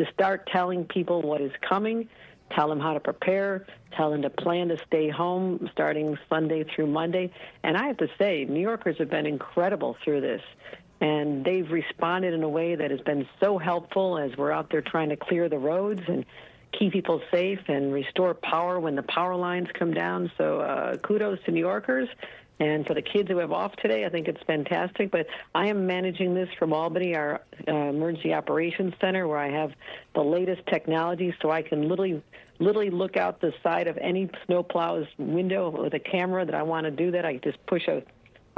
to start telling people what is coming, tell them how to prepare, tell them to plan to stay home starting Sunday through Monday. And I have to say, New Yorkers have been incredible through this. And they've responded in a way that has been so helpful as we're out there trying to clear the roads and keep people safe and restore power when the power lines come down. So kudos to New Yorkers. And for the kids who have off today, I think it's fantastic. But I am managing this from Albany, our emergency operations center, where I have the latest technology, so I can literally look out the side of any snowplow's window with a camera that I want to do that. I just push a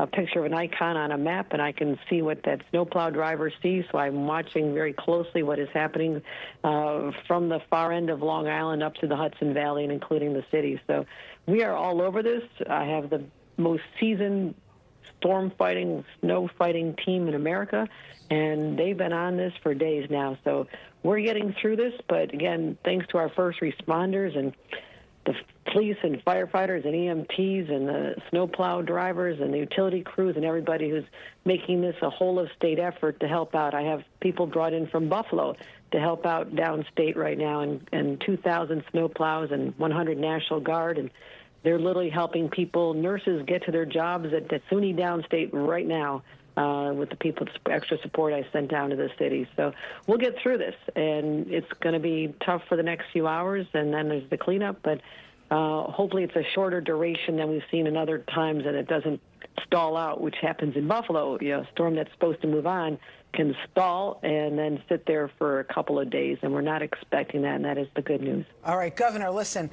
picture of an icon on a map, and I can see what that snowplow driver sees. So I'm watching very closely what is happening from the far end of Long Island up to the Hudson Valley and including the city. So we are all over this. I have the most seasoned storm fighting, snow fighting team in America, and they've been on this for days now. So we're getting through this, but again, thanks to our first responders and the police and firefighters and EMTs and the snowplow drivers and the utility crews and everybody who's making this a whole-of-state effort to help out. I have people brought in from Buffalo to help out downstate right now, and 2,000 snowplows and 100 National Guard, and they're literally helping people, nurses, get to their jobs at SUNY downstate right now with the people, extra support I sent down to the city. So we'll get through this, and it's going to be tough for the next few hours, and then there's the cleanup, but hopefully it's a shorter duration than we've seen in other times, and it doesn't stall out, which happens in Buffalo. You know, a storm that's supposed to move on can stall and then sit there for a couple of days, and we're not expecting that, and that is the good news. All right, Governor, listen,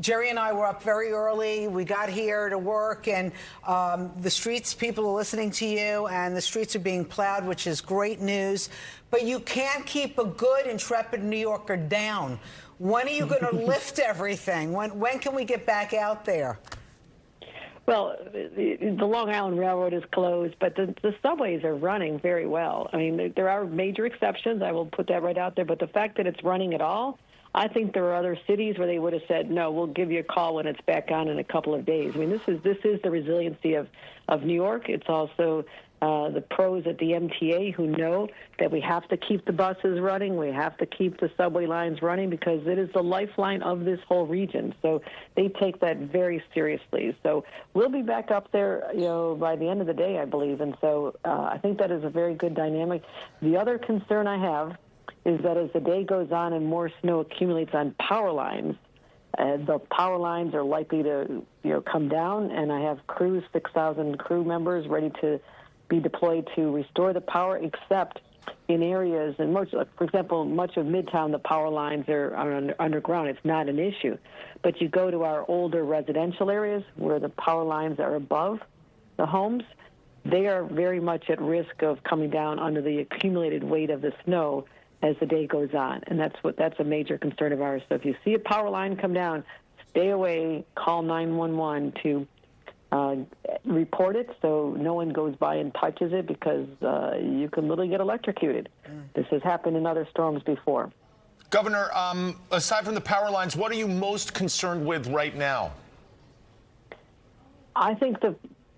Jerry and I were up very early. We got here to work, and the streets, people are listening to you, and the streets are being plowed, which is great news. But you can't keep a good, intrepid New Yorker down. When are you going to lift everything? When can we get back out there? Well, the Long Island Railroad is closed, but the subways are running very well. I mean, there are major exceptions. I will put that right out there. But the fact that it's running at all, I think there are other cities where they would have said, no, we'll give you a call when it's back on in a couple of days. I mean, this is the resiliency of New York. It's also the pros at the MTA who know that we have to keep the buses running, we have to keep the subway lines running, because it is the lifeline of this whole region. So they take that very seriously. So we'll be back up there, you know, by the end of the day, I believe. And so I think that is a very good dynamic. The other concern I have is that as the day goes on and more snow accumulates on power lines, the power lines are likely to, you know, come down. And I have crews, 6,000 crew members ready to be deployed to restore the power, except in areas, and for example, much of Midtown, the power lines are underground. It's not an issue. But you go to our older residential areas where the power lines are above the homes, they are very much at risk of coming down under the accumulated weight of the snow as the day goes on. And that's a major concern of ours. So if you see a power line come down, stay away, call 911 to report it so no one goes by and touches it, because you can literally get electrocuted. This has happened in other storms before. Governor, aside from the power lines, what are you most concerned with right now? I think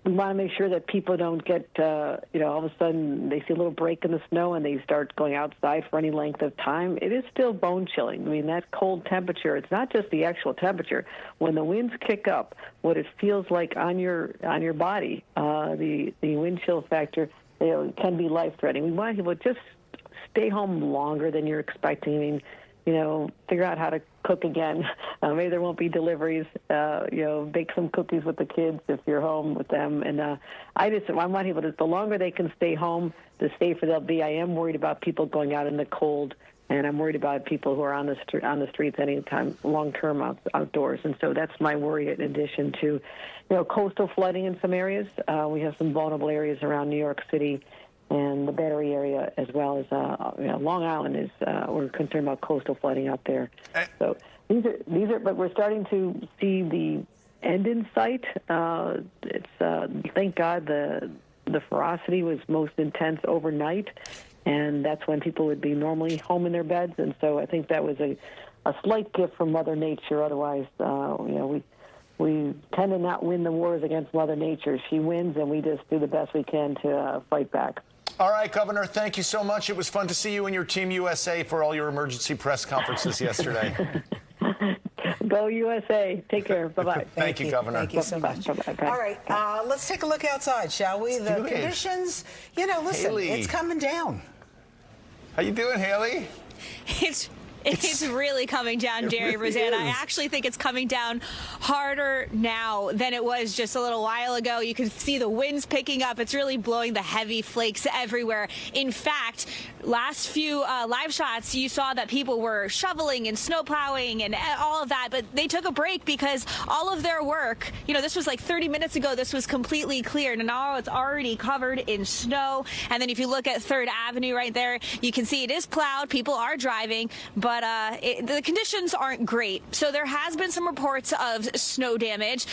we want to make sure that people don't get, you know, all of a sudden they see a little break in the snow and they start going outside for any length of time. It is still bone chilling. I mean, that cold temperature, it's not just the actual temperature. When the winds kick up, what it feels like on your body, the wind chill factor, you know, can be life-threatening. We want people to just stay home longer than you're expecting. I mean, you know, figure out how to cook again. Maybe there won't be deliveries. You know, bake some cookies with the kids if you're home with them. And I want people to, the longer they can stay home, the safer they'll be. I am worried about people going out in the cold, and I'm worried about people who are on the streets anytime long-term outdoors. And so that's my worry, in addition to, you know, coastal flooding in some areas. We have some vulnerable areas around New York City and the Battery area, as well as you know, Long Island is. We're concerned about coastal flooding out there. So these are. But we're starting to see the end in sight. It's thank God the ferocity was most intense overnight, and that's when people would be normally home in their beds. And so I think that was a slight gift from Mother Nature. Otherwise, you know, we tend to not win the wars against Mother Nature. She wins, and we just do the best we can to fight back. All right, Governor, thank you so much. It was fun to see you and your Team USA for all your emergency press conferences yesterday. Go USA. Take care. Bye-bye. Thank you, Governor. Thank you so much. Bye-bye. All right, let's take a look outside, shall we? The conditions, listen, Haley. it's coming down. How you doing, Haley? It's really coming down, Jerry, Rosanna. I actually think it's coming down harder now than it was just a little while ago. You can see the winds picking up. It's really blowing the heavy flakes everywhere. In fact, last few live shots, you saw that people were shoveling and snow plowing and all of that, but they took a break because all of their work, this was like 30 minutes ago, this was completely cleared, and now it's already covered in snow. And then if you look at 3rd Avenue right there, you can see it is plowed. People are driving, but the conditions aren't great. So there has been some reports of snow damage.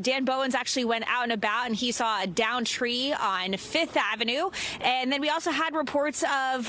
Dan Bowens actually went out and about, and he saw a downed tree on 5th Avenue. And then we also had reports of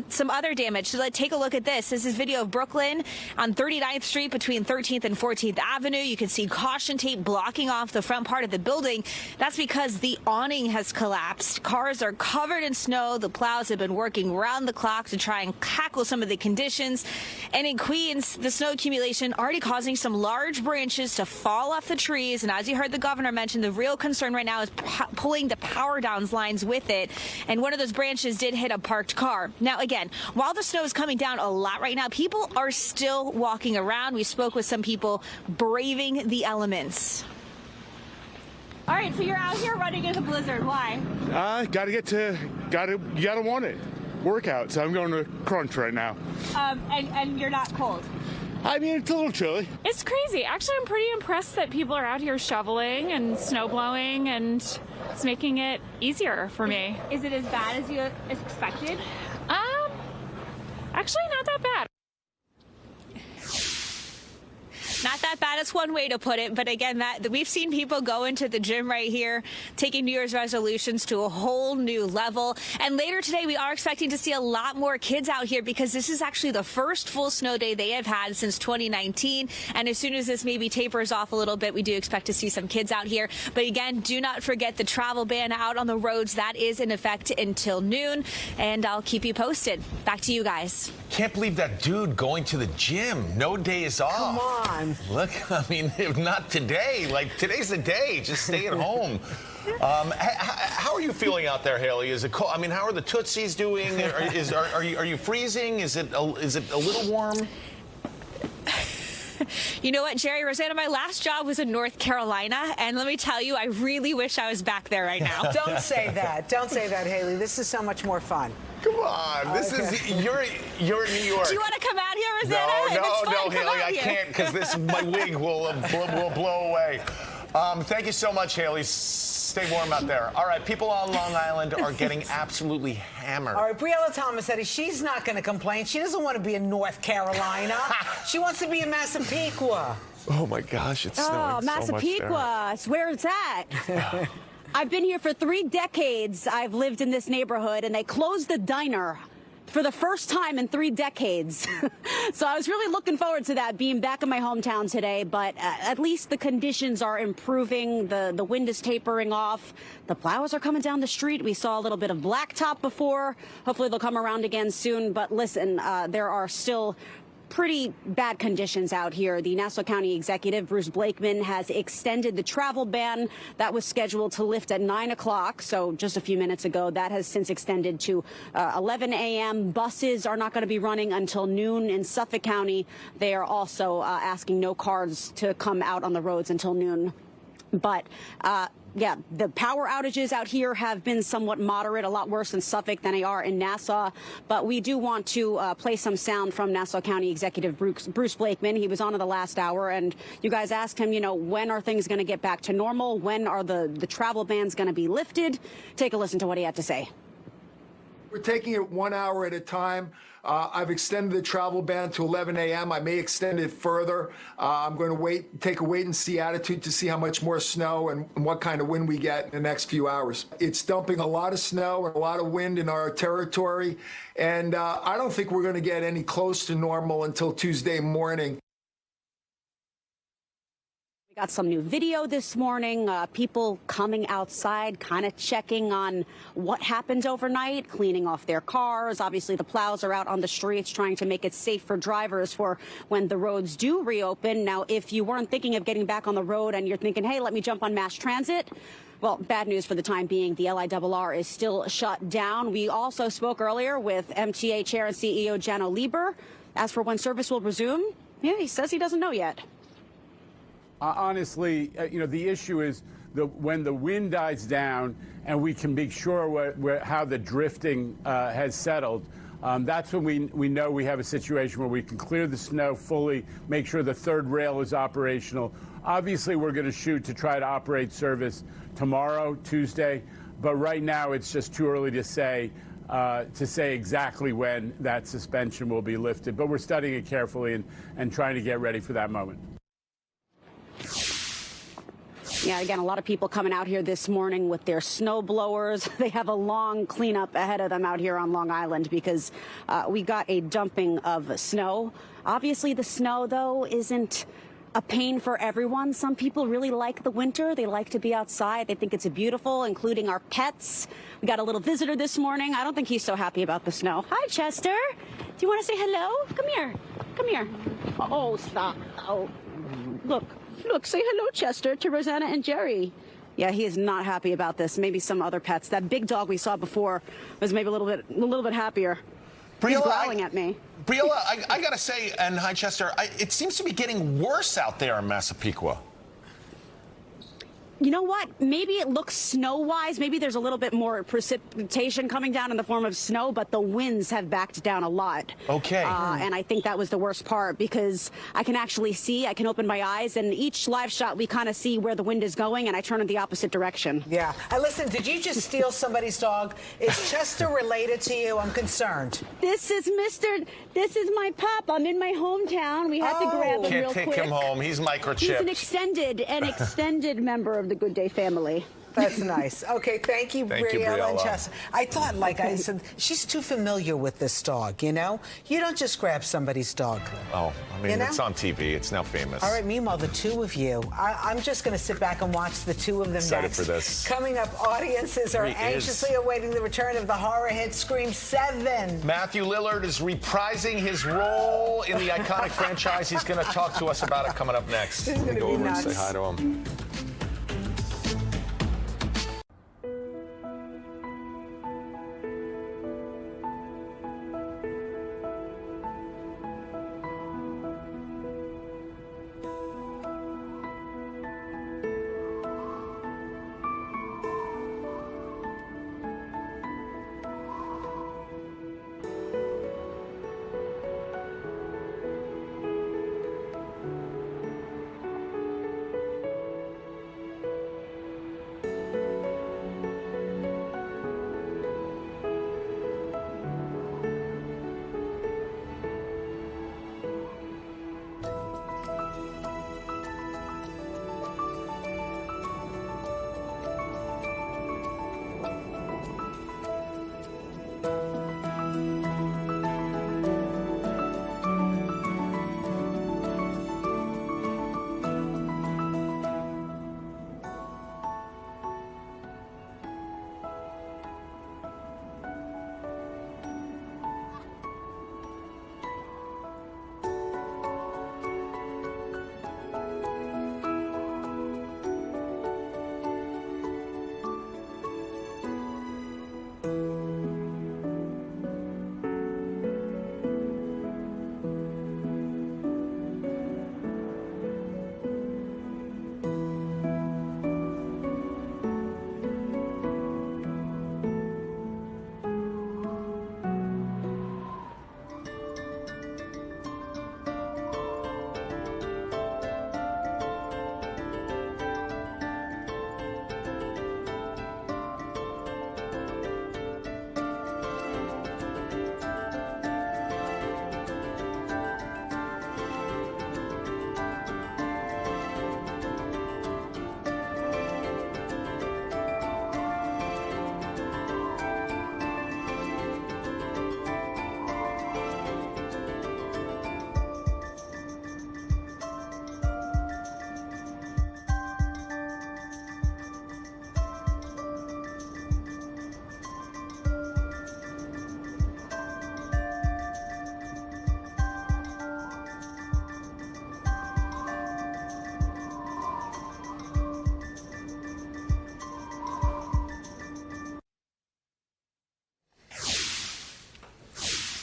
some other damage. So let's take a look at this. This is video of Brooklyn on 39th Street between 13th and 14th Avenue. You can see caution tape blocking off the front part of the building. That's because the awning has collapsed. Cars are covered in snow. The plows have been working round the clock to try and tackle some of the conditions. And in Queens, the snow accumulation already causing some large branches to fall off the trees. And as you heard the governor mention, the real concern right now is pulling the power downs lines with it. And one of those branches did hit a parked car. Now, again, while the snow is coming down a lot right now, people are still walking around. We spoke with some people braving the elements. All right, so you're out here running in the blizzard. Why? You gotta want it. Workout, so I'm going to crunch right now. And you're not cold? I mean, it's a little chilly. It's crazy. Actually, I'm pretty impressed that people are out here shoveling and snow blowing, and it's making it easier for me. Is it as bad as you expected? Actually, not that bad. Not that bad. It's one way to put it. But again, we've seen people go into the gym right here, taking New Year's resolutions to a whole new level. And later today, we are expecting to see a lot more kids out here because this is actually the first full snow day they have had since 2019. And as soon as this maybe tapers off a little bit, we do expect to see some kids out here. But again, do not forget the travel ban out on the roads. That is in effect until noon. And I'll keep you posted. Back to you guys. Can't believe that dude going to the gym. No days off. Come on. Look, I mean, if not today. Like, today's the day. Just stay at home. How are you feeling out there, Haley? Is it cold? I mean, how are the Tootsies doing? Are you freezing? Is it a little warm? You know what, Jerry, Rosanna, my last job was in North Carolina, and let me tell you, I really wish I was back there right now. Don't say that. Don't say that, Haley. This is so much more fun. Come on, this is you're in New York. Do you want to come out here, Rosanna? No, Haley, I can't because my wig will blow away. Thank you so much, Haley. Stay warm out there. All right, people on Long Island are getting absolutely hammered. All right, Briella Thomas said she's not going to complain. She doesn't want to be in North Carolina. She wants to be in Massapequa. Oh my gosh, it's snowing so much Massapequa. It's where it's at. I've been here for 3 decades. I've lived in this neighborhood, and they closed the diner for the first time in 3 decades. So I was really looking forward to that, being back in my hometown today. But at least the conditions are improving. The wind is tapering off. The plows are coming down the street. We saw a little bit of blacktop before. Hopefully they'll come around again soon. But listen, there are still pretty bad conditions out here. The Nassau County Executive, Bruce Blakeman, has extended the travel ban that was scheduled to lift at 9 o'clock. So just a few minutes ago, that has since extended to 11 a.m. Buses are not going to be running until noon in Suffolk County. They are also asking no cars to come out on the roads until noon. But yeah, the power outages out here have been somewhat moderate, a lot worse in Suffolk than they are in Nassau. But we do want to play some sound from Nassau County Executive Bruce Blakeman. He was on in the last hour, and you guys asked him, when are things going to get back to normal? When are the travel bans going to be lifted? Take a listen to what he had to say. We're taking it 1 hour at a time. I've extended the travel ban to 11 a.m. I may extend it further. I'm going to take a wait-and-see attitude to see how much more snow and what kind of wind we get in the next few hours. It's dumping a lot of snow and a lot of wind in our territory, and I don't think we're going to get any close to normal until Tuesday morning. Got some new video this morning, people coming outside, kind of checking on what happened overnight, cleaning off their cars. Obviously, the plows are out on the streets trying to make it safe for drivers for when the roads do reopen. Now, if you weren't thinking of getting back on the road and you're thinking, hey, let me jump on mass transit, well, bad news for the time being. The LIRR is still shut down. We also spoke earlier with MTA Chair and CEO Janno Lieber. As for when service will resume, yeah, he says he doesn't know yet. Honestly, the issue is when the wind dies down and we can be sure how the drifting has settled. That's when we know we have a situation where we can clear the snow fully, make sure the third rail is operational. Obviously, we're going to shoot to try to operate service tomorrow, Tuesday, but right now it's just too early to say exactly when that suspension will be lifted. But we're studying it carefully and trying to get ready for that moment. Yeah, again, a lot of people coming out here this morning with their snow blowers. They have a long cleanup ahead of them out here on Long Island because we got a dumping of snow. Obviously, the snow, though, isn't a pain for everyone. Some people really like the winter. They like to be outside. They think it's beautiful, including our pets. We got a little visitor this morning. I don't think he's so happy about the snow. Hi, Chester. Do you want to say hello? Come here. Come here. Oh, stop. Oh, Look, say hello, Chester, to Rosanna and Jerry. Yeah, he is not happy about this. Maybe some other pets. That big dog we saw before was maybe a little bit happier. He's growling at me. Briola, I gotta say, and hi, Chester, it seems to be getting worse out there in Massapequa. You know what? Maybe it looks snow-wise. Maybe there's a little bit more precipitation coming down in the form of snow, but the winds have backed down a lot. Okay. And I think that was the worst part because I can actually see, I can open my eyes, and each live shot we kind of see where the wind is going, and I turn in the opposite direction. Yeah. And listen, did you just steal somebody's dog? Is Chester related to you? I'm concerned. This is my pup. I'm in my hometown. We had to grab him real quick. Can't take him home. He's microchipped. He's an extended member of the Good Day family. That's nice. Okay, thank you, Briella and Chester. I thought, like I said, she's too familiar with this dog, you know? You don't just grab somebody's dog. Oh, I mean, it's on TV. It's now famous. All right, meanwhile, the two of you, I'm just going to sit back and watch the two of them Excited next. for this. Coming up, audiences are anxiously awaiting the return of the horror hit Scream 7. Matthew Lillard is reprising his role in the iconic franchise. He's going to talk to us about it coming up next. This is going to go be over nuts. and say hi to him.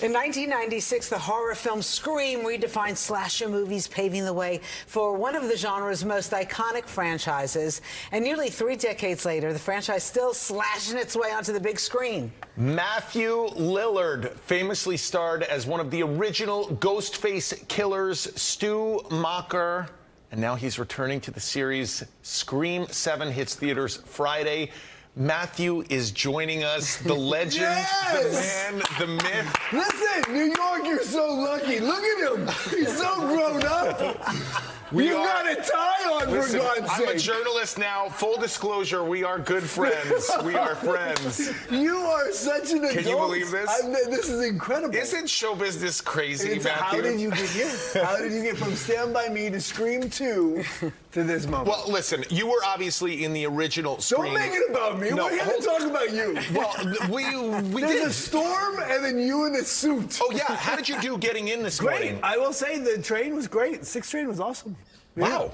In 1996, the horror film Scream redefined slasher movies, paving the way for one of the genre's most iconic franchises. And nearly 3 decades later, the franchise still slashing its way onto the big screen. Matthew Lillard famously starred as one of the original Ghostface killers, Stu Macher. And now he's returning to the series. Scream 7 hits theaters Friday. Matthew is joining us, the legend, the man, the myth. Listen, New York, you're so lucky. Look at him. He's so grown up. You got a tie on, for God's sake. I'm a journalist now. Full disclosure, we are good friends. We are friends. You are such an adult. Can you believe this? This is incredible. Isn't show business crazy, Matthew? How did you get here? How did you get from Stand By Me to Scream 2 to this moment? Well, listen, you were obviously in the original Scream. Don't make it about me. No, We're here to talk about you. Well, we There's did. a storm and then you in a suit. Oh, yeah. How did you do getting in this morning? Great. I will say the train was great. 6 train was awesome. Wow.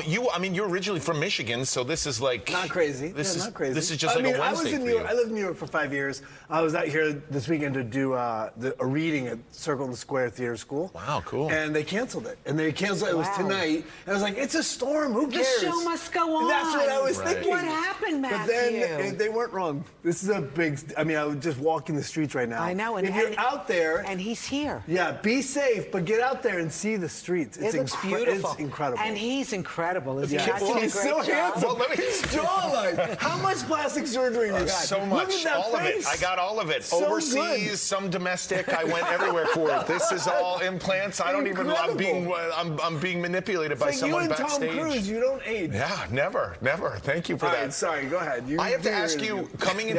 You're originally from Michigan, so this is like not crazy. Not crazy. This is just a Wednesday I was in for New York. you. I lived in New York for 5 years. I was out here this weekend to do a reading at Circle in the Square Theater School. Wow, cool. And they canceled it. And they canceled it. It was tonight. And I was like, it's a storm. Who cares? The show must go on. That's what I was thinking. What happened, Matthew? But then they weren't wrong. This is a big. I mean, I would just walk in the streets right now. I know. If you're out there, and he's here. Yeah, be safe, but get out there and see the streets. It looks beautiful. It's incredible. And he's incredible. Isn't he? Well, he's so handsome. Well, let me jawline. How much plastic surgery you got? So much. Look at that all face. of it. I got all of it. So Overseas, good. some domestic. I went everywhere for it. This is all implants. I don't even. I'm being manipulated by someone you and backstage. Tom Cruise, you don't age. Yeah, never. Thank you for all that. Right, sorry, go ahead. I have to ask you, coming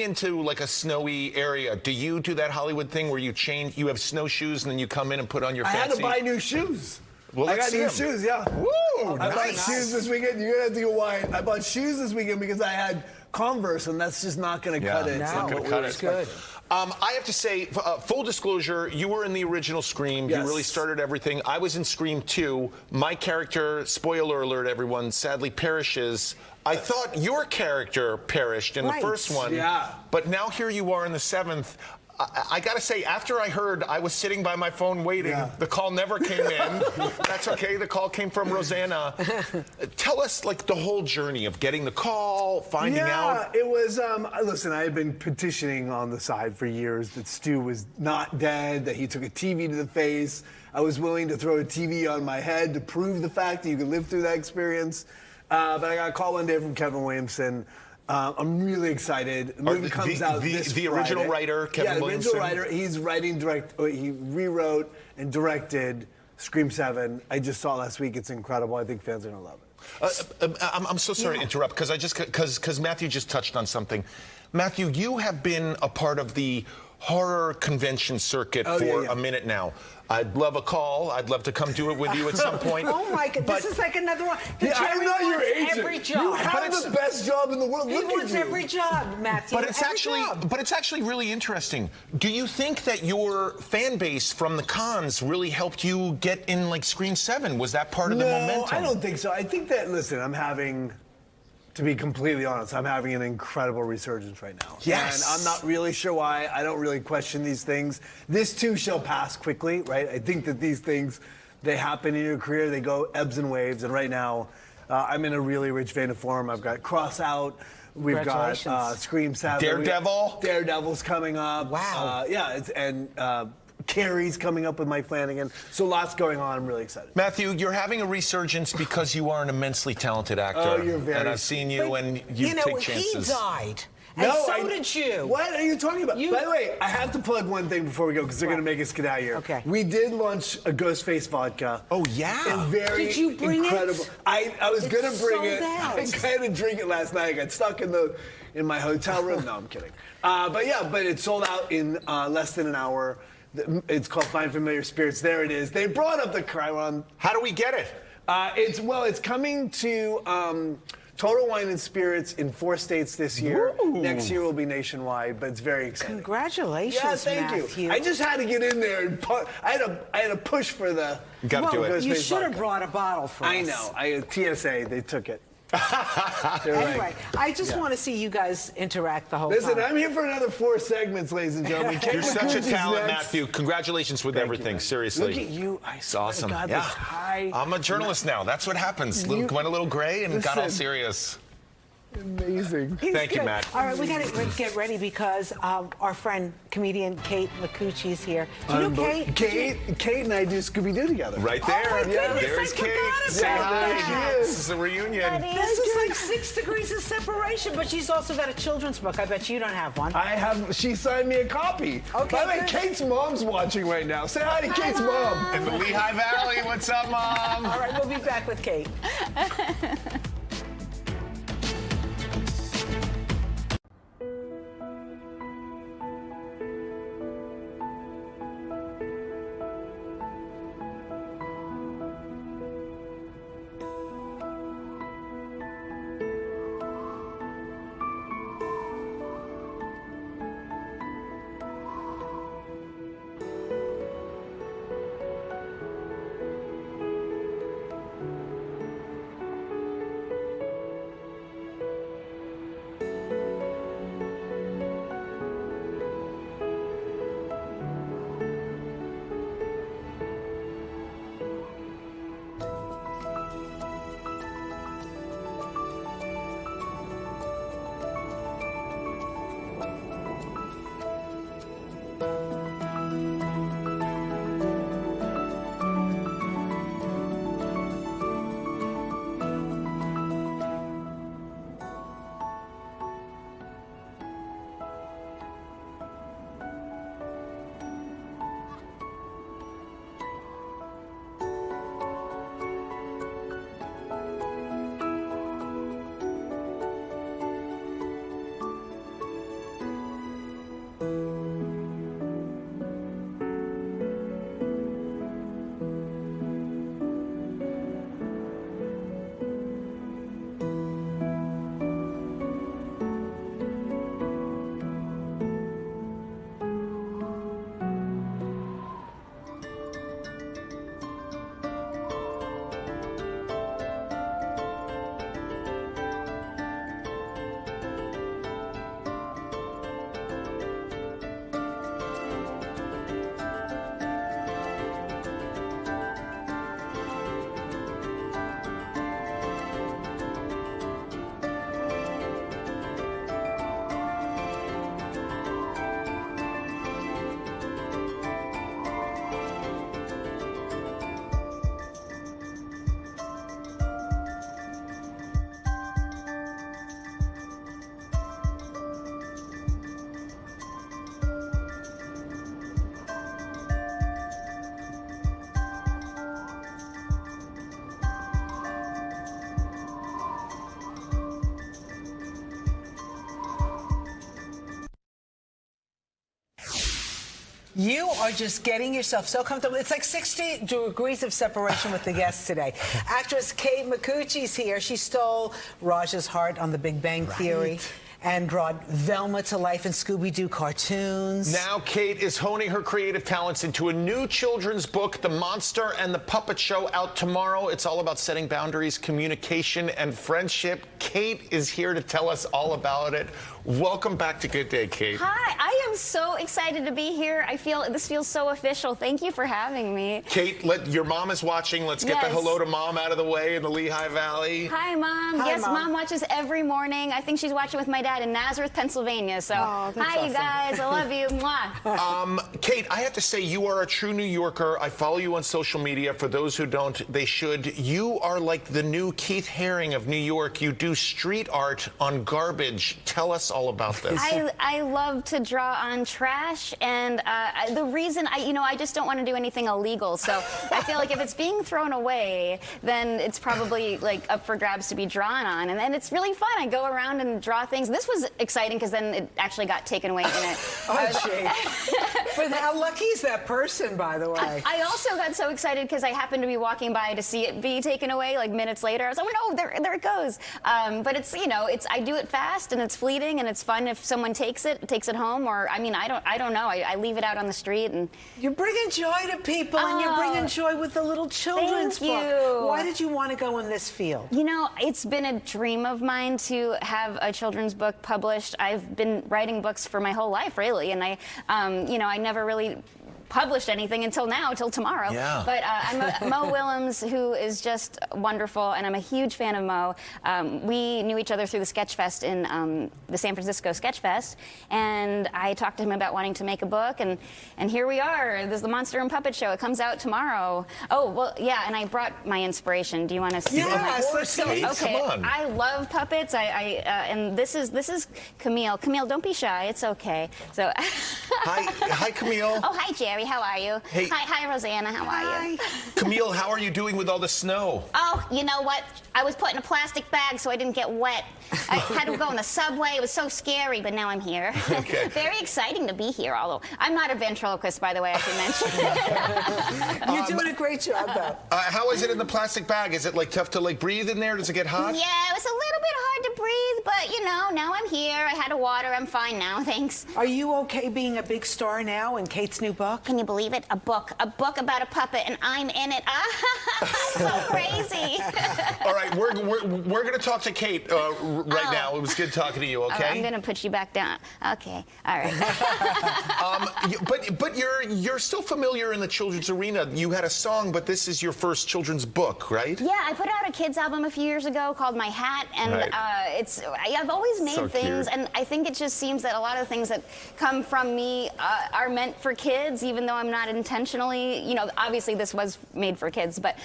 into like a snowy area, do you do that Hollywood thing where you have snowshoes and then you come in and put on your fancy? I had to buy new shoes. Well, I got new shoes, yeah. Woo! I bought shoes this weekend. You're gonna have to go wide. I bought shoes this weekend because I had Converse, and that's just not gonna cut it. It's not gonna cut it. Good. I have to say, full disclosure, you were in the original Scream. Yes. You really started everything. I was in Scream 2. My character, spoiler alert, everyone, sadly perishes. I thought your character perished in the first one. Yeah. But now here you are in the 7th. I got to say, after I heard, I was sitting by my phone waiting. Yeah. The call never came in. That's okay. The call came from Rosanna. Tell us, like, the whole journey of getting the call, finding out. Yeah, it was, listen, I had been petitioning on the side for years that Stu was not dead, that he took a TV to the face. I was willing to throw a TV on my head to prove the fact that you could live through that experience. But I got a call one day from Kevin Williamson. I'm really excited. The movie comes out this Friday. The original writer, Kevin Williamson? Yeah, the original writer. He's writing, he rewrote and directed Scream 7. I just saw it last week. It's incredible. I think fans are going to love it. I'm so sorry to interrupt, because Matthew just touched on something. Matthew, you have been a part of the horror convention circuit for a minute now. I'd love a call. I'd love to come do it with you at some point. Oh my God, this is like another one. I'm not your agent. Every job. You have the best job in the world. He Look wants at you. every job, Matthew. But it's actually really interesting. Do you think that your fan base from the cons really helped you get in like Scream 7? Was that part of the momentum? No, I don't think so. I think that, listen, to be completely honest, I'm having an incredible resurgence right now. Yes. And I'm not really sure why. I don't really question these things. This too shall pass quickly, right? I think that these things, they happen in your career. They go ebbs and waves. And right now, I'm in a really rich vein of form. I've got Cross Out. We've got Scream 7. Daredevil. Daredevil's coming up. Wow. Carrie's coming up with Mike Flanagan. So lots going on. I'm really excited. Matthew, you're having a resurgence because you are an immensely talented actor. Oh, you're very... And I've seen you, and you take chances. He died. And so did you. What are you talking about? By the way, I have to plug one thing before we go, because they're going to make us get out of here. Okay. We did launch a Ghostface vodka. Oh, yeah. And very Did you bring incredible. it? I was going to bring it. Out. I tried to drink it last night. I got stuck in my hotel room. No, I'm kidding. But it sold out in less than an hour. It's called Find Familiar Spirits. There it is. They brought up the Chiron. How do we get it? It's coming to Total Wine and Spirits in 4 states this year. Ooh. Next year will be nationwide, but it's very exciting. Congratulations, yeah, thank Matthew. you. I just had to get in there and I had to push for the. Got to do it. You should have brought a bottle for us. I know. TSA, they took it. Anyway, I just want to see you guys interact the whole Listen, time. I'm here for another 4 segments, ladies and gentlemen. You're such a talent, next. Matthew. Congratulations with everything. Seriously. Look at you. It's awesome. God, yeah. this tie. I'm a journalist now. That's what happens. Went a little gray and got all serious. Amazing. Thank you, Matt. All right, we got to get ready because our friend, comedian Kate McCucci is here. Do you know Kate? Kate and I do Scooby-Doo together. Right there. Oh, my goodness, There's I Kate. forgot Say about hi. that. This is a reunion. This is like 6 degrees of separation, but she's also got a children's book. I bet you don't have one. I have. She signed me a copy. Okay, By the way, good. Kate's mom's watching right now. Say hi to Kate's mom. In the Lehigh Valley. What's up, Mom? All right, we'll be back with Kate. You are just getting yourself so comfortable. It's like 60 degrees of separation with the guests today. Actress Kate McCucci's here. She stole Raj's heart on The Big Bang Theory and brought Velma to life in Scooby-Doo cartoons. Now Kate is honing her creative talents into a new children's book, The Monster and the Puppet Show, out tomorrow. It's all about setting boundaries, communication, and friendship. Kate is here to tell us all about it. Welcome back to Good Day, Kate. Hi, I am so excited to be here. This feels so official. Thank you for having me. Kate, your mom is watching. Let's get the hello to Mom out of the way in the Lehigh Valley. Hi, Mom. Hi, yes, Mom. Mom watches every morning. I think she's watching with my dad in Nazareth, Pennsylvania. So, hi, awesome. you guys. I love you. Mwah. Kate, I have to say, you are a true New Yorker. I follow you on social media. For those who don't, they should. You are like the new Keith Haring of New York. You do street art on garbage. Tell us all about this. I love to draw on trash, and the reason I just don't want to do anything illegal. So I feel like if it's being thrown away, then it's probably like up for grabs to be drawn on, and then it's really fun. I go around and draw things. This was exciting because then it actually got taken away in it. But how lucky is that person, by the way? I also got so excited because I happened to be walking by to see it be taken away like minutes later. I was like, oh no, there it goes. But it's, you know, I do it fast and it's fleeting and it's fun if someone takes it home, or I mean, I don't know. I leave it out on the street and you're bringing joy to people, and you're bringing joy with the little children's book. You. Why did you want to go in this field? You know, it's been a dream of mine to have a children's book published. I've been writing books for my whole life, really, and you know, I never really published anything until tomorrow. Yeah. But I'm Mo Willems, who is just wonderful, and I'm a huge fan of Mo. We knew each other through the Sketch Fest in the San Francisco Sketch Fest, and I talked to him about wanting to make a book, and here we are. There's the Monster and Puppet Show. It comes out tomorrow. Oh, well, yeah, and I brought my inspiration. Do you want to see? Yes, let's see. Okay, Come on. I love puppets. And this is Camille. Camille, don't be shy. It's okay. So. Hi, Camille. Oh, hi, Jerry. How are you? Hey. Hi, Rosanna. How are you? Camille, how are you doing with all the snow? Oh, you know what? I was put in a plastic bag so I didn't get wet. I had to go in the subway. It was so scary, but now I'm here. Okay. Very exciting to be here, although I'm not a ventriloquist, by the way, I should mention. You're doing a great job, though. How is it in the plastic bag? Is it like tough to like breathe in there? Does it get hot? Yeah, it was a little bit hard to breathe, but you know, now I'm here. I had a water. I'm fine now, thanks. Are you okay being a big star now in Kate's new book? Can you believe it? A book about a puppet, and I'm in it. So crazy. All right, we're going to talk to Kate right now. It was good talking to you. Okay. I'm going to put you back down. Okay. All right. But you're still familiar in the children's arena. You had a song, but this is your first children's book, right? Yeah, I put out a kids album a few years ago called My Hat, and I've always made So things, cute. and I think it just seems that a lot of things that come from me are meant for kids, even though I'm not intentionally, you know, obviously this was made for kids, but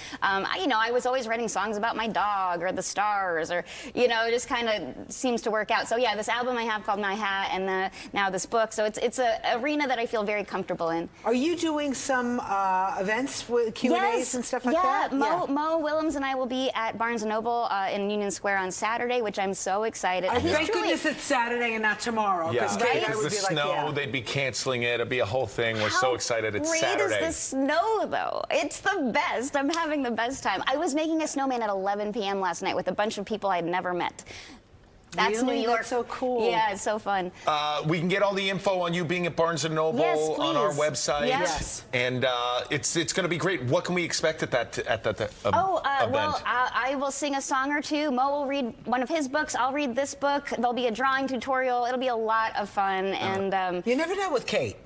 you know, I was always writing songs about my dog or the stars, or you know, it just kind of seems to work out. So yeah, this album I have called My Hat, and now this book. So it's an arena that I feel very comfortable in. Are you doing some events with Q&As and stuff like that? Mo Willems and I will be at Barnes & Noble in Union Square on Saturday, which I'm so excited. Thank goodness it's Saturday and not tomorrow. Yeah, Kate, because the snow, they'd be canceling it. It'd be a whole thing. We're so excited. It's Saturday. Great is the snow, though. It's the best. I'm having the best time. I was making a snowman at 11 p.m. last night with a bunch of people I'd never met. That's really? New York. That's so cool. Yeah, it's so fun. We can get all the info on you being at Barnes & Noble on our website. Yes. And it's going to be great. What can we expect at that event? Well, I will sing a song or two. Mo will read one of his books. I'll read this book. There'll be a drawing tutorial. It'll be a lot of fun. And you never know with Kate.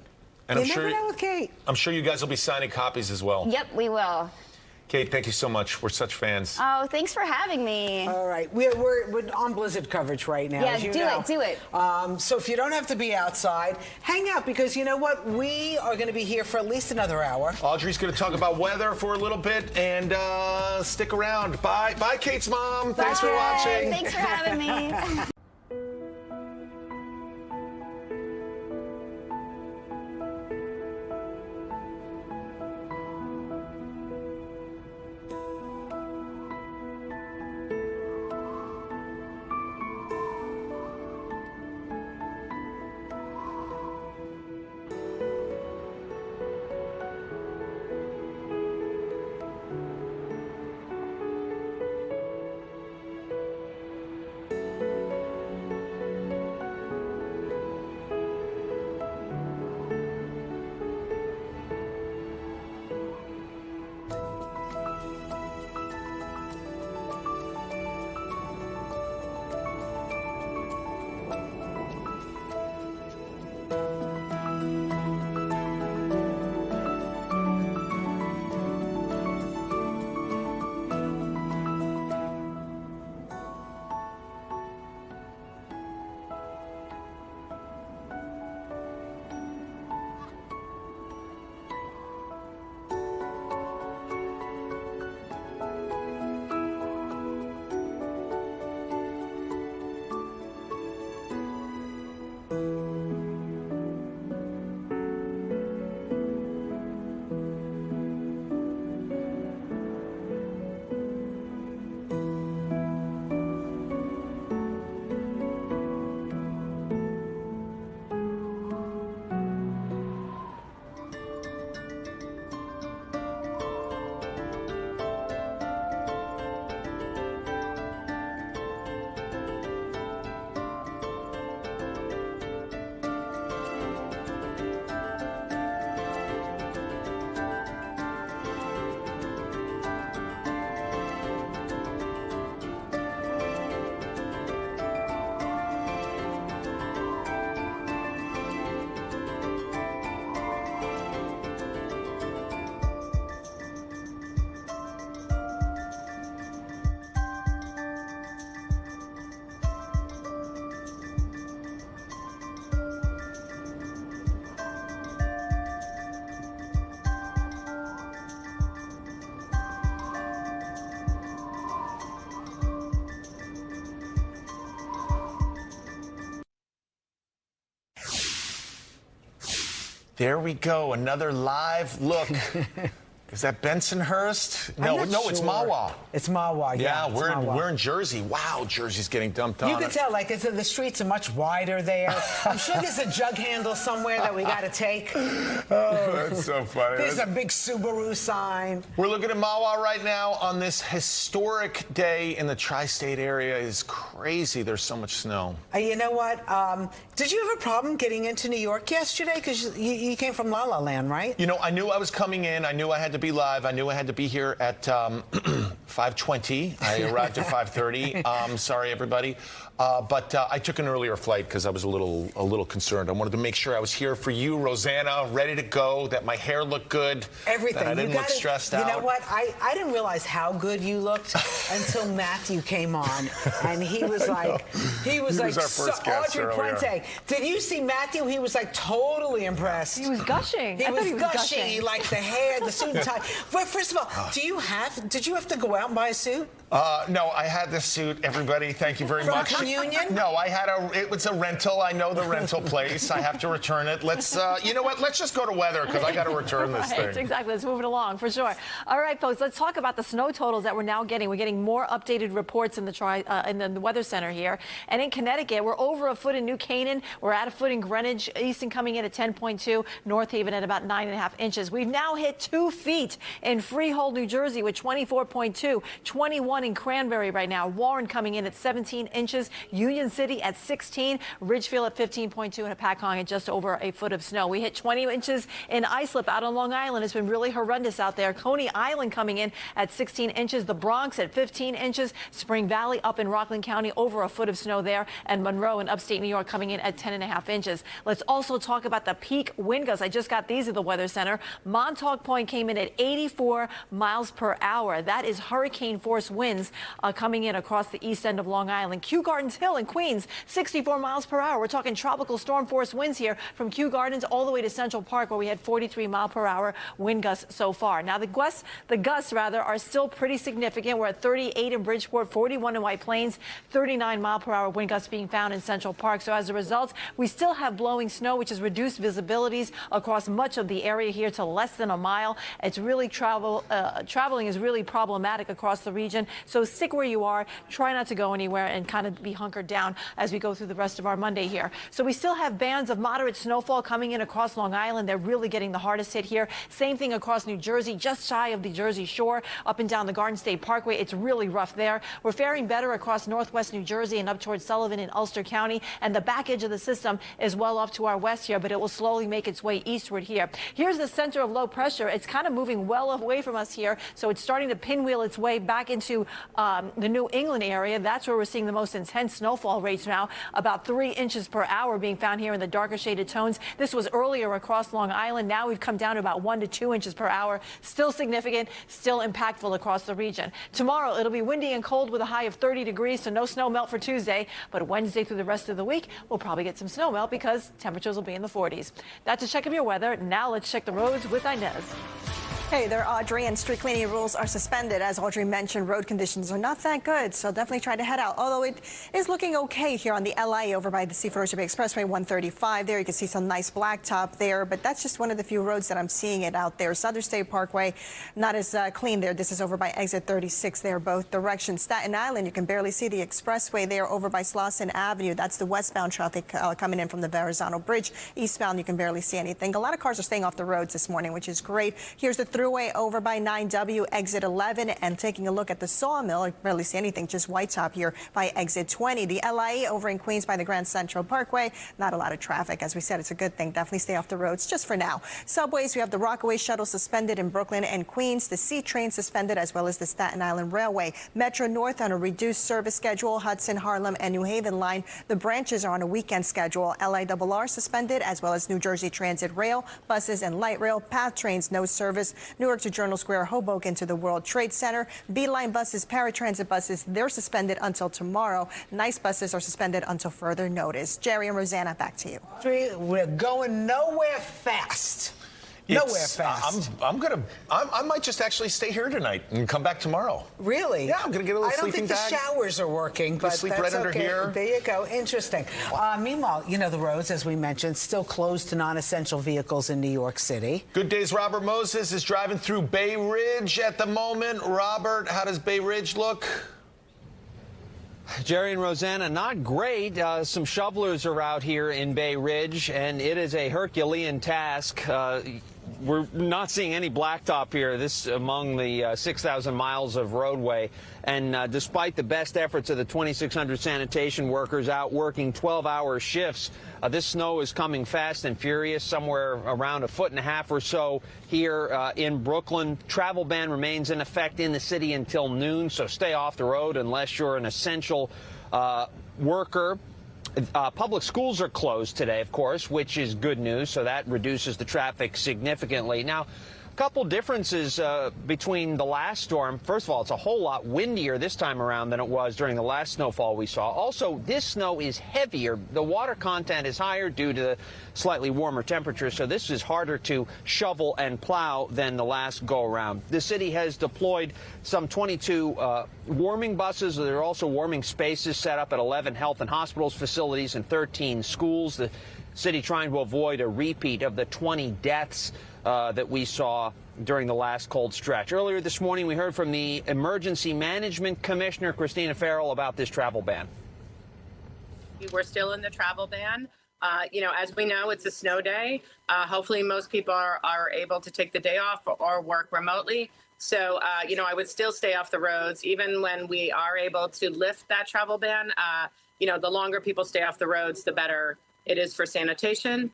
And you never know with Kate. I'm sure you guys will be signing copies as well. Yep, we will. Kate, thank you so much. We're such fans. Oh, thanks for having me. All right. We're on Blizzard coverage right now, Yeah, as you know. do it. So if you don't have to be outside, hang out, because you know what? We are going to be here for at least another hour. Audrey's going to talk about weather for a little bit, and stick around. Bye. Bye, Kate's mom. Bye. Thanks for watching. Thanks for having me. There we go. Another live look. Is that Bensonhurst? No, it's Mahwah. It's Mahwah. Yeah, it's Mahwah. we're in Jersey. Wow, Jersey's getting dumped on. You can tell, like, the streets are much wider there. I'm sure there's a jug handle somewhere that we got to take. Oh, that's so funny. There's a big Subaru sign. We're looking at Mahwah right now on this historic day in the tri-state area. It's crazy. There's so much snow. You know what? Did you have a problem getting into New York yesterday? Because you came from La La Land, right? You know, I knew I was coming in. I knew I had to be live. I knew I had to be here at 5:20. I arrived at 5:30. Sorry, everybody. But I took an earlier flight because I was a little concerned. I wanted to make sure I was here for you, Rosanna, ready to go, that my hair looked good. Everything. That I didn't look stressed out. You know what? I didn't realize how good you looked until Matthew came on. And he was like, our first guest Audrey earlier. Puente. Did you see Matthew? He was like totally impressed. He was gushing. He was gushing. He liked the hair, the suit and tie. But first of all, did you have to go out and buy a suit? No, I had this suit, everybody. Thank you very much. From Union? No, it was a rental. I know the rental place. I have to return it. Let's, you know what? Let's just go to weather because I got to return this thing. Exactly. Let's move it along for sure. All right, folks. Let's talk about the snow totals that we're now getting. We're getting more updated reports in the Weather Center here, and in Connecticut, we're over a foot in New Canaan. We're at a foot in Greenwich. Easton coming in at 10.2. North Haven at about 9.5 inches. We've now hit 2 feet in Freehold, New Jersey, with 24.2. 21 in Cranberry right now. Warren coming in at 17 inches. Union City at 16. Ridgefield at 15.2, and Paccong at just over a foot of snow. We hit 20 inches in Islip out on Long Island. It's been really horrendous out there. Coney Island coming in at 16 inches. The Bronx at 15 inches. Spring Valley up in Rockland County over a foot of snow there. And Monroe in upstate New York coming in at 10.5 inches. Let's also talk about the peak wind gusts. I just got these at the Weather Center. Montauk Point came in at 84 miles per hour. That is hurricane force winds coming in across the east end of Long Island. Kew Gardens Hill in Queens, 64 miles per hour. We're talking tropical storm force winds here from Kew Gardens all the way to Central Park, where we had 43 mile per hour wind gusts so far. Now the gusts are still pretty significant. We're at 38 in Bridgeport, 41 in White Plains, 39 mile per hour wind gusts being found in Central Park. So as a result, we still have blowing snow, which has reduced visibilities across much of the area here to less than a mile. It's really traveling is really problematic across the region. So stick where you are. Try not to go anywhere and kind of be hunkered down as we go through the rest of our Monday here. So we still have bands of moderate snowfall coming in across Long Island. They're really getting the hardest hit here. Same thing across New Jersey, just shy of the Jersey Shore, up and down the Garden State Parkway. It's really rough there. We're faring better across northwest New Jersey and up towards Sullivan and Ulster County. And the back edge of the system is well off to our west here, but it will slowly make its way eastward here. Here's the center of low pressure. It's kind of moving well away from us here. So it's starting to pinwheel its way back into the New England area. That's where we're seeing the most intense snowfall rates now, about 3 inches per hour being found here in the darker shaded tones. This was earlier across Long Island. Now we've come down to about 1 to 2 inches per hour. Still significant, still impactful across the region. Tomorrow, it'll be windy and cold with a high of 30 degrees, so no snow melt for Tuesday. But Wednesday through the rest of the week, we'll probably get some snow melt because temperatures will be in the 40s. That's a check of your weather. Now let's check the roads with Inez. Hey there, Audrey, and street cleaning rules are suspended. As Audrey mentioned, road conditions are not that good, so definitely try to head out. Although it is looking okay here on the LA over by the Seaford Bay Expressway 135 there. You can see some nice blacktop there, but that's just one of the few roads that I'm seeing it out there. Southern State Parkway, not as clean there. This is over by exit 36 there, both directions. Staten Island, you can barely see the expressway there over by Slauson Avenue. That's the westbound traffic coming in from the Verrazano Bridge. Eastbound, you can barely see anything. A lot of cars are staying off the roads this morning, which is great. Here's the throughway over by 9W, exit 11, and taking a look at the Sawmill. I barely see anything, just white top here by exit 20. The LIE over in Queens by the Grand Central Parkway, not a lot of traffic. As we said, it's a good thing. Definitely stay off the roads just for now. Subways, we have the Rockaway Shuttle suspended in Brooklyn and Queens, the C train suspended, as well as the Staten Island Railway. Metro North on a reduced service schedule, Hudson, Harlem, and New Haven line. The branches are on a weekend schedule. LIRR suspended, as well as New Jersey Transit Rail, buses and light rail. PATH trains, no service. Newark to Journal Square, Hoboken to the World Trade Center. B-Line buses, paratransit buses, they're suspended until tomorrow. Nice buses are suspended until further notice. Jerry and Rosanna, back to you. We're going nowhere fast. Nowhere fast. I might just actually stay here tonight and come back tomorrow. Really? Yeah, I'm gonna get a little sleeping bag. I don't think the showers are working, but sleep that's right under okay. here. There you go. Interesting. Meanwhile, you know, the roads, as we mentioned, still closed to non-essential vehicles in New York City. Good Day's Robert Moses is driving through Bay Ridge at the moment. Robert, how does Bay Ridge look? Jerry and Rosanna, not great. Some shovelers are out here in Bay Ridge, and it is a Herculean task. We're not seeing any blacktop here, this among the 6,000 miles of roadway. And despite the best efforts of the 2,600 sanitation workers out working 12-hour shifts, this snow is coming fast and furious, somewhere around 1.5 feet or so here in Brooklyn. Travel ban remains in effect in the city until noon, so stay off the road unless you're an essential worker. Public schools are closed today, of course, which is good news, so that reduces the traffic significantly. Now, a couple differences between the last storm. First of all, it's a whole lot windier this time around than it was during the last snowfall we saw. Also, this snow is heavier. The water content is higher due to the slightly warmer temperatures, so this is harder to shovel and plow than the last go-around. The city has deployed some 22 warming buses. There are also warming spaces set up at 11 health and hospitals facilities and 13 schools. The city trying to avoid a repeat of the 20 deaths that we saw during the last cold stretch. Earlier this morning, we heard from the Emergency Management Commissioner, Christina Farrell, about this travel ban. We're still in the travel ban. You know, as we know, it's a snow day. Hopefully, most people are able to take the day off or work remotely. So, you know, I would still stay off the roads, even when we are able to lift that travel ban. You know, the longer people stay off the roads, the better it is for sanitation.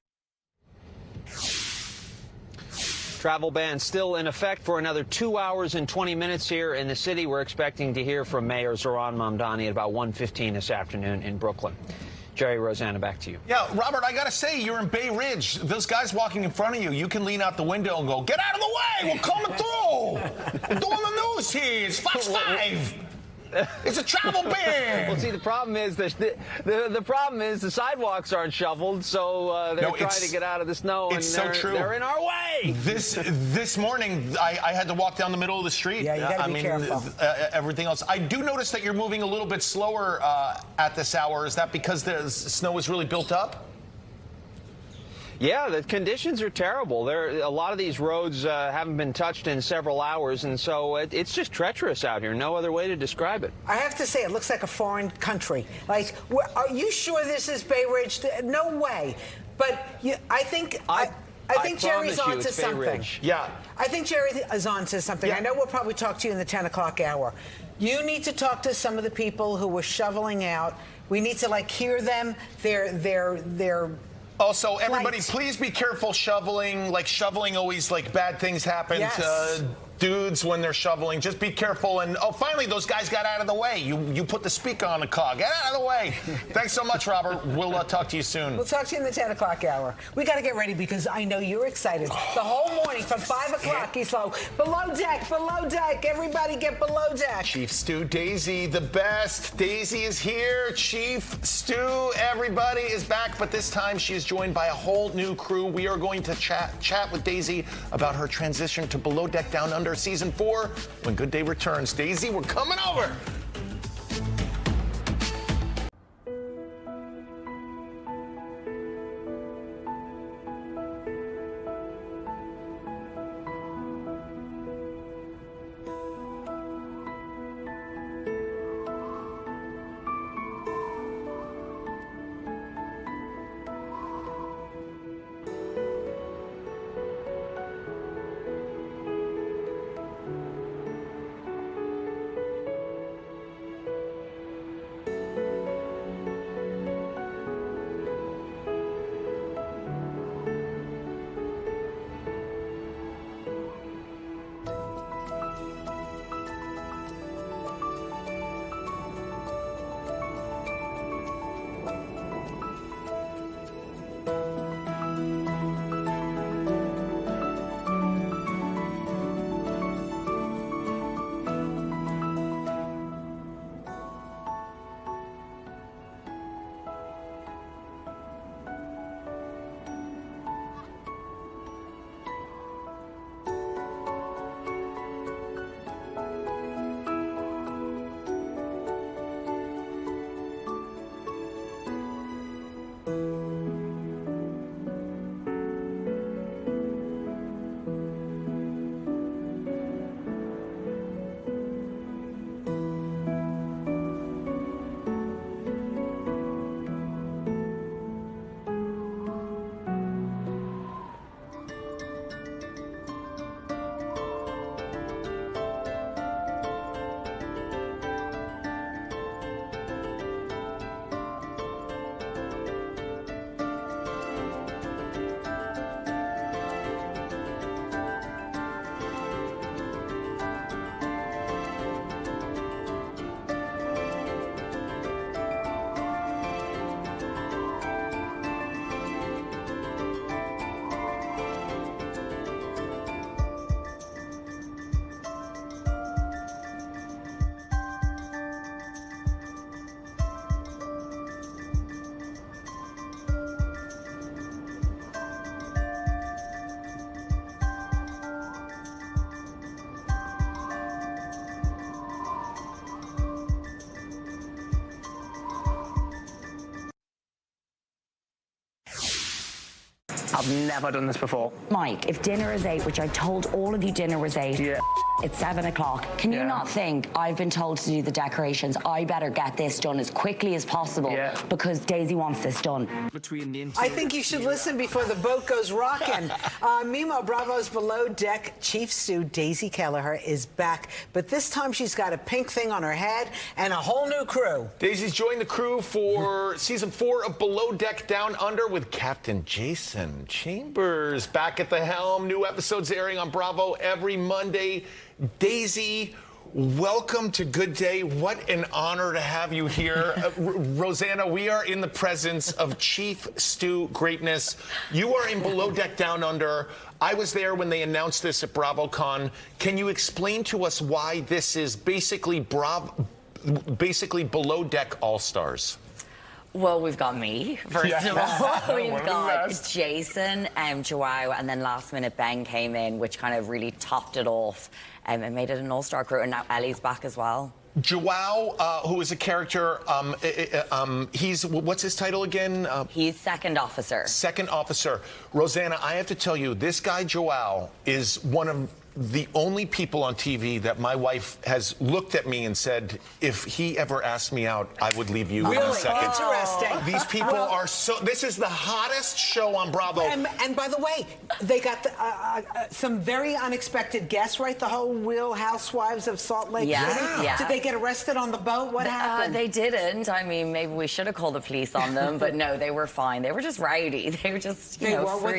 Travel ban still in effect for another 2 hours and 20 minutes here in the city. We're expecting to hear from Mayor Zohran Mamdani at about 1:15 this afternoon in Brooklyn. Jerry, Rosanna, back to you. Yeah, Robert, I got to say, you're in Bay Ridge. Those guys walking in front of you, you can lean out the window and go, "Get out of the way! We're coming through! We're doing the news here. It's Fox 5. It's a travel ban." Well, see, the problem is the problem is the sidewalks aren't shoveled, so they're trying to get out of the snow, and they're in our way. This morning, I had to walk down the middle of the street. Yeah, you got to be careful. Everything else. I do notice that you're moving a little bit slower at this hour. Is that because the snow is really built up? Yeah, the conditions are terrible. A lot of these roads haven't been touched in several hours, and so it's just treacherous out here. No other way to describe it. I have to say, it looks like a foreign country. Like, are you sure this is Bay Ridge? No way. But I think Jerry's on to something. Yeah. I think Jerry is on to something. Yeah. I know we'll probably talk to you in the 10 o'clock hour. You need to talk to some of the people who were shoveling out. We need to, like, hear them. They're Also, everybody, please be careful shoveling. Like, shoveling always, like, bad things happen to dudes when they're shoveling. Just be careful. And, oh, finally, those guys got out of the way. You put the speaker on the car. Get out of the way. Thanks so much, Robert. We'll talk to you soon. We'll talk to you in the 10 o'clock hour. We got to get ready because I know you're excited. The whole morning from 5 o'clock, he's like, below deck, everybody get below deck. Chief Stu, Daisy, the best. Daisy is here. Chief Stu, everybody is back, but this time she is joined by a whole new crew. We are going to chat with Daisy about her transition to Below Deck Down Under Season 4 when Good Day returns. Daisy, we're coming over. I've never done this before. Mike, if dinner is 8, which I told all of you dinner was 8, it's 7 o'clock. Can you not think, I've been told to do the decorations, I better get this done as quickly as possible because Daisy wants this done. I think you should listen before the boat goes rocking. Meanwhile, Bravo's Below Deck chief stew, Daisy Kelleher, is back. But this time she's got a pink thing on her head and a whole new crew. Daisy's joined the crew for season 4 of Below Deck Down Under with Captain Jason Chambers back at the helm. New episodes airing on Bravo every Monday. Daisy, welcome to Good Day. What an honor to have you here. Rosanna, we are in the presence of Chief Stew greatness. You are in Below Deck Down Under. I was there when they announced this at BravoCon. Can you explain to us why this is basically Below Deck All-Stars? Well, we've got me, first of all. We've got Jason, Joao, and then last minute Ben came in, which kind of really topped it off and made it an all-star crew. And now Ellie's back as well. Joao, who is a character, he's, what's his title again? He's second officer. Second officer. Rosanna, I have to tell you, this guy Joao is one of the only people on TV that my wife has looked at me and said, if he ever asked me out, I would leave you in a second. Interesting. These people are so, this is the hottest show on Bravo. And by the way, they got some very unexpected guests, right? The whole Real Housewives of Salt Lake City. Did they get arrested on the boat? What happened? They didn't. I mean, maybe we should have called the police on them, but no, they were fine. They were just rowdy. They were just, you know, what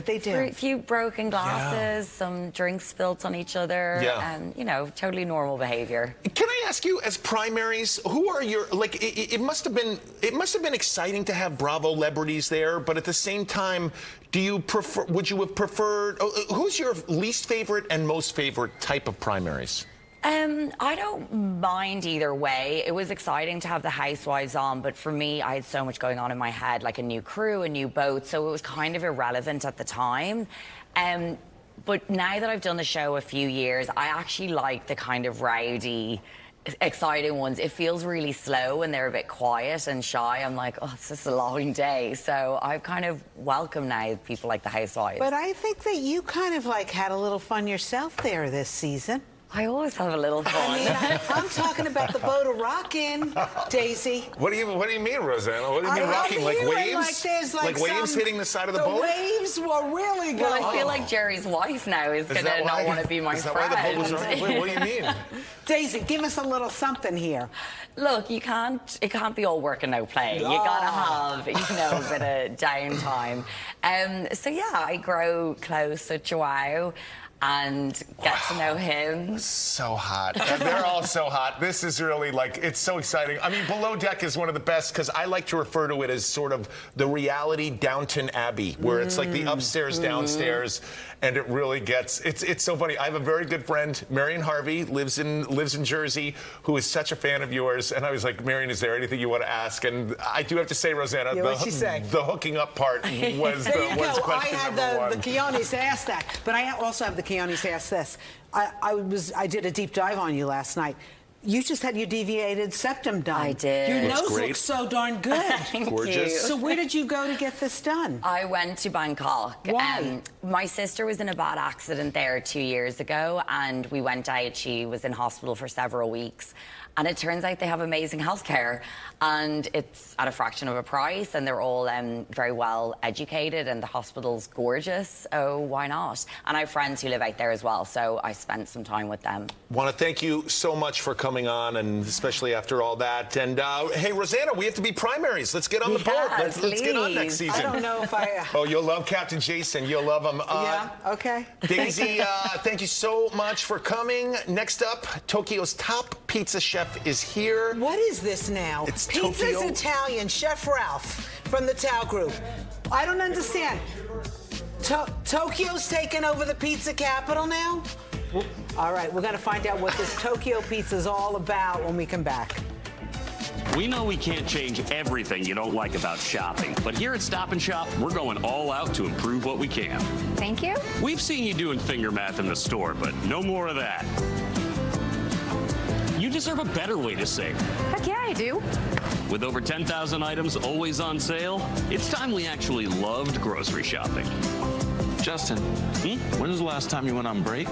they do. A few broken glasses, some drinks spilt on each other, and, you know, totally normal behavior. Can I ask you, as primaries, who are your, like, it must have been exciting to have Bravo celebrities there, but at the same time, would you have preferred, who's your least favorite and most favorite type of primaries? I don't mind either way. It was exciting to have the Housewives on, but for me, I had so much going on in my head, like a new crew, a new boat, so it was kind of irrelevant at the time. But now that I've done the show a few years, I actually like the kind of rowdy, exciting ones. It feels really slow and they're a bit quiet and shy. I'm like, oh, it's just a long day. So I've kind of welcomed now people like the Housewives. But I think that you kind of like had a little fun yourself there this season. I always have a little fun. I mean, I'm talking about the boat of rockin', Daisy. What do you mean, Rosanna? What do you mean rocking? Like waves? Like waves hitting the side of the boat? The waves were really good. Well, I feel like Jerry's wife now is going to not want to be my friend. Why the boat was rocking? What do you mean? Daisy, give us a little something here. Look, it can't be all work and no play. You gotta have, you know, a bit of downtime. So yeah, I grow close with Joao and get to know him. So hot. They're all so hot. This is really, like, it's so exciting. I mean, Below Deck is one of the best because I like to refer to it as sort of the reality Downton Abbey, where it's like the upstairs, downstairs, and it really gets, it's so funny. I have a very good friend, Marion Harvey, lives in Jersey, who is such a fan of yours, and I was like, Marion, is there anything you want to ask? And I do have to say, Rosanna, the hooking up part was question number one. The Keonis to ask that, but I also have the Keonis to ask this. I did a deep dive on you last night. You just had your deviated septum done. I did. Your nose looks so darn good. Thank you. So where did you go to get this done? I went to Bangkok. Why? My sister was in a bad accident there 2 years ago, and we went out. She was in hospital for several weeks. And it turns out they have amazing healthcare, and it's at a fraction of a price, and they're all very well educated, and the hospital's gorgeous, so why not? And I have friends who live out there as well, so I spent some time with them. Want to thank you so much for coming on, and especially after all that. And hey, Rosanna, we have to be primaries. Let's get on the boat. Let's get on next season. I don't know if I... Oh, you'll love Captain Jason. You'll love him. Yeah, okay. Daisy, thank you so much for coming. Next up, Tokyo's top pizza chef is here. What is this now? It's Pizza's Tokyo. Italian, Chef Ralph from the Tao Group. I don't understand. Tokyo's taking over the pizza capital now? All right, we're going to find out what this Tokyo pizza is all about when we come back. We know we can't change everything you don't like about shopping, but here at Stop & Shop, we're going all out to improve what we can. Thank you. We've seen you doing finger math in the store, but no more of that. you deserve a better way to save. Heck yeah, I do. With over 10,000 items always on sale, it's time we actually loved grocery shopping. Justin, when was the last time you went on break?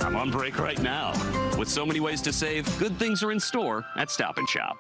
I'm on break right now. With so many ways to save, good things are in store at Stop and Shop.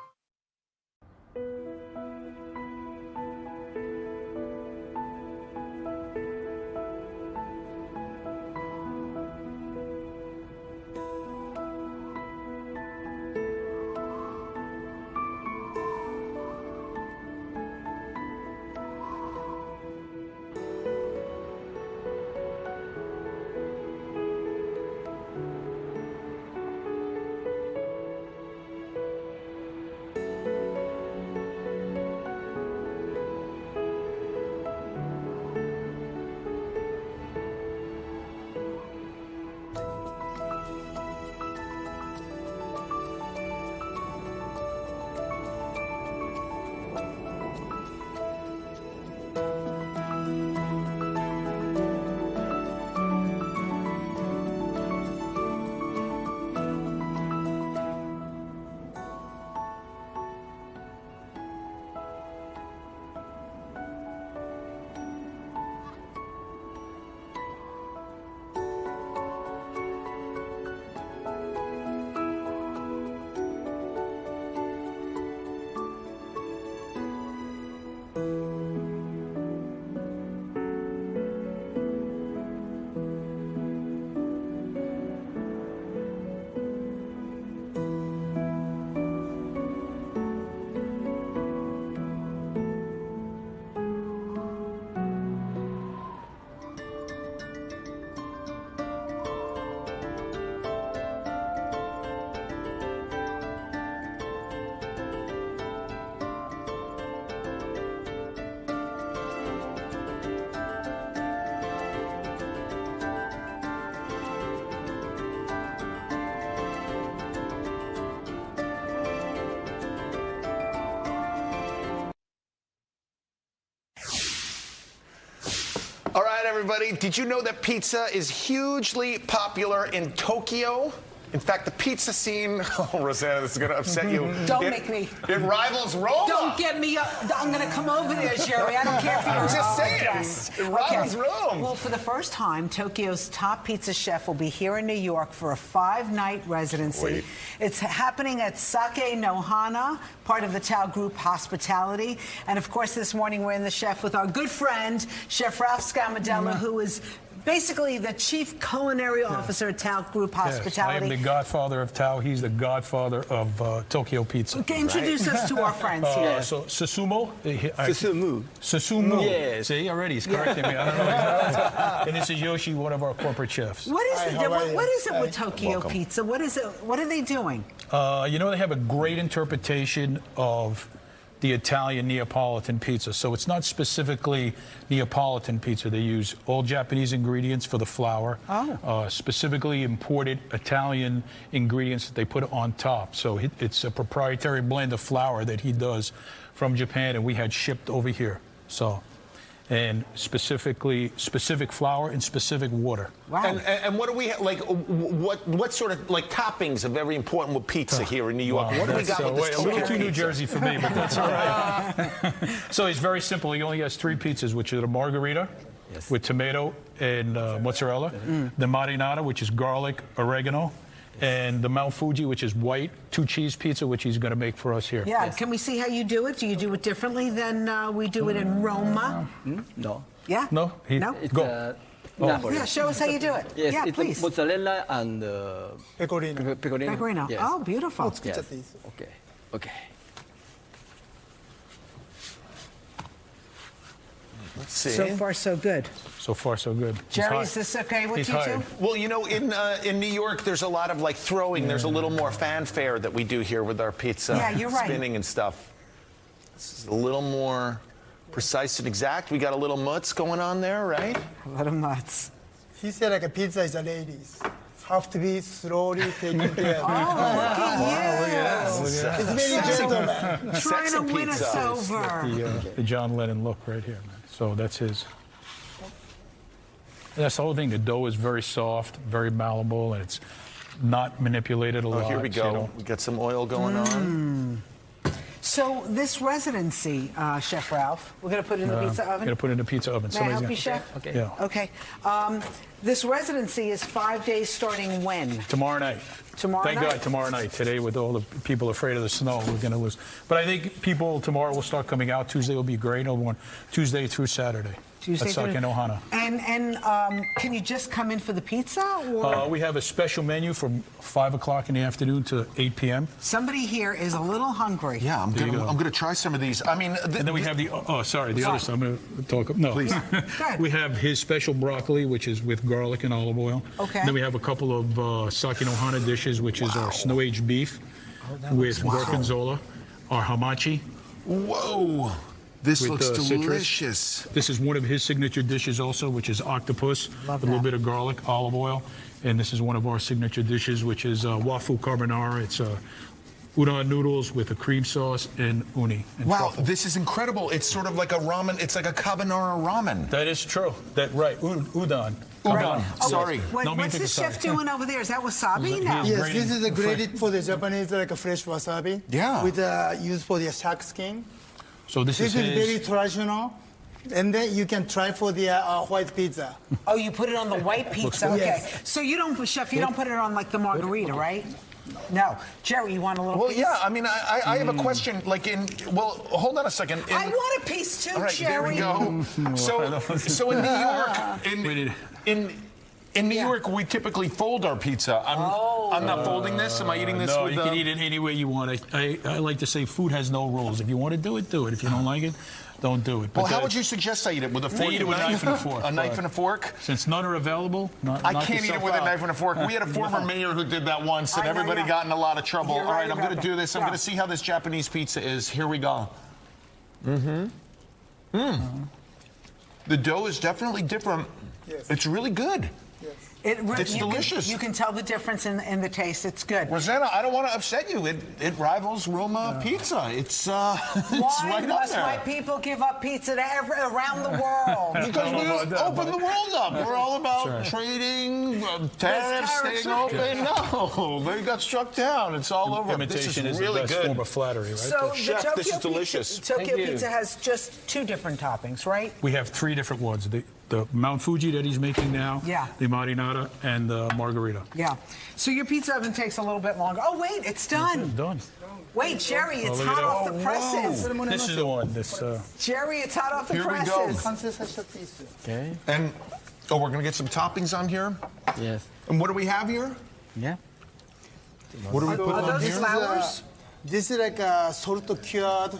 All right, everybody. Did you know that pizza is hugely popular in Tokyo? In fact, the pizza scene, oh, Rosanna, this is going to upset you. Don't make me. It rivals Roma. Don't get me up. I'm going to come over there, Jerry. I don't care if you're I'm just saying. Yes. It rivals Rome. Well, for the first time, Tokyo's top pizza chef will be here in New York for a 5-night residency. Wait. It's happening at Sake no Hana, part of the Tao Group Hospitality. And, of course, this morning we're in the chef with our good friend, Chef Ralph Scamadella, who is basically the chief culinary officer at Tao Group Hospitality. Yes, I am the godfather of Tao. He's the godfather of Tokyo Pizza. Okay, introduce us to our friends here. So, Susumu. Susumu. Yes. See, already he's correcting me. I don't know. And this is Yoshi, one of our corporate chefs. What is it? What is it with Tokyo Pizza? What is it? What are they doing? You know, they have a great interpretation of the Italian Neapolitan pizza. So it's not specifically Neapolitan pizza. They use all Japanese ingredients for the flour, specifically imported Italian ingredients that they put on top. So it's a proprietary blend of flour that he does from Japan, and we had shipped over here. So, and specific flour and specific water. Wow. And what do we like? What sort of like toppings of every important with pizza here in New York? Wow, what do we got with this? A little too New Jersey for me, but that's all right. So it's very simple. He only has 3 pizzas, which are the margarita with tomato and mozzarella, the marinara, which is garlic, oregano, and the Mount Fuji, which is white 2-cheese pizza, which he's going to make for us here. Yeah, can we see how you do it? Do you do it differently than we do it in Roma? No. Yeah? No? No? Go. Yeah, show us how you do it. Yes, yeah, it's please. mozzarella and pecorino. Pecorino. Yes. Oh, beautiful. Yes. Okay. Okay. Let's see. So far, so good. So far, so good. Jerry, is this okay with you two? Well, you know, in New York, there's a lot of like throwing. Yeah. There's a little more fanfare that we do here with our pizza. Yeah, you're right. Spinning and stuff. This is a little more precise and exact. We got a little mutz going on there, right? A little mutz. He said like a pizza is a ladies. Have to be slowly taken care of. Oh, look at you. It's very gentleman. Trying to win us over. The John Lennon look right here, man. So that's his. That's the whole thing. The dough is very soft, very malleable, and it's not manipulated a lot. Oh, here we go. You know. We got some oil going on. So this residency, Chef Ralph, we're going to put it in the pizza oven? Going to put it in the pizza oven. May I help you, Chef? Okay. Yeah. Okay. This residency is 5 days starting when? Tomorrow night. Thank God, tomorrow night. Today, with all the people afraid of the snow, we're going to lose. But I think people tomorrow will start coming out. Tuesday will be great. Tuesday through Saturday. Tuesday That's like in Ohana. And can you just come in for the pizza? Or? We have a special menu from 5 o'clock in the afternoon to 8 p.m. Somebody here is a little hungry. Yeah, I'm gonna try some of these. I mean, and then we have the other side. I'm going to talk. No, please. We have his special broccoli, which is with garlic and olive oil. Okay. And then we have a couple of Sake no Hana dishes, which is our snow-aged beef with gorgonzola, our hamachi. Whoa. This with, looks delicious. Citrus. This is one of his signature dishes also, which is octopus with a little bit of garlic, olive oil. And this is one of our signature dishes, which is wafu carbonara. It's udon noodles with a cream sauce and uni. And wow, truffle. this is incredible. It's sort of like a ramen. It's like a carbonara ramen. That is true. Right. Udon. Udon. Oh, sorry. What's the chef doing over there? Is that wasabi now? Yes, this is grated for the Japanese, like a fresh wasabi. Yeah. With used for the shark skin. So this is very traditional. And then you can try for the white pizza. Oh, you put it on the white pizza? Okay. Yes. So you don't, Chef, you don't put it on like the margarita, right? No. Jerry, you want a little piece? Yeah, I mean, I have a question. Like hold on a second. I want a piece too, all right, Jerry. There we go. So in New York, in New York, we typically fold our pizza. I'm not folding this. Am I eating this? No, with you can eat it any way you want. I like to say food has no rules. If you want to do it, do it. If you don't like it, don't do it. Well, how would you suggest I eat it? With a fork? Eat it with a knife and a fork. A knife and a fork? Since none are available, I can't eat it with a knife and a fork. We had a former mayor who did that once, and everybody got in a lot of trouble. All right, I'm going to do this. I'm going to see how this Japanese pizza is. Here we go. The dough is definitely different. Yes. It's really good. It's delicious. You can tell the difference in the taste. It's good. Rosanna, I don't want to upset you. It rivals Roma pizza. It's Why right up must there. my people give up pizza to around the world? Because we open the world up. We're all about trading, tariffs, staying open. No, they got struck down. It's all over. Imitation this is really the best good. form of flattery, right? So Chef, this is delicious. Tokyo Pizza has just 2 different toppings, right? We have 3 different ones. The Mount Fuji that he's making now, Yeah. the marinara, and the margarita. Yeah. So your pizza oven takes a little bit longer. Oh, wait, it's done. It's done. Wait, Jerry, it's look at hot that. off the presses. This is the one. Jerry, it's hot off the Here we go. presses. Okay. And we're going to get some toppings on here. Yes. And what do we have here? Yeah. What do we put Are on those here? flowers? This is like a salt cured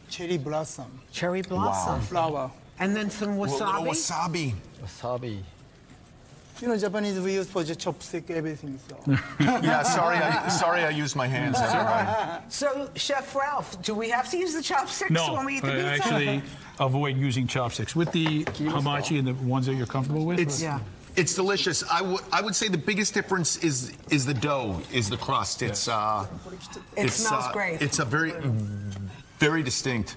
cherry blossom. Cherry blossom. Flower. And then some A little wasabi. wasabi. Wasabi. You know, Japanese we use for the chopstick, everything. So. Yeah, sorry I used my hands. That's all right. So, Chef Ralph, do we have to use the chopsticks No, when we eat the I pizza? actually avoid using chopsticks. With the hamachi and the ones that you're comfortable with. It's delicious. I would say the biggest difference is the dough, is the crust. It smells great. It's a very distinct.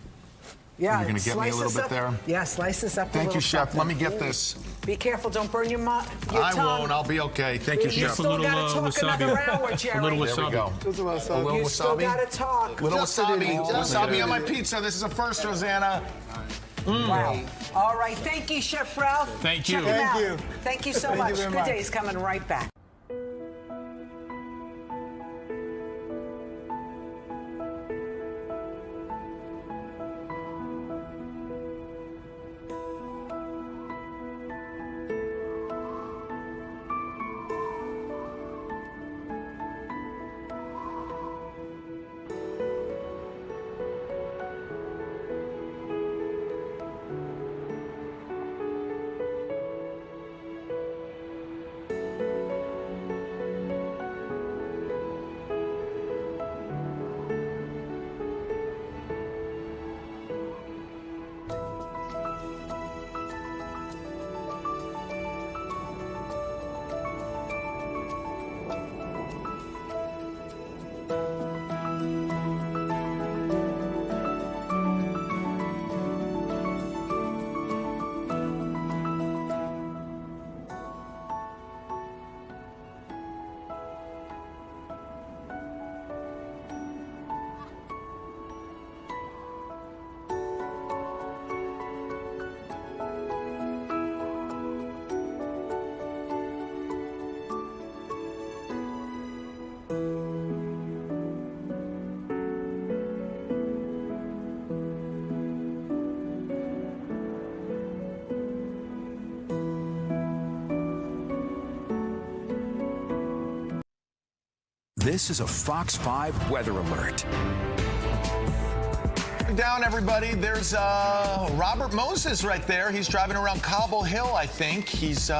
Yeah, You're going to get me a little bit there? Yeah, slice this up. Thank you, Chef. Let me get this. Be careful, don't burn your tongue. I won't. I'll be okay. Thank you, You Chef. still got to talk another hour, Jerry. A little There we go. Just A little You still wasabi. got to talk. Little Just a little. wasabi. Wasabi on my pizza. This is a first, Rosanna. Wow. All right. Thank you, Chef Ralph. Thank Check you. him Thank out. you. Thank you so Thank you much. very Good much. Day's coming right back. This is a Fox 5 weather alert. Down, everybody. There's Robert Moses right there. He's driving around Cobble Hill, I think. He's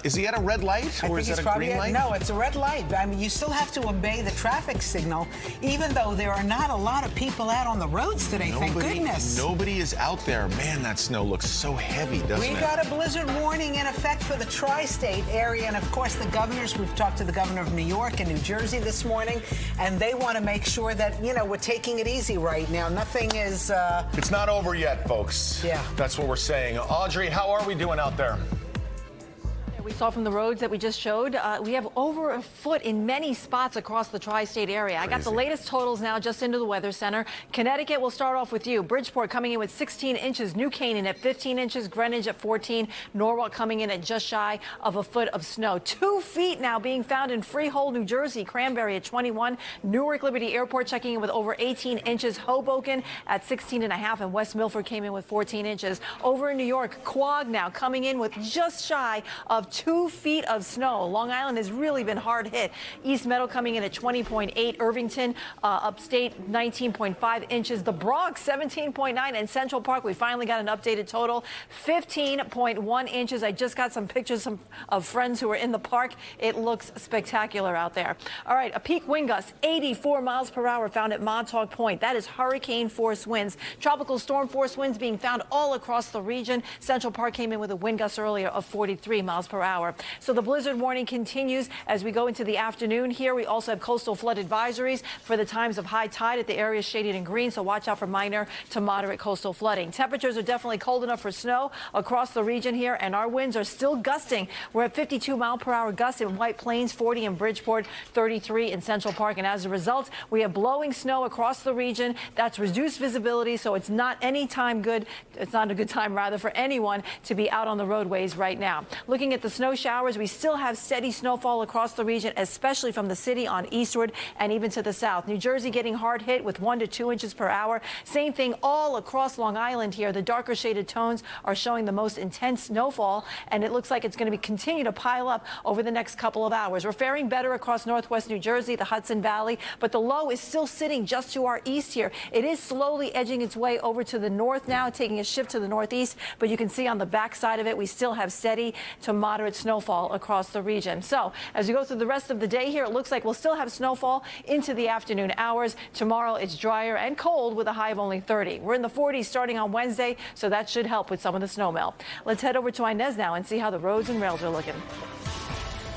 is he at a red light, or is that a green light? No, it's a red light. I mean, you still have to obey the traffic signal, even though there are not a lot of people out on the roads today. Thank goodness. Nobody is out there. Man, that snow looks so heavy, doesn't it? We got a blizzard warning in effect for the tri-state area, and of course the governors. We've talked to the governor of New York and New Jersey this morning, and they want to make sure that, you know, we're taking it easy right now. Nothing is... It's not over yet, folks. Yeah. That's what we're saying. Audrey, how are we doing out there? We saw from the roads that we just showed, we have over a foot in many spots across the tri-state area. I got the latest totals now just into the Weather Center. Connecticut, we'll start off with you. Bridgeport coming in with 16 inches. New Canaan at 15 inches. Greenwich at 14. Norwalk coming in at just shy of a foot of snow. 2 feet now being found in Freehold, New Jersey. Cranberry at 21. Newark Liberty Airport checking in with over 18 inches. Hoboken at 16.5. And West Milford came in with 14 inches. Over in New York, Quogue now coming in with just shy of 2 feet of snow. Long Island has really been hard hit. East Meadow coming in at 20.8. Irvington, upstate, 19.5 inches. The Bronx, 17.9. And Central Park, we finally got an updated total, 15.1 inches. I just got some pictures of friends who were in the park. It looks spectacular out there. All right, a peak wind gust, 84 miles per hour found at Montauk Point. That is hurricane force winds. Tropical storm force winds being found all across the region. Central Park came in with a wind gust earlier of 43 miles per hour. So the blizzard warning continues as we go into the afternoon here. We also have coastal flood advisories for the times of high tide at the areas shaded in green, so watch out for minor to moderate coastal flooding. Temperatures are definitely cold enough for snow across the region here, and our winds are still gusting. We're at 52 mile per hour gusts in White Plains, 40 in Bridgeport, 33 in Central Park, and as a result, we have blowing snow across the region. That's reduced visibility, so it's not any time good. It's not a good time, rather, for anyone to be out on the roadways right now. Looking at the snow showers, we still have steady snowfall across the region, especially from the city on eastward and even to the south. New Jersey getting hard hit with 1 to 2 inches per hour. Same thing all across Long Island here. The darker shaded tones are showing the most intense snowfall, and it looks like it's going to continue to pile up over the next couple of hours. We're faring better across northwest New Jersey, the Hudson Valley, but the low is still sitting just to our east here. It is slowly edging its way over to the north now, taking a shift to the northeast, but you can see on the backside of it, we still have steady to moderate snowfall across the region. So as we go through the rest of the day here, it looks like we'll still have snowfall into the afternoon hours. Tomorrow it's drier and cold with a high of only 30. We're in the 40s starting on Wednesday, so that should help with some of the snow melt. Let's head over to Inez now and see how the roads and rails are looking.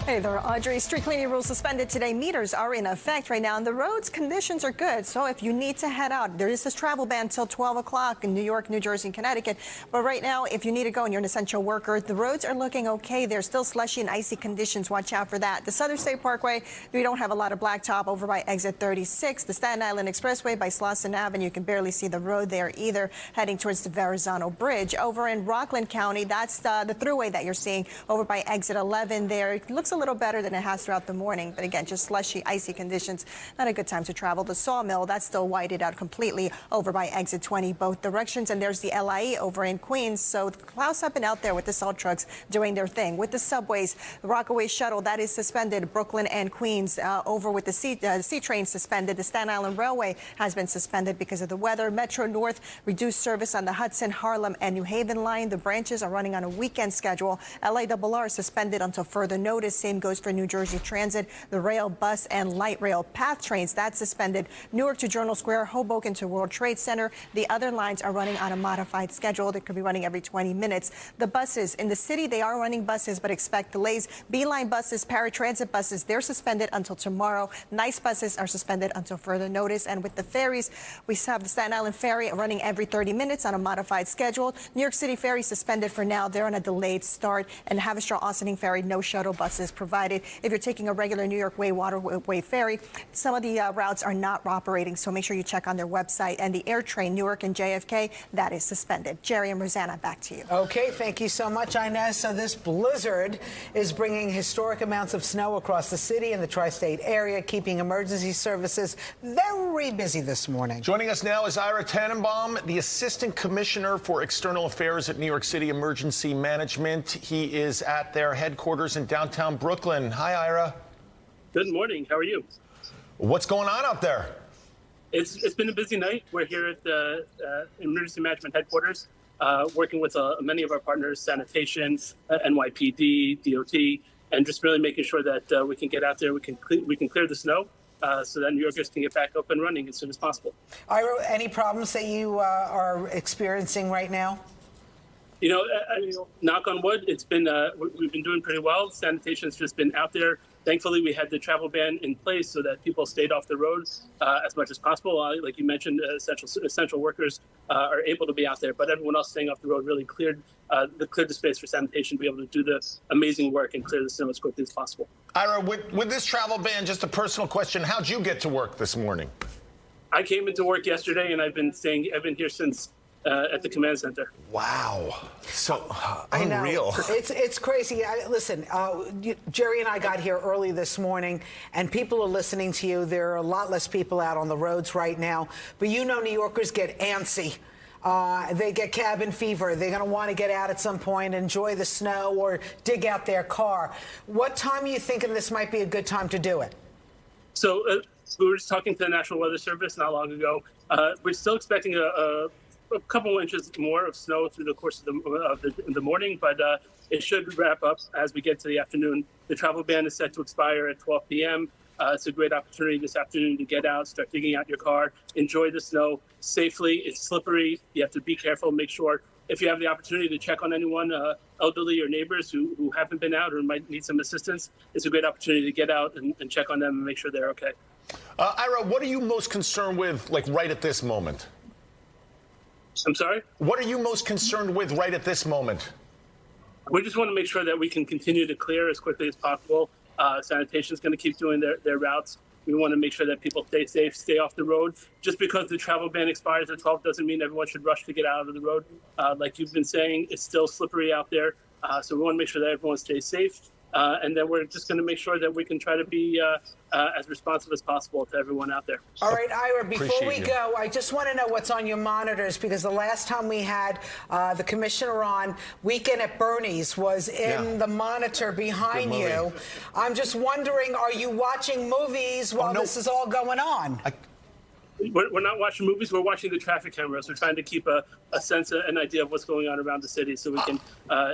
Hey there, Audrey. Street cleaning rules suspended today. Meters are in effect right now, and the roads conditions are good. So if you need to head out, there is this travel ban till 12 o'clock in New York, New Jersey, and Connecticut. But right now, if you need to go and you're an essential worker, the roads are looking okay. There's still slushy and icy conditions. Watch out for that. The Southern State Parkway, we don't have a lot of blacktop over by exit 36. The Staten Island Expressway by Slauson Avenue, you can barely see the road there either, heading towards the Verrazano Bridge. Over in Rockland County, that's the thruway that you're seeing over by exit 11 there. It looks a little better than it has throughout the morning, but again, just slushy, icy conditions. Not a good time to travel. The Sawmill, that's still whited out completely over by exit 20 both directions, and there's the LIE over in Queens. So the clouds have been out there with the salt trucks doing their thing. With the subways, the Rockaway Shuttle, that is suspended. Brooklyn and Queens over with the C train suspended. The Staten Island Railway has been suspended because of the weather. Metro North reduced service on the Hudson, Harlem, and New Haven line. The branches are running on a weekend schedule. LARR suspended until further notice. Same goes for New Jersey Transit. The rail, bus, and light rail path trains, that's suspended. Newark to Journal Square, Hoboken to World Trade Center. The other lines are running on a modified schedule. They could be running every 20 minutes. The buses in the city, they are running buses, but expect delays. Beeline buses, paratransit buses, they're suspended until tomorrow. Nice buses are suspended until further notice. And with the ferries, we have the Staten Island Ferry running every 30 minutes on a modified schedule. New York City Ferry suspended for now. They're on a delayed start. And Haverstraw-Ossining Ferry, no shuttle buses provided. If you're taking a regular New York Way Waterway ferry, some of the routes are not operating, so make sure you check on their website. And the air train, Newark and JFK, that is suspended. Jerry and Rosanna, back to you. Okay, thank you so much, Inez. So this blizzard is bringing historic amounts of snow across the city and the tri-state area, keeping emergency services very busy this morning. Joining us now is Ira Tannenbaum, the Assistant Commissioner for External Affairs at New York City Emergency Management. He is at their headquarters in downtown Brooklyn. Hi, Ira. Good morning. How are you? What's going on out there? It's been a busy night. We're here at the Emergency Management Headquarters, working with many of our partners, sanitation, NYPD, DOT, and just really making sure that we can get out there, we can clear the snow, so that New Yorkers can get back up and running as soon as possible. Ira, any problems that you are experiencing right now? You know, knock on wood, it's been we've been doing pretty well. Sanitation's just been out there. Thankfully, we had the travel ban in place so that people stayed off the road as much as possible. Like you mentioned, essential workers are able to be out there, but everyone else staying off the road really cleared the space for sanitation to be able to do the amazing work and clear the snow as quickly as possible. Ira, with this travel ban, just a personal question, how'd you get to work this morning? I came into work yesterday, and I've been here since at the command center. Wow. So unreal. I know. It's crazy. Listen, Jerry and I got here early this morning, and people are listening to you. There are a lot less people out on the roads right now. But you know New Yorkers get antsy. They get cabin fever. They're going to want to get out at some point, enjoy the snow, or dig out their car. What time are you thinking this might be a good time to do it? So we were just talking to the National Weather Service not long ago. We're still expecting a couple inches more of snow through the course of the morning, but it should wrap up as we get to the afternoon. The travel ban is set to expire at 12 p.m. It's a great opportunity this afternoon to get out, start digging out your car, enjoy the snow safely. It's slippery. You have to be careful. Make sure if you have the opportunity to check on anyone, elderly or neighbors who haven't been out or might need some assistance, it's a great opportunity to get out and check on them and make sure they're okay. Ira, what are you most concerned with, like right at this moment? I'm sorry? What are you most concerned with right at this moment? We just want to make sure that we can continue to clear as quickly as possible. Sanitation is going to keep doing their routes. We want to make sure that people stay safe, stay off the road. Just because the travel ban expires at 12 doesn't mean everyone should rush to get out of the road. Like you've been saying, it's still slippery out there. So we want to make sure that everyone stays safe. And then we're just going to make sure that we can try to be as responsive as possible to everyone out there. All right, Ira, before we go, I just want to know what's on your monitors, because the last time we had the commissioner on, Weekend at Bernie's was in the monitor behind you. I'm just wondering, are you watching movies while this is all going on? We're not watching movies. We're watching the traffic cameras. We're trying to keep a sense, an idea of what's going on around the city so we can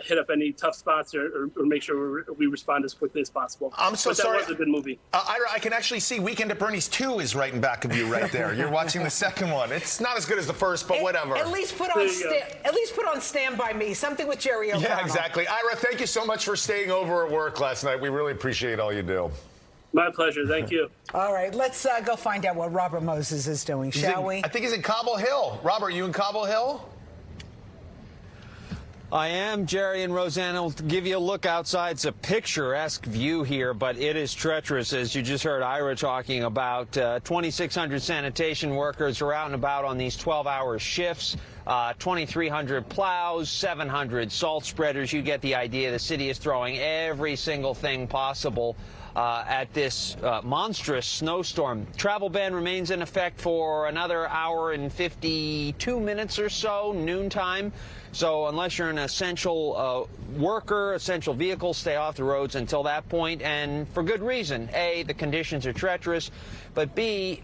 hit up any tough spots or make sure we respond as quickly as possible. I'm so sorry. That was a good movie. Ira, I can actually see Weekend at Bernie's 2 is right in back of you right there. You're watching the second one. It's not as good as the first, but whatever. At least put on Stand By Me, something with Jerry O'Connell. Yeah, exactly. Ira, thank you so much for staying over at work last night. We really appreciate all you do. My pleasure. Thank you. All right, let's go find out what Robert Moses is doing, shall we? I think he's in Cobble Hill. Robert, you in Cobble Hill? I am, Jerry and Rosanna. Will give you a look outside. It's a picturesque view here, but it is treacherous, as you just heard Ira talking about. 2,600 sanitation workers are out and about on these 12-hour shifts. 2,300 plows, 700 salt spreaders. You get the idea. The city is throwing every single thing possible at this monstrous snowstorm. Travel ban remains in effect for another hour and 52 minutes or so, noontime. So unless you're an essential worker, essential vehicle, stay off the roads until that point, and for good reason. A, the conditions are treacherous, but B,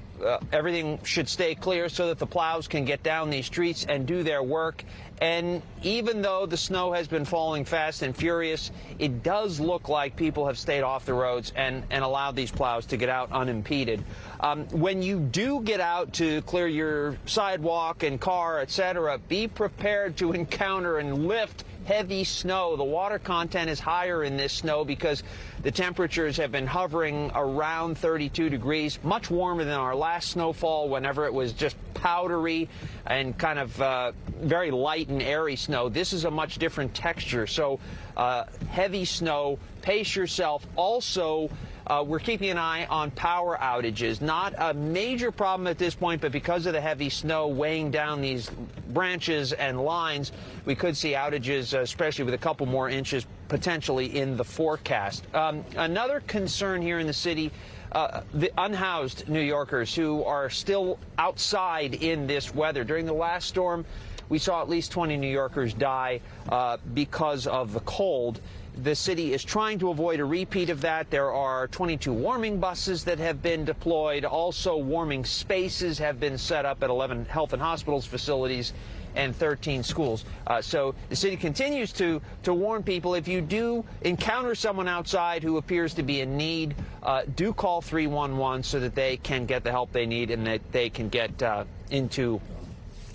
everything should stay clear so that the plows can get down these streets and do their work. And even though the snow has been falling fast and furious, it does look like people have stayed off the roads and allowed these plows to get out unimpeded. When you do get out to clear your sidewalk and car, etc., be prepared to encounter and lift heavy snow. The water content is higher in this snow because the temperatures have been hovering around 32 degrees, much warmer than our last snowfall whenever it was just powdery and kind of very light and airy snow. This is a much different texture. So heavy snow, pace yourself. Also, we're keeping an eye on power outages. Not a major problem at this point, but because of the heavy snow weighing down these branches and lines, we could see outages, especially with a couple more inches potentially in the forecast. Another concern here in the city, the unhoused New Yorkers who are still outside in this weather. During the last storm, we saw at least 20 New Yorkers die because of the cold. the city is trying to avoid a repeat of that. There are 22 warming buses that have been deployed. Also, warming spaces have been set up at 11 health and hospitals facilities and 13 schools. So the city continues to warn people, if you do encounter someone outside who appears to be in need, do call 311 so that they can get the help they need and that they can get into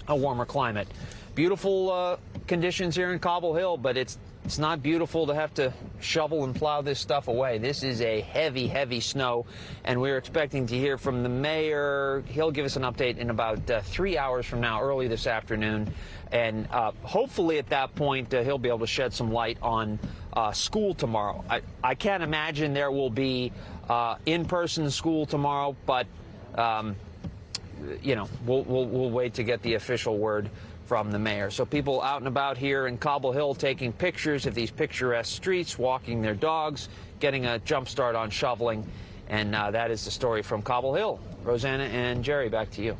a warmer climate. Beautiful conditions here in Cobble Hill, but it's not beautiful to have to shovel and plow this stuff away. This is a heavy, heavy snow, and we're expecting to hear from the mayor. He'll give us an update in about 3 hours from now, early this afternoon, and hopefully at that point he'll be able to shed some light on school tomorrow. I can't imagine there will be in-person school tomorrow, but you know, we'll wait to get the official word from the mayor. So people out and about here in Cobble Hill taking pictures of these picturesque streets, walking their dogs, getting a jump start on shoveling. And that is the story from Cobble Hill. Rosanna and Jerry, back to you.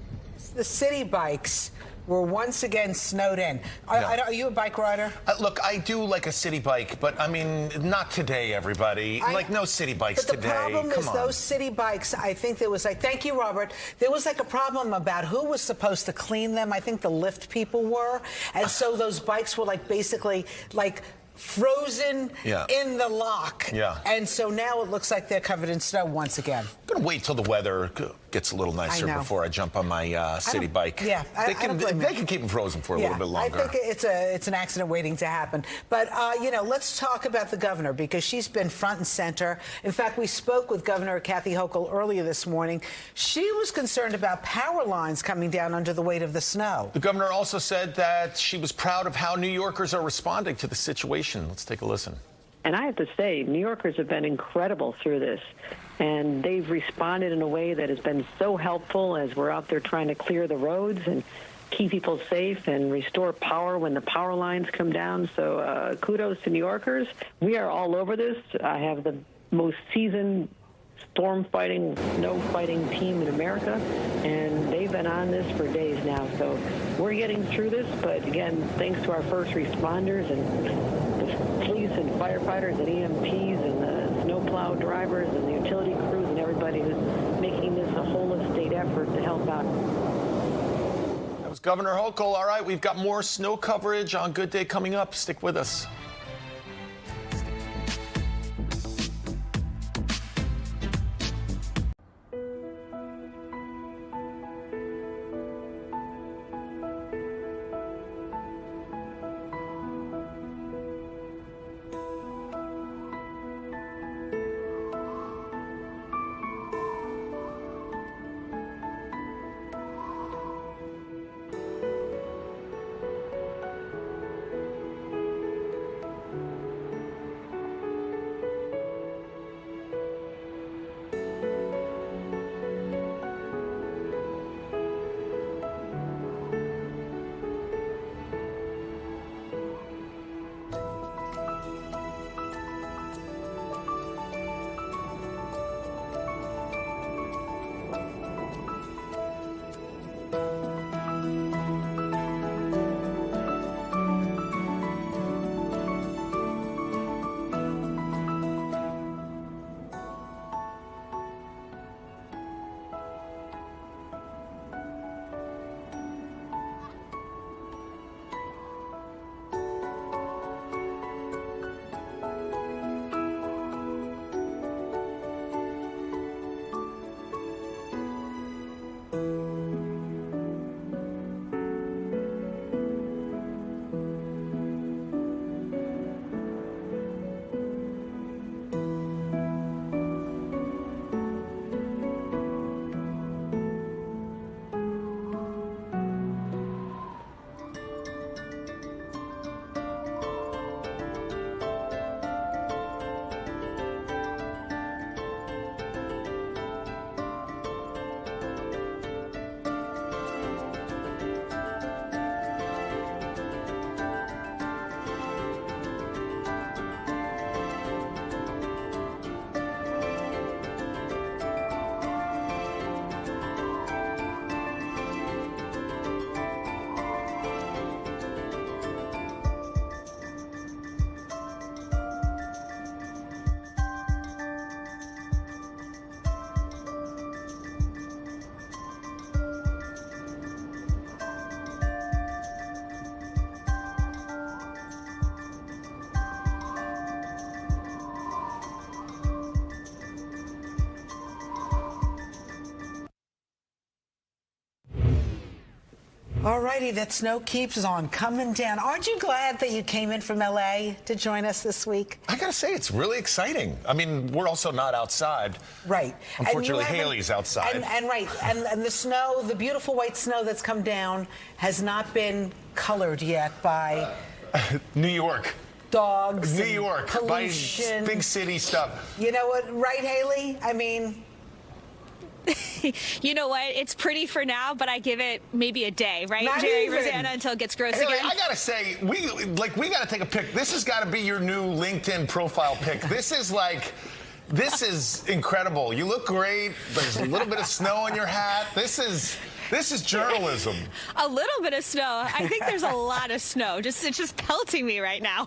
The city bikes were once again snowed in. Are you a bike rider? Look, I do like a city bike, but I mean, not today, everybody. Like, no city bikes today. But the problem is those city bikes, I think there was like, thank you, Robert, there was like a problem about who was supposed to clean them. I think the lift people were. And so those bikes were like basically like frozen in the lock. Yeah. And so now it looks like they're covered in snow once again. I'm going to wait till the weather gets a little nicer before I jump on my city bike. Yeah, they can keep them frozen for a little bit longer. I think it's an accident waiting to happen. But, you know, let's talk about the governor, because she's been front and center. In fact, we spoke with Governor Kathy Hochul earlier this morning. She was concerned about power lines coming down under the weight of the snow. The governor also said that she was proud of how New Yorkers are responding to the situation. Let's take a listen. And I have to say, New Yorkers have been incredible through this. And they've responded in a way that has been so helpful as we're out there trying to clear the roads and keep people safe and restore power when the power lines come down. So kudos to New Yorkers. We are all over this. I have the most seasoned storm fighting, snow fighting team in America, and they've been on this for days now. So we're getting through this, but again, thanks to our first responders and the police and firefighters and EMTs and the snowplow drivers and the utility crews and everybody who's making this a whole estate effort to help out. That was Governor Hochul. All right, we've got more snow coverage on Good Day coming up. Stick with us. All righty, that snow keeps on coming down. Aren't you glad that you came in from L.A. to join us this week? I gotta say, it's really exciting. I mean, we're also not outside. Right. Unfortunately, Haley's outside. And the snow, the beautiful white snow that's come down, has not been colored yet by New York. Dogs. New York. Pollution. By big city stuff. You know what, right, Haley? I mean... You know what? It's pretty for now, but I give it maybe a day, right, Not Jerry, even. Rosanna, until it gets gross Haley, again. I gotta say, we gotta take a pic. This has got to be your new LinkedIn profile pic. This is incredible. You look great. There's a little bit of snow on your hat. This is journalism. A little bit of snow. I think there's a lot of snow. It's just pelting me right now.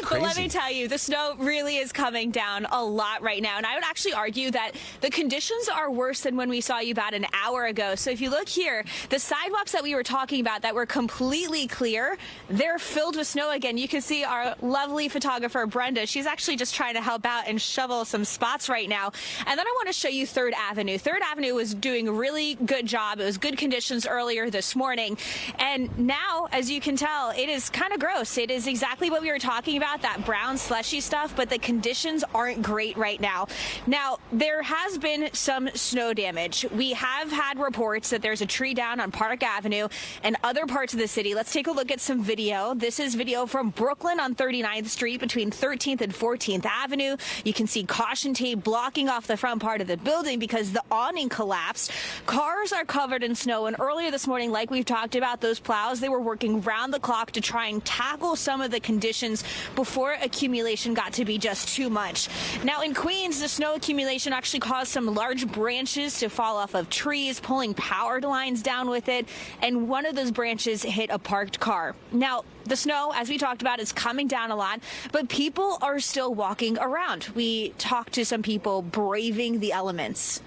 But let me tell you, the snow really is coming down a lot right now. And I would actually argue that the conditions are worse than when we saw you about an hour ago. So if you look here, the sidewalks that we were talking about that were completely clear, they're filled with snow again. You can see our lovely photographer, Brenda. She's actually just trying to help out and shovel some spots right now. And then I want to show you 3rd Avenue. 3rd Avenue was doing a really good job. It was good conditions earlier this morning. And now, as you can tell, it is kind of gross. It is exactly what we were talking about, that brown slushy stuff, but the conditions aren't great right now. Now, there has been some snow damage. We have had reports that there's a tree down on Park Avenue and other parts of the city. Let's take a look at some video. This is video from Brooklyn on 39th Street between 13th and 14th Avenue. You can see caution tape blocking off the front part of the building because the awning collapsed. Cars are covered in snow, and earlier this morning, like we've talked about, those plows, they were working round the clock to try and tackle some of the conditions before accumulation got to be just too much. Now in Queens, the snow accumulation actually caused some large branches to fall off of trees, pulling power lines down with it, and one of those branches hit a parked car. Now, the snow, as we talked about, is coming down a lot, but people are still walking around. We talked to some people braving the elements.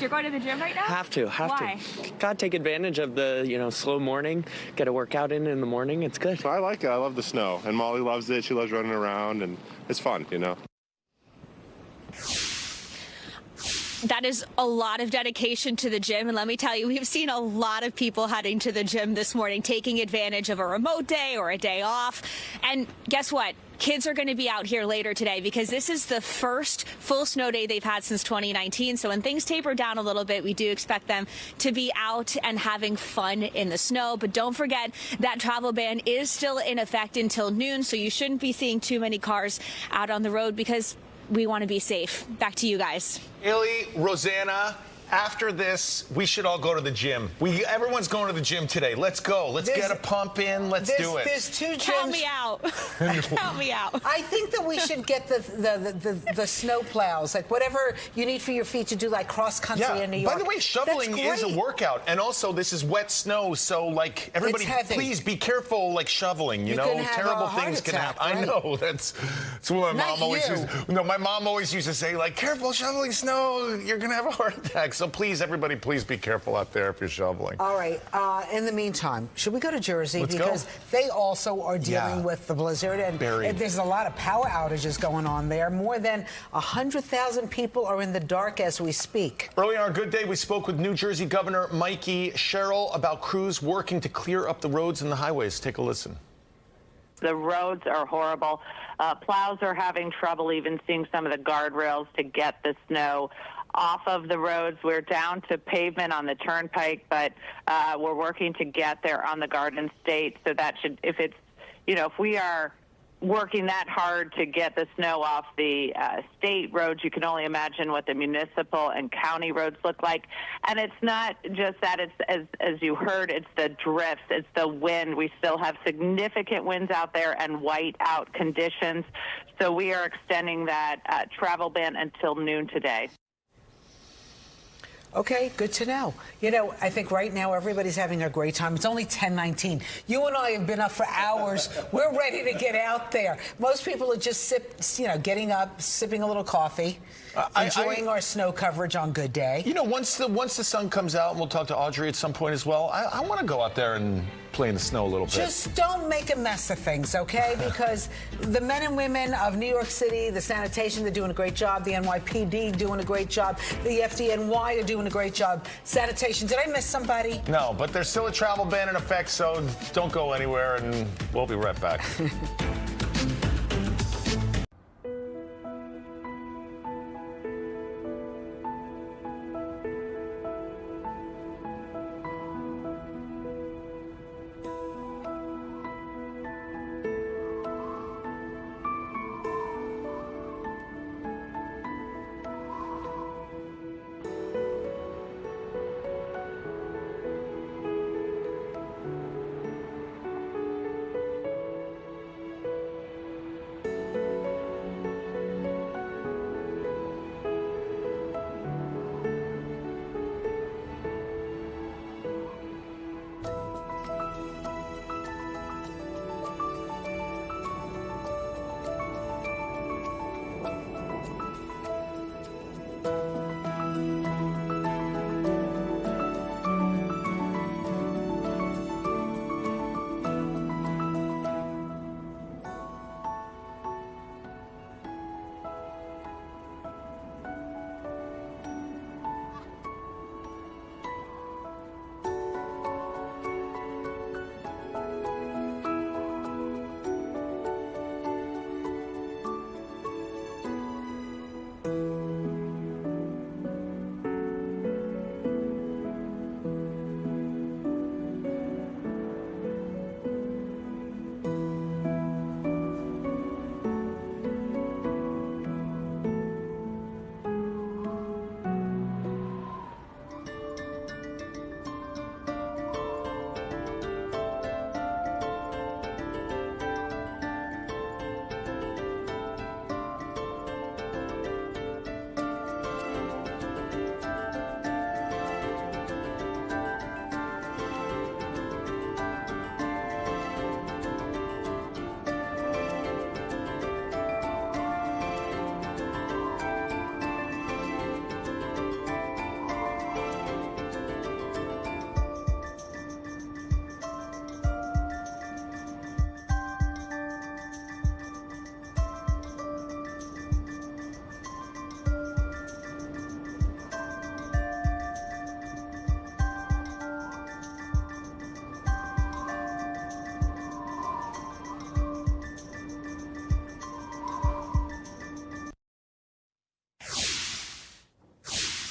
You're going to the gym right now? Have to. Why? Gotta take advantage of the, slow morning, get a workout in the morning. It's good. I like it. I love the snow. And Molly loves it. She loves running around, and it's fun, That is a lot of dedication to the gym. And let me tell you, we've seen a lot of people heading to the gym this morning, taking advantage of a remote day or a day off. And guess what? Kids are going to be out here later today because this is the first full snow day they've had since 2019. So when things taper down a little bit, we do expect them to be out and having fun in the snow. But don't forget that travel ban is still in effect until noon. So you shouldn't be seeing too many cars out on the road because we want to be safe. Back to you guys. Haley, Rosanna, after this, we should all go to the gym. Everyone's going to the gym today. Let's go. Let's get a pump in. Let's do it. There's 2 gyms. Count me out. Count me out. I think that we should get the snow plows, like whatever you need for your feet to do, like cross country in New York. By the way, shoveling is a workout, and also this is wet snow, so everybody, please be careful, shoveling. You know, terrible things can happen. Right? I know that's what my mom always used. No, my mom always used to say, careful shoveling snow, you're gonna have a heart attack. So please, everybody, please be careful out there if you're shoveling. All right. In the meantime, should we go to Jersey? Let's because go. they also are dealing with the blizzard, and there's a lot of power outages going on there. More than 100,000 people are in the dark as we speak. Earlier on Good Day, we spoke with New Jersey Governor Mikey Sherrill about crews working to clear up the roads and the highways. Take a listen. The roads are horrible. Plows are having trouble even seeing some of the guardrails to get the snow off of the roads. We're down to pavement on the turnpike, but we're working to get there on the Garden State. So that should, if we are working that hard to get the snow off the state roads, you can only imagine what the municipal and county roads look like. And it's not just that, it's as you heard, it's the drifts, it's the wind. We still have significant winds out there and white out conditions. So we are extending that travel ban until noon today. Okay, good to know. I think right now everybody's having a great time. It's only 10:19. You and I have been up for hours. We're ready to get out there. Most people are just getting up, sipping a little coffee, enjoying our snow coverage on Good Day. Once the sun comes out, and we'll talk to Audrey at some point as well, I want to go out there and play in the snow a little bit. Just don't make a mess of things, okay? Because the men and women of New York City, the sanitation, they're doing a great job. The NYPD doing a great job. The FDNY are doing a great job. Sanitation. Did I miss somebody? No, but there's still a travel ban in effect, so don't go anywhere, and we'll be right back.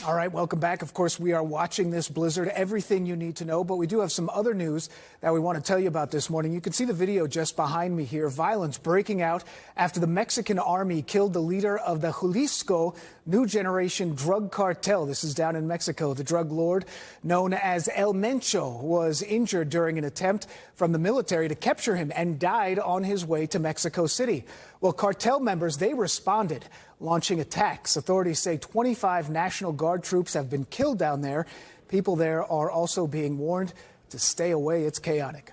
All right, welcome back. Of course, we are watching this blizzard, everything you need to know, but we do have some other news that we want to tell you about this morning. You can see the video just behind me here. Violence breaking out after the Mexican army killed the leader of the Jalisco New Generation drug cartel. This is down in Mexico. The drug lord, known as El Mencho, was injured during an attempt from the military to capture him and died on his way to Mexico City. Well, cartel members, they responded, launching attacks. Authorities say 25 National Guard troops have been killed down there. People there are also being warned to stay away. It's chaotic.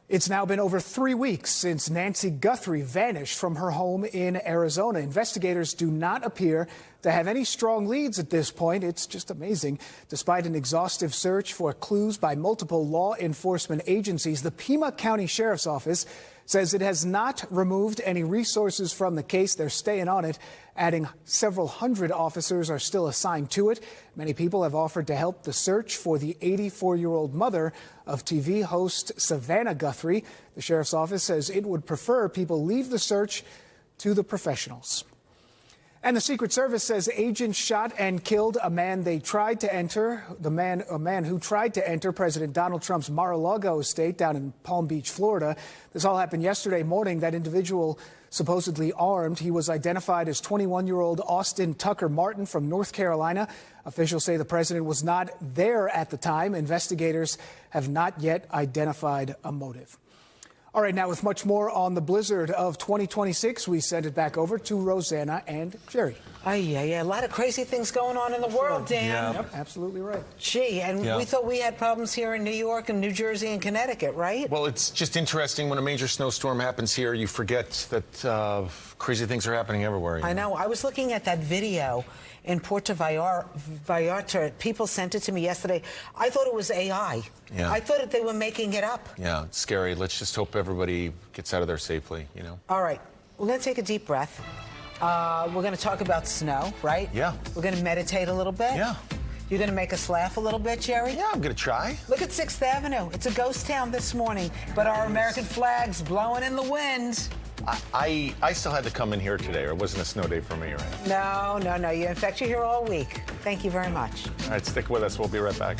It's now been over 3 weeks since Nancy Guthrie vanished from her home in Arizona. Investigators do not appear to have any strong leads at this point. It's just amazing. Despite an exhaustive search for clues by multiple law enforcement agencies, the Pima County Sheriff's Office says it has not removed any resources from the case. They're staying on it, adding several hundred officers are still assigned to it. Many people have offered to help the search for the 84-year-old mother of TV host Savannah Guthrie. The sheriff's office says it would prefer people leave the search to the professionals. And the Secret Service says agents shot and killed a man who tried to enter President Donald Trump's Mar-a-Lago estate down in Palm Beach, Florida. This all happened yesterday morning. That individual, supposedly armed, he was identified as 21-year-old Austin Tucker Martin from North Carolina. Officials say the president was not there at the time. Investigators have not yet identified a motive. All right, now with much more on the blizzard of 2026, we send it back over to Rosanna and Jerry. Yeah, a lot of crazy things going on in the world, Dan. Yeah, yep, absolutely right. Gee, and we thought we had problems here in New York and New Jersey and Connecticut, right? Well, it's just interesting when a major snowstorm happens here, you forget that crazy things are happening everywhere. I know. I was looking at that video in Puerto Vallarta. People sent it to me yesterday. I thought it was AI. Yeah. I thought that they were making it up. Yeah, it's scary. Let's just hope everybody gets out of there safely, you know? All right. We're going to take a deep breath. We're going to talk about snow, right? Yeah. We're going to meditate a little bit. Yeah. You're going to make us laugh a little bit, Jerry? Yeah, I'm going to try. Look at 6th Avenue. It's a ghost town this morning, but our American flag's blowing in the wind. I still had to come in here today, or it wasn't a snow day for me, right? No. In fact, you're here all week. Thank you very much. All right, stick with us. We'll be right back.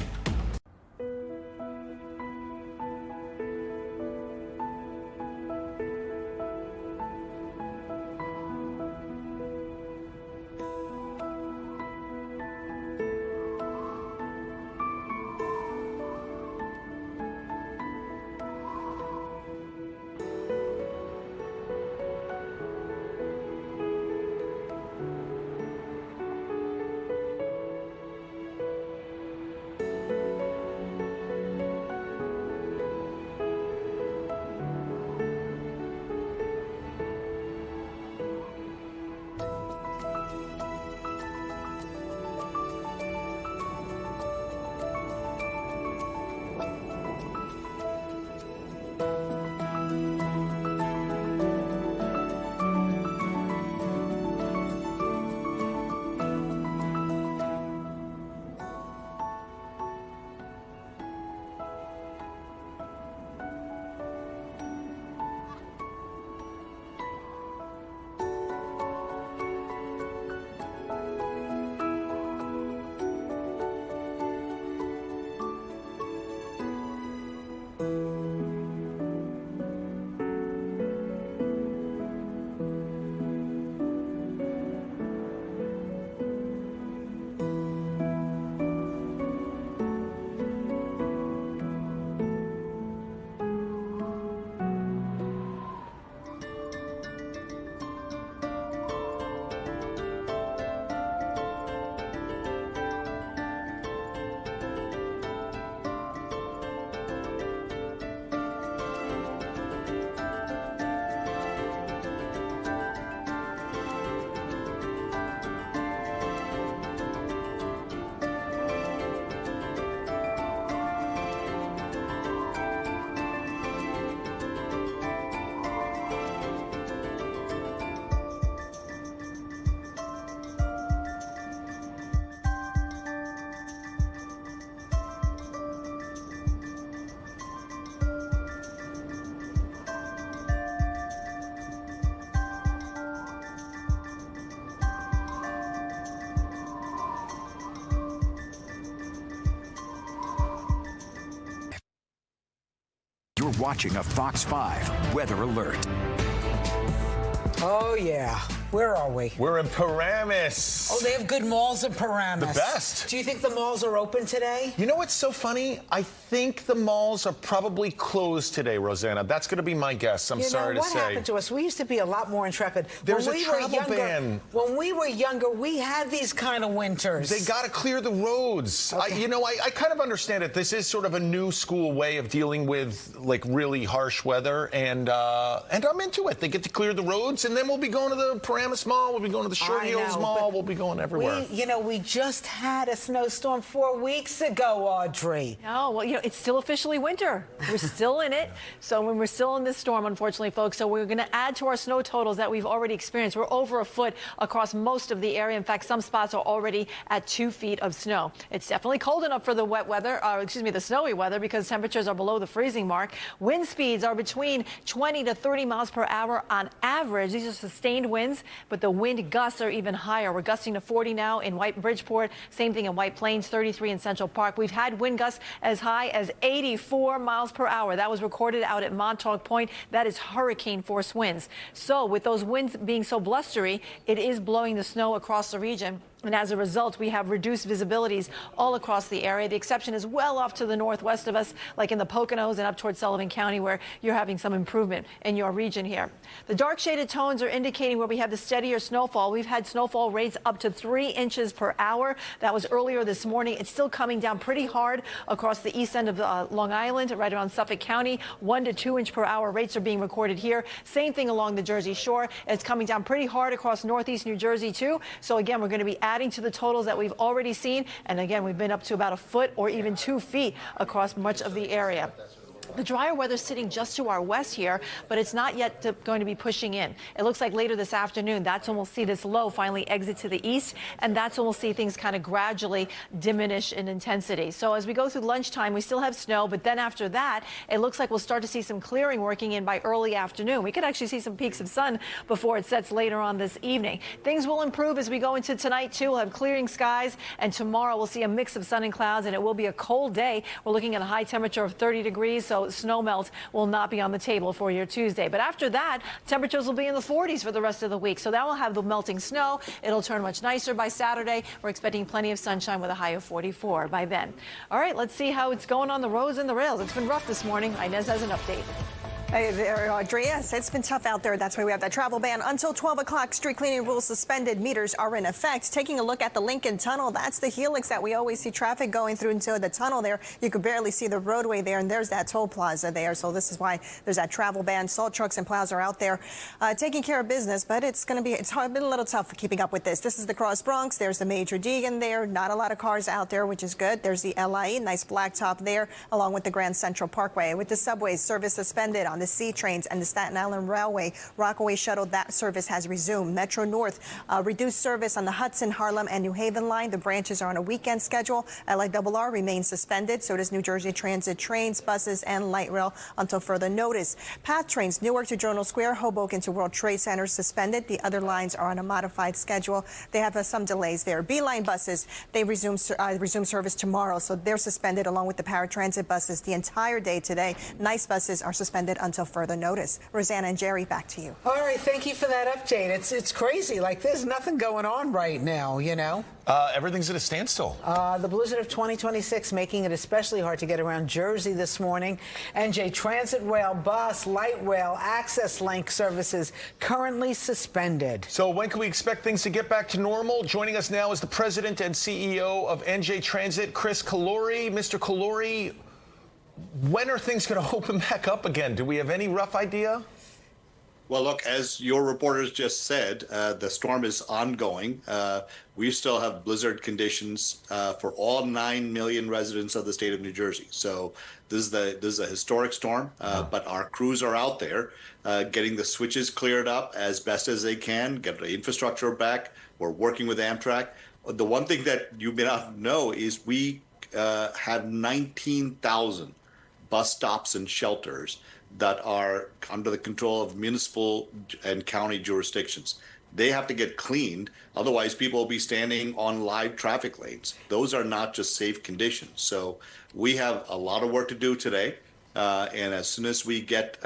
You're watching a Fox 5 Weather Alert. Oh, yeah. Where are we? We're in Paramus. Oh, they have good malls in Paramus. The best. Do you think the malls are open today? You know what's so funny? I think the malls are probably closed today, Rosanna. That's going to be my guess. I'm sorry to say. What happened to us? We used to be a lot more intrepid. There's a travel ban. When we were younger, we had these kind of winters. They got to clear the roads. Okay. I kind of understand it. This is sort of a new school way of dealing with like really harsh weather, and I'm into it. They get to clear the roads, and then we'll be going to the Paramus Mall. We'll be going to the Short Hills Mall. We'll be going everywhere. We just had a snowstorm 4 weeks ago, Audrey. Oh, well, it's still officially winter. We're still in it. So when we're still in this storm, unfortunately, folks, so we're going to add to our snow totals that we've already experienced. We're over a foot across most of the area. In fact, some spots are already at 2 feet of snow. It's definitely cold enough for the wet weather, the snowy weather, because temperatures are below the freezing mark. Wind speeds are between 20 to 30 miles per hour on average. These are sustained winds, but the wind gusts are even higher. We're gusting to 40 now in Bridgeport. Same thing in White Plains, 33 in Central Park. We've had wind gusts as high as 84 miles per hour. That was recorded out at Montauk Point. That is hurricane force winds. So with those winds being so blustery, it is blowing the snow across the region. And as a result, we have reduced visibilities all across the area. The exception is well off to the northwest of us, like in the Poconos and up towards Sullivan County, where you're having some improvement in your region here. The dark shaded tones are indicating where we have the steadier snowfall. We've had snowfall rates up to 3 inches per hour. That was earlier this morning. It's still coming down pretty hard across the east end of Long Island, right around Suffolk County. 1 to 2 inch per hour rates are being recorded here. Same thing along the Jersey Shore. It's coming down pretty hard across northeast New Jersey, too. So again, we're going to be adding to the totals that we've already seen. And again, we've been up to about a foot or even 2 feet across much of the area. The drier weather is sitting just to our west here, but it's not yet going to be pushing in. It looks like later this afternoon, that's when we'll see this low finally exit to the east, and that's when we'll see things kind of gradually diminish in intensity. So as we go through lunchtime, we still have snow, but then after that, it looks like we'll start to see some clearing working in by early afternoon. We could actually see some peaks of sun before it sets later on this evening. Things will improve as we go into tonight, too. We'll have clearing skies, and tomorrow we'll see a mix of sun and clouds, and it will be a cold day. We're looking at a high temperature of 30 degrees, so snow melt will not be on the table for your Tuesday. But after that, temperatures will be in the 40s for the rest of the week. So that will have the melting snow. It'll turn much nicer by Saturday. We're expecting plenty of sunshine with a high of 44 by then. All right, let's see how it's going on the roads and the rails. It's been rough this morning. Inez has an update. Hey there, Andreas. It's been tough out there. That's why we have that travel ban until 12 o'clock. Street cleaning rules suspended. Meters are in effect. Taking a look at the Lincoln Tunnel, that's the helix that we always see traffic going through into the tunnel there. You could barely see the roadway there, and there's that toll plaza there. So this is why there's that travel ban. Salt trucks and plows are out there taking care of business, but it's been a little tough for keeping up with this. This is the Cross Bronx. There's the Major Deegan there. Not a lot of cars out there, which is good. There's the LIE, nice blacktop there, along with the Grand Central Parkway. With the subways, service suspended on the C trains and the Staten Island Railway. Rockaway Shuttle, that service has resumed. Metro North, reduced service on the Hudson, Harlem, and New Haven line. The branches are on a weekend schedule. LIRR remains suspended. So does New Jersey Transit trains, buses, and light rail until further notice. PATH trains, Newark to Journal Square, Hoboken to World Trade Center, suspended. The other lines are on a modified schedule. They have some delays there. B-line buses, they resume service tomorrow, so they're suspended along with the paratransit buses the entire day today. NICE buses are suspended until further notice. Rosanna and Jerry, back to you. All right, thank you for that update. It's crazy. Like, there's nothing going on right now, you know? Everything's at a standstill. The blizzard of 2026 making it especially hard to get around Jersey this morning. NJ Transit Rail, bus, light rail, access link services currently suspended. So when can we expect things to get back to normal? Joining us now is the president and CEO of NJ Transit, Chris Calori. Mr. Calori, when are things going to open back up again? Do we have any rough idea? Well, look, as your reporters just said, the storm is ongoing. We still have blizzard conditions for all 9 million residents of the state of New Jersey. So this is a historic storm, but our crews are out there getting the switches cleared up as best as they can, get the infrastructure back. We're working with Amtrak. The one thing that you may not know is we have 19,000 bus stops and shelters that are under the control of municipal and county jurisdictions. They have to get cleaned. Otherwise, people will be standing on live traffic lanes. Those are not just safe conditions. So we have a lot of work to do today. And as soon as we get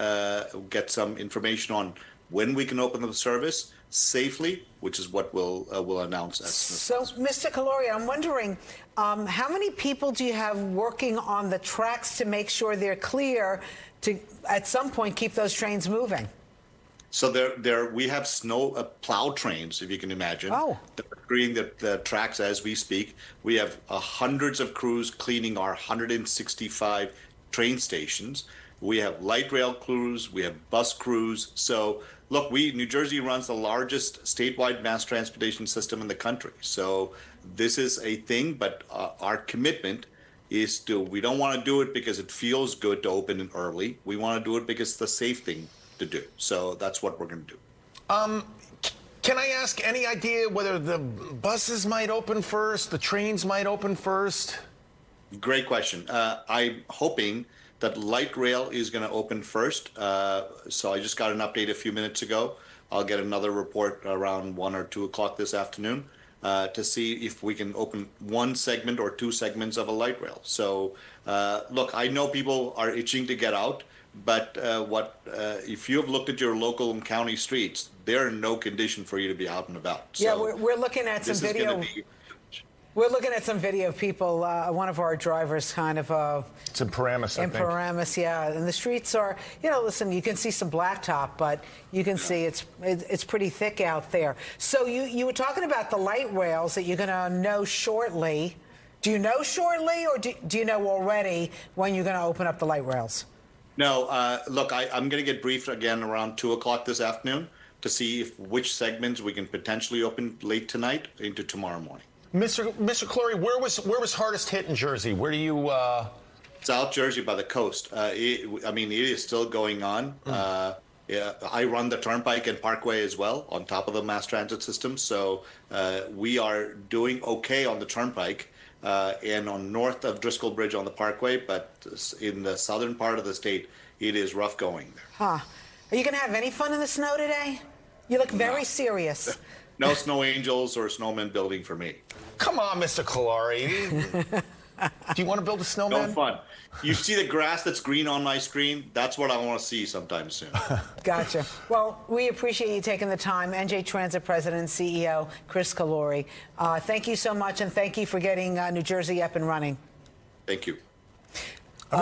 some information on when we can open the service safely, which is what we'll announce as soon as possible. Mr. Calori, I'm wondering, how many people do you have working on the tracks to make sure they're clear to, at some point, keep those trains moving? So we have snow plow trains, if you can imagine. Oh. That are clearing the tracks as we speak. We have hundreds of crews cleaning our 165 train stations. We have light rail crews. We have bus crews. So look, New Jersey runs the largest statewide mass transportation system in the country. So this is a thing, but our commitment is we don't want to do it because it feels good to open it early. We want to do it because it's the safe thing to do. So that's what we're going to do. Can I ask, any idea whether the buses might open first, the trains might open first? Great question. I'm hoping that light rail is going to open first. So I just got an update a few minutes ago. I'll get another report around 1 or 2 o'clock this afternoon to see if we can open one segment or two segments of a light rail. So look, I know people are itching to get out. But if you have looked at your local and county streets, they're in no condition for you to be out and about. Yeah, So we're looking at some video. We're looking at some video of people. One of our drivers kind of. It's in Paramus, I think. Paramus, yeah. And the streets are, listen, you can see some blacktop, but you can see it's pretty thick out there. So you were talking about the light rails that you're going to know shortly. Do you know shortly, or do you know already when you're going to open up the light rails? No, look, I'm going to get briefed again around 2 o'clock this afternoon to see which segments we can potentially open late tonight into tomorrow morning. Mr. Clory, where was hardest hit in Jersey? Where do you? South Jersey by the coast. It is still going on. I run the Turnpike and Parkway as well on top of the mass transit system. So we are doing okay on the Turnpike and on north of Driscoll Bridge on the Parkway. But in the southern part of the state, it is rough going there. Huh. Are you going to have any fun in the snow today? You look very serious. No snow angels or snowmen building for me. Come on, Mr. Clory. Do you want to build a snowman? No fun. You see the grass that's green on my screen? That's what I want to see sometime soon. Gotcha. Well, we appreciate you taking the time. NJ Transit President and CEO Chris Clory. Thank you so much, and thank you for getting New Jersey up and running. Thank you. I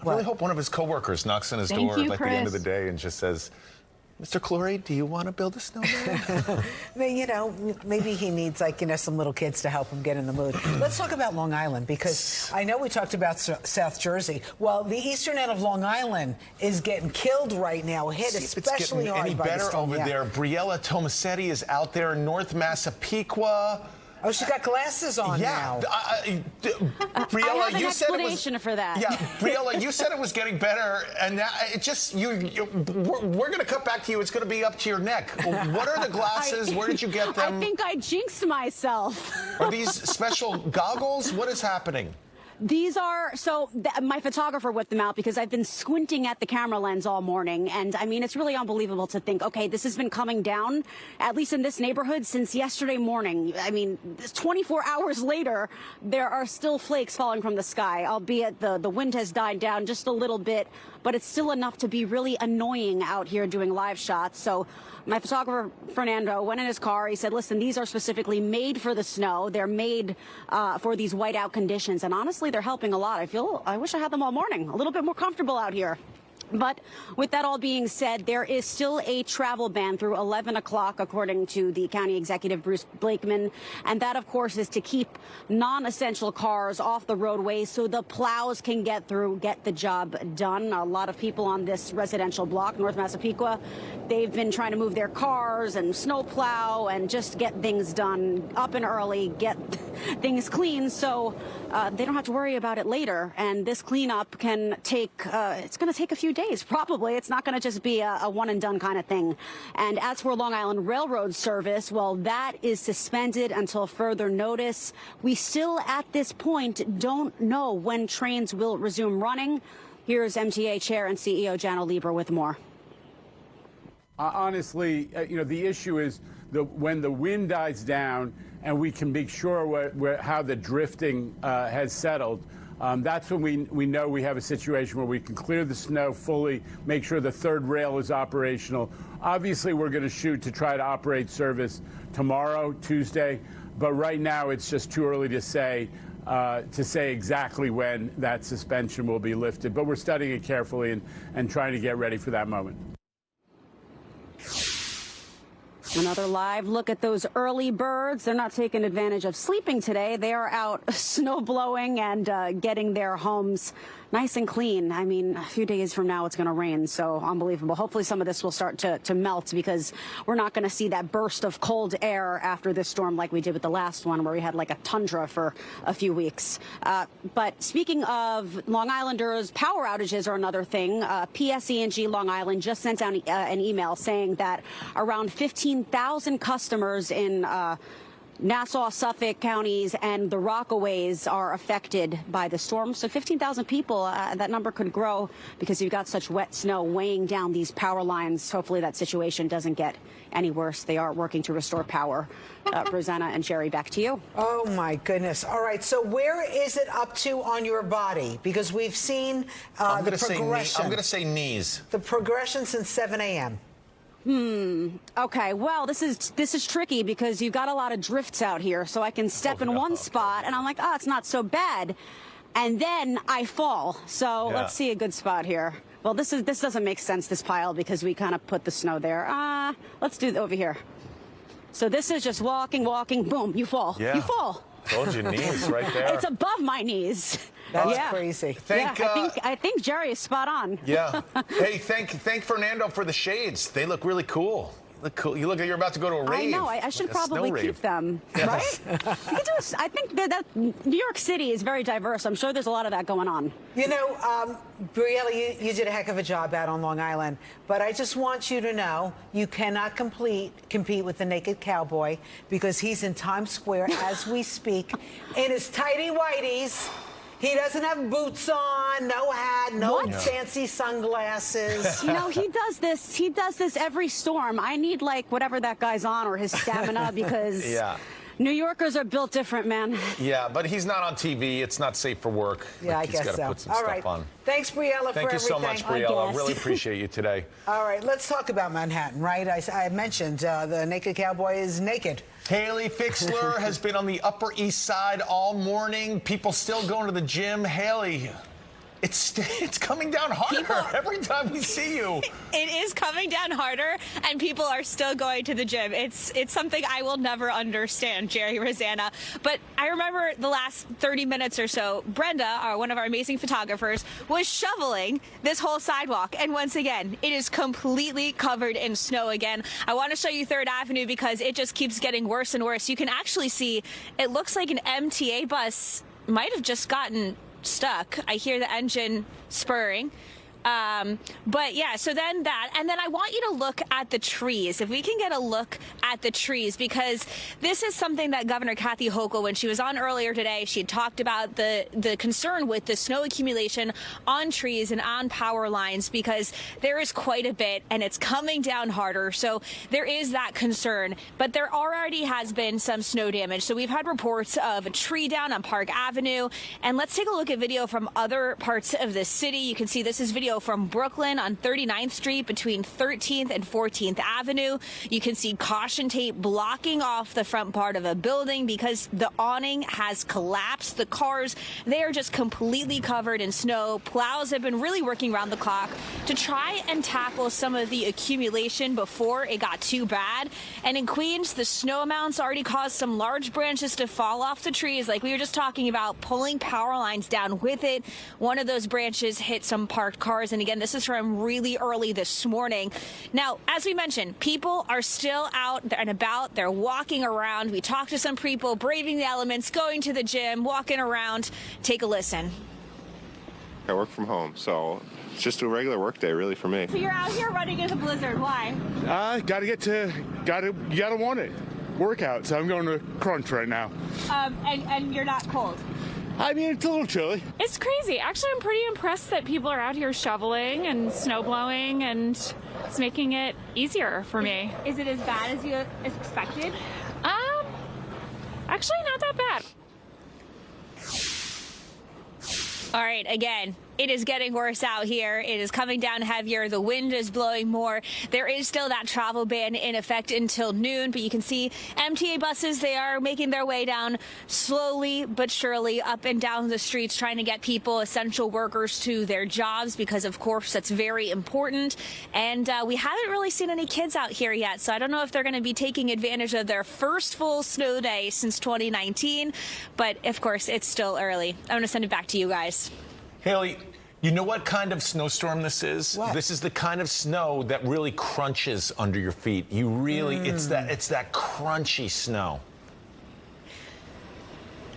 really hope one of his coworkers knocks on his door at the end of the day and just says, Mr. Clory, do you want to build a snowman? Maybe he needs, some little kids to help him get in the mood. Let's talk about Long Island, because I know we talked about South Jersey. Well, the eastern end of Long Island is getting killed right now, hit especially hard any by better the storm. over there. Briella Tomasetti is out there in North Massapequa. Oh, she's got glasses on now. Briella, I have an you said it was explanation for that. Yeah, Briella, you said it was getting better, and now it just we're going to cut back to you. It's going to be up to your neck. What are the glasses? Where did you get them? I think I jinxed myself. Are these special goggles? What is happening? These are, my photographer whipped them out because I've been squinting at the camera lens all morning. And I mean, it's really unbelievable to think, okay, this has been coming down, at least in this neighborhood, since yesterday morning. I mean, 24 hours later, there are still flakes falling from the sky, albeit the wind has died down just a little bit, but it's still enough to be really annoying out here doing live shots. So my photographer, Fernando, went in his car. He said, listen, these are specifically made for the snow. They're made for these whiteout conditions. And honestly, they're helping a lot. I wish I had them all morning. A little bit more comfortable out here. But with that all being said, there is still a travel ban through 11 o'clock, according to the county executive, Bruce Blakeman. And that, of course, is to keep non-essential cars off the roadways so the plows can get through, get the job done. A lot of people on this residential block, North Massapequa, they've been trying to move their cars and snow plow and just get things done up and early, get things clean so they don't have to worry about it later. And this cleanup can take, it's going to take a few days. Probably. It's not going to just be a one and done kind of thing. And as for Long Island Railroad service, well, that is suspended until further notice. We still at this point don't know when trains will resume running. Here's MTA Chair and CEO Jano Lieber with more. Honestly, the issue is when the wind dies down and we can make sure how the drifting has settled. That's when we know we have a situation where we can clear the snow fully, make sure the third rail is operational. Obviously, we're going to shoot to try to operate service tomorrow, Tuesday, but right now it's just too early to say exactly when that suspension will be lifted. But we're studying it carefully and trying to get ready for that moment. Another live look at those early birds. They're not taking advantage of sleeping today. They are out snow blowing and getting their homes nice and clean. I mean, a few days from now, it's going to rain. So unbelievable. Hopefully some of this will start to melt, because we're not going to see that burst of cold air after this storm like we did with the last one, where we had like a tundra for a few weeks. But speaking of Long Islanders, power outages are another thing. PSE&G Long Island just sent out an email saying that around 15,000 customers in Nassau, Suffolk counties and the Rockaways are affected by the storm. So 15,000 people, that number could grow because you've got such wet snow weighing down these power lines. Hopefully that situation doesn't get any worse. They are working to restore power. Rosanna and Jerry, back to you. Oh, my goodness. All right. So where is it up to on your body? Because we've seen the progression. I'm going to say knees. The progression since 7 a.m. Okay. Well, this is tricky because you've got a lot of drifts out here. So I can step in one spot and I'm like, oh, it's not so bad. And then I fall. So let's see a good spot here. Well, this doesn't make sense, this pile, because we kind of put the snow there. Let's do it over here. So this is just walking, boom, you fall. Yeah. You fall. Told you, knees right there. It's above my knees. That's crazy. I think Jerry is spot on. Yeah. Hey, thank Fernando for the shades. They look really cool. Look cool. You look like you're about to go to a rave. I know. I should probably keep them, right? I think that New York City is very diverse. I'm sure there's a lot of that going on. You know, Briella, you did a heck of a job out on Long Island, but I just want you to know you cannot compete with the naked cowboy because he's in Times Square as we speak in his tighty whities. He doesn't have boots on, no hat, no fancy sunglasses. You know, he does this every storm. I need, like, whatever that guy's on or his stamina because New Yorkers are built different, man. Yeah, but he's not on TV. It's not safe for work. Yeah, I guess so. He's got to put some All stuff right. on. Thanks, Briella, for everything. Thank you so much, Briella. Really appreciate you today. All right, let's talk about Manhattan, right? I mentioned the naked cowboy is naked. Haley Fixler has been on the Upper East Side all morning. People still going to the gym. Haley, it's coming down harder every time we see you. It is coming down harder, and people are still going to the gym. It's something I will never understand, Jerry, Rosanna. But I remember the last 30 minutes or so, Brenda, one of our amazing photographers, was shoveling this whole sidewalk. And once again, it is completely covered in snow again. I want to show you 3rd Avenue because it just keeps getting worse and worse. You can actually see it looks like an MTA bus might have just gotten stuck. I hear the engine spurring. But yeah, so then that, and then I want you to look at the trees. If we can get a look at the trees, because this is something that Governor Kathy Hochul, when she was on earlier today, she had talked about the concern with the snow accumulation on trees and on power lines, because there is quite a bit and it's coming down harder. So there is that concern, but there already has been some snow damage. So we've had reports of a tree down on Park Avenue, and let's take a look at video from other parts of the city. You can see this is video from Brooklyn on 39th Street between 13th and 14th Avenue. You can see caution tape blocking off the front part of a building because the awning has collapsed. The cars, they are just completely covered in snow. Plows have been really working around the clock to try and tackle some of the accumulation before it got too bad. And in Queens, the snow amounts already caused some large branches to fall off the trees, like we were just talking about, pulling power lines down with it. One of those branches hit some parked cars. And again, this is from really early this morning. Now, as we mentioned, people are still out and about. They're walking around. We talked to some people braving the elements, going to the gym, walking around. Take a listen. I work from home, so it's just a regular work day, really, for me. So you're out here running in a blizzard. Why? Gotta want it. Workout, so I'm going to crunch right now. And you're not cold? I mean, it's a little chilly. It's crazy. Actually, I'm pretty impressed that people are out here shoveling and snow blowing, and it's making it easier for me. Is it as bad as you expected? Actually, not that bad. All right, again, it is getting worse out here. It is coming down heavier. The wind is blowing more. There is still that travel ban in effect until noon, but you can see MTA buses, they are making their way down slowly but surely up and down the streets, trying to get people, essential workers, to their jobs, because, of course, that's very important. And we haven't really seen any kids out here yet, so I don't know if they're going to be taking advantage of their first full snow day since 2019, but, of course, it's still early. I'm going to send it back to you guys. Haley, you know what kind of snowstorm this is? What? This is the kind of snow that really crunches under your feet. It's that crunchy snow.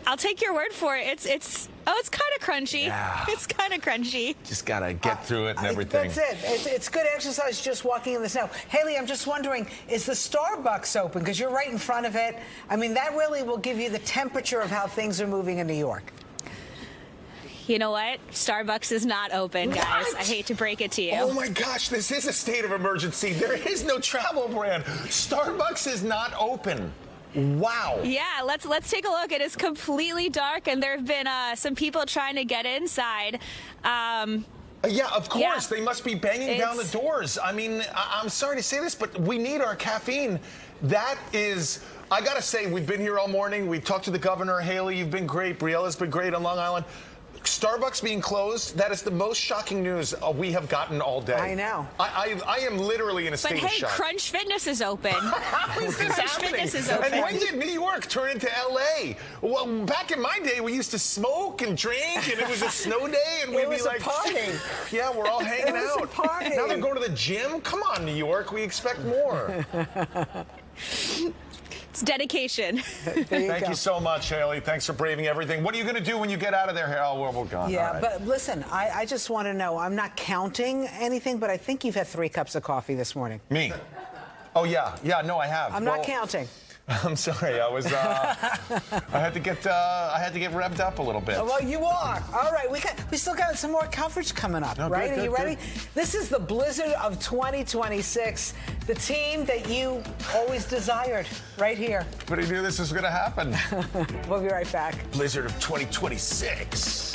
I'll take your word for it. It's kind of crunchy. Yeah. It's kind of crunchy. Just got to get through it and everything. That's it. It's good exercise just walking in the snow. Haley, I'm just wondering, is the Starbucks open? Because you're right in front of it. I mean, that really will give you the temperature of how things are moving in New York. You know what? Starbucks is not open, guys. I hate to break it to you. Oh my gosh, this is a state of emergency. There is no travel brand. Starbucks is not open. Wow. Yeah, let's take a look. It is completely dark, and there have been some people trying to get inside. Yeah, of course. They must be banging down the doors. I mean, I'm sorry to say this, but we need our caffeine. That is, I got to say, we've been here all morning. We've talked to the governor. Haley, you've been great. Briella's been great on Long Island. Starbucks being closed, that is the most shocking news we have gotten all day. I know. I am literally in a state of shock. But hey, Crunch Fitness is open. How is this happening? Fitness is open. And when did New York turn into L.A.? Well, back in my day, we used to smoke and drink, and it was a snow day, and we'd be like, party. Yeah, we're all hanging out. A party. Now they're going to the gym? Come on, New York, we expect more. It's dedication. Thank you so much, Haley. Thanks for braving everything. What are you going to do when you get out of there? Oh, well, we're gone. Yeah, right. but listen, I just want to know, I'm not counting anything, but I think you've had 3 cups of coffee this morning. Me? Oh, yeah. Yeah, no, I have. I'm not counting. I'm sorry. I was. I had to get revved up a little bit. Well, you are. All right. We still got some more coverage coming up, right? Good, are you ready? Good. This is the Blizzard of 2026, the team that you always desired, right here. But I knew this was going to happen. We'll be right back. Blizzard of 2026.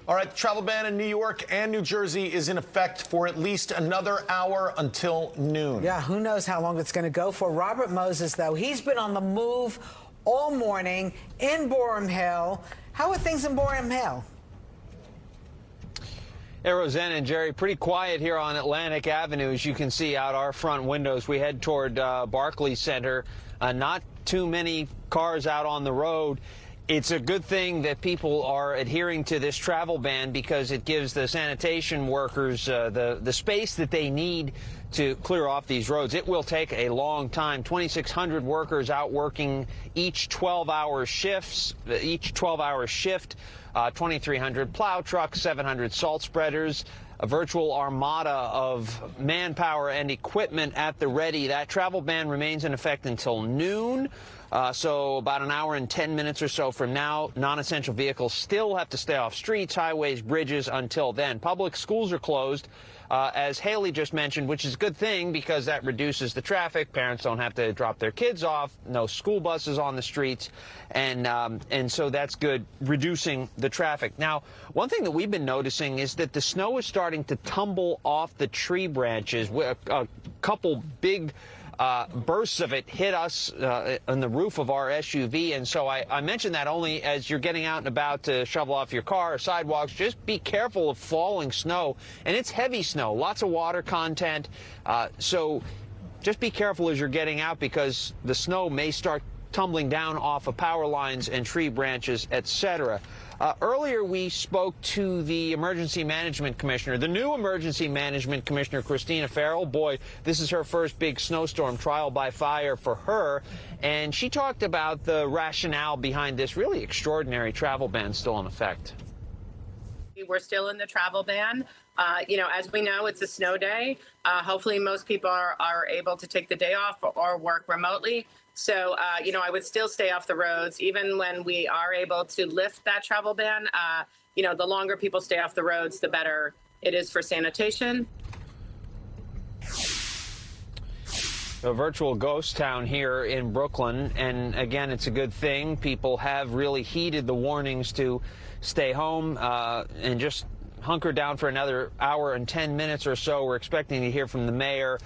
All right, the travel ban in New York and New Jersey is in effect for at least another hour until noon. Yeah, who knows how long it's going to go for. Robert Moses, though, he's been on the move all morning in Boerum Hill. How are things in Boerum Hill? Hey, Rosanna and Jerry, pretty quiet here on Atlantic Avenue. As you can see out our front windows, we head toward Barclays Center. Not too many cars out on the road. It's a good thing that people are adhering to this travel ban because it gives the sanitation workers the space that they need to clear off these roads. It will take a long time. 2,600 workers out working each 12-hour shifts, each 12-hour shift, 2,300 plow trucks, 700 salt spreaders, a virtual armada of manpower and equipment at the ready. That travel ban remains in effect until noon. So about an hour and 10 minutes or so from now, non-essential vehicles still have to stay off streets, highways, bridges until then. Public schools are closed, as Haley just mentioned, which is a good thing because that reduces the traffic. Parents don't have to drop their kids off. No school buses on the streets. And so that's good, reducing the traffic. Now, one thing that we've been noticing is that the snow is starting to tumble off the tree branches. A couple big bursts of it hit us on the roof of our SUV, and so I mention that only as you're getting out and about to shovel off your car or sidewalks. Just be careful of falling snow, and it's heavy snow, lots of water content, so just be careful as you're getting out because the snow may start tumbling down off of power lines and tree branches, etc. Earlier, we spoke to the Emergency Management Commissioner, the new Emergency Management Commissioner, Christina Farrell. Boy, this is her first big snowstorm, trial by fire for her. And she talked about the rationale behind this really extraordinary travel ban still in effect. We're still in the travel ban. As we know, it's a snow day. Hopefully, most people are able to take the day off or work remotely. So, I would still stay off the roads, even when we are able to lift that travel ban. The longer people stay off the roads, the better it is for sanitation. A virtual ghost town here in Brooklyn. And again, it's a good thing. People have really heeded the warnings to stay home and just hunker down for another hour and 10 minutes or so. We're expecting to hear from the mayor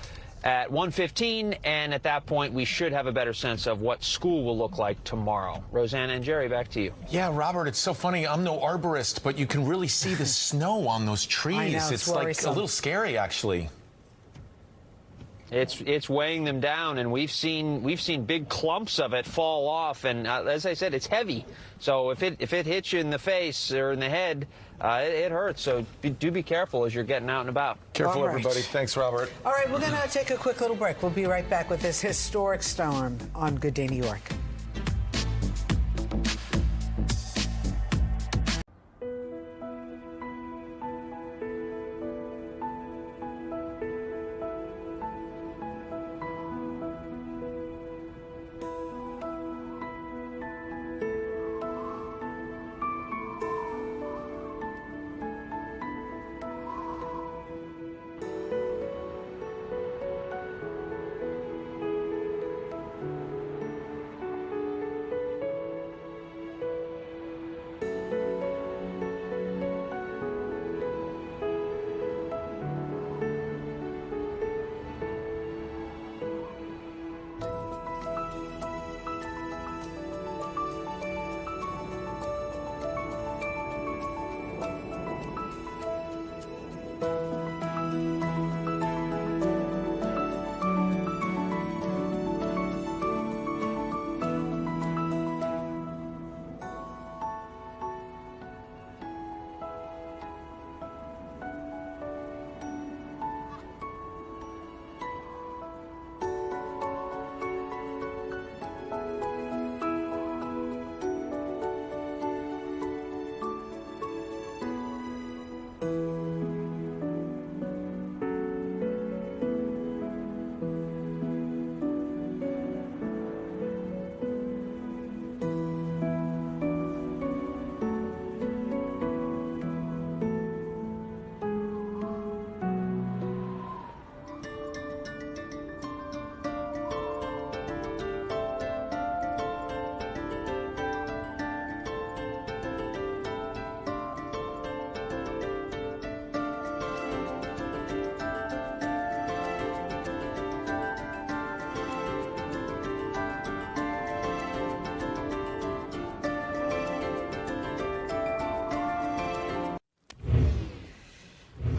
at 1:15, and at that point, we should have a better sense of what school will look like tomorrow. Rosanna and Jerry, back to you. Yeah, Robert, it's so funny. I'm no arborist, but you can really see the snow on those trees. I know, it's like a little scary, actually. It's weighing them down, and we've seen big clumps of it fall off, and as I said, it's heavy. So if it hits you in the face or in the head, it hurts. So do be careful as you're getting out and about. Careful, All right. everybody. Thanks, Robert. All right, we're going to take a quick little break. We'll be right back with this historic storm on Good Day New York.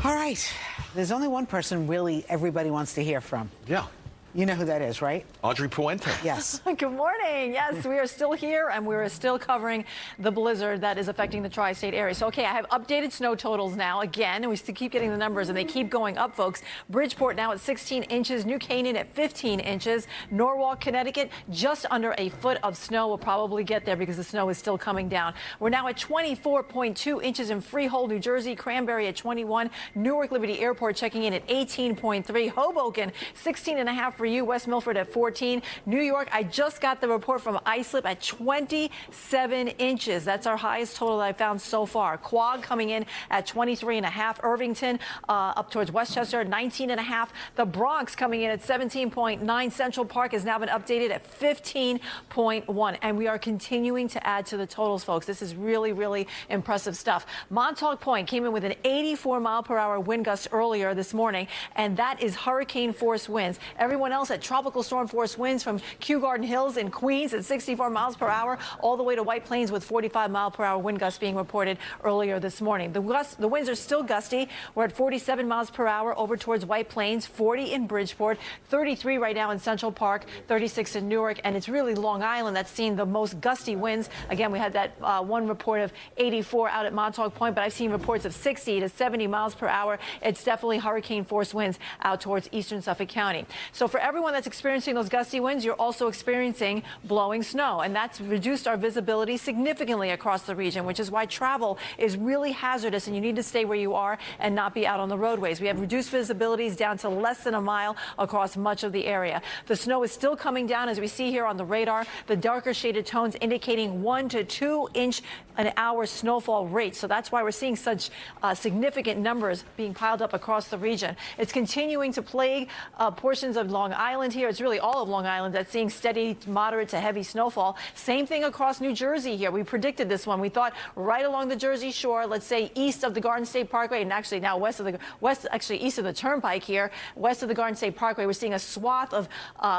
All right. There's only one person really everybody wants to hear from. Yeah. You know who that is, right? Audrey Puente. Yes. Good morning. Yes, we are still here, and we are still covering the blizzard that is affecting the tri-state area. So, okay, I have updated snow totals now again, and we still keep getting the numbers, and they keep going up, folks. Bridgeport now at 16 inches, New Canaan at 15 inches, Norwalk, Connecticut, just under a foot of snow. We'll probably get there because the snow is still coming down. We're now at 24.2 inches in Freehold, New Jersey, Cranberry at 21, Newark Liberty Airport checking in at 18.3, Hoboken 16.5 for you, West Milford at 14, New York, I just got the report from Islip at 27 inches. That's our highest total that I found so far. Quogue coming in at 23.5, Irvington up towards Westchester 19.5, the Bronx coming in at 17.9, Central Park has now been updated at 15.1, and we are continuing to add to the totals, folks. This is really, really impressive stuff. Montauk Point came in with an 84-mile-per-hour wind gust earlier this morning, and that is hurricane force winds. Everyone else at tropical storm force winds from Kew Garden Hills in Queens at 64 miles per hour all the way to White Plains with 45-mile-per-hour wind gusts being reported earlier this morning. The winds are still gusty. We're at 47 miles per hour over towards White Plains, 40 in Bridgeport, 33 right now in Central Park, 36 in Newark, and it's really Long Island that's seen the most gusty winds. Again, we had that one report of 84 out at Montauk Point, but I've seen reports of 60 to 70 miles per hour. It's definitely hurricane force winds out towards eastern Suffolk County. So for everyone that's experiencing those gusty winds, you're also experiencing blowing snow, and that's reduced our visibility significantly across the region, which is why travel is really hazardous, and you need to stay where you are and not be out on the roadways. We have reduced visibilities down to less than a mile across much of the area. The snow is still coming down, as we see here on the radar, the darker shaded tones indicating 1 to 2 inch an hour snowfall rate. So that's why we're seeing such significant numbers being piled up across the region. It's continuing to plague portions of Long Island here. It's really all of Long Island that's seeing steady, moderate to heavy snowfall. Same thing across New Jersey here. We predicted this one. We thought right along the Jersey Shore, let's say east of the Garden State Parkway, and actually now east of the Turnpike here, west of the Garden State Parkway, we're seeing a swath of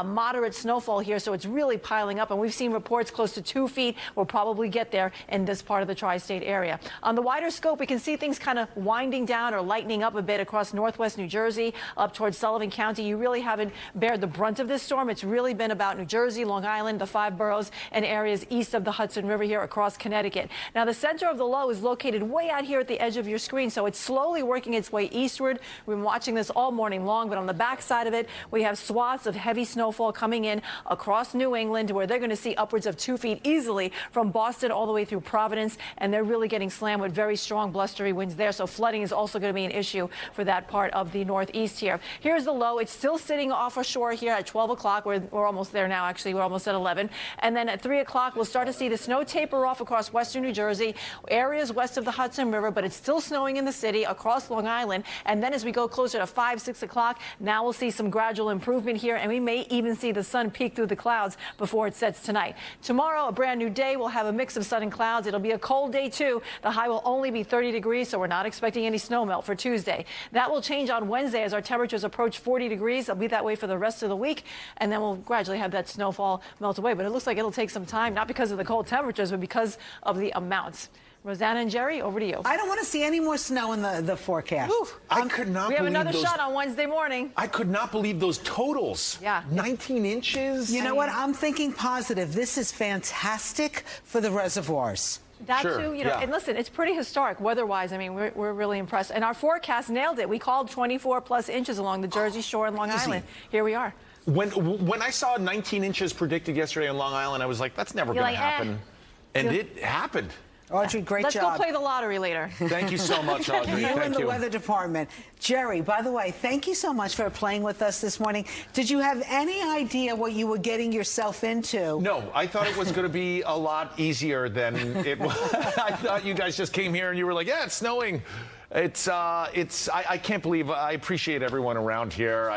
moderate snowfall here. So it's really piling up, and we've seen reports close to 2 feet. We'll probably get there in this part of the tri-state area. On the wider scope, we can see things kind of winding down or lightening up a bit across northwest New Jersey up towards Sullivan County. You really haven't bared the brunt of this storm. It's really been about New Jersey, Long Island, the 5 boroughs, and areas east of the Hudson River here across Connecticut. Now, the center of the low is located way out here at the edge of your screen, so it's slowly working its way eastward. We've been watching this all morning long, but on the back side of it, we have swaths of heavy snowfall coming in across New England, where they're going to see upwards of 2 feet easily from Boston all the way through Providence, and they're really getting slammed with very strong blustery winds there. So flooding is also going to be an issue for that part of the northeast here. Here's the low. It's still sitting off ashore here at 12 o'clock. We're almost there now, actually. We're almost at 11. And then at 3 o'clock, we'll start to see the snow taper off across western New Jersey, areas west of the Hudson River, but it's still snowing in the city across Long Island. And then as we go closer to 5, 6 o'clock, now we'll see some gradual improvement here, and we may even see the sun peek through the clouds before it sets tonight. Tomorrow, a brand new day. We'll have a mix of sun and clouds. It'll be a cold day, too. The high will only be 30 degrees, so we're not expecting any snow melt for Tuesday. That will change on Wednesday as our temperatures approach 40 degrees. It'll be that way for the rest of the week, and then we'll gradually have that snowfall melt away. But it looks like it'll take some time, not because of the cold temperatures, but because of the amounts. Rosanna and Jerry, over to you. I don't want to see any more snow in the forecast. I could not We have believe another those, shot on Wednesday morning. I could not believe those totals. Yeah. 19 inches. You know what? I'm thinking positive. This is fantastic for the reservoirs. That too, you know, and listen, it's pretty historic weather-wise. I mean, we're really impressed. And our forecast nailed it. We called 24+ inches along the Jersey Shore and Long Island. Here we are. When I saw 19 inches predicted yesterday on Long Island, I was like, that's never going to happen. And it happened. Audrey, great job. Let's go play the lottery later. Thank you so much, Audrey. You Thank and the you. weather department. Jerry, by the way, thank you so much for playing with us this morning. Did you have any idea what you were getting yourself into? No, I thought it was going to be a lot easier than it was. I thought you guys just came here and you were like, yeah, it's snowing. I can't believe, I appreciate everyone around here.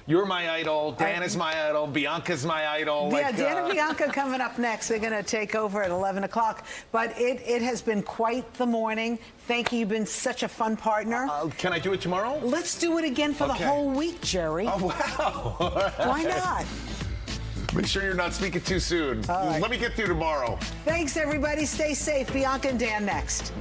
You're my idol. Dan is my idol. Bianca's my idol. Yeah, Dan and Bianca coming up next. They're going to take over at 11 o'clock. But it has been quite the morning. Thank you. You've been such a fun partner. Can I do it tomorrow? Let's do it again for the whole week, Jerry. Oh, wow. Why not? Make sure you're not speaking too soon. Let me get through tomorrow. Thanks, everybody. Stay safe. Bianca and Dan next.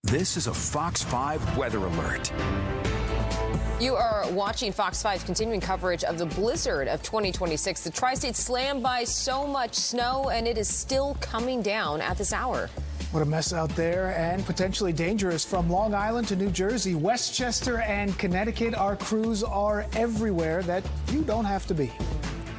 This is a Fox 5 weather alert. You are watching Fox 5's continuing coverage of the blizzard of 2026. The tri-state slammed by so much snow, and it is still coming down at this hour. What a mess out there, and potentially dangerous. From Long Island to New Jersey, Westchester and Connecticut, our crews are everywhere that you don't have to be.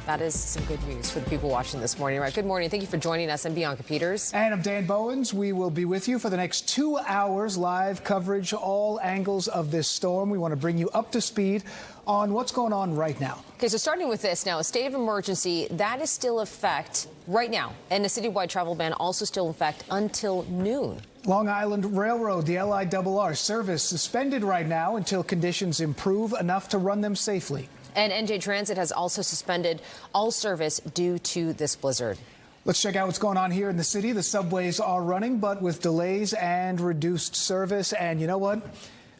That is some good news for the people watching this morning. Right, good morning. Thank you for joining us. I'm Bianca Peters. And I'm Dan Bowens. We will be with you for the next 2 hours, live coverage, all angles of this storm. We want to bring you up to speed on what's going on right now. Okay, so starting with this now, a state of emergency, that is still in effect right now. And a citywide travel ban also still in effect until noon. Long Island Railroad, the LIRR service suspended right now until conditions improve enough to run them safely. And NJ Transit has also suspended all service due to this blizzard. Let's check out what's going on here in the city. The subways are running, but with delays and reduced service. And you know what?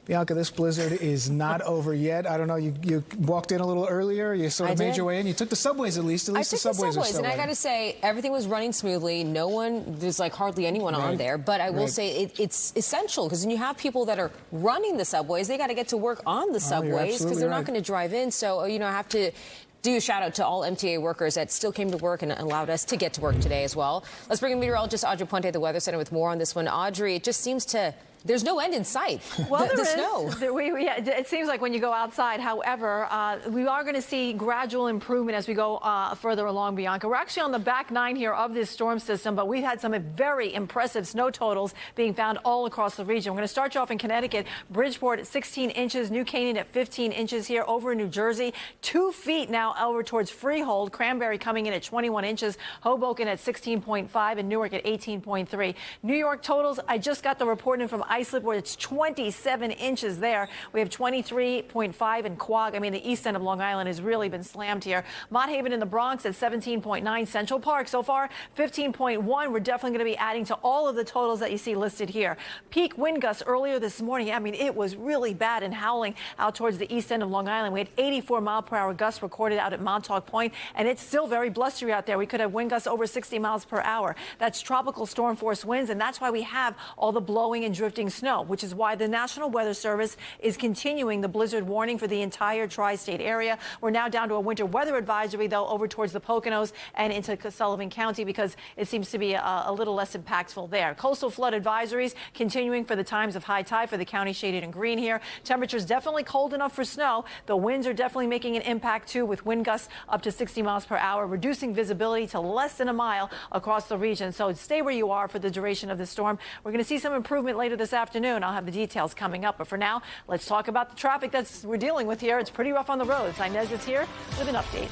Bianca, this blizzard is not over yet. I don't know, you walked in a little earlier, you sort of made your way in. You took the subways at least. At least the subways are still and running. I got to say, everything was running smoothly. No one, there's like hardly anyone on there. But I will say it's essential because when you have people that are running the subways, they got to get to work on the subways because they're not going to drive in. So, you know, I have to do a shout out to all MTA workers that still came to work and allowed us to get to work today as well. Let's bring in meteorologist Audrey Puente at the Weather Center with more on this one. Audrey, it just seems to... There's no end in sight. Well, the snow. It seems like when you go outside. However, we are going to see gradual improvement as we go further along, Bianca. We're actually on the back nine here of this storm system, but we've had some very impressive snow totals being found all across the region. We're going to start you off in Connecticut. Bridgeport at 16 inches, New Canaan at 15 inches here over in New Jersey. 2 feet now over towards Freehold. Cranberry coming in at 21 inches. Hoboken at 16.5 and Newark at 18.3. New York totals, I just got the report in from Islip where it's 27 inches there. We have 23.5 in Quogue. I mean, the east end of Long Island has really been slammed here. Mott Haven in the Bronx at 17.9. Central Park so far 15.1. We're definitely going to be adding to all of the totals that you see listed here. Peak wind gusts earlier this morning. I mean, it was really bad and howling out towards the east end of Long Island. We had 84 mile per hour gusts recorded out at Montauk Point, and it's still very blustery out there. We could have wind gusts over 60 miles per hour. That's tropical storm force winds, and that's why we have all the blowing and drifting snow, which is why the National Weather Service is continuing the blizzard warning for the entire tri-state area. We're now down to a winter weather advisory, though, over towards the Poconos and into Sullivan County because it seems to be a little less impactful there. Coastal flood advisories continuing for the times of high tide for the county shaded in green here. Temperatures definitely cold enough for snow. The winds are definitely making an impact, too, with wind gusts up to 60 miles per hour, reducing visibility to less than a mile across the region. So stay where you are for the duration of the storm. We're going to see some improvement later this afternoon. I'll have the details coming up. But for now, let's talk about the traffic we're dealing with here. It's pretty rough on the roads. Inez is here with an update.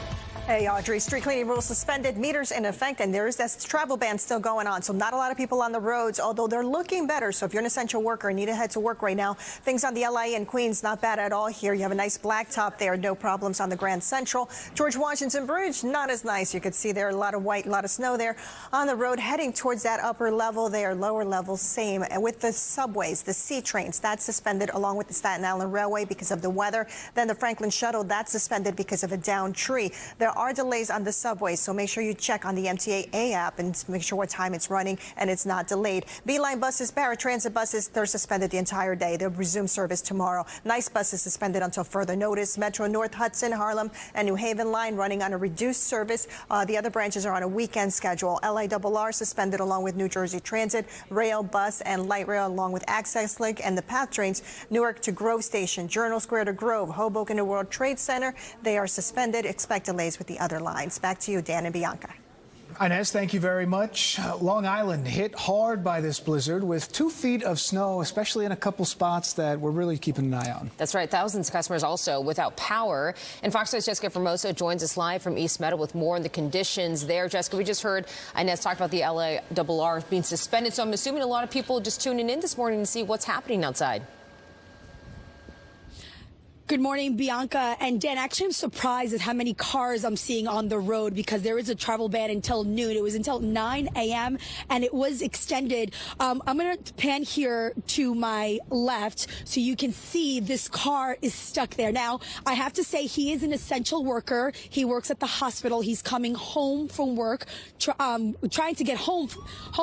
Hey, Audrey, street cleaning rules suspended, meters in effect, and there's this travel ban still going on. So not a lot of people on the roads, although they're looking better. So if you're an essential worker and need to head to work right now, things on the LA and Queens, not bad at all here. You have a nice blacktop there, no problems on the Grand Central. George Washington Bridge, not as nice. You could see there a lot of white, a lot of snow there on the road, heading towards that upper level there, lower level, same. And with the subways, the C trains, that's suspended along with the Staten Island Railway because of the weather. Then the Franklin Shuttle, that's suspended because of a downed tree. There are delays on the subways, so make sure you check on the MTA app and make sure what time it's running and it's not delayed. Beeline buses, paratransit buses, they're suspended the entire day. They'll resume service tomorrow. Nice buses suspended until further notice. Metro North, Hudson, Harlem, and New Haven line running on a reduced service. The other branches are on a weekend schedule. LIRR suspended along with New Jersey Transit, rail, bus, and light rail along with Access Link and the PATH trains. Newark to Grove Station, Journal Square to Grove, Hoboken to World Trade Center. They are suspended. Expect delays with the other lines. Back to you, Dan and Bianca. Inez, thank you very much. Long Island hit hard by this blizzard with 2 feet of snow, especially in a couple spots that we're really keeping an eye on. That's right. Thousands of customers also without power. And Fox 5's Jessica Formoso joins us live from East Meadow with more on the conditions there. Jessica, we just heard Inez talk about the LIRR being suspended, so I'm assuming a lot of people just tuning in this morning to see what's happening outside. Good morning, Bianca and Dan. Actually, I'm surprised at how many cars I'm seeing on the road because there is a travel ban until noon. It was until 9 a.m. and it was extended. I'm going to pan here to my left so you can see this car is stuck there. Now, I have to say he is an essential worker. He works at the hospital. He's coming home from work, trying to get home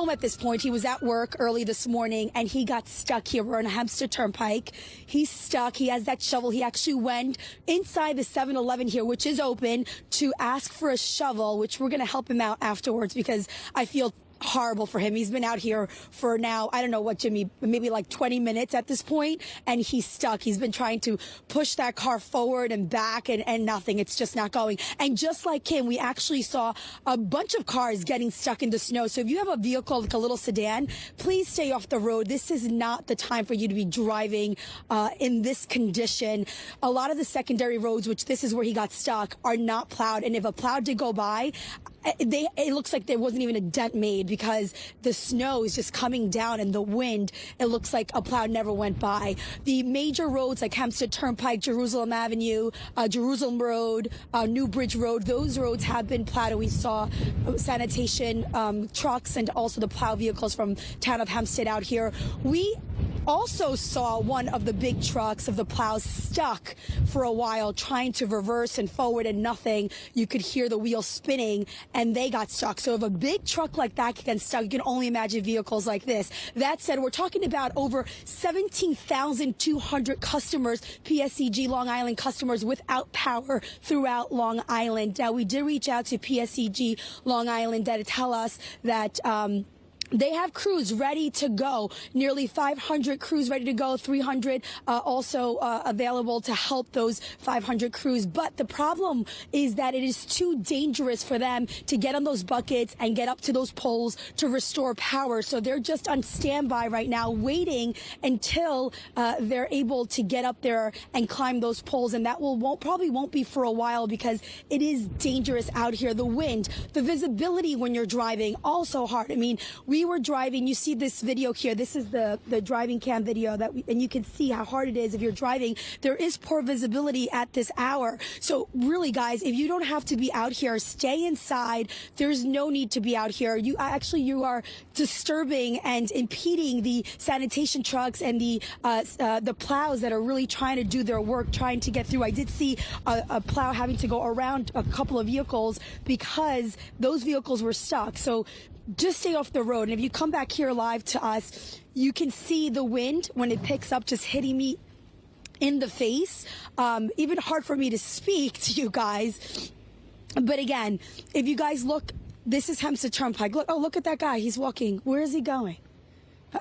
at this point. He was at work early this morning and he got stuck here. We're on Hempstead Turnpike. He's stuck. He has that shovel. He actually went inside the 7-Eleven here, which is open, to ask for a shovel, which we're going to help him out afterwards because I feel horrible for him. He's been out here for now, I don't know what, Jimmy, maybe like 20 minutes at this point, and he's stuck. He's been trying to push that car forward and back and nothing. It's just not going. And just like him, we actually saw a bunch of cars getting stuck in the snow. So if you have a vehicle like a little sedan, please stay off the road. This is not the time for you to be driving in this condition. A lot of the secondary roads, which this is where he got stuck, are not plowed. And if a plow did go by, it looks like there wasn't even a dent made because the snow is just coming down and the wind, it looks like a plow never went by. The major roads like Hempstead Turnpike, Jerusalem Avenue, Jerusalem Road, New Bridge Road, those roads have been plowed. And we saw sanitation trucks and also the plow vehicles from town of Hempstead out here. We also saw one of the big trucks of the plows stuck for a while trying to reverse and forward and nothing. You could hear the wheels spinning and they got stuck. So if a big truck like that gets stuck, you can only imagine vehicles like this. That said, we're talking about over 17,200 customers, PSEG Long Island customers without power throughout Long Island. Now, we did reach out to PSEG Long Island to tell us that they have crews ready to go, nearly 500 crews ready to go, 300 also available to help those 500 crews. But the problem is that it is too dangerous for them to get on those buckets and get up to those poles to restore power. So they're just on standby right now, waiting until they're able to get up there and climb those poles. And that probably won't be for a while because it is dangerous out here. The wind, the visibility when you're driving, also hard. I mean, we were driving. You see this video here. This is the driving cam video and you can see how hard it is if you're driving. There is poor visibility at this hour. So really, guys, if you don't have to be out here, stay inside. There's no need to be out here. You are disturbing and impeding the sanitation trucks and the plows that are really trying to do their work, trying to get through. I did see a plow having to go around a couple of vehicles because those vehicles were stuck. So just stay off the road. And if you come back here live to us, you can see the wind when it picks up just hitting me in the face. Even hard for me to speak to you guys. But again, if you guys look, this is Hempstead Turnpike. Look at that guy. He's walking. Where is he going?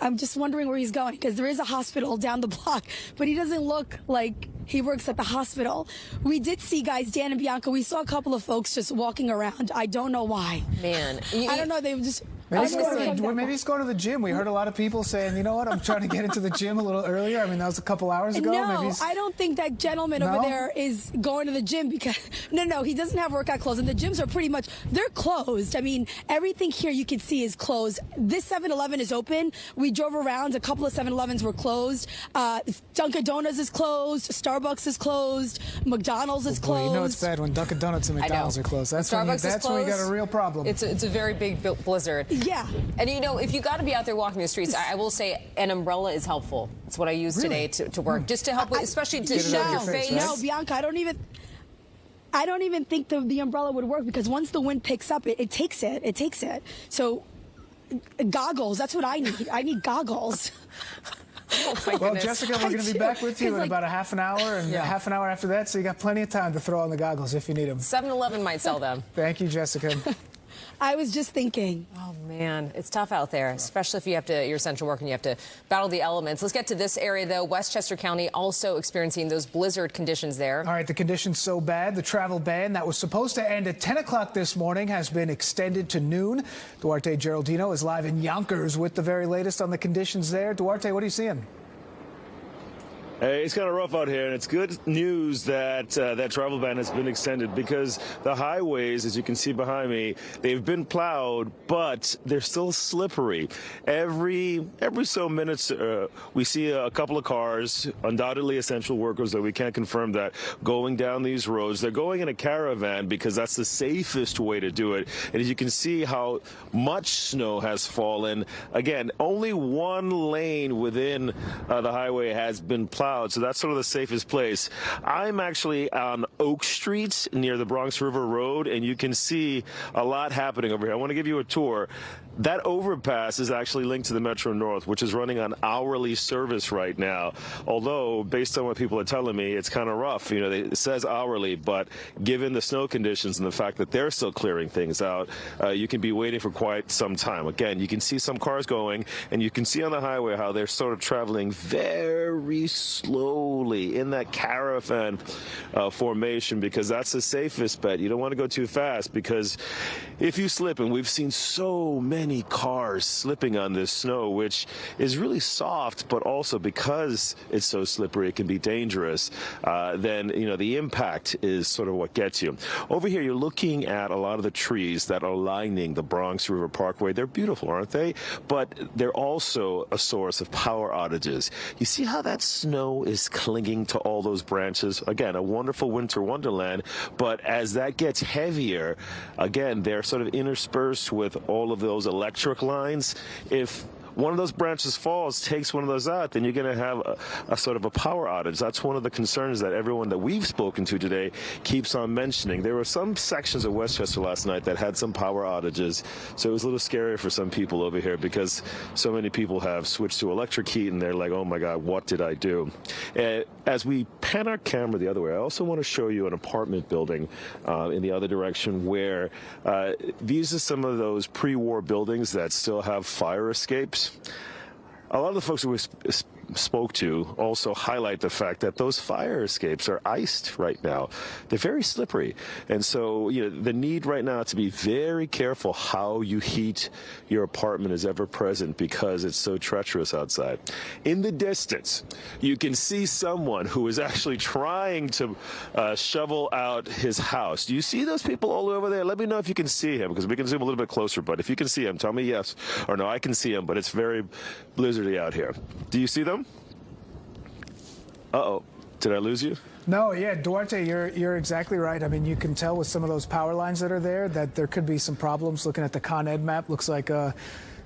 I'm just wondering where he's going because there is a hospital down the block, but he doesn't look like he works at the hospital. We did see, guys, Dan and Bianca, we saw a couple of folks just walking around. I don't know why. Man. I don't know. They were just... Maybe he's going to the gym. We heard a lot of people saying, you know what, I'm trying to get into the gym a little earlier. I mean, that was a couple hours ago. No, I don't think that gentleman over there is going to the gym because, no, he doesn't have workout clothes. And the gyms are pretty much, they're closed. I mean, everything here you can see is closed. This 7-Eleven is open. We drove around. A couple of 7-Elevens were closed. Dunkin' Donuts is closed. Starbucks is closed. McDonald's is closed. You know it's bad when Dunkin' Donuts and McDonald's are closed. That's when you got a real problem. It's a very big blizzard. Yeah. And you know, if you got to be out there walking the streets, I will say an umbrella is helpful. It's what I use today to work, just to help, especially to show your face. No, Bianca, I don't even think the umbrella would work because once the wind picks up, it takes it. So goggles, that's what I need. I need goggles. Well, Jessica, we're going to be back with you in about a half an hour and half an hour after that, so you got plenty of time to throw on the goggles if you need them. 7-Eleven might sell them. Thank you, Jessica. I was just thinking. Oh, man, it's tough out there, especially if you're essential work and you have to battle the elements. Let's get to this area, though. Westchester County also experiencing those blizzard conditions there. All right, the conditions so bad, the travel ban that was supposed to end at 10 o'clock this morning has been extended to noon. Duarte Geraldino is live in Yonkers with the very latest on the conditions there. Duarte, what are you seeing? Hey, it's kind of rough out here, and it's good news that that travel ban has been extended because the highways, as you can see behind me, they've been plowed, but they're still slippery. Every so minutes, we see a couple of cars, undoubtedly essential workers, though we can't confirm that, going down these roads. They're going in a caravan because that's the safest way to do it. And as you can see how much snow has fallen, again, only one lane within the highway has been plowed. So that's sort of the safest place. I'm actually on Oak Street near the Bronx River Road, and you can see a lot happening over here. I want to give you a tour. That overpass is actually linked to the Metro North, which is running on hourly service right now. Although, based on what people are telling me, it's kind of rough. You know, it says hourly, but given the snow conditions and the fact that they're still clearing things out, you can be waiting for quite some time. Again, you can see some cars going, and you can see on the highway how they're sort of traveling very slowly in that caravan formation, because that's the safest bet. You don't want to go too fast, because if you slip, and we've seen so many cars slipping on this snow, which is really soft, but also because it's so slippery, it can be dangerous. Then, you know, the impact is sort of what gets you. Over here, you're looking at a lot of the trees that are lining the Bronx River Parkway. They're beautiful, aren't they? But they're also a source of power outages. You see how that snow is clinging to all those branches? Again, a wonderful winter wonderland, but as that gets heavier, again, they're sort of interspersed with all of those electric lines. If one of those branches falls, takes one of those out, then you're going to have a sort of a power outage. That's one of the concerns that everyone that we've spoken to today keeps on mentioning. There were some sections of Westchester last night that had some power outages, so it was a little scary for some people over here because so many people have switched to electric heat and they're like, oh my God, what did I do? As we pan our camera the other way, I also want to show you an apartment building in the other direction where these are some of those pre-war buildings that still have fire escapes. A lot of the folks who we spoke to also highlight the fact that those fire escapes are iced right now. They're very slippery. And so, you know, the need right now to be very careful how you heat your apartment is ever present because it's so treacherous outside. In the distance, you can see someone who is actually trying to shovel out his house. Do you see those people all over there? Let me know if you can see him, because we can zoom a little bit closer. But if you can see him, tell me yes or no. I can see him, but it's very blizzardy out here. Do you see them? Uh-oh. Did I lose you? No, yeah, Duarte, you're exactly right. I mean, you can tell with some of those power lines that are there that there could be some problems. Looking at the Con Ed map, looks like a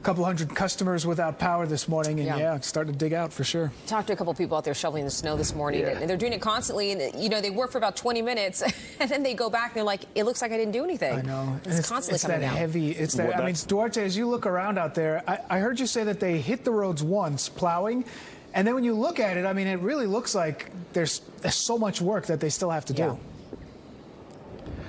couple hundred customers without power this morning, and yeah, it's starting to dig out for sure. Talked to a couple people out there shoveling the snow this morning, and they're doing it constantly, and you know, they work for about 20 minutes, and then they go back and they're like, it looks like I didn't do anything. I know. It's constantly coming down. Heavy. It's that heavy. I mean, Duarte, as you look around out there, I heard you say that they hit the roads once plowing. And then when you look at it, I mean, it really looks like there's so much work that they still have to do.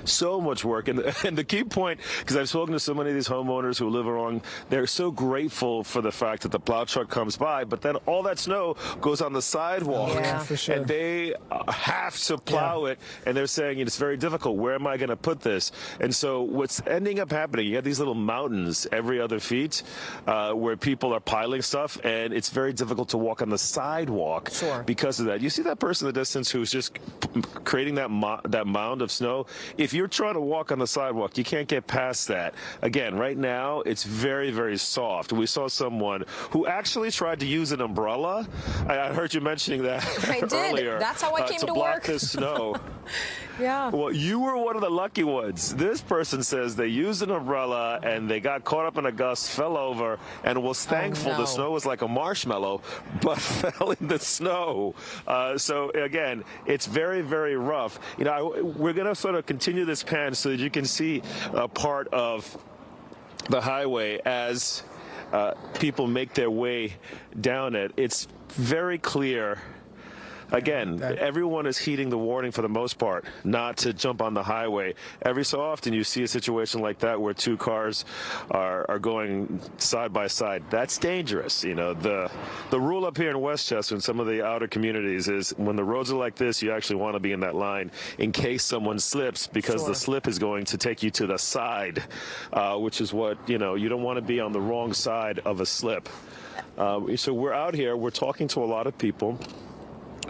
So much work. And the key point, because I've spoken to so many of these homeowners who live along, they're so grateful for the fact that the plow truck comes by, but then all that snow goes on the sidewalk. Yeah, for sure. And they have to plow it, and they're saying it's very difficult. Where am I going to put this? And so what's ending up happening, you have these little mountains every other feet where people are piling stuff, and it's very difficult to walk on the sidewalk because of that. You see that person in the distance who's just creating that mound of snow? If you're trying to walk on the sidewalk, you can't get past that. Again, right now, it's very, very soft. We saw someone who actually tried to use an umbrella. I heard you mentioning that earlier. That's how I came to block work. the snow. Yeah. Well, you were one of the lucky ones. This person says they used an umbrella and they got caught up in a gust, fell over, and was thankful the snow was like a marshmallow, but fell in the snow. So again, it's very, very rough. You know, we're going to sort of continue this pan so that you can see a part of the highway as people make their way down it. It's very clear. Again, everyone is heeding the warning for the most part not to jump on the highway. Every so often you see a situation like that where two cars are going side by side. That's dangerous. You know, the rule up here in Westchester and some of the outer communities is when the roads are like this, you actually want to be in that line in case someone slips, because the slip is going to take you to the side, which is what, you know, you don't want to be on the wrong side of a slip. So we're out here, we're talking to a lot of people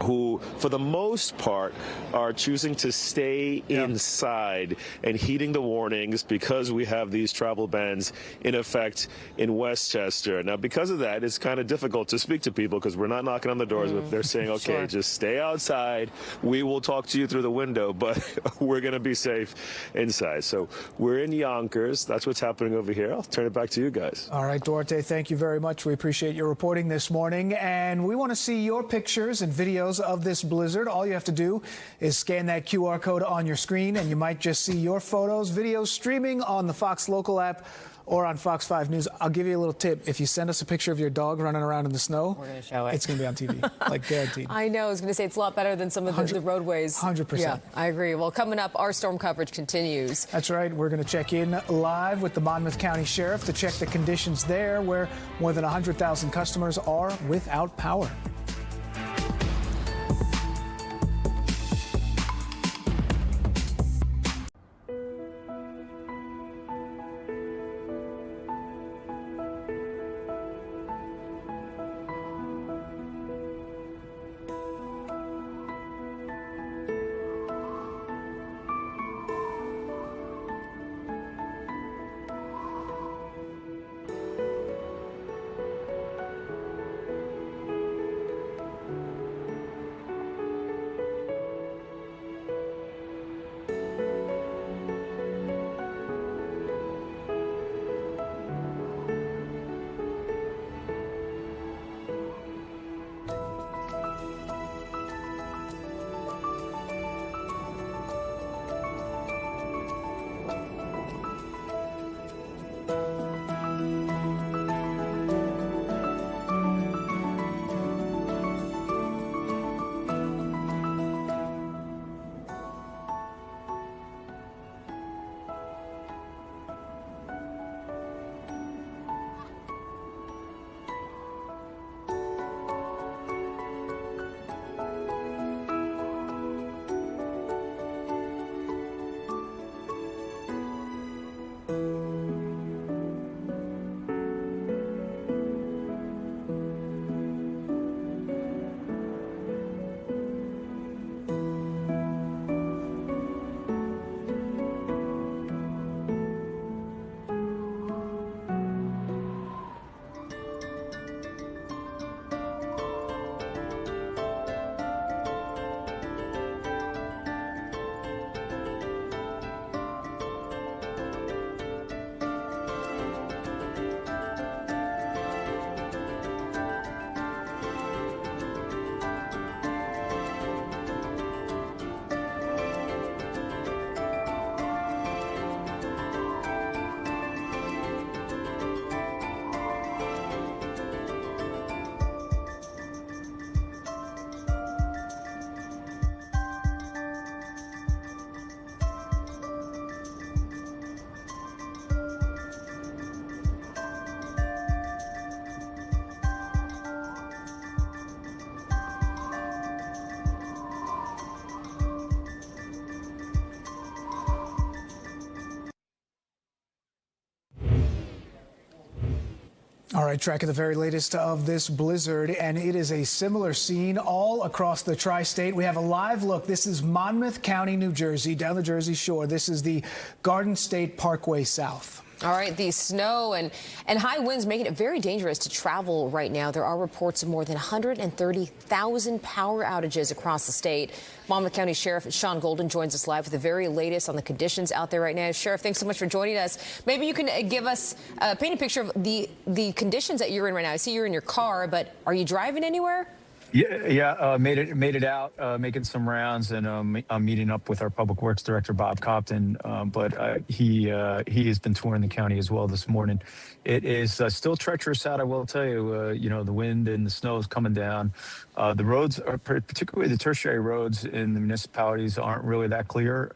who, for the most part, are choosing to stay inside and heeding the warnings because we have these travel bans in effect in Westchester. Now, because of that, it's kind of difficult to speak to people because we're not knocking on the doors, but they're saying, okay, just stay outside. We will talk to you through the window, but we're going to be safe inside. So we're in Yonkers. That's what's happening over here. I'll turn it back to you guys. All right, Duarte, thank you very much. We appreciate your reporting this morning, and we want to see your pictures and videos of this blizzard. All you have to do is scan that QR code on your screen, and you might just see your photos, videos streaming on the Fox Local app or on Fox 5 News. I'll give you a little tip. If you send us a picture of your dog running around in the snow, we're going to show it. It's going to be on TV, like guaranteed. I know. I was going to say it's a lot better than some of the roadways. 100%. Yeah, I agree. Well, coming up, our storm coverage continues. That's right. We're going to check in live with the Monmouth County Sheriff to check the conditions there, where more than 100,000 customers are without power. All right, tracking the very latest of this blizzard, and it is a similar scene all across the tri-state. We have a live look. This is Monmouth County, New Jersey, down the Jersey Shore. This is the Garden State Parkway South. All right, the snow and high winds making it very dangerous to travel right now. There are reports of more than 130,000 power outages across the state. Monmouth County Sheriff Sean Golden joins us live with the very latest on the conditions out there right now. Sheriff, thanks so much for joining us. Maybe you can give us, paint a picture of the conditions that you're in right now. I see you're in your car, but are you driving anywhere? Yeah, made it out, making some rounds, and I'm meeting up with our Public Works Director Bob Compton. But he has been touring the county as well this morning. It is still treacherous out, I will tell you. The wind and the snow is coming down. The roads, are particularly the tertiary roads in the municipalities, aren't really that clear.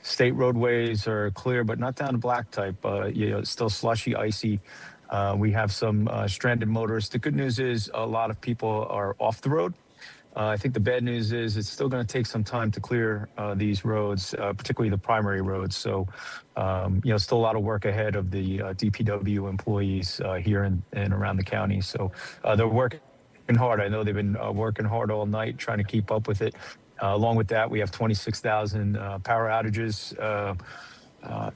State roadways are clear, but not down to black type. It's still slushy, icy. We have some stranded motorists. The good news is a lot of people are off the road. I think the bad news is it's still going to take some time to clear these roads, particularly the primary roads. So, still a lot of work ahead of the DPW employees here and around the county. So they're working working hard. I know they've been working hard all night trying to keep up with it. Along with that, we have 26,000 power outages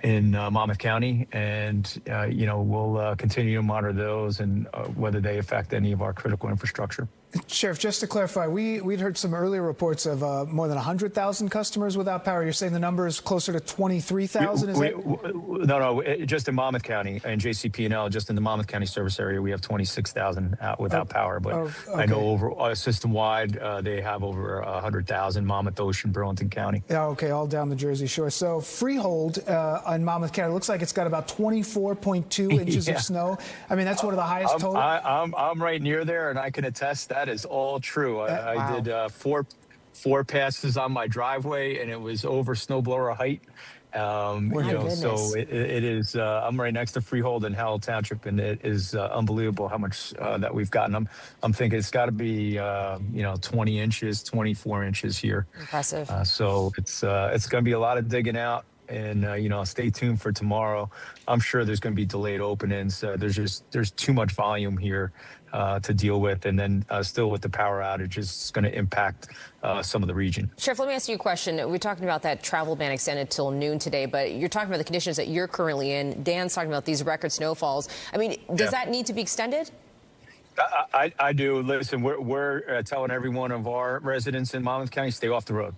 in Monmouth County, and we'll continue to monitor those and whether they affect any of our critical infrastructure. Sheriff, just to clarify, we'd heard some earlier reports of more than 100,000 customers without power. You're saying the number is closer to 23,000? No, just in Monmouth County and JCP&L, just in the Monmouth County service area, we have 26,000 without power. But okay. I know over system-wide, they have over 100,000, Monmouth, Ocean, Burlington County. Yeah, okay, all down the Jersey Shore. So Freehold on Monmouth County looks like it's got about 24.2 inches of snow. I mean, that's one of the highest total. I'm right near there, and I can attest that is all true. I did four passes on my driveway, and it was over snowblower height. So it is. I'm right next to Freehold and Howell Township, and it is unbelievable how much that we've gotten. I'm thinking it's got to be 20 inches, 24 inches here. Impressive. So it's going to be a lot of digging out. And stay tuned for tomorrow. I'm sure there's going to be delayed openings. There's too much volume here to deal with, and then still with the power outages, it's going to impact some of the region. Sheriff, let me ask you a question. We're talking about that travel ban extended till noon today, but you're talking about the conditions that you're currently in. Dan's talking about these record snowfalls. I mean, does that need to be extended? I do. Listen, we're telling every one of our residents in Monmouth County, stay off the road.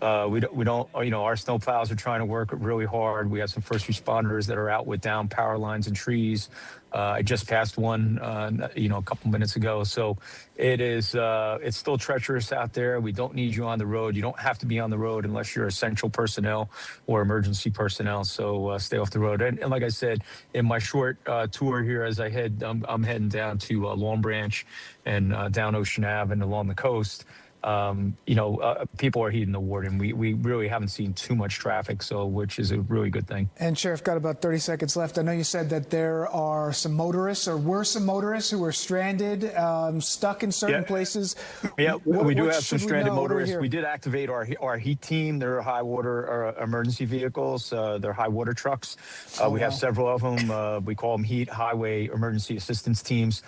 We don't, our snow plows are trying to work really hard. We have some first responders that are out with down power lines and trees. I just passed one, a couple minutes ago. So it's still treacherous out there. We don't need you on the road. You don't have to be on the road unless you're essential personnel or emergency personnel. So stay off the road. And like I said, in my short tour here, as I'm heading down to Long Branch and down Ocean Ave and along the coast. People are heeding the warning. We really haven't seen too much traffic, which is a really good thing. And Sheriff, got about 30 seconds left. I know you said that there are some motorists, or were some motorists who were stranded, stuck in certain places. Yeah, we do have some stranded motorists. We did activate our heat team. They're high water emergency vehicles. They're high water trucks. We have several of them. We call them heat highway emergency assistance teams.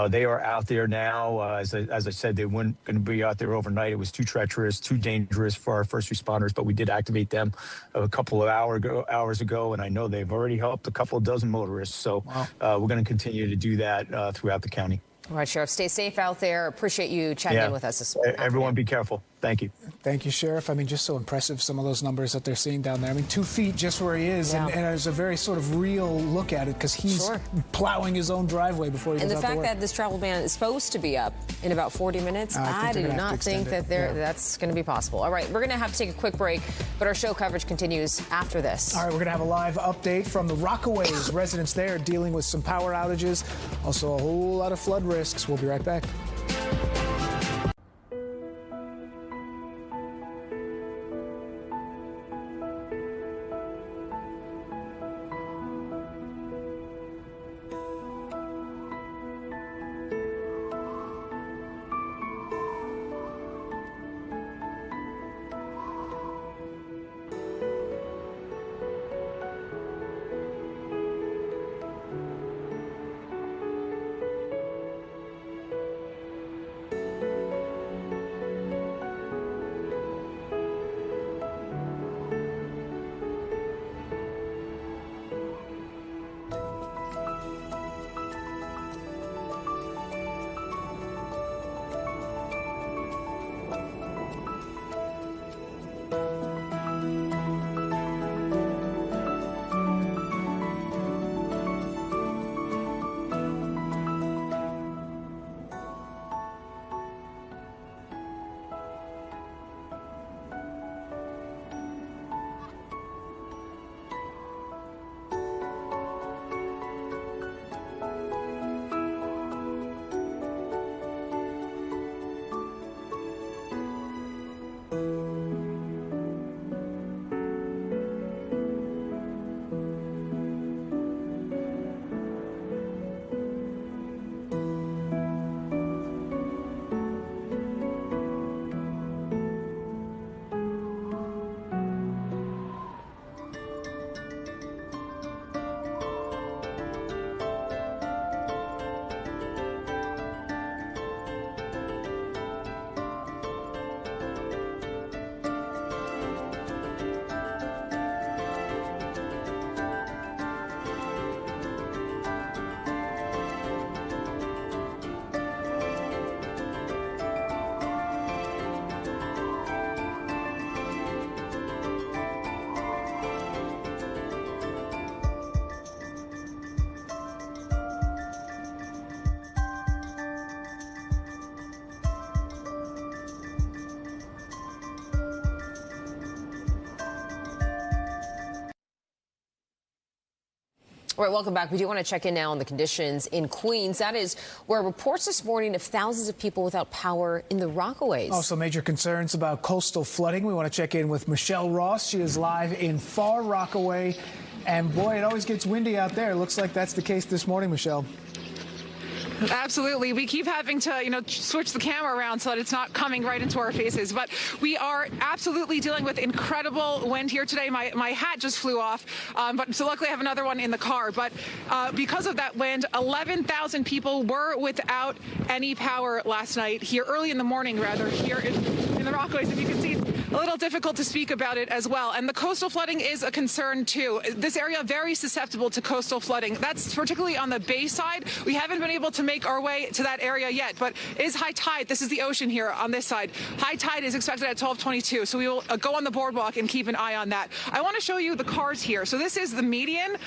They are out there now. As I said, they weren't going to be out there overnight. It was too treacherous, too dangerous for our first responders, but we did activate them a couple of hours ago, and I know they've already helped a couple of dozen motorists. So we're going to continue to do that throughout the county. All right, Sheriff, stay safe out there. Appreciate you chatting in with us this morning. Everyone be careful. Thank you. Thank you, Sheriff. I mean, just so impressive, some of those numbers that they're seeing down there. I mean, 2 feet just where he is, and there's a very sort of real look at it because he's plowing his own driveway before he goes out to work. And the fact that this travel ban is supposed to be up in about 40 minutes, I do not think that that's going to be possible. All right, we're going to have to take a quick break, but our show coverage continues after this. All right, we're going to have a live update from the Rockaways. Residents there dealing with some power outages, also a whole lot of flood risks. We'll be right back. All right, welcome back. We do want to check in now on the conditions in Queens. That is where reports this morning of thousands of people without power in the Rockaways. Also, major concerns about coastal flooding. We want to check in with Michelle Ross. She is live in Far Rockaway. And boy, it always gets windy out there. Looks like that's the case this morning, Michelle. Absolutely. We keep having to, switch the camera around so that it's not coming right into our faces. But we are absolutely dealing with incredible wind here today. My hat just flew off, so luckily I have another one in the car. But because of that wind, 11,000 people were without any power last night, here early in the morning, rather, here in the Rockaways. And you can see a little difficult to speak about it as well. And the coastal flooding is a concern, too. This area very susceptible to coastal flooding. That's particularly on the bay side. We haven't been able to make our way to that area yet, but it is high tide. This is the ocean here on this side. High tide is expected at 12:22, so we will go on the boardwalk and keep an eye on that. I want to show you the cars here. So this is the median.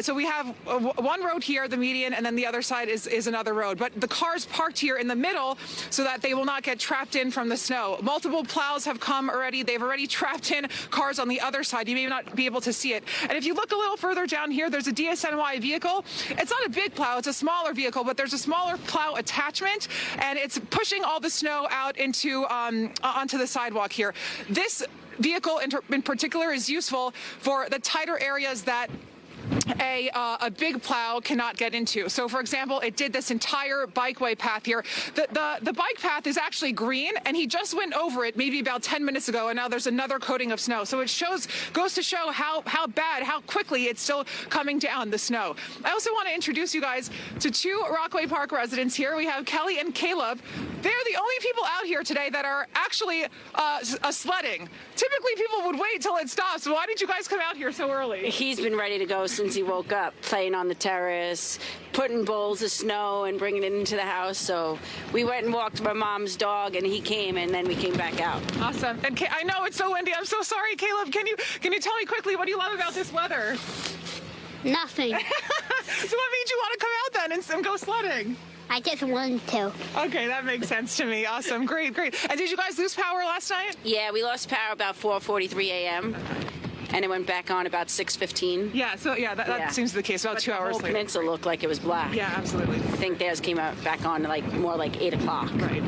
So we have one road here, the median, and then the other side is another road. But the cars parked here in the middle so that they will not get trapped in from the snow. Multiple plows have come already. They've already trapped in cars on the other side. You may not be able to see it. And if you look a little further down here, there's a DSNY vehicle. It's not a big plow. It's a smaller vehicle, but there's a smaller plow attachment, and it's pushing all the snow out into onto the sidewalk here. This vehicle in particular is useful for the tighter areas that a big plow cannot get into. So, for example, it did this entire bikeway path here. The bike path is actually green, and he just went over it maybe about 10 minutes ago, and now there's another coating of snow. So it goes to show how quickly it's still coming down, the snow. I also want to introduce you guys to two Rockaway Park residents here. We have Kelly and Caleb. They're the only people out here today that are actually sledding. Typically, people would wait till it stops. Why did you guys come out here so early? He's been ready to go since he woke up, playing on the terrace, putting bowls of snow and bringing it into the house. So we went and walked my mom's dog, and he came, and then we came back out. Awesome. And I know it's so windy. I'm so sorry, Caleb. Can you tell me quickly, what do you love about this weather? Nothing. So what made you want to come out then and go sledding? I just wanted to. Okay, that makes sense to me. Awesome. Great. And did you guys lose power last night? Yeah, we lost power about 4:43 a.m. And it went back on about 6:15. Yeah, so that seems the case, about 2 hours later. The whole peninsula looked like it was black. Yeah, absolutely. I think theirs came back on more like 8 o'clock. Right.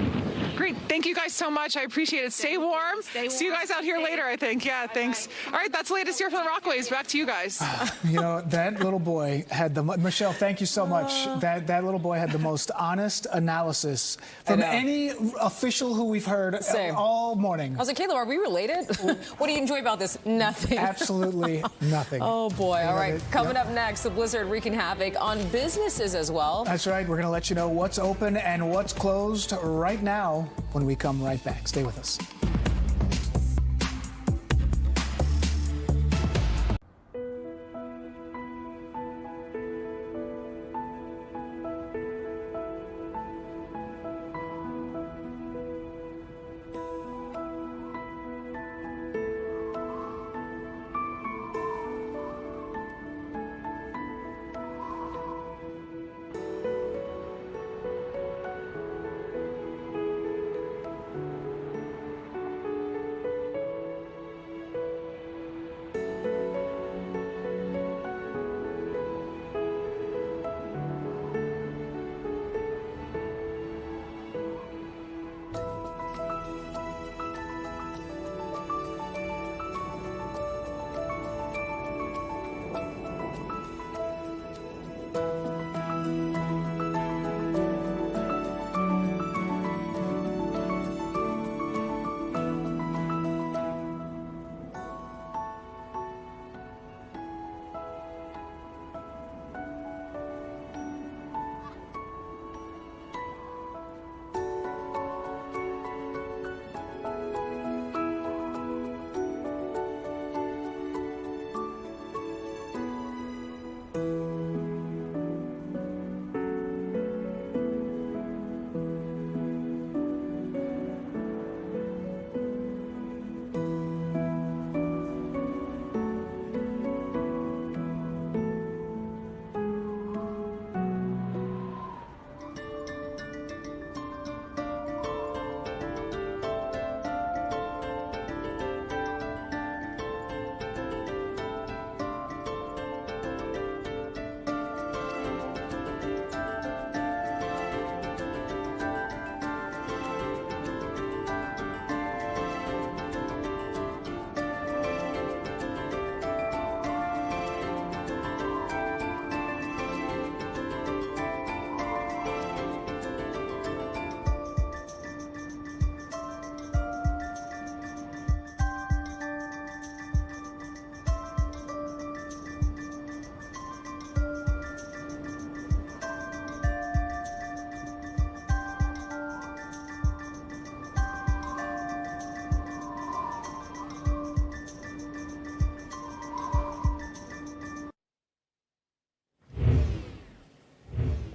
Great. Thank you guys so much. I appreciate it. Stay warm. See you guys out here later, I think. Yeah, thanks. All right, that's the latest here from the Rockaways. Back to you guys. That little boy had Michelle, thank you so much. That little boy had the most honest analysis from any official who we've heard all morning. I was like, Caleb, are we related? What do you enjoy about this? Nothing. Absolutely nothing. Oh, boy. All right. Coming up next, the blizzard wreaking havoc on businesses as well. That's right. We're going to let you know what's open and what's closed right now when we come right back. Stay with us.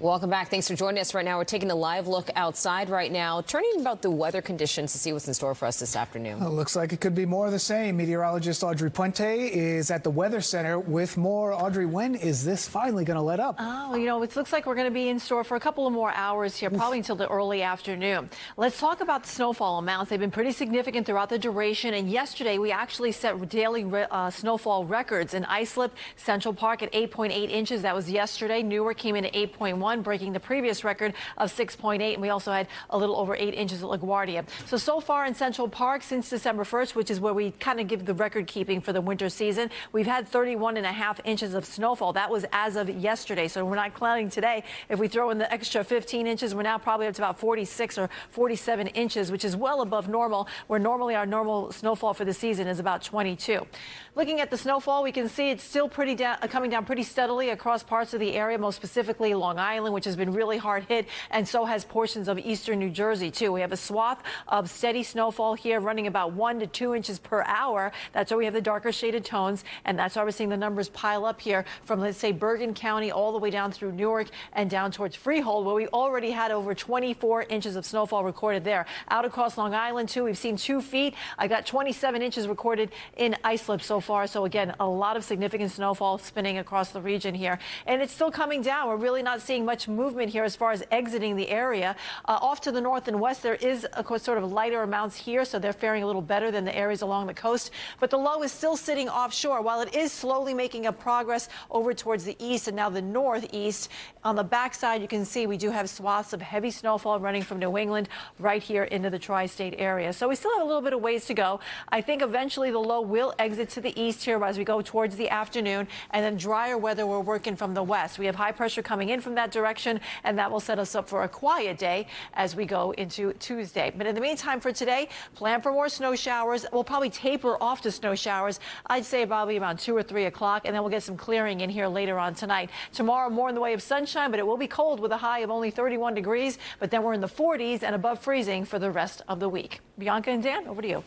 Welcome back. Thanks for joining us right now. We're taking a live look outside right now, turning about the weather conditions to see what's in store for us this afternoon. Well, looks like it could be more of the same. Meteorologist Audrey Puente is at the Weather Center with more. Audrey, when is this finally going to let up? Oh, you know, it looks like we're going to be in store for a couple of more hours here, probably until the early afternoon. Let's talk about the snowfall amounts. They've been pretty significant throughout the duration. And yesterday, we actually set daily snowfall records in Islip, Central Park at 8.8 inches. That was yesterday. Newark came in at 8.1, breaking the previous record of 6.8. And we also had a little over 8 inches at LaGuardia. So far in Central Park since December 1st, which is where we kind of give the record keeping for the winter season, we've had 31.5 inches of snowfall. That was as of yesterday. So we're not counting today. If we throw in the extra 15 inches, we're now probably up to about 46 or 47 inches, which is well above normal, where normally our normal snowfall for the season is about 22. Looking at the snowfall, we can see it's still coming down pretty steadily across parts of the area, most specifically Long Island, which has been really hard hit, and so has portions of eastern New Jersey, too. We have a swath of steady snowfall here running about 1 to 2 inches per hour. That's why we have the darker shaded tones, and that's why we're seeing the numbers pile up here from, let's say, Bergen County all the way down through Newark and down towards Freehold, where we already had over 24 inches of snowfall recorded there. Out across Long Island, too, we've seen 2 feet. I got 27 inches recorded in Islip so far. So, again, a lot of significant snowfall spinning across the region here. And it's still coming down. We're really not seeing much movement here as far as exiting the area. Off to the north and west, there is, of course, sort of lighter amounts here, so they're faring a little better than the areas along the coast. But the low is still sitting offshore. While it is slowly making a progress over towards the east and now the northeast, on the backside, you can see we do have swaths of heavy snowfall running from New England right here into the tri-state area. So we still have a little bit of ways to go. I think eventually the low will exit to the east here as we go towards the afternoon, and then drier weather we're working from the west. We have high pressure coming in from that direction, and that will set us up for a quiet day as we go into Tuesday. But in the meantime, for today, plan for more snow showers. We'll probably taper off to snow showers, I'd say probably around 2 or 3 o'clock, and then we'll get some clearing in here later on tonight. Tomorrow, more in the way of sunshine, but it will be cold with a high of only 31 degrees, but then we're in the 40s and above freezing for the rest of the week. Bianca and Dan, over to you.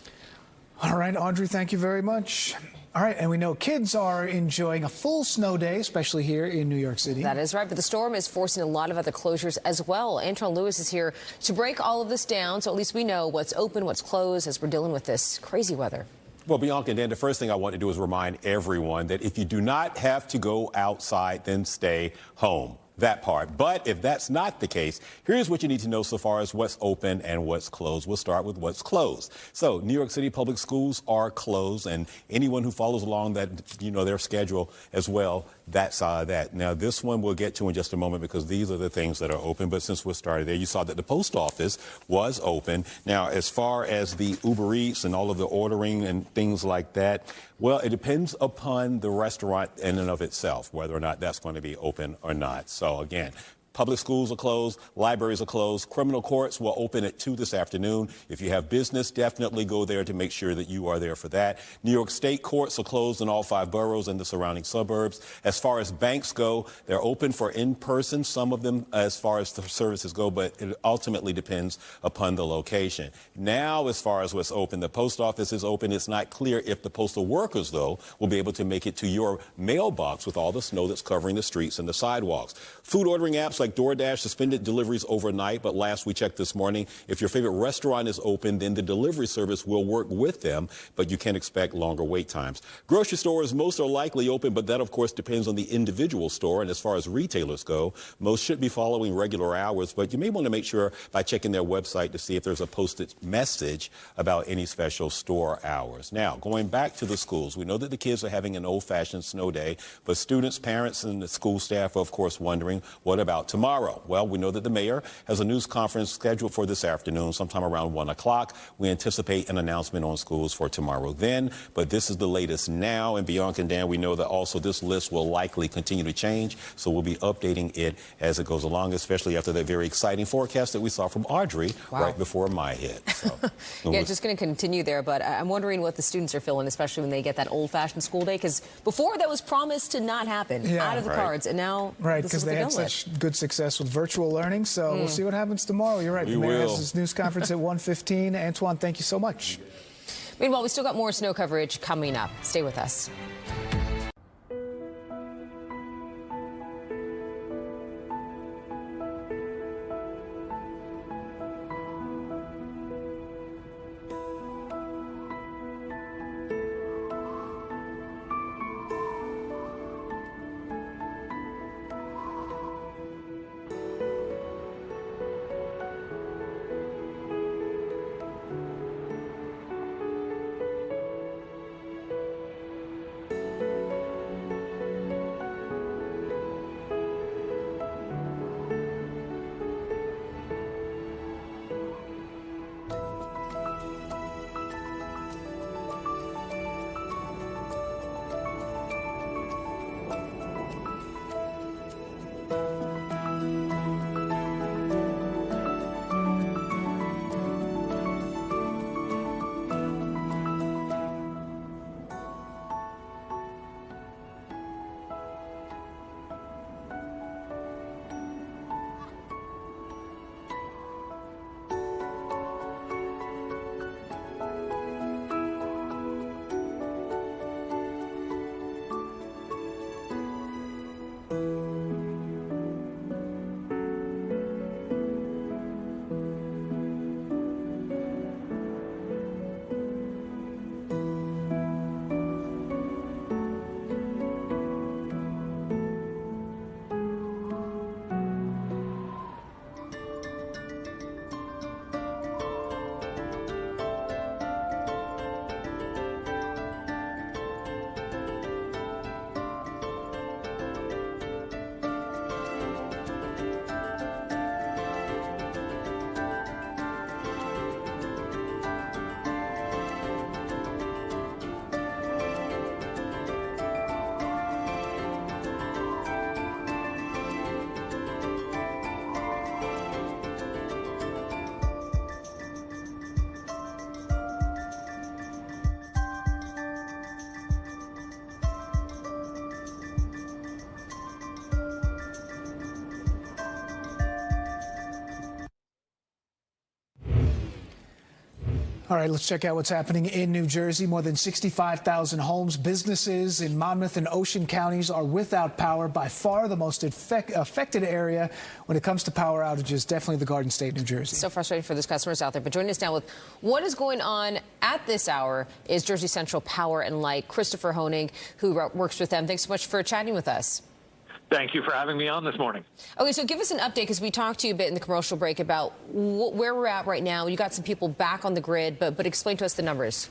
All right, Audrey, thank you very much. All right, and we know kids are enjoying a full snow day, especially here in New York City. That is right, but the storm is forcing a lot of other closures as well. Antron Lewis is here to break all of this down, so at least we know what's open, what's closed as we're dealing with this crazy weather. Well, Bianca and Dan, the first thing I want to do is remind everyone that if you do not have to go outside, then stay home. That part. But if that's not the case, here's what you need to know so far as what's open and what's closed. We'll start with what's closed. So New York City public schools are closed, and anyone who follows along that, their schedule as well, that's that. Now, this one we'll get to in just a moment because these are the things that are open. But since we started there, you saw that the post office was open. Now, as far as the Uber Eats and all of the ordering and things like that, well, it depends upon the restaurant in and of itself, whether or not that's going to be open or not. So, again, public schools are closed, libraries are closed, criminal courts will open at 2 this afternoon. If you have business, definitely go there to make sure that you are there for that. New York State courts are closed in all 5 boroughs and the surrounding suburbs. As far as banks go, they're open for in-person, some of them as far as the services go, but it ultimately depends upon the location. Now, as far as what's open, the post office is open. It's not clear if the postal workers, though, will be able to make it to your mailbox with all the snow that's covering the streets and the sidewalks. Food ordering apps like DoorDash suspended deliveries overnight, but last we checked this morning, if your favorite restaurant is open, then the delivery service will work with them, but you can expect longer wait times. Grocery stores, most are likely open, but that, of course, depends on the individual store. And as far as retailers go, most should be following regular hours, but you may want to make sure by checking their website to see if there's a posted message about any special store hours. Now, going back to the schools, we know that the kids are having an old-fashioned snow day, but students, parents, and the school staff are, of course, wondering, what about tomorrow? Well, we know that the mayor has a news conference scheduled for this afternoon, sometime around 1 o'clock. We anticipate an announcement on schools for tomorrow then, but this is the latest now. And Bianca and Dan, we know that also this list will likely continue to change, so we'll be updating it as it goes along, especially after that very exciting forecast that we saw from Audrey right before my hit. So, yeah, just going to continue there, but I'm wondering what the students are feeling, especially when they get that old-fashioned school day, because before that was promised to not happen, out of the cards, and now this is what they had such good success with virtual learning, so we'll see what happens tomorrow. You're right. The mayor has his news conference at 1:15. Antoine, thank you so much. Meanwhile, we still got more snow coverage coming up. Stay with us. All right, let's check out what's happening in New Jersey. More than 65,000 homes, businesses in Monmouth and Ocean counties are without power. By far the most affected area when it comes to power outages, definitely the Garden State, New Jersey. So frustrating for those customers out there. But joining us now with what is going on at this hour is Jersey Central Power and Light, Christopher Honig, who works with them. Thanks so much for chatting with us. Thank you for having me on this morning. Okay, so give us an update, because we talked to you a bit in the commercial break about where we're at right now. You got some people back on the grid, but explain to us the numbers.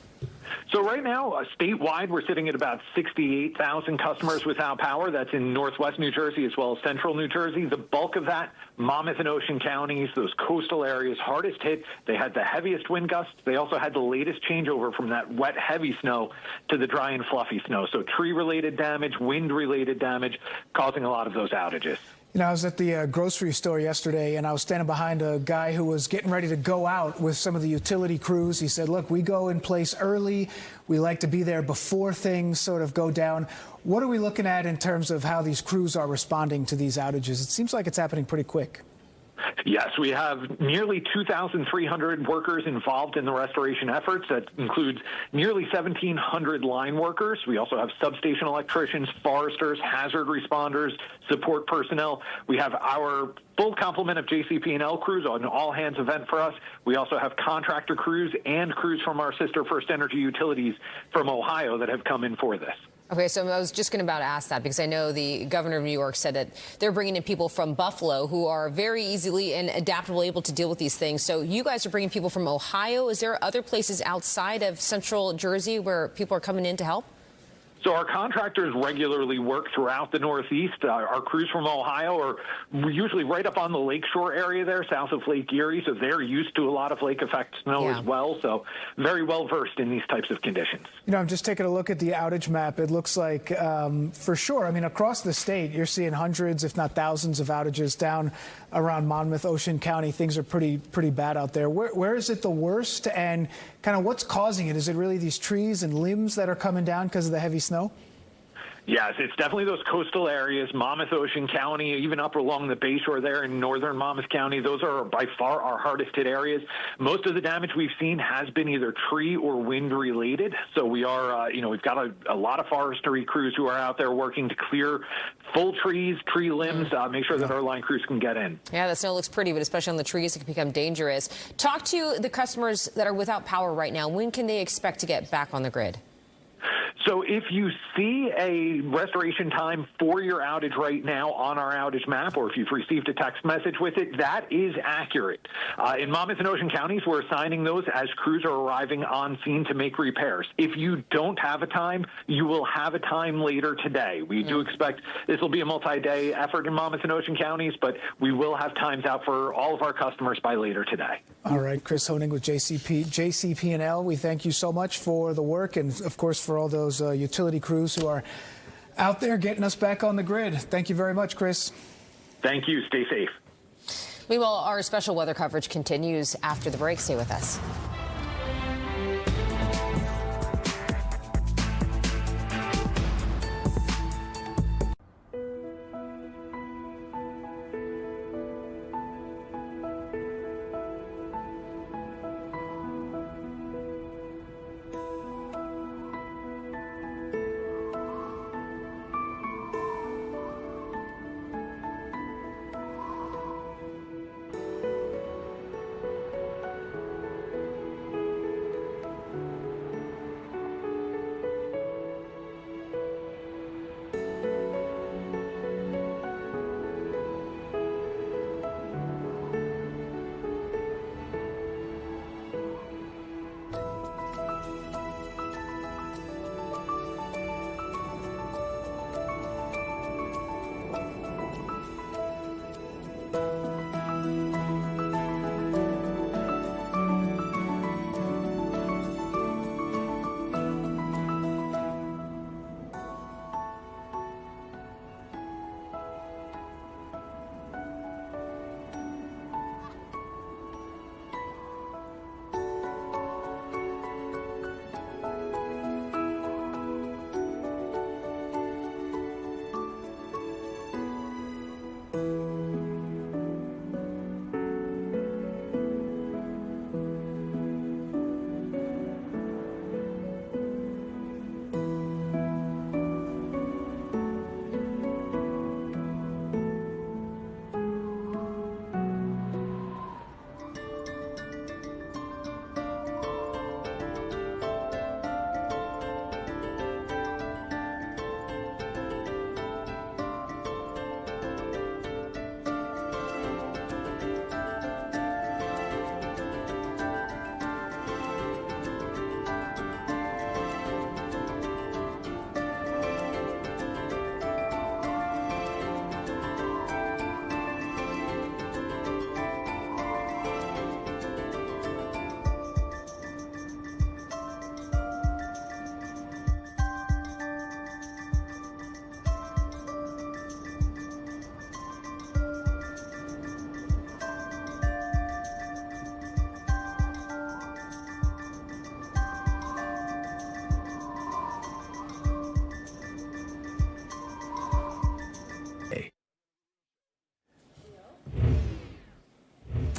So right now, statewide, we're sitting at about 68,000 customers without power. That's in northwest New Jersey as well as central New Jersey. The bulk of that, Monmouth and Ocean counties, those coastal areas, hardest hit. They had the heaviest wind gusts. They also had the latest changeover from that wet, heavy snow to the dry and fluffy snow. So tree-related damage, wind-related damage, causing a lot of those outages. You know, I was at the grocery store yesterday, and I was standing behind a guy who was getting ready to go out with some of the utility crews. He said, look, we go in place early. We like to be there before things sort of go down. What are we looking at in terms of how these crews are responding to these outages? It seems like it's happening pretty quick. Yes, we have nearly 2,300 workers involved in the restoration efforts. That includes nearly 1,700 line workers. We also have substation electricians, foresters, hazard responders, support personnel. We have our full complement of JCP&L crews, an all-hands event for us. We also have contractor crews and crews from our sister First Energy utilities from Ohio that have come in for this. Okay, so I was just going to about ask that, because I know the governor of New York said that they're bringing in people from Buffalo who are very easily and adaptable, able to deal with these things. So you guys are bringing people from Ohio. Is there other places outside of central Jersey where people are coming in to help? So our contractors regularly work throughout the Northeast. Our crews from Ohio are usually right up on the lakeshore area there, south of Lake Erie, so they're used to a lot of lake effect snow as well, so very well versed in these types of conditions. You know, I'm just taking a look at the outage map. It looks like, for sure, I mean, across the state, you're seeing hundreds, if not thousands, of outages down around Monmouth, Ocean County. Things are pretty bad out there. Where is it the worst, and kind of what's causing it? Is it really these trees and limbs that are coming down because of the heavy snow? Yes, it's definitely those coastal areas, Monmouth, Ocean County, even up along the Bayshore there in northern Monmouth County. Those are by far our hardest hit areas. Most of the damage we've seen has been either tree or wind related. So we are, we've got a lot of forestry crews who are out there working to clear full trees, tree limbs, make sure that our line crews can get in. Yeah, the snow looks pretty, but especially on the trees, it can become dangerous. Talk to the customers that are without power right now. When can they expect to get back on the grid? So if you see a restoration time for your outage right now on our outage map, or if you've received a text message with it, that is accurate. In Monmouth and Ocean counties, we're assigning those as crews are arriving on scene to make repairs. If you don't have a time, you will have a time later today. We do expect this will be a multi-day effort in Monmouth and Ocean counties, but we will have times out for all of our customers by later today. All right, Chris Honig with JCP&L. We thank you so much for the work and, of course, for all those utility crews who are out there getting us back on the grid. Thank you very much, Chris. Thank you. Stay safe. Meanwhile, our special weather coverage continues after the break. Stay with us.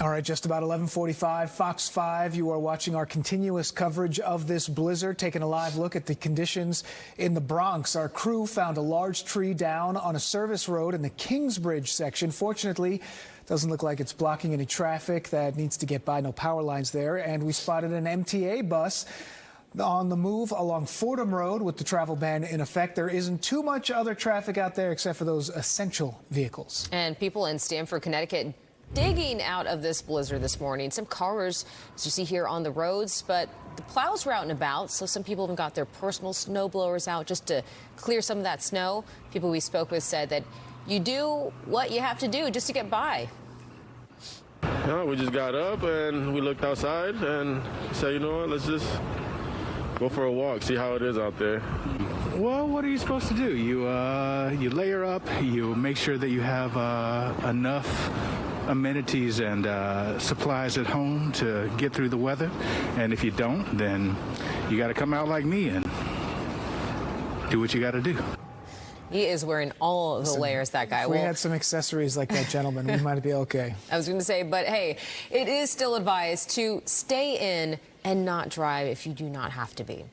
All right, just about 11:45, Fox 5. You are watching our continuous coverage of this blizzard, taking a live look at the conditions in the Bronx. Our crew found a large tree down on a service road in the Kingsbridge section. Fortunately, doesn't look like it's blocking any traffic that needs to get by. No power lines there. And we spotted an MTA bus on the move along Fordham Road with the travel ban in effect. There isn't too much other traffic out there except for those essential vehicles. And people in Stamford, Connecticut, digging out of this blizzard this morning. Some cars, as you see here, on the roads, but the plows were out and about, so some people even got their personal snow blowers out just to clear some of that snow. People we spoke with said that you do what you have to do just to get by. Yeah, we just got up and we looked outside and said, you know what, let's just go for a walk, see how it is out there. Well, what are you supposed to do? You layer up, you make sure that you have enough amenities and supplies at home to get through the weather. And if you don't, then you got to come out like me and do what you got to do. He is wearing all of the layers, that guy. If we had some accessories like that gentleman, we might be okay. I was going to say, but hey, it is still advised to stay in and not drive if you do not have to be.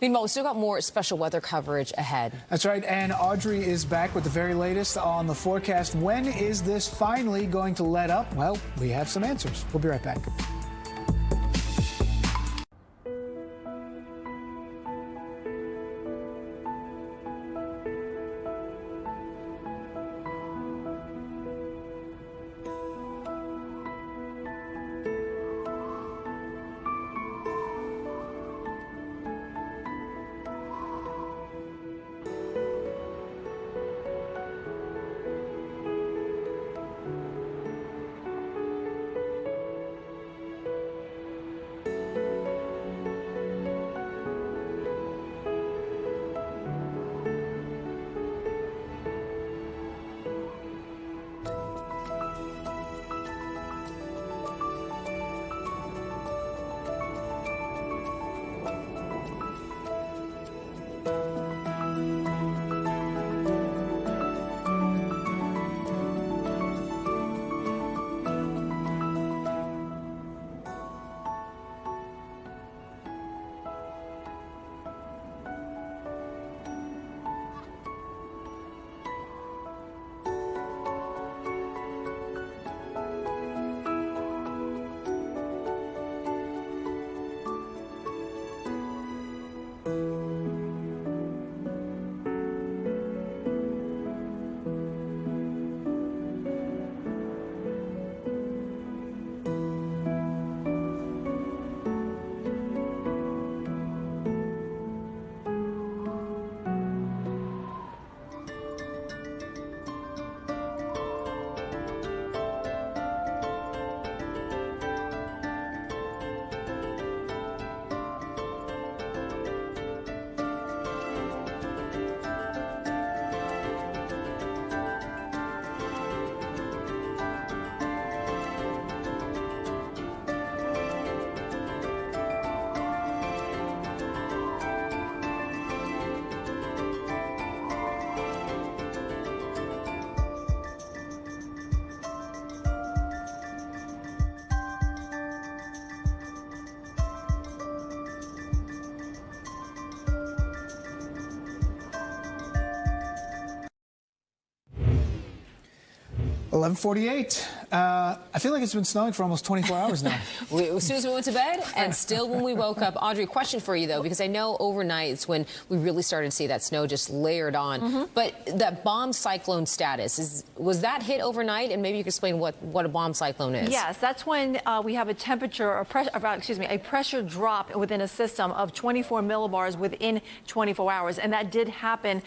Meanwhile, we still got more special weather coverage ahead. That's right, and Audrey is back with the very latest on the forecast. When is this finally going to let up? Well, we have some answers. We'll be right back. (11:48). I feel like it's been snowing for almost 24 hours now. As soon as we went to bed, and still when we woke up. Audrey, question for you, though, because I know overnight it's when we really started to see that snow just layered on. But that bomb cyclone status, was that hit overnight? And maybe you could explain what a bomb cyclone is. Yes, that's when we have a temperature, or a pressure drop within a system of 24 millibars within 24 hours. And that did happen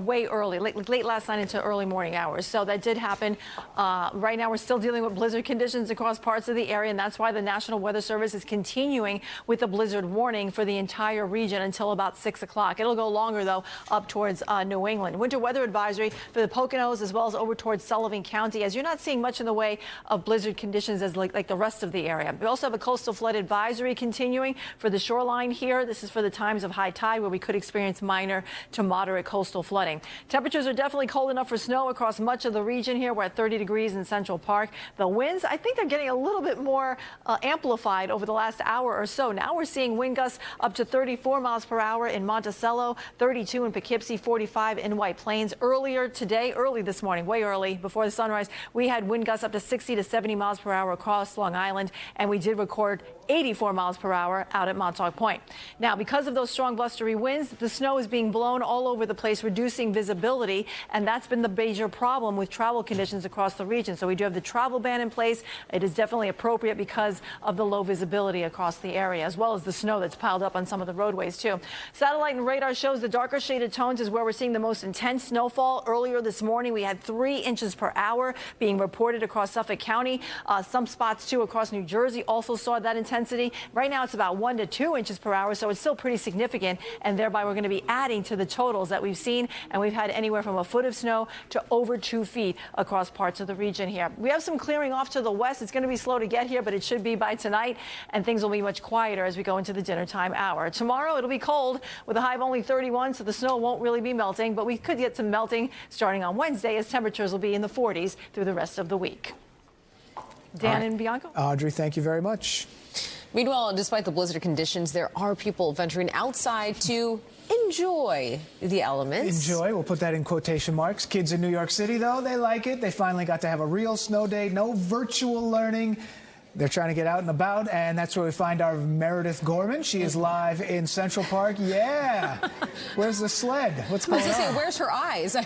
way early, late last night into early morning hours. So that did happen. Right now, we're still dealing with blizzard conditions across parts of the area, and that's why the National Weather Service is continuing with the blizzard warning for the entire region until about 6 o'clock. It'll go longer, though, up towards New England. Winter weather advisory for the Poconos as well as over towards Sullivan County, as you're not seeing much in the way of blizzard conditions as like the rest of the area. We also have a coastal flood advisory continuing for the shoreline here. This is for the times of high tide where we could experience minor to moderate coastal flooding. Temperatures are definitely cold enough for snow across much of the region here. We're at 30 degrees in Central Park. The winds, I think they're getting a little bit more amplified over the last hour or so. Now we're seeing wind gusts up to 34 miles per hour in Monticello, 32 in Poughkeepsie, 45 in White Plains. Earlier today, early this morning, way early, before the sunrise, we had wind gusts up to 60 to 70 miles per hour across Long Island, and we did record 84 miles per hour out at Montauk Point. Now, because of those strong blustery winds, the snow is being blown all over the place, reducing visibility, and that's been the major problem with travel conditions across the region. So we do have the travel ban in place. It is definitely appropriate because of the low visibility across the area, as well as the snow that's piled up on some of the roadways, too. Satellite and radar shows the darker shaded tones is where we're seeing the most intense snowfall. Earlier this morning, we had 3 inches per hour being reported across Suffolk County. Some spots, too, across New Jersey also saw that intensity. Right now, it's about 1 to 2 inches per hour, so it's still pretty significant, and thereby we're going to be adding to the totals that we've seen, and we've had anywhere from a foot of snow to over 2 feet across parts of the region here. We have some clearing off to the west. It's going to be slow to get here, but it should be by tonight, and things will be much quieter as we go into the dinner time hour. Tomorrow, it'll be cold with a high of only 31, so the snow won't really be melting, but we could get some melting starting on Wednesday as temperatures will be in the 40s through the rest of the week. Dan and Bianca? Audrey, thank you very much. Meanwhile, despite the blizzard conditions, there are people venturing outside to enjoy the elements. Enjoy, we'll put that in quotation marks. Kids in New York City, though, they like it. They finally got to have a real snow day, no virtual learning. They're trying to get out and about, and that's where we find our Meredith Gorman. She is live in Central Park. Yeah. Where's the sled? What's going on? I was going to say, where's her eyes?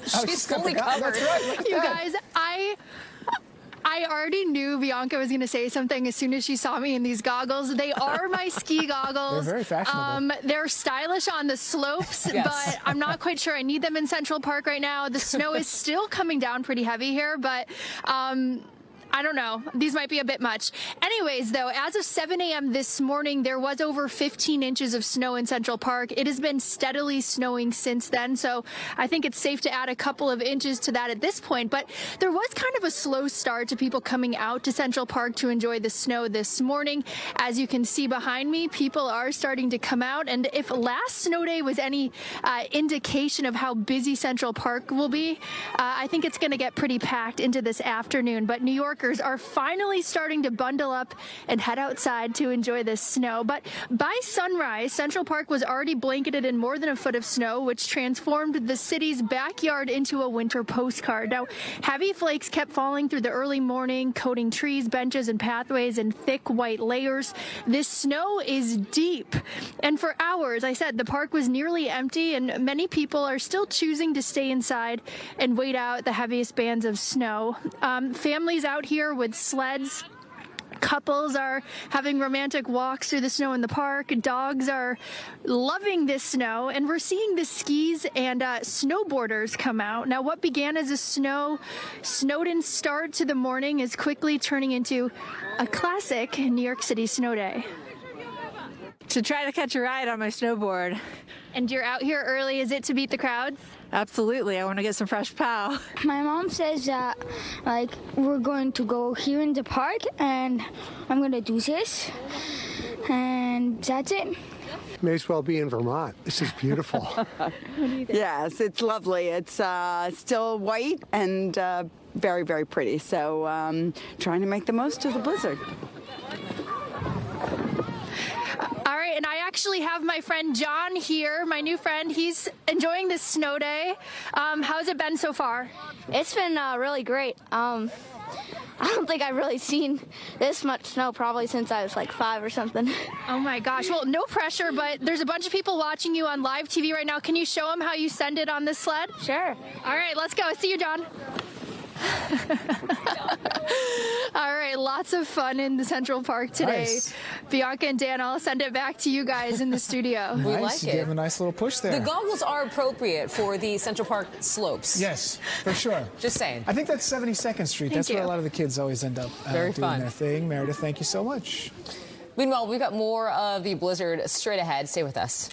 She's fully covered. That's right. Look at you that. guys, I already knew Bianca was going to say something as soon as she saw me in these goggles. They are my ski goggles. They're very fashionable. They're stylish on the slopes, Yes. but I'm not quite sure I need them in Central Park right now. The snow is still coming down pretty heavy here, but I don't know. These might be a bit much. Anyways, though, as of 7 a.m. this morning, there was over 15 inches of snow in Central Park. It has been steadily snowing since then, so I think it's safe to add a couple of inches to that at this point. But there was kind of a slow start to people coming out to Central Park to enjoy the snow this morning. As you can see behind me, people are starting to come out. And if last snow day was any indication of how busy Central Park will be, I think it's going to get pretty packed into this afternoon. But New Yorkers are finally starting to bundle up and head outside to enjoy this snow. But by sunrise, Central Park was already blanketed in more than a foot of snow, which transformed the city's backyard into a winter postcard. Now, heavy flakes kept falling through the early morning, coating trees, benches, and pathways in thick white layers. This snow is deep. And for hours, I said, the park was nearly empty, and many people are still choosing to stay inside and wait out the heaviest bands of snow. Families out here with sleds. Couples are having romantic walks through the snow in the park. Dogs are loving this snow, and we're seeing the skis and snowboarders come out. Now, what began as a snowed-in start to the morning is quickly turning into a classic New York City snow day. To try to catch a ride on my snowboard. And you're out here early. Is it to beat the crowds? Absolutely. I want to get some fresh pow. My mom says that, we're going to go here in the park, and I'm going to do this, and that's it. May as well be in Vermont. This is beautiful. Yes, it's lovely. It's still white and very, very pretty. So trying to make the most of the blizzard. All right, and I actually have my friend John here, my new friend. He's enjoying this snow day. How's it been so far? It's been really great. I don't think I've really seen this much snow probably since I was 5 or something. Oh my gosh. Well, no pressure, but there's a bunch of people watching you on live TV right now. Can you show them how you send it on this sled? Sure. All right, let's go. See you, John. All right, lots of fun in the Central Park today. Nice. Bianca and Dan, I'll send it back to you guys in the studio. We Nice. like You it. gave a nice little push there. The goggles are appropriate for the Central Park slopes. Yes, for sure. Just saying. I think that's 72nd Street. Thank That's where you. a lot of the kids always end up Very doing fun. their thing. Meredith, thank you so much. Meanwhile, we've got more of the blizzard straight ahead. Stay with us.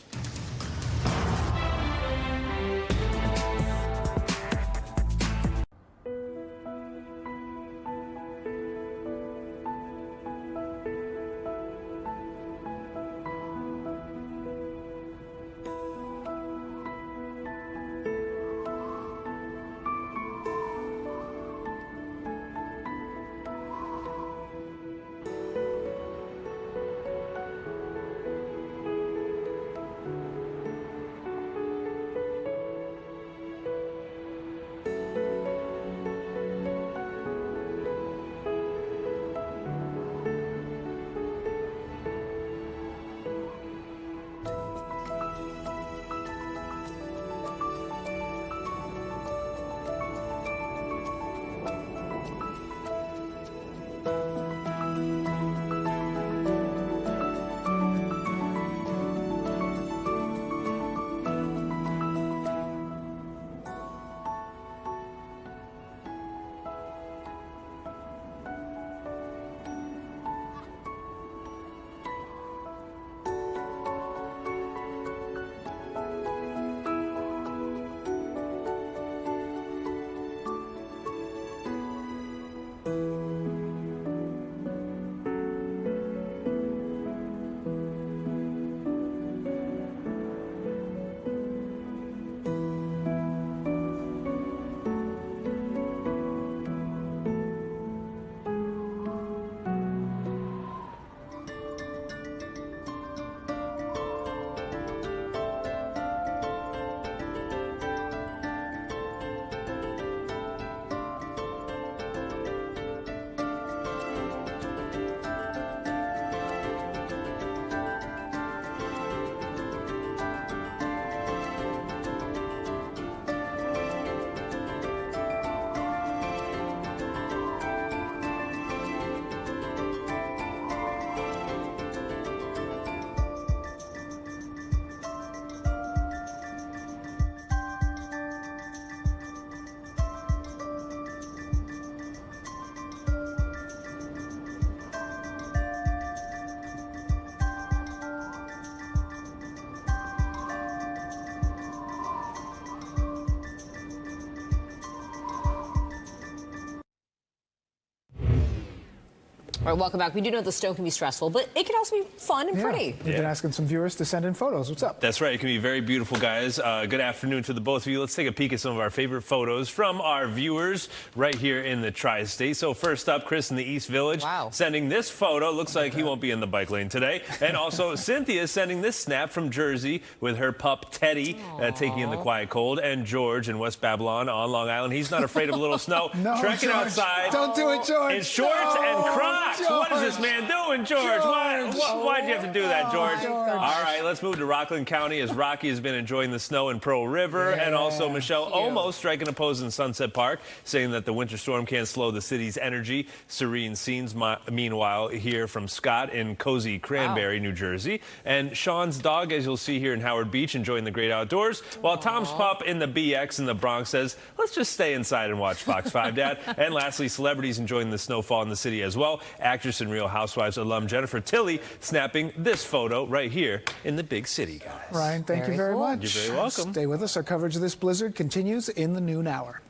All right, welcome back. We do know the snow can be stressful, but it can also be fun and pretty. We've been asking some viewers to send in photos. What's up? That's right. It can be very beautiful, guys. Good afternoon to the both of you. Let's take a peek at some of our favorite photos from our viewers right here in the Tri-State. So first up, Chris in the East Village sending this photo. Looks like he won't be in the bike lane today. And also Cynthia sending this snap from Jersey with her pup Teddy taking in the quiet cold. And George in West Babylon on Long Island. He's not afraid of a little snow. Trekking George, outside. don't do it, George. In shorts and Crocs. George. What is this man doing, George? Why'd you have to do that, George? All right, let's move to Rockland County as Rocky has been enjoying the snow in Pearl River. And also Michelle almost striking a pose in Sunset Park, saying that the winter storm can't slow the city's energy. Serene scenes, meanwhile, here from Scott in cozy Cranberry, New Jersey. And Sean's dog, as you'll see here in Howard Beach, enjoying the great outdoors. While Tom's pup in the BX in the Bronx says, let's just stay inside and watch Fox 5, Dad. And lastly, celebrities enjoying the snowfall in the city as well. Actress and Real Housewives alum Jennifer Tilly snapping this photo right here in the big city, guys. Ryan, thank you very much. You're very welcome. Stay with us. Our coverage of this blizzard continues in the noon hour.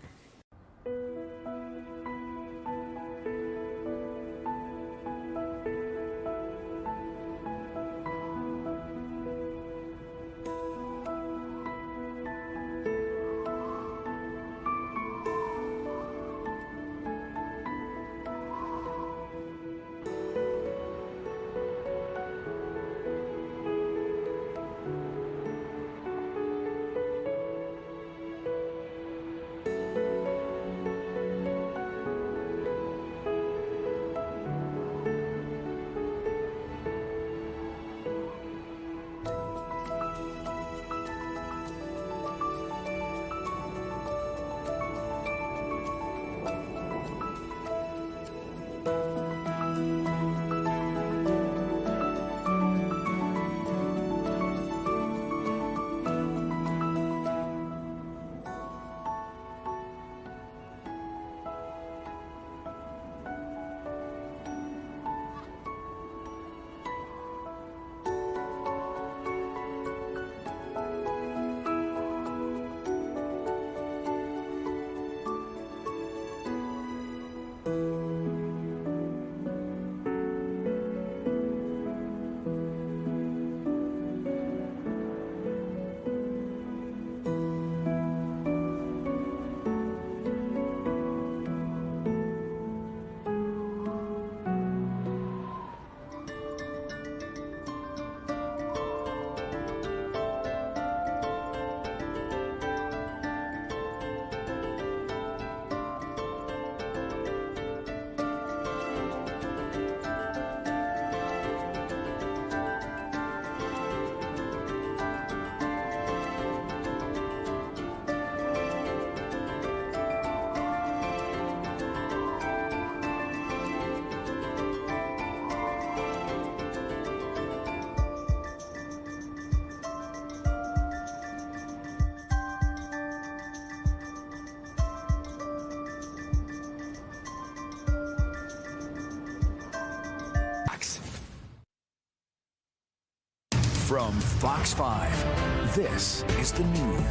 From Fox 5, this is The Noon.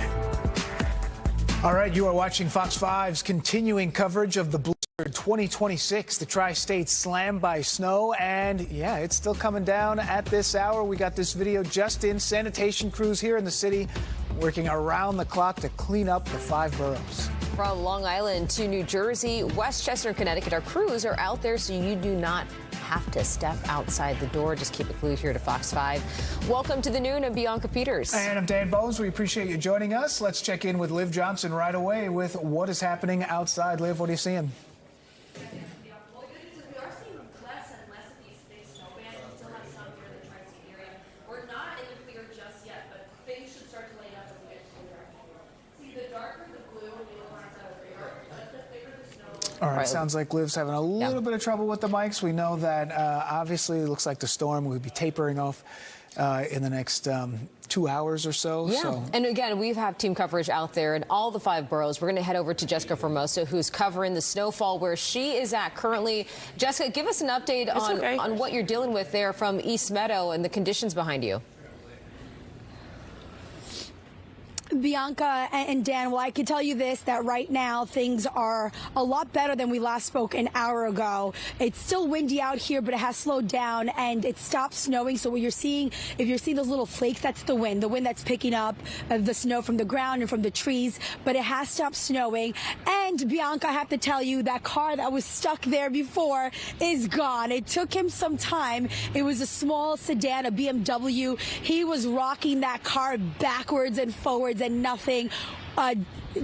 All right, you are watching Fox 5's continuing coverage of the blizzard 2026. The Tri-State slammed by snow, and yeah, it's still coming down at this hour. We got this video just in. Sanitation crews here in the city working around the clock to clean up the 5 boroughs. From Long Island to New Jersey, Westchester, Connecticut, our crews are out there so you do not have to step outside the door. Just keep it glued here to Fox 5. Welcome to The Noon. I'm Bianca Peters. And I'm Dan Bones. We appreciate you joining us. Let's check in with Liv Johnson right away with what is happening outside. Liv, what are you seeing? All right, sounds like Liv's having a little bit of trouble with the mics. We know that obviously it looks like the storm will be tapering off in the next 2 hours or so. Yeah, and again, we have team coverage out there in all the 5 boroughs. We're going to head over to Jessica Formosa, who's covering the snowfall where she is at currently. Jessica, give us an update on what you're dealing with there from East Meadow and the conditions behind you. Bianca and Dan, well, I can tell you this, that right now things are a lot better than we last spoke an hour ago. It's still windy out here, but it has slowed down and it stopped snowing. So what you're seeing, if you're seeing those little flakes, that's the wind that's picking up the snow from the ground and from the trees, but it has stopped snowing. And Bianca, I have to tell you, that car that was stuck there before is gone. It took him some time. It was a small sedan, a BMW. He was rocking that car backwards and forwards and nothing.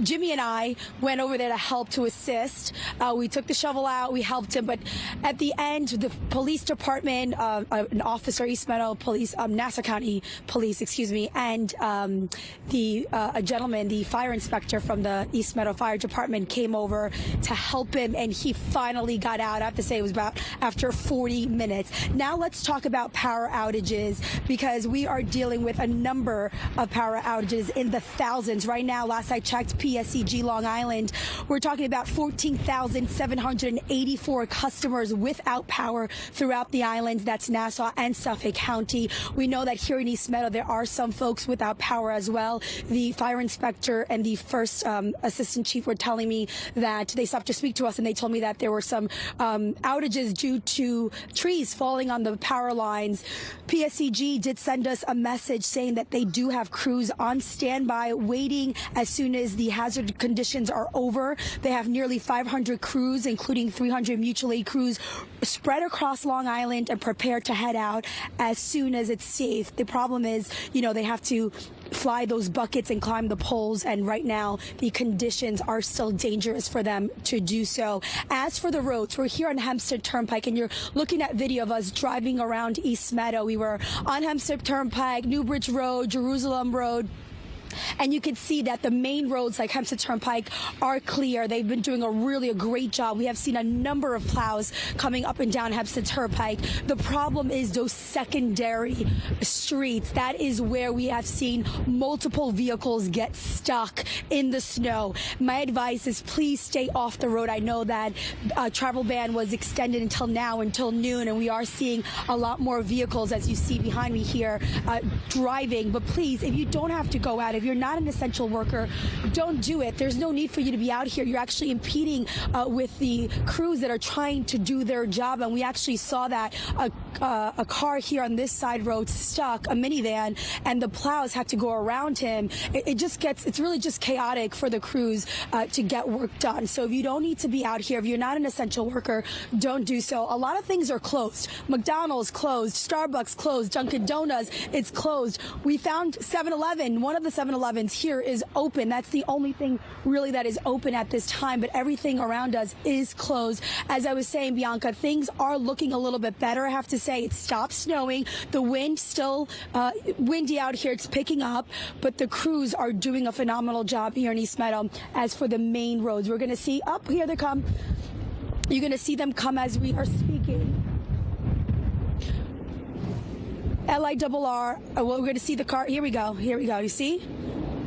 Jimmy and I went over there to help, to assist. We took the shovel out, we helped him, but at the end, the police department, an officer, East Meadow Police, Nassau County Police, excuse me, and a gentleman, the fire inspector from the East Meadow Fire Department came over to help him, and he finally got out. I have to say it was about after 40 minutes. Now let's talk about power outages, because we are dealing with a number of power outages in the thousands. Right now, last I checked, PSEG Long Island, we're talking about 14,784 customers without power throughout the islands. That's Nassau and Suffolk County. We know that here in East Meadow, there are some folks without power as well. The fire inspector and the first assistant chief were telling me that they stopped to speak to us, and they told me that there were some outages due to trees falling on the power lines. PSEG did send us a message saying that they do have crews on standby waiting as soon as the hazard conditions are over. They have nearly 500 crews, including 300 mutual aid crews, spread across Long Island and prepared to head out as soon as it's safe. The problem is, they have to fly those buckets and climb the poles, and right now the conditions are still dangerous for them to do so. As for the roads, we're here on Hempstead Turnpike, and you're looking at video of us driving around East Meadow. We were on Hempstead Turnpike, Newbridge Road, Jerusalem Road, and you can see that the main roads like Hempstead Turnpike are clear. They've been doing a great job. We have seen a number of plows coming up and down Hempstead Turnpike. The problem is those secondary streets. That is where we have seen multiple vehicles get stuck in the snow. My advice is please stay off the road. I know that travel ban was extended until now, until noon, and we are seeing a lot more vehicles, as you see behind me here, driving. But please, if you don't have to go out, if you're not an essential worker, don't do it. There's no need for you to be out here. You're actually impeding with the crews that are trying to do their job. And we actually saw that a car here on this side road stuck, a minivan, and the plows had to go around him. It's really just chaotic for the crews to get work done. So if you don't need to be out here, if you're not an essential worker, don't do so. A lot of things are closed. McDonald's closed, Starbucks closed, Dunkin' Donuts, it's closed. We found 7-Eleven, one of the 7-Elevens here is open. That's the only thing really that is open at this time, but everything around us is closed. As I was saying, Bianca, things are looking a little bit better. I have to say, it stopped snowing. The wind still windy out here. It's picking up, but the crews are doing a phenomenal job here in East Meadow. As for the main roads, we're going to see, here they come. You're going to see them come as we are speaking. LIRR, we're going to see the car. Here we go. You see?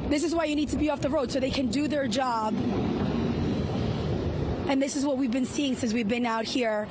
This is why you need to be off the road so they can do their job. And this is what we've been seeing since we've been out here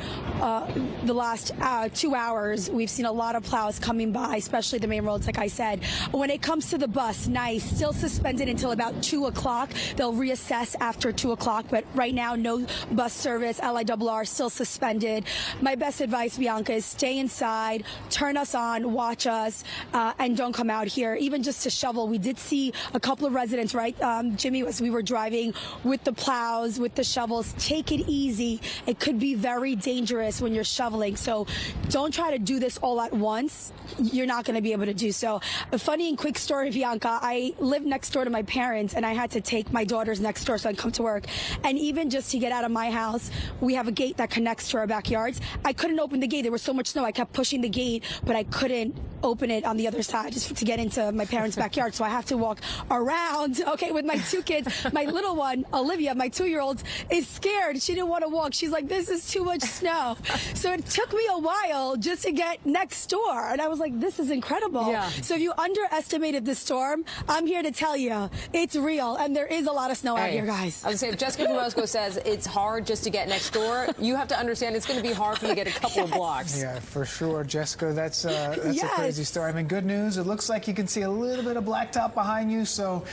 the last 2 hours. We've seen a lot of plows coming by, especially the main roads, like I said. When it comes to the bus, NYC, still suspended until about 2 o'clock. They'll reassess after 2 o'clock, but right now, no bus service. LIRR still suspended. My best advice, Bianca, is stay inside, turn us on, watch us, and don't come out here, even just to shovel. We did see a couple of residents, right, Jimmy, as we were driving with the plows, with the shovels. Take it easy. It could be very dangerous when you're shoveling. So don't try to do this all at once. You're not going to be able to do so. A funny and quick story, Bianca. I live next door to my parents, and I had to take my daughters next door so I can come to work. And even just to get out of my house, we have a gate that connects to our backyards. I couldn't open the gate. There was so much snow. I kept pushing the gate, but I couldn't open it on the other side just to get into my parents' backyard. So I have to walk around, with my two kids. My little one, Olivia, my 2-year-old, is scared. She didn't want to walk. She's like, this is too much snow. So it took me a while just to get next door. And I was like, this is incredible. Yeah. So if you underestimated the storm, I'm here to tell you it's real. And there is a lot of snow out here, guys. I was going to say, if Jessica from Moscow says it's hard just to get next door, you have to understand it's going to be hard for you to get a couple of blocks. Yeah, for sure, Jessica. That's a crazy story. I mean, good news. It looks like you can see a little bit of blacktop behind you. So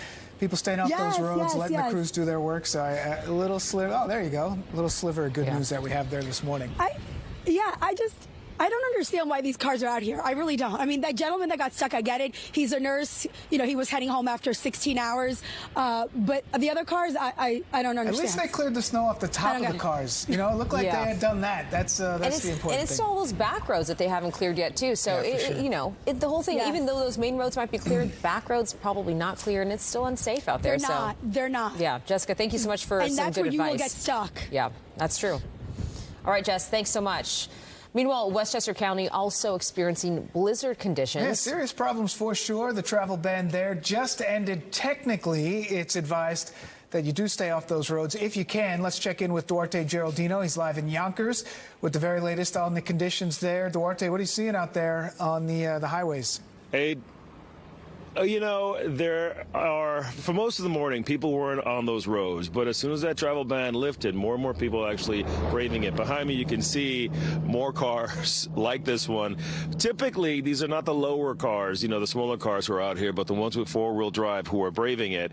People staying off those roads, letting the crews do their work. So a little sliver. Oh, there you go. A little sliver of good news that we have there this morning. I don't understand why these cars are out here. I really don't. I mean, that gentleman that got stuck, I get it. He's a nurse. You know, he was heading home after 16 hours. But the other cars, I don't understand. At least they cleared the snow off the top of the cars. You know, it looked like they had done that. That's the important thing. And it's still all those back roads that they haven't cleared yet, too. So, you know, the whole thing, even though those main roads might be cleared, back roads probably not clear, and it's still unsafe out there. They're not. Yeah, Jessica, thank you so much for some good advice. And that's where you will get stuck. Yeah, that's true. All right, Jess, thanks so much. Meanwhile, Westchester County also experiencing blizzard conditions. Yeah, serious problems for sure. The travel ban there just ended. Technically, it's advised that you do stay off those roads if you can. Let's check in with Duarte Geraldino. He's live in Yonkers with the very latest on the conditions there. Duarte, what are you seeing out there on the highways? Hey, you know, there are, for most of the morning, people weren't on those roads. But as soon as that travel ban lifted, more and more people actually braving it. Behind me, you can see more cars like this one. Typically, these are not the lower cars, you know, the smaller cars who are out here, but the ones with four-wheel drive who are braving it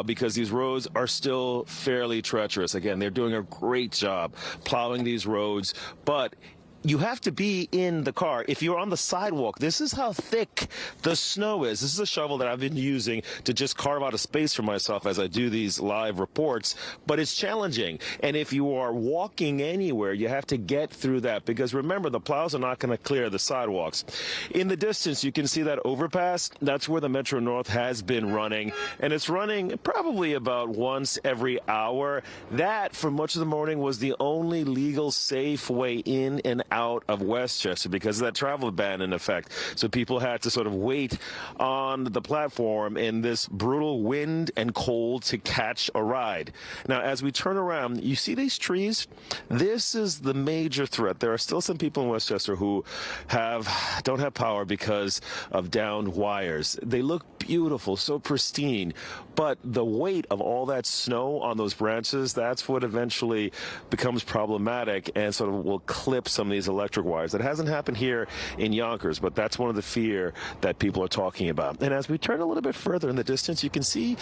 because these roads are still fairly treacherous. Again, they're doing a great job plowing these roads, but you have to be in the car. If you're on the sidewalk, this is how thick the snow is. This is a shovel that I've been using to just carve out a space for myself as I do these live reports, but it's challenging. And if you are walking anywhere, you have to get through that because remember, the plows are not going to clear the sidewalks. In the distance, you can see that overpass. That's where the Metro North has been running, and it's running probably about once every hour. That, for much of the morning, was the only legal, safe way in and out of Westchester because of that travel ban in effect. So people had to sort of wait on the platform in this brutal wind and cold to catch a ride. Now, as we turn around, you see these trees? This is the major threat. There are still some people in Westchester who don't have power because of downed wires. They look beautiful, so pristine, but the weight of all that snow on those branches, that's what eventually becomes problematic and sort of will clip some of these electric wires. That hasn't happened here in Yonkers, but that's one of the fear that people are talking about. And as we turn a little bit further in the distance, you can see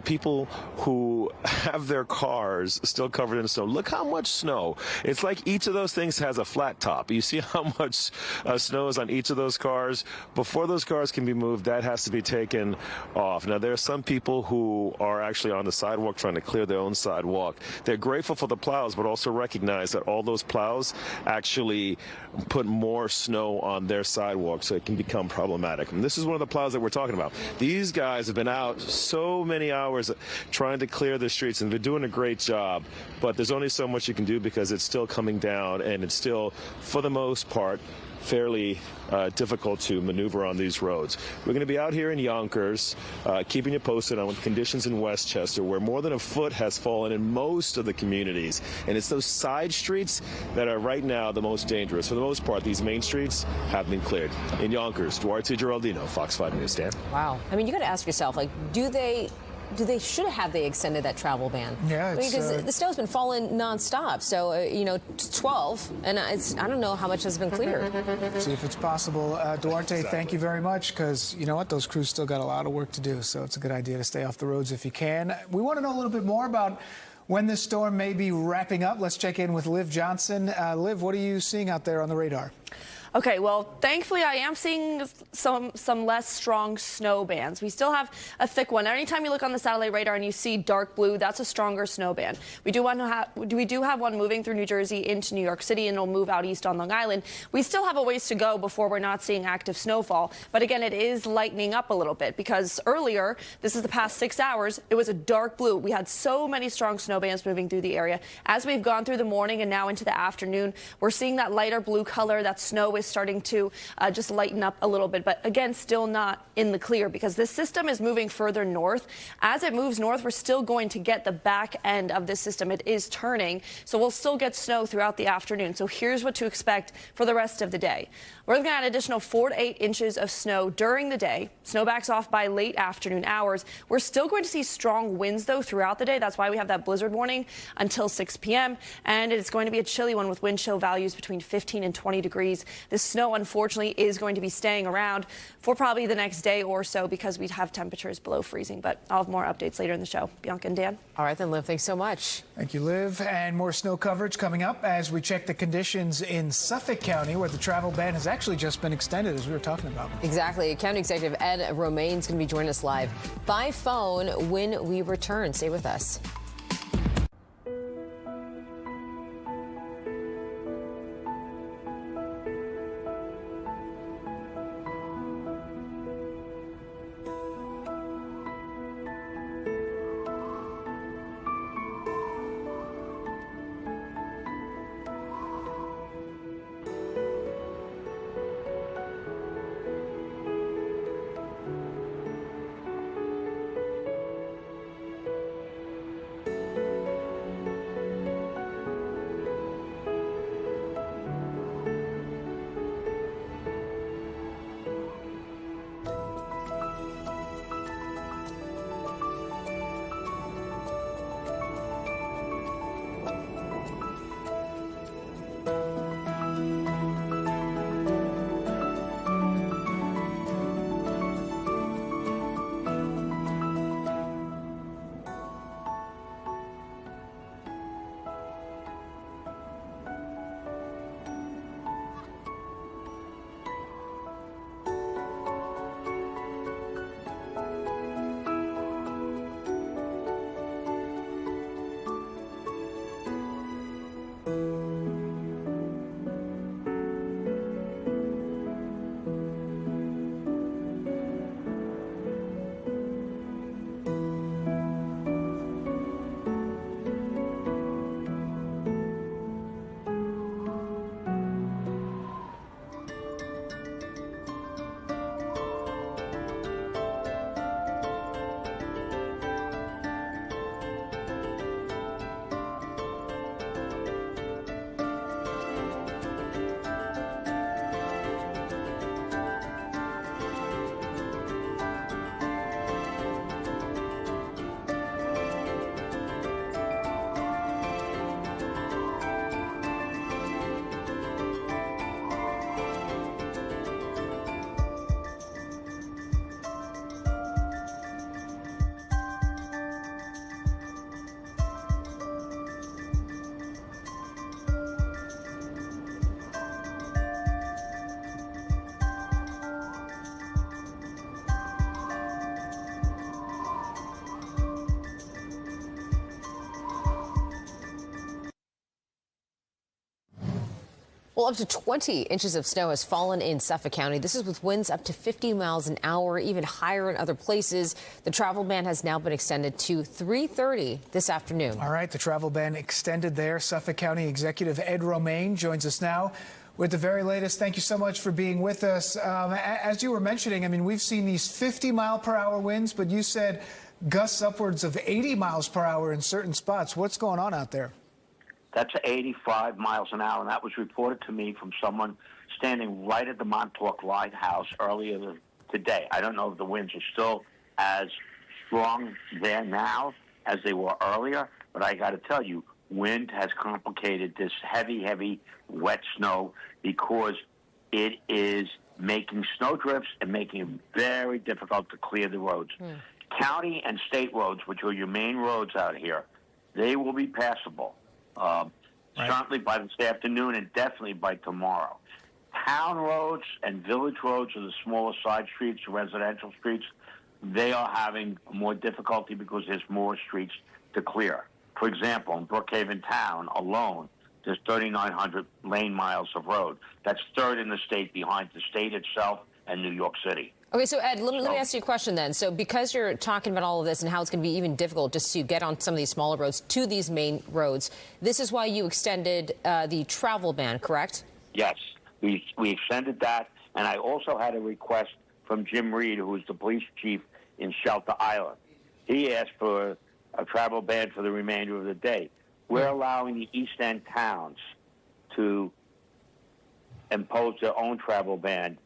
people who have their cars still covered in snow. Look how much snow. It's like each of those things has a flat top. You see how much snow is on each of those cars. Before those cars can be moved, that has to be taken off. Now, there are some people who are actually on the sidewalk trying to clear their own sidewalk. They're grateful for the plows, but also recognize that all those plows actually put more snow on their sidewalk, so it can become problematic. And this is one of the plows that we're talking about. These guys have been out so many hours trying to clear the streets, and they're doing a great job, but there's only so much you can do because it's still coming down, and it's still, for the most part, fairly difficult to maneuver on these roads. We're going to be out here in Yonkers, keeping you posted on conditions in Westchester, where more than a foot has fallen in most of the communities. And it's those side streets that are right now the most dangerous. For the most part, these main streets have been cleared. In Yonkers, Duarte Geraldino, Fox 5 News. Dan? Wow. I mean, you got to ask yourself, like, should they extended that travel ban? Yeah, because the snow's been falling nonstop. So you know, 12, and I don't know how much has been cleared. See if it's possible. Duarte, thank you very much, because you know what, those crews still got a lot of work to do. So it's a good idea to stay off the roads if you can. We want to know a little bit more about when this storm may be wrapping up. Let's check in with Liv Johnson. Liv, what are you seeing out there on the radar? Okay, well, thankfully I am seeing some less strong snow bands. We still have a thick one. Anytime you look on the satellite radar and you see dark blue, that's a stronger snow band. We do have one moving through New Jersey into New York City, and it'll move out east on Long Island. We still have a ways to go before we're not seeing active snowfall. But again, it is lightening up a little bit because earlier, this is the past 6 hours, it was a dark blue. We had so many strong snow bands moving through the area. As we've gone through the morning and now into the afternoon, we're seeing that lighter blue color. That snow is starting to just lighten up a little bit, but again, still not in the clear because this system is moving further north. As it moves north, we're still going to get the back end of this system. It is turning, so we'll still get snow throughout the afternoon. So here's what to expect for the rest of the day. We're looking at an additional 4 to 8 inches of snow during the day. Snow backs off by late afternoon hours. We're still going to see strong winds, though, throughout the day. That's why we have that blizzard warning until 6 p.m. And it's going to be a chilly one with wind chill values between 15 and 20 degrees. This snow, unfortunately, is going to be staying around for probably the next day or so because we have temperatures below freezing. But I'll have more updates later in the show. Bianca and Dan. All right, then, Liv, thanks so much. Thank you, Liv. And more snow coverage coming up as we check the conditions in Suffolk County, where the travel ban has actually just been extended, as we were talking about. Exactly. County Executive Ed Romaine is going to be joining us live by phone when we return. Stay with us. Well, up to 20 inches of snow has fallen in Suffolk County. This is with winds up to 50 miles an hour, even higher in other places. The travel ban has now been extended to 3:30 this afternoon. All right, the travel ban extended there. Suffolk County Executive Ed Romaine joins us now with the very latest. Thank you so much for being with us. As you were mentioning, I mean, we've seen these 50-mile-per-hour winds, but you said gusts upwards of 80 miles per hour in certain spots. What's going on out there? That's 85 miles an hour, and that was reported to me from someone standing right at the Montauk Lighthouse earlier today. I don't know if the winds are still as strong there now as they were earlier, but I got to tell you, wind has complicated this heavy, heavy, wet snow because it is making snowdrifts and making it very difficult to clear the roads. County and state roads, which are your main roads out here, they will be passable. Certainly by this afternoon and definitely by tomorrow. Town roads and village roads are the smaller side streets, residential streets. They are having more difficulty because there's more streets to clear. For example, in Brookhaven Town alone, there's 3,900 lane miles of road. That's third in the state behind the state itself and New York City. Okay, so Ed, let me ask you a question then. So because you're talking about all of this and how it's going to be even difficult just to get on some of these smaller roads to these main roads, this is why you extended the travel ban, correct? Yes, we extended that, and I also had a request from Jim Reed, who is the police chief in Shelter Island. He asked for a travel ban for the remainder of the day. We're allowing the East End towns to impose their own travel ban.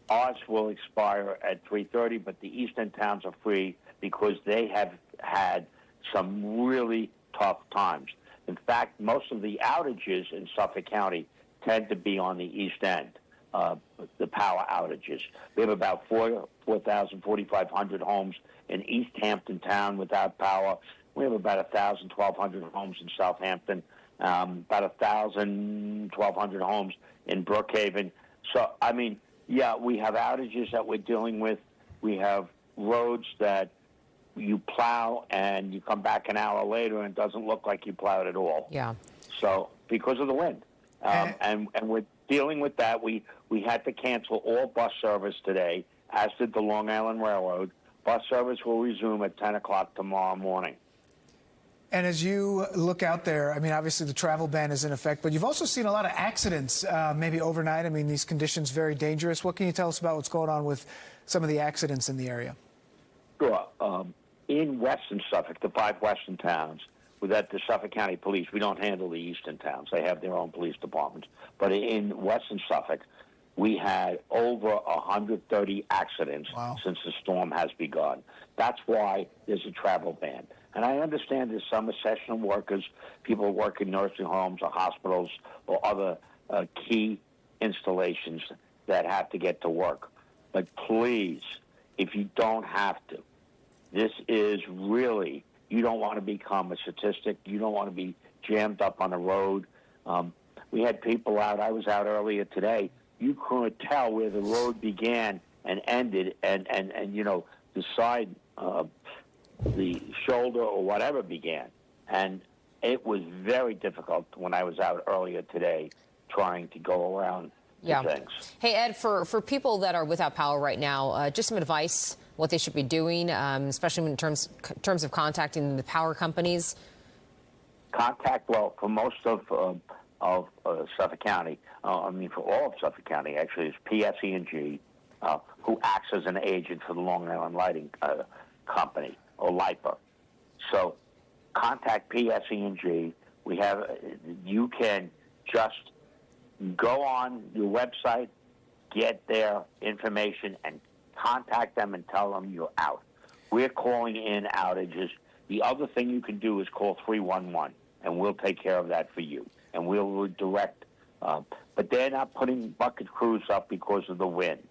Ours will expire at 3:30, but the eastern towns are free because they have had some really tough times. In fact, most of the outages in Suffolk County tend to be on the east end, the power outages. We have about 4,500 homes in East Hampton town without power. We have about 1,000, 1,200 homes in Southampton, about 1,000, 1,200 homes in Brookhaven. So, I mean, yeah, we have outages that we're dealing with. We have roads that you plow and you come back an hour later and it doesn't look like you plowed at all. Yeah. So, because of the wind. And we're dealing with that. We had to cancel all bus service today, as did the Long Island Railroad. Bus service will resume at 10 o'clock tomorrow morning. And as you look out there, I mean, obviously the travel ban is in effect, but you've also seen a lot of accidents, maybe overnight. I mean, these conditions very dangerous. What can you tell us about what's going on with some of the accidents in the area? Sure. In western Suffolk, the 5 western towns, with that the Suffolk County Police, we don't handle the eastern towns. They have their own police departments. But in western Suffolk, we had over 130 accidents since the storm has begun. That's why there's a travel ban. And I understand there's some essential workers, people who work in nursing homes or hospitals or other key installations that have to get to work. But please, if you don't have to, this is really, you don't want to become a statistic. You don't want to be jammed up on the road. We had people out, I was out earlier today, you couldn't tell where the road began and ended and you know, the side, the shoulder or whatever began. And it was very difficult when I was out earlier today trying to go around things. Hey, Ed, for people that are without power right now, just some advice, what they should be doing, especially in terms of contacting the power companies. Well, for most of Suffolk County, I mean for all of Suffolk County, actually, is PSE&G, who acts as an agent for the Long Island Lighting Company, or LIPA. So contact PSE&G. You can just go on your website, get their information, and contact them and tell them you're out. We're calling in outages. The other thing you can do is call 311, and we'll take care of that for you. And we'll redirect. But they're not putting bucket crews up because of the wind.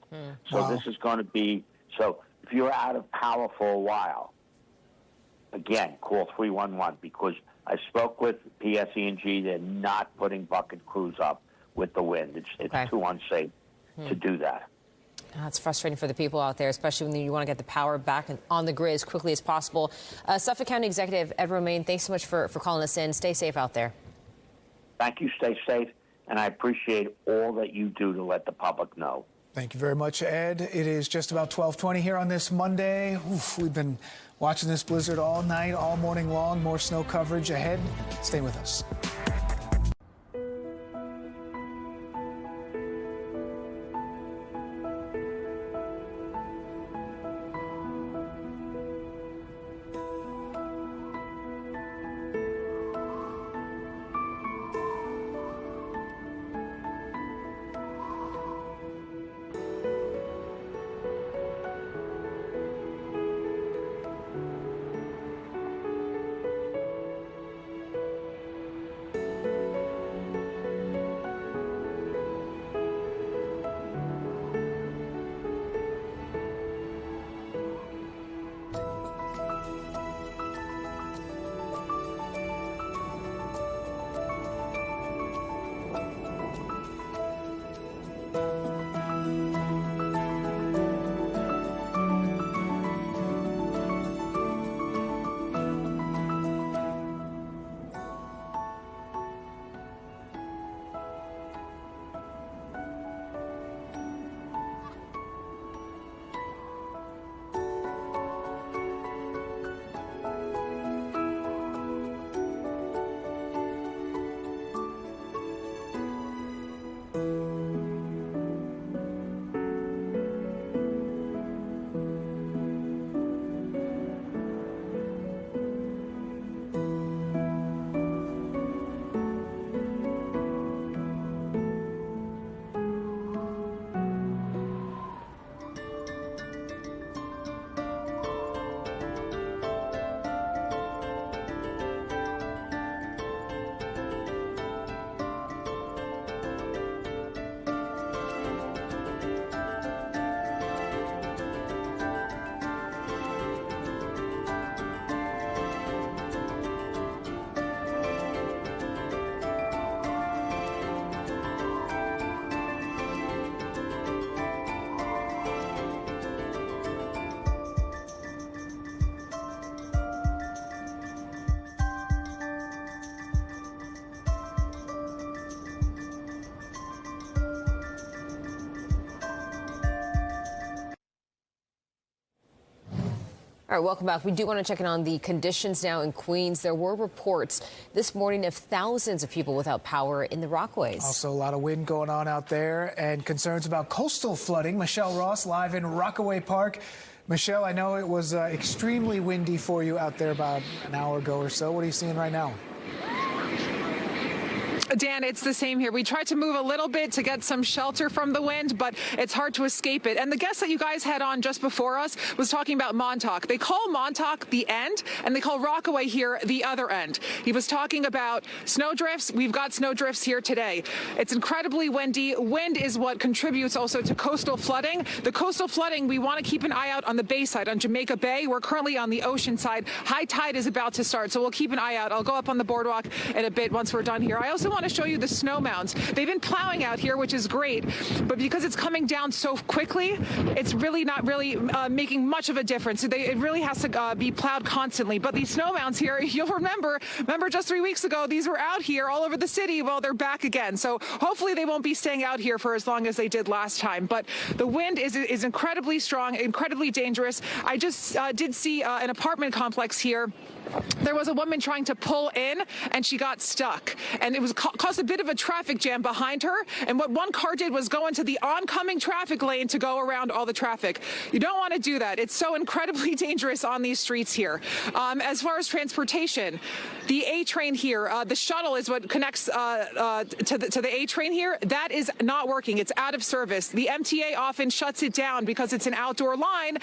So this is going to be, so if you're out of power for a while, again, call 311 because I spoke with PSE&G. They're not putting bucket crews up with the wind. It's too unsafe to do that. It's frustrating for the people out there, especially when you want to get the power back on the grid as quickly as possible. Suffolk County Executive Ed Romaine, thanks so much for calling us in. Stay safe out there. Thank you. Stay safe. And I appreciate all that you do to let the public know. Thank you very much, Ed. It is just about 12:20 here on this Monday. We've been watching this blizzard all night, all morning long. More snow coverage ahead. Stay with us. All right, welcome back. We do want to check in on the conditions now in Queens. There were reports this morning of thousands of people without power in the Rockaways. Also, a lot of wind going on out there and concerns about coastal flooding. Michelle Ross live in Rockaway Park. Michelle, I know it was extremely windy for you out there about an hour ago or so. What are you seeing right now? Dan, it's the same here. We tried to move a little bit to get some shelter from the wind, but it's hard to escape it. And the guest that you guys had on just before us was talking about Montauk. They call Montauk the end, and they call Rockaway here the other end. He was talking about snowdrifts. We've got snowdrifts here today. It's incredibly windy. Wind is what contributes also to coastal flooding. The coastal flooding, we want to keep an eye out on the bay side, on Jamaica Bay. We're currently on the ocean side. High tide is about to start, so we'll keep an eye out. I'll go up on the boardwalk in a bit once we're done here. I also want to show you the snow mounds. They've been plowing out here, which is great, but because it's coming down so quickly, it's really not making much of a difference. It really has to be plowed constantly. But these snow mounds here, you'll remember just 3 weeks ago, these were out here all over the city. Well, they're back again. So hopefully they won't be staying out here for as long as they did last time. But the wind is incredibly strong, incredibly dangerous. I just did see an apartment complex here. There was a woman trying to pull in, and she got stuck. And it was caused a bit of a traffic jam behind her. And what one car did was go into the oncoming traffic lane to go around all the traffic. You don't want to do that. It's so incredibly dangerous on these streets here. As far as transportation, the A train here, the shuttle is what connects to the A train here. That is not working. It's out of service. The MTA often shuts it down because it's an outdoor line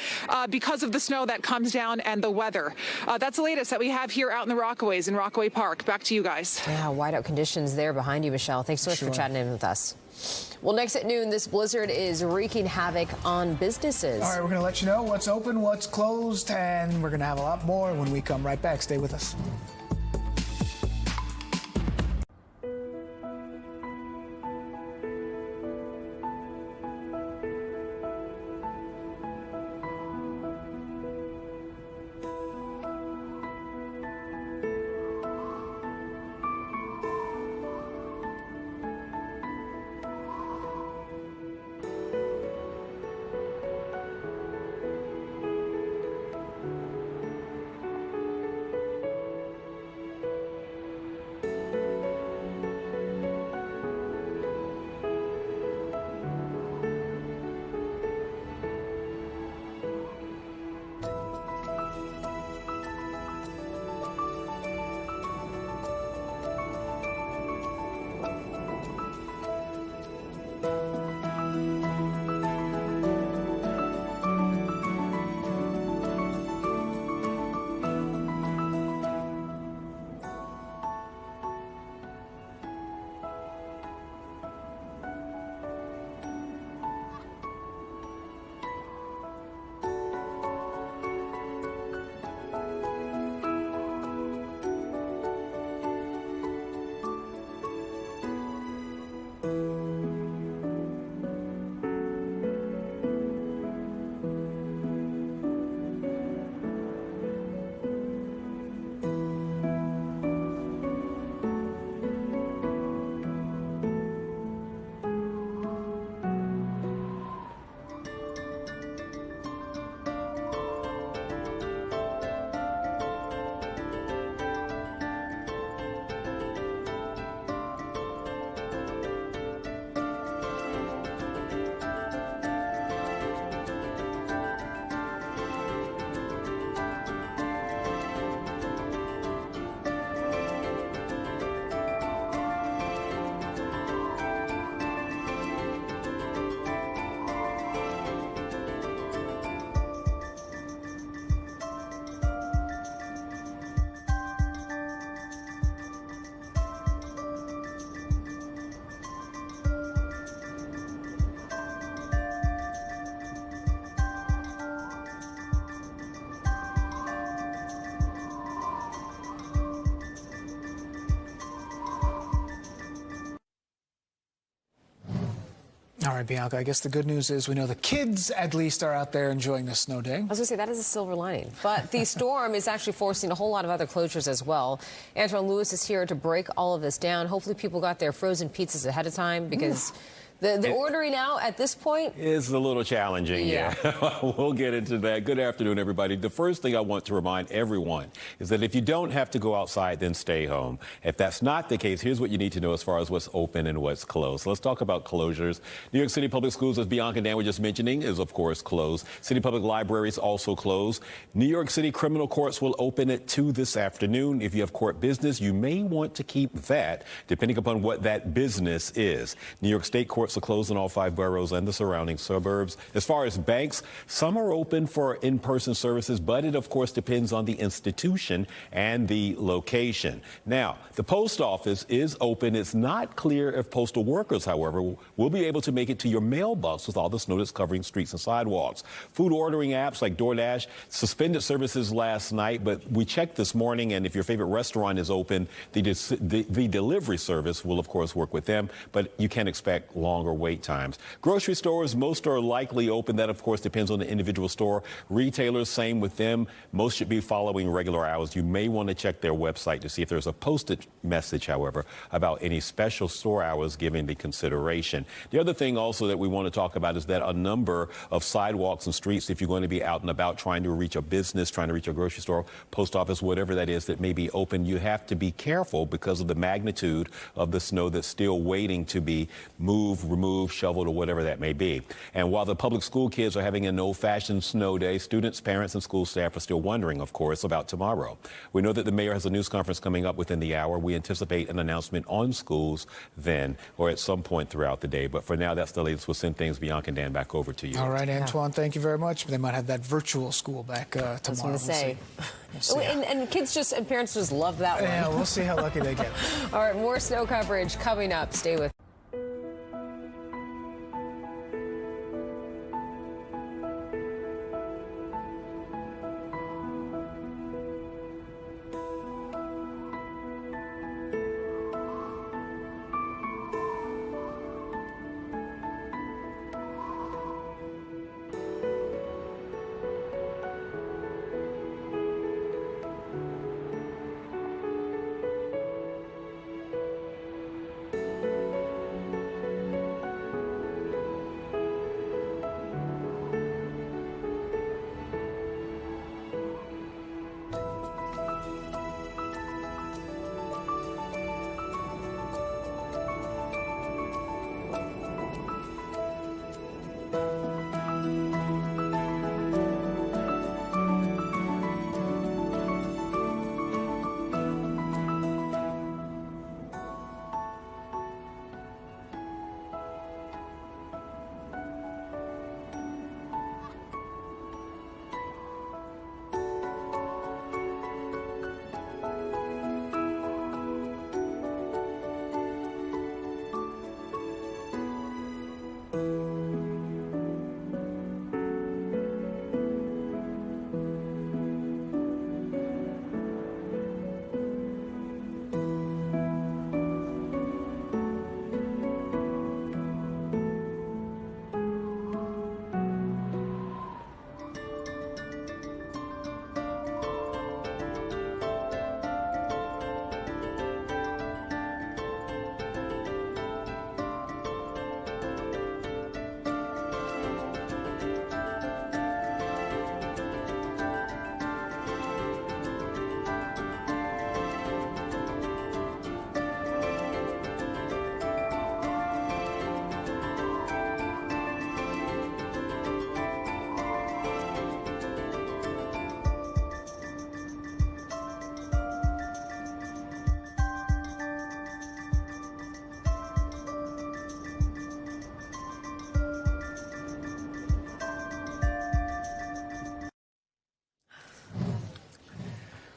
because of the snow that comes down and the weather. That's the latest that we have here out in the Rockaways in Rockaway Park. Back to you guys. Yeah, whiteout conditions there behind you, Michelle. Thanks so much for chatting in with us. Well, next at noon, this blizzard is wreaking havoc on businesses. All right, we're going to let you know what's open, what's closed, and we're going to have a lot more when we come right back. Stay with us. All right, Bianca, I guess the good news is we know the kids at least are out there enjoying this snow day. I was going to say, that is a silver lining. But the storm is actually forcing a whole lot of other closures as well. Antoine Lewis is here to break all of this down. Hopefully people got their frozen pizzas ahead of time because The ordering out at this point is a little challenging. Yeah. We'll get into that. Good afternoon, everybody. The first thing I want to remind everyone is that if you don't have to go outside, then stay home. If that's not the case, here's what you need to know as far as what's open and what's closed. So let's talk about closures. New York City Public Schools, as Bianca and Dan were just mentioning, is of course closed. City Public Libraries also closed. New York City criminal courts will open at 2 this afternoon. If you have court business, you may want to keep that, depending upon what that business is. New York State courts are closed in all 5 boroughs and the surrounding suburbs. As far as banks, some are open for in-person services, but it, of course, depends on the institution and the location. Now, the post office is open. It's not clear if postal workers, however, will be able to make it to your mailbox with all the snow that's covering streets and sidewalks. Food ordering apps like DoorDash suspended services last night, but we checked this morning, and if your favorite restaurant is open, the delivery service will, of course, work with them, but you can expect longer wait times. Grocery stores, most are likely open. That, of course, depends on the individual store. Retailers, same with them. Most should be following regular hours. You may want to check their website to see if there's a posted message, however, about any special store hours given the consideration. The other thing also that we want to talk about is that a number of sidewalks and streets, if you're going to be out and about trying to reach a business, trying to reach a grocery store, post office, whatever that is that may be open, you have to be careful because of the magnitude of the snow that's still waiting to be moved, removed, shoveled, or whatever that may be. And while the public school kids are having an old-fashioned snow day, students, parents, and school staff are still wondering, of course, about tomorrow. We know that the mayor has a news conference coming up within the hour. We anticipate an announcement on schools then or at some point throughout the day. But for now, that's the latest. We'll send things, Bianca and Dan, back over to you. All right, Antoine, thank you very much. They might have that virtual school back tomorrow. I was going to say. And kids and parents just love that one. Yeah, we'll see how lucky they get. All right, more snow coverage coming up. Stay with us.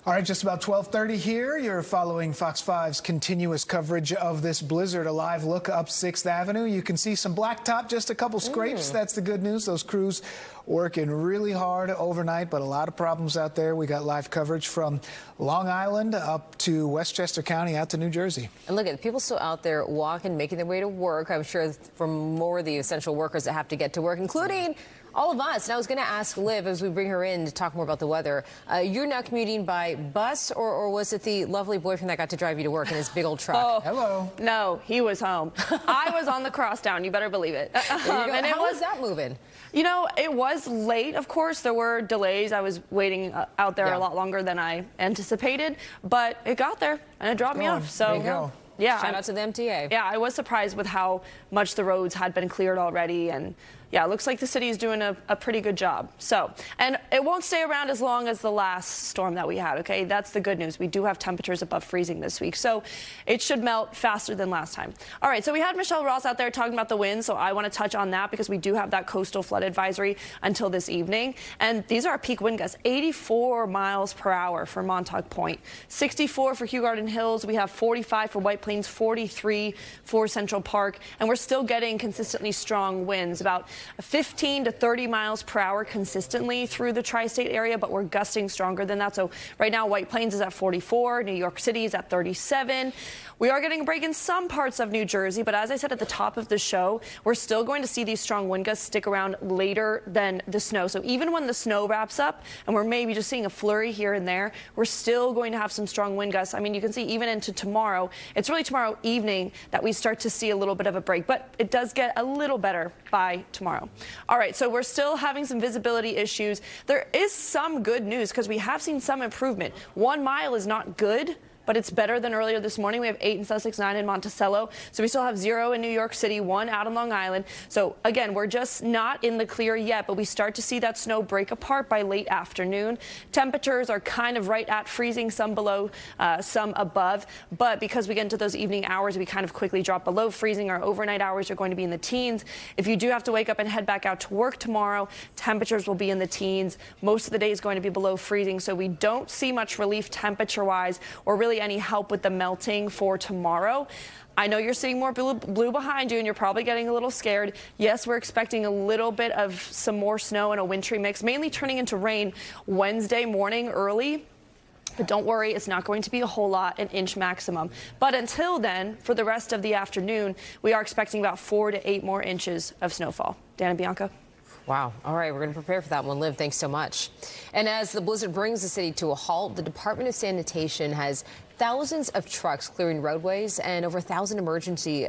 All right, just about 12:30 here. You're following Fox 5's continuous coverage of this blizzard. A live look up 6th Avenue. You can see some blacktop, just a couple scrapes. That's the good news. Those crews working really hard overnight, but a lot of problems out there. We got live coverage from Long Island up to Westchester County out to New Jersey. And look at people still out there walking, making their way to work. I'm sure for more of the essential workers that have to get to work, including all of us. And I was going to ask Liv as we bring her in to talk more about the weather. You're now commuting by bus, or was it the lovely boyfriend that got to drive you to work in his big old truck? Oh, hello. No, he was home. I was on the crosstown. You better believe it. And how was that moving? You know, it was late, of course. There were delays. I was waiting out there a lot longer than I anticipated, but it got there and it dropped me off. So there you go. Yeah, shout out to the MTA. Yeah, I was surprised with how much the roads had been cleared already, and yeah, it looks like the city is doing a pretty good job. So, and it won't stay around as long as the last storm that we had, okay? That's the good news. We do have temperatures above freezing this week, so it should melt faster than last time. All right, so we had Michelle Ross out there talking about the winds, so I want to touch on that because we do have that coastal flood advisory until this evening. And these are our peak wind gusts, 84 miles per hour for Montauk Point, 64 for Kew Garden Hills. We have 45 for White Plains, 43 for Central Park, and we're still getting consistently strong winds, about 15 to 30 miles per hour consistently through the tri-state area, but we're gusting stronger than that. So right now, White Plains is at 44, New York City is at 37. We are getting a break in some parts of New Jersey, but as I said at the top of the show, we're still going to see these strong wind gusts stick around later than the snow. So even when the snow wraps up and we're maybe just seeing a flurry here and there, we're still going to have some strong wind gusts. I mean, you can see even into tomorrow, it's really tomorrow evening that we start to see a little bit of a break, but it does get a little better by tomorrow. All right, so we're still having some visibility issues. There is some good news because we have seen some improvement. 1 mile is not good, but it's better than earlier this morning. We have 8 in Sussex, 9 in Monticello. So we still have 0 in New York City, 1 out on Long Island. So again, we're just not in the clear yet, but we start to see that snow break apart by late afternoon. Temperatures are kind of right at freezing, some below, some above. But because we get into those evening hours, we kind of quickly drop below freezing. Our overnight hours are going to be in the teens. If you do have to wake up and head back out to work tomorrow, temperatures will be in the teens. Most of the day is going to be below freezing. So we don't see much relief temperature-wise or really any help with the melting for tomorrow. I know you're seeing more blue behind you and you're probably getting a little scared. Yes, we're expecting a little bit of some more snow and a wintry mix, mainly turning into rain Wednesday morning early. But don't worry, it's not going to be a whole lot, an inch maximum. But until then, for the rest of the afternoon, we are expecting about 4 to 8 more inches of snowfall. Dan and Bianca. Wow. All right, we're going to prepare for that one. Liv, thanks so much. And as the blizzard brings the city to a halt, the Department of Sanitation has thousands of trucks clearing roadways and over 1,000 emergency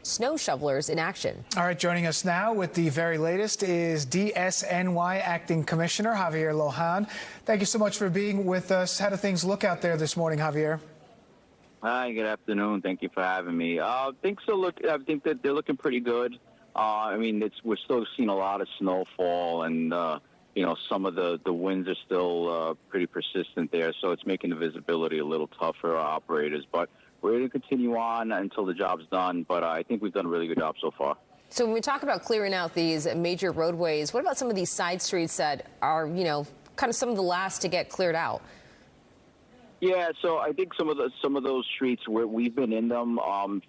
snow shovelers in action. All right, joining us now with the very latest is DSNY Acting Commissioner Javier Lohan. Thank you so much for being with us. How do things look out there this morning, Javier? Hi, good afternoon. Thank you for having me. I think that they're looking pretty good. I mean, we're still seeing a lot of snowfall, and some of the winds are still pretty persistent there, so it's making the visibility a little tough for our operators. But we're going to continue on until the job's done. But I think we've done a really good job so far. So when we talk about clearing out these major roadways, what about some of these side streets that are, kind of some of the last to get cleared out? Yeah, so I think some of those streets where we've been in them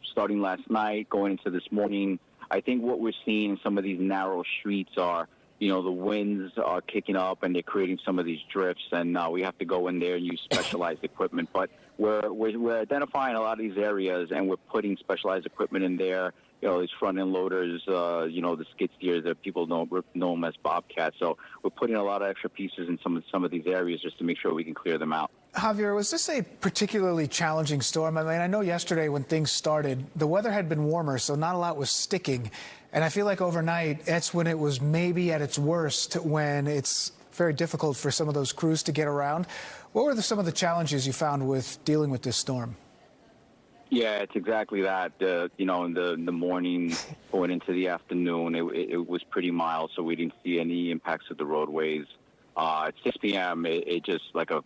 starting last night, going into this morning. I think what we're seeing in some of these narrow streets are, the winds are kicking up and they're creating some of these drifts, and we have to go in there and use specialized equipment. But we're identifying a lot of these areas, and we're putting specialized equipment in there. These front-end loaders, the skid steers that people know them as bobcats. So we're putting a lot of extra pieces in some of these areas just to make sure we can clear them out. Javier, was this a particularly challenging storm? I mean, I know yesterday when things started, the weather had been warmer, so not a lot was sticking. And I feel like overnight, that's when it was maybe at its worst, when it's very difficult for some of those crews to get around. What were some of the challenges you found with dealing with this storm? Yeah, it's exactly that. In the morning going into the afternoon, it was pretty mild, so we didn't see any impacts of the roadways. At 6 p.m., it just like a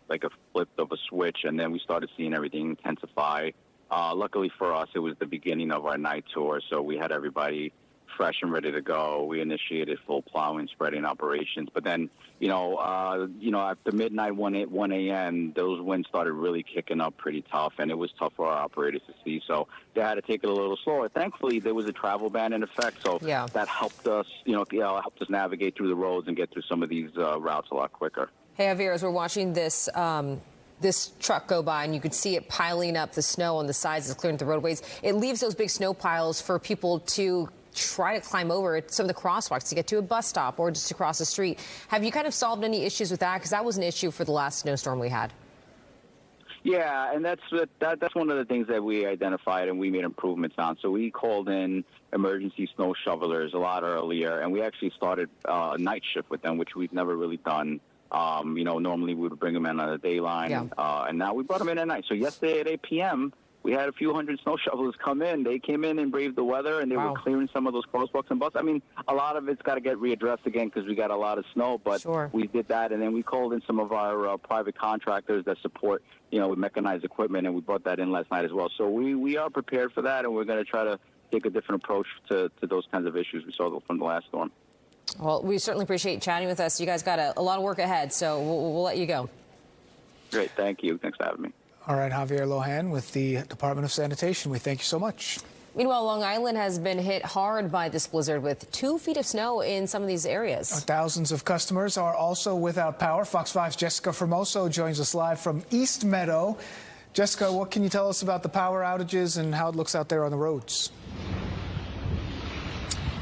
flip of a switch, and then we started seeing everything intensify. Luckily for us, it was the beginning of our night tour, so we had everybody fresh and ready to go. We initiated full plowing, spreading operations. But then, after midnight, 1 a.m., those winds started really kicking up pretty tough, and it was tough for our operators to see. So they had to take it a little slower. Thankfully, there was a travel ban in effect, so that helped us, helped us navigate through the roads and get through some of these routes a lot quicker. Hey, Javier, as we're watching this truck go by, and you could see it piling up the snow on the sides as clearing the roadways. It leaves those big snow piles for people to try to climb over some of the crosswalks to get to a bus stop or just across the street. Have you kind of solved any issues with that? Because that was an issue for the last snowstorm we had. Yeah, and that's one of the things that we identified and we made improvements on. So we called in emergency snow shovelers a lot earlier, and we actually started a night shift with them, which we've never really done. Normally we would bring them in on the dayline, and now we brought them in at night. So yesterday at 8 p.m., we had a few hundred snow shovelers come in. They came in and braved the weather, and they were clearing some of those crosswalks and buses. I mean, a lot of it's got to get readdressed again because we got a lot of snow, but we did that. And then we called in some of our private contractors that support, with mechanized equipment, and we brought that in last night as well. So we are prepared for that, and we're going to try to take a different approach to those kinds of issues we saw from the last storm. Well, we certainly appreciate chatting with us. You guys got a lot of work ahead, so we'll let you go. Great. Thank you. Thanks for having me. All right, Javier Lohan with the Department of Sanitation. We thank you so much. Meanwhile, Long Island has been hit hard by this blizzard with 2 feet of snow in some of these areas. Thousands of customers are also without power. Fox 5's Jessica Formoso joins us live from East Meadow. Jessica, what can you tell us about the power outages and how it looks out there on the roads?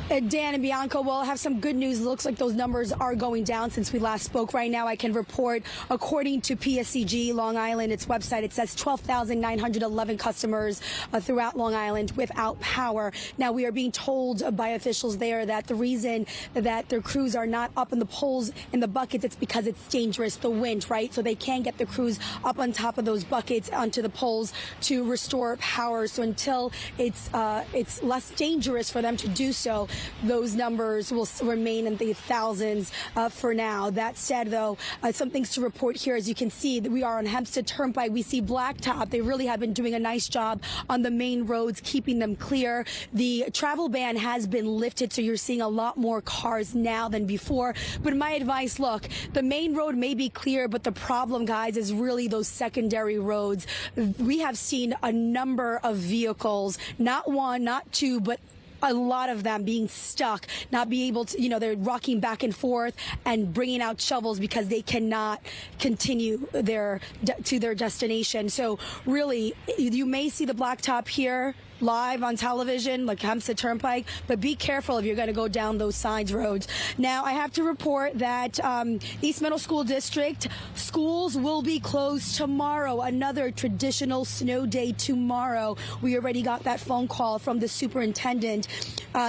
Dan and Bianca, well, I have some good news. It looks like those numbers are going down since we last spoke. Right now, I can report, according to PSCG Long Island, its website, it says 12,911 customers throughout Long Island without power. Now, we are being told by officials there that the reason that their crews are not up in the poles, in the buckets, it's because it's dangerous, the wind, right? So they can't get the crews up on top of those buckets onto the poles to restore power. So until it's less dangerous for them to do so, those numbers will remain in the thousands for now. That said, though, some things to report here. As you can see, we are on Hempstead Turnpike. We see blacktop. They really have been doing a nice job on the main roads, keeping them clear. The travel ban has been lifted, so you're seeing a lot more cars now than before. But my advice, look, the main road may be clear, but the problem, guys, is really those secondary roads. We have seen a number of vehicles, not one, not two, but a lot of them being stuck, not be able to, they're rocking back and forth and bringing out shovels because they cannot continue to their destination. So really, you may see the blacktop here live on television, like Hempstead Turnpike, but be careful if you're going to go down those side roads. Now, I have to report that East Middle School District schools will be closed tomorrow. Another traditional snow day tomorrow. We already got that phone call from the superintendent.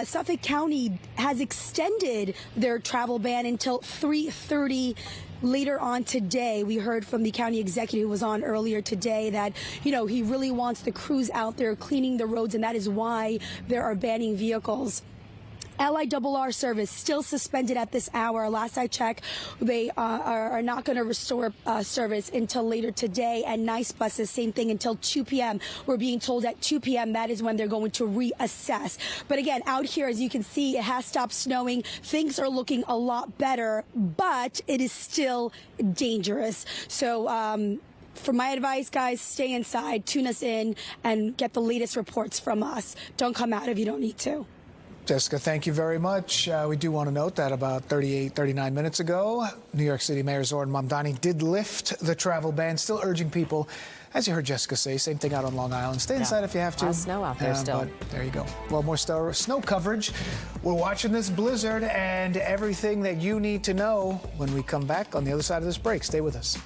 Suffolk County has extended their travel ban until 3:30 later on today. We heard from the county executive who was on earlier today that, he really wants the crews out there cleaning the roads, and that is why there are banning vehicles. LIRR service still suspended at this hour. Last I checked, they are not going to restore service until later today. And nice buses, same thing, until 2 p.m. We're being told at 2 p.m. that is when they're going to reassess. But again, out here, as you can see, it has stopped snowing. Things are looking a lot better, but it is still dangerous. So, for my advice, guys, stay inside, tune us in, and get the latest reports from us. Don't come out if you don't need to. Jessica, thank you very much. We do want to note that about 39 minutes ago, New York City Mayor Zoran Mamdani did lift the travel ban, still urging people, as you heard Jessica say, same thing out on Long Island. Stay inside if you have to. A lot of snow out there still. But there you go. Well, more snow coverage. We're watching this blizzard and everything that you need to know when we come back on the other side of this break. Stay with us.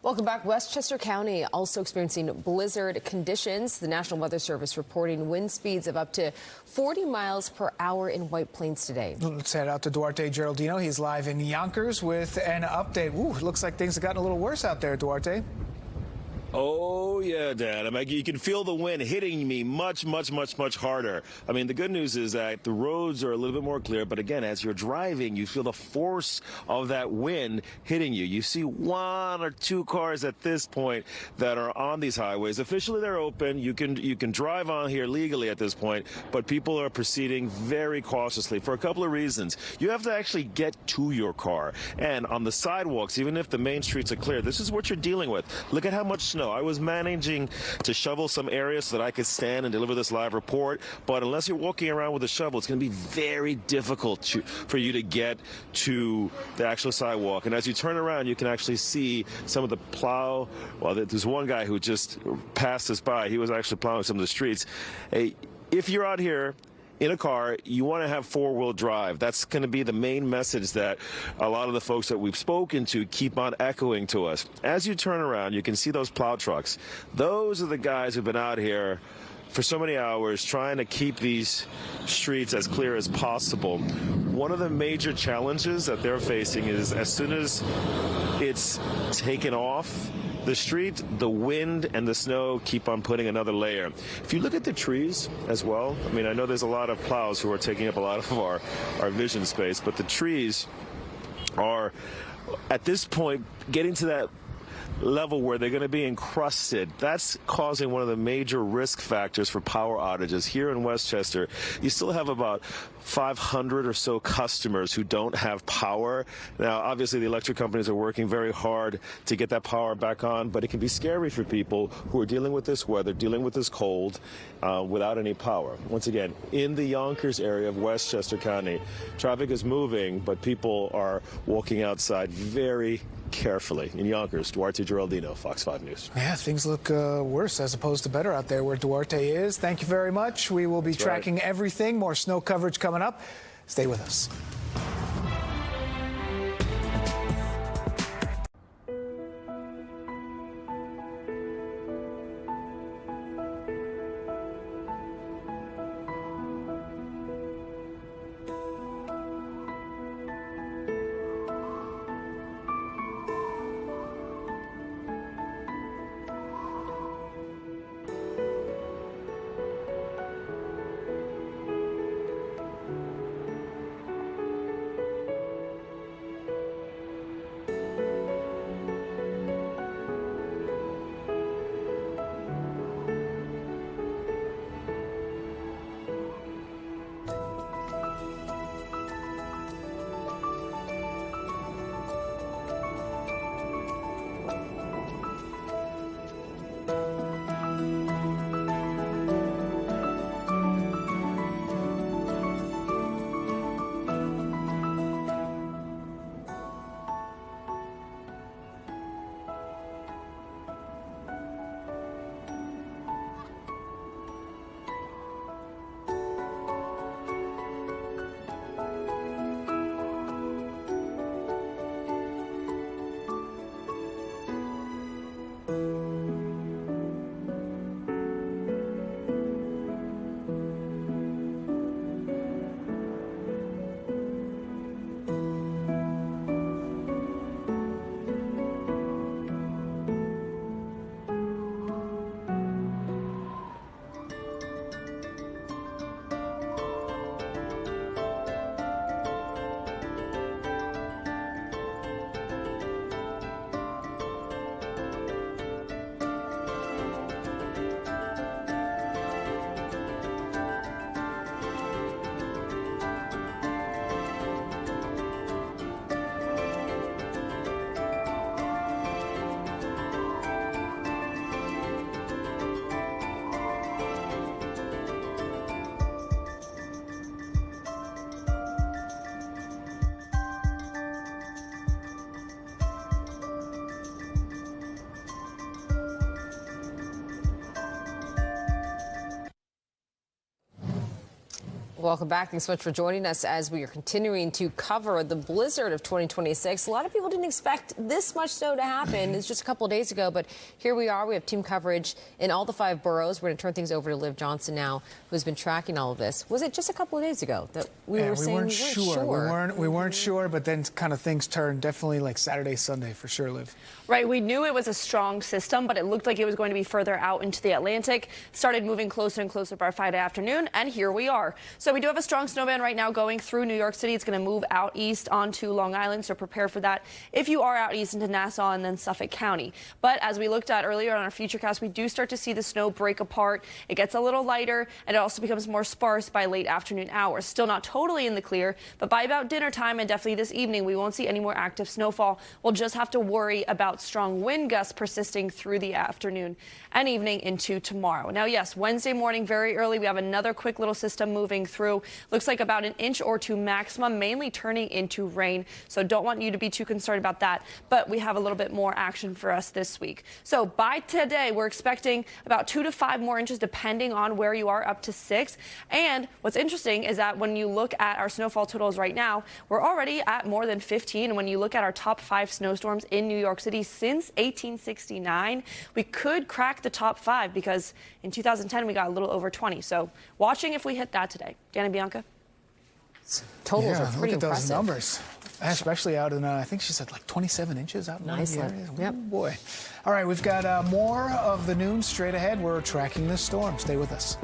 Welcome back. Westchester County also experiencing blizzard conditions. The National Weather Service reporting wind speeds of up to 40 miles per hour in White Plains today. Let's head out to Duarte Geraldino. He's live in Yonkers with an update. Ooh, looks like things have gotten a little worse out there, Duarte. Oh, yeah, Dad. I mean, you can feel the wind hitting me much harder. I mean, the good news is that the roads are a little bit more clear. But again, as you're driving, you feel the force of that wind hitting you. You see 1 or 2 cars at this point that are on these highways. Officially, they're open. You can drive on here legally at this point. But people are proceeding very cautiously for a couple of reasons. You have to actually get to your car. And on the sidewalks, even if the main streets are clear, this is what you're dealing with. Look at how much snow. I was managing to shovel some areas so that I could stand and deliver this live report, but unless you're walking around with a shovel, it's going to be very difficult for you to get to the actual sidewalk. And as you turn around, you can actually see some of the plow. Well, there's one guy who just passed us by. He was actually plowing some of the streets. Hey, if you're out here in a car, you want to have 4-wheel drive. That's going to be the main message that a lot of the folks that we've spoken to keep on echoing to us. As you turn around, you can see those plow trucks. Those are the guys who've been out here for so many hours trying to keep these streets as clear as possible. One of the major challenges that they're facing is as soon as it's taken off the street, the wind and the snow keep on putting another layer. If you look at the trees as well, I mean, I know there's a lot of plows who are taking up a lot of our vision space, but the trees are at this point getting to that level where they're going to be encrusted. That's causing one of the major risk factors for power outages here in Westchester. You still have about 500 or so customers who don't have power. Now, obviously, the electric companies are working very hard to get that power back on, but it can be scary for people who are dealing with this weather, dealing with this cold, without any power. Once again, in the Yonkers area of Westchester County, traffic is moving, but people are walking outside very carefully. In Yonkers, Duarte Geraldino, Fox 5 News. Yeah, things look worse as opposed to better out there where Duarte is. Thank you very much. We will be tracking everything. More snow coverage coming up. Stay with us. Welcome back. Thanks so much for joining us as we are continuing to cover the blizzard of 2026. A lot of people didn't expect this much snow to happen. It's just a couple of days ago, but here we are. We have team coverage in all the 5 boroughs. We're going to turn things over to Liv Johnson now, who's been tracking all of this. Was it just a couple of days ago that we were saying we weren't sure? We weren't sure, but then kind of things turned definitely like Saturday, Sunday for sure, Liv. Right. We knew it was a strong system, but it looked like it was going to be further out into the Atlantic. Started moving closer and closer by Friday afternoon, and here we are. So we do have a strong snow band right now going through New York City. It's going to move out east onto Long Island, so prepare for that if you are out east into Nassau and then Suffolk County. But as we looked at earlier on our Futurecast, we do start to see the snow break apart. It gets a little lighter, and it also becomes more sparse by late afternoon hours. Still not totally in the clear, but by about dinner time and definitely this evening, we won't see any more active snowfall. We'll just have to worry about strong wind gusts persisting through the afternoon and evening into tomorrow. Now, yes, Wednesday morning, very early, we have another quick little system moving through. Looks like about an inch or 2 maximum, mainly turning into rain. So don't want you to be too concerned about that. But we have a little bit more action for us this week. So by today, we're expecting about 2 to 5 more inches, depending on where you are, up to 6. And what's interesting is that when you look at our snowfall totals right now, we're already at more than 15. And when you look at our top 5 snowstorms in New York City since 1869, we could crack the top 5 because in 2010 we got a little over 20. So watching if we hit that today. Dan and Bianca? Totals are pretty look at impressive. those numbers, especially out in, I think she said like 27 inches out in nice the area. Yep. Oh, boy. All right, we've got more of the noon straight ahead. We're tracking this storm. Stay with us.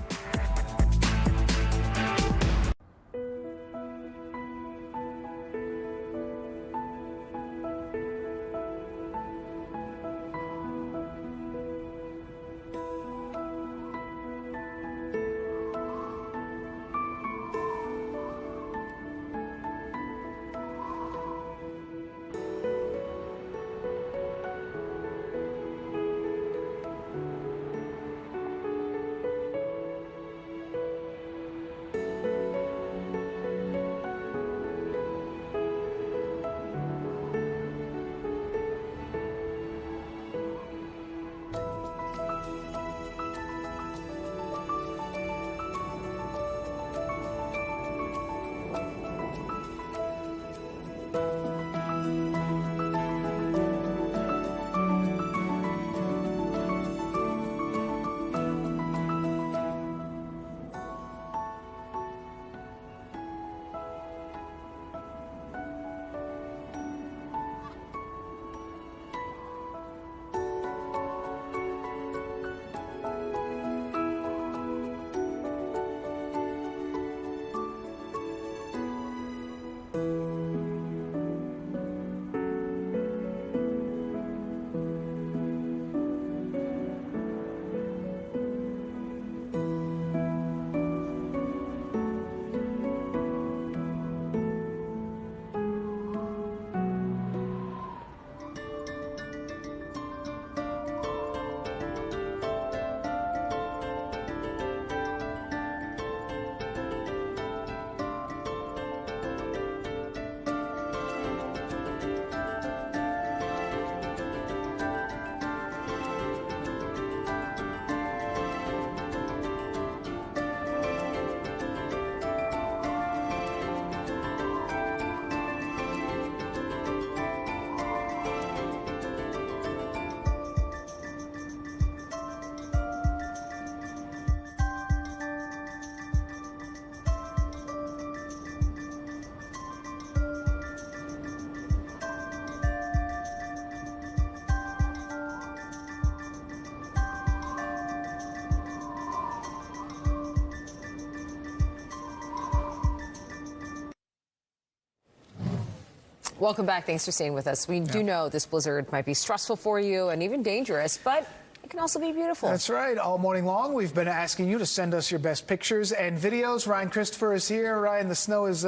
Welcome back. Thanks for staying with us. We do know this blizzard might be stressful for you and even dangerous, but it can also be beautiful. That's right. All morning long, we've been asking you to send us your best pictures and videos. Ryan Christopher is here. Ryan, the snow is,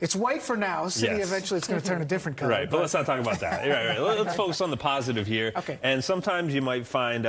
it's white for now. City, yes. Eventually, it's going to turn a different color. Right, but let's not talk about that. Right. Let's focus on the positive here. Okay. And sometimes you might find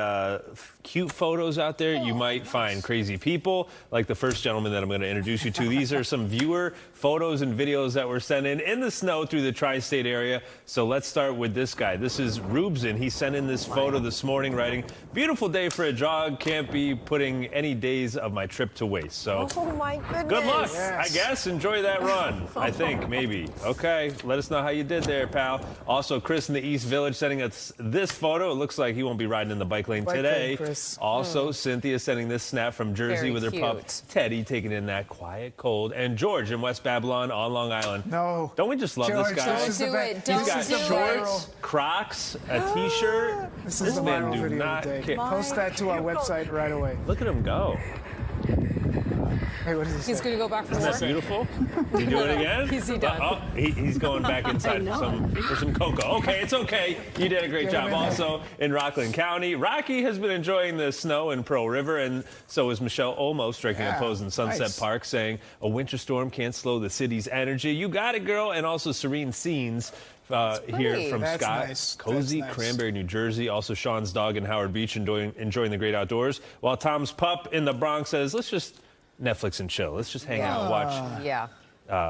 cute photos out there. You might find crazy people, like the first gentleman that I'm going to introduce you to. These are some viewer photos and videos that were sent in the snow through the tri-state area. So let's start with this guy. This is Rubzen. He sent in this photo this morning, writing, Beautiful day for a jog. Can't be putting any days of my trip to waste. So, oh my goodness. good luck, Yes. I guess. Enjoy that run. I think, maybe. Okay, let us know how you did there, pal. Also, Chris in the East Village sending us this photo. It looks like he won't be riding in the bike lane today. Chris. Also, Cynthia sending this snap from Jersey Very with her pup cute. Teddy taking in that quiet cold. And George in West Babylon on Long Island. No. Don't we just love George, this guy? this is the do best. it. Don't He's got do it. shorts, Crocs, a T-shirt. This is the man viral do video not today. care. Post that to our website right away. Look at him go. Hey, what does he say? He's going to go back for Isn't more. that beautiful? You do it again? Is he done? Oh, he's going back inside for some cocoa. Okay, it's okay. You did a great Get him job. in there. Also, in Rockland County, Rocky has been enjoying the snow in Pearl River, and so is Michelle Olmo, striking a pose in Sunset nice. Park, saying a winter storm can't slow the city's energy. You got it, girl. And also serene scenes here from That's Scott. nice. Cozy, That's nice. Cranberry, New Jersey. Also, Sean's dog in Howard Beach enjoying the great outdoors. While Tom's pup in the Bronx says, let's just Netflix and chill. Let's just hang out and watch Yeah.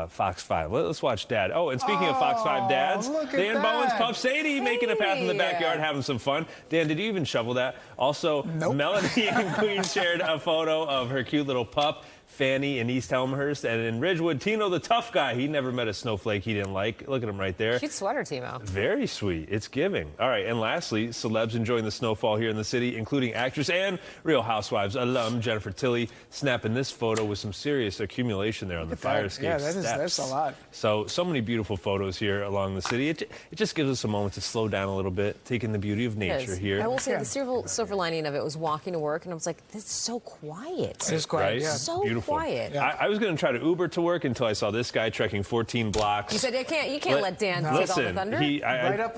Fox 5. Let's watch Dad. Oh, and speaking of Fox 5 dads, look at Dan that. Bowen's pup Sadie making a path in the backyard, having some fun. Dan, did you even shovel that? Also, Melanie and Queen shared a photo of her cute little pup, Fanny, in East Elmhurst. And in Ridgewood, Tino, the tough guy, he never met a snowflake he didn't like. Look at him right there. Cute sweater, Timo. Very sweet. It's giving. All right, and lastly, celebs enjoying the snowfall here in the city, including actress and Real Housewives alum Jennifer Tilly, snapping this photo with some serious accumulation there on the fire escape Yeah, steps. that's a lot. So many beautiful photos here along the city. It just gives us a moment to slow down a little bit, taking the beauty of nature here. I will say the silver lining of it was walking to work, and I was like, this is so quiet. It is quiet, Right? yeah. So Beautiful. quiet. Yeah. I was going to try to Uber to work until I saw this guy trekking 14 blocks. You said you can't let Dan take all the Listen, thunder.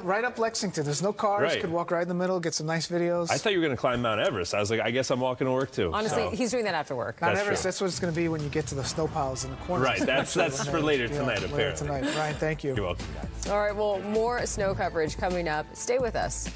Right up Lexington. There's no cars. Right. Could walk right in the middle, get some nice videos. I thought you were going to climb Mount Everest. I was like, I guess I'm walking to work too. Honestly, So. he's doing that after work. Mount That's Everest, true. that's what it's going to be when you get to the snow piles in the corner. Right, that's for later tonight, Later apparently. tonight. Ryan, thank you. You're welcome, guys. All right, well, more snow coverage coming up. Stay with us.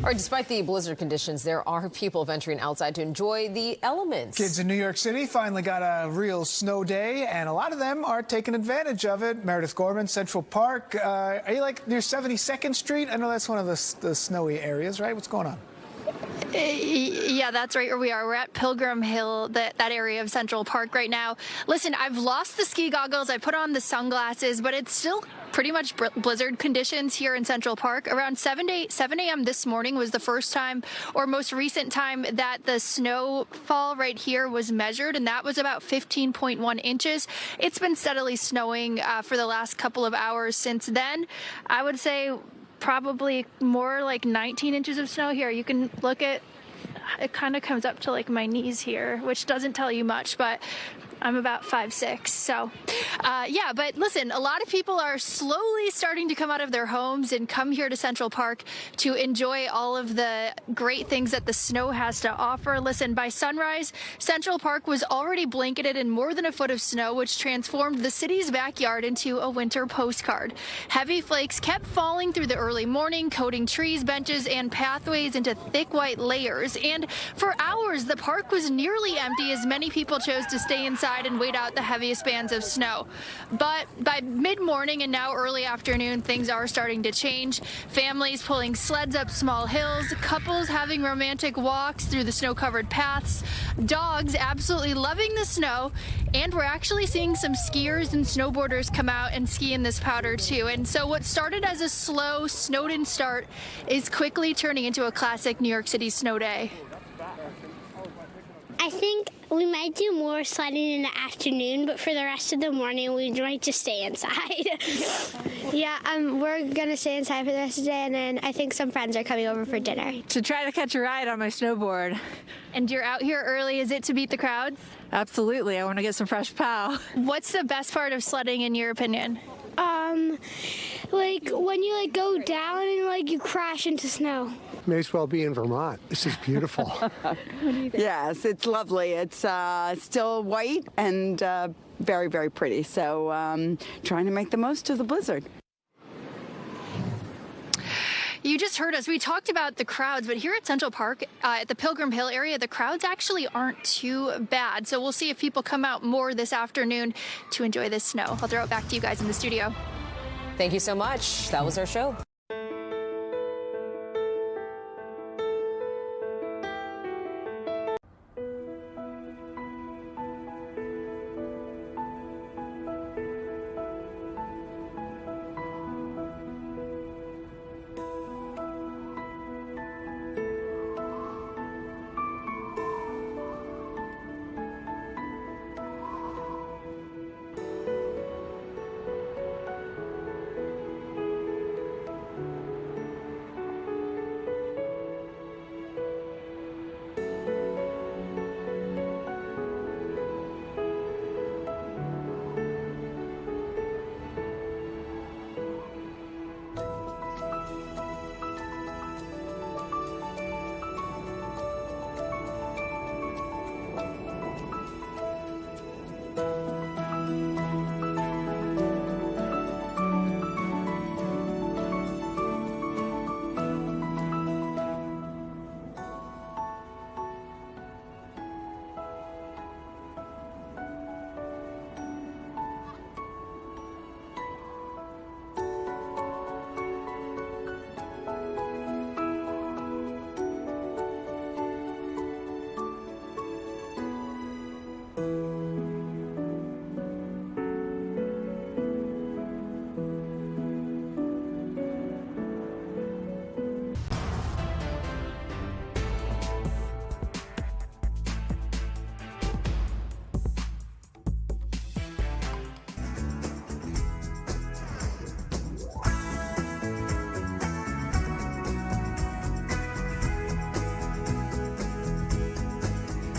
All right, despite the blizzard conditions, there are people venturing outside to enjoy the elements. Kids in New York City finally got a real snow day, and a lot of them are taking advantage of it. Meredith Gorman, Central Park. Are you like near 72nd Street? I know that's one of the snowy areas, right? What's going on? Yeah, that's right where we are. We're at Pilgrim Hill, that area of Central Park right now. Listen, I've lost the ski goggles. I put on the sunglasses, but it's still pretty much blizzard conditions here in Central Park. Around 7 a.m. this morning was the first time or most recent time that the snowfall right here was measured, and that was about 15.1 inches. It's been steadily snowing for the last couple of hours since then. I would say probably more like 19 inches of snow here. You can look at, it kind of comes up to like my knees here, which doesn't tell you much, but I'm about 5'6". So, yeah, but listen, a lot of people are slowly starting to come out of their homes and come here to Central Park to enjoy all of the great things that the snow has to offer. Listen, by sunrise, Central Park was already blanketed in more than a foot of snow, which transformed the city's backyard into a winter postcard. Heavy flakes kept falling through the early morning, coating trees, benches, and pathways into thick white layers. And for hours, the park was nearly empty as many people chose to stay inside and wait out the heaviest bands of snow. But by mid-morning and now early afternoon, things are starting to change. Families pulling sleds up small hills, couples having romantic walks through the snow-covered paths, dogs absolutely loving the snow, and we're actually seeing some skiers and snowboarders come out and ski in this powder too. And so what started as a slow, snowed-in start is quickly turning into a classic New York City snow day. I think we might do more sledding in the afternoon, but for the rest of the morning, we might just stay inside. Yeah, we're going to stay inside for the rest of the day, and then I think some friends are coming over for dinner. To try to catch a ride on my snowboard. And you're out here early, is it to beat the crowds? Absolutely, I want to get some fresh pow. What's the best part of sledding in your opinion? Like when you go down and you crash into snow. May as well be in Vermont. This is beautiful. Yes, it's lovely. It's still white and very, very pretty. So trying to make the most of the blizzard. You just heard us. We talked about the crowds, but here at Central Park, at the Pilgrim Hill area, the crowds actually aren't too bad. So we'll see if people come out more this afternoon to enjoy this snow. I'll throw it back to you guys in the studio. Thank you so much. That was our show.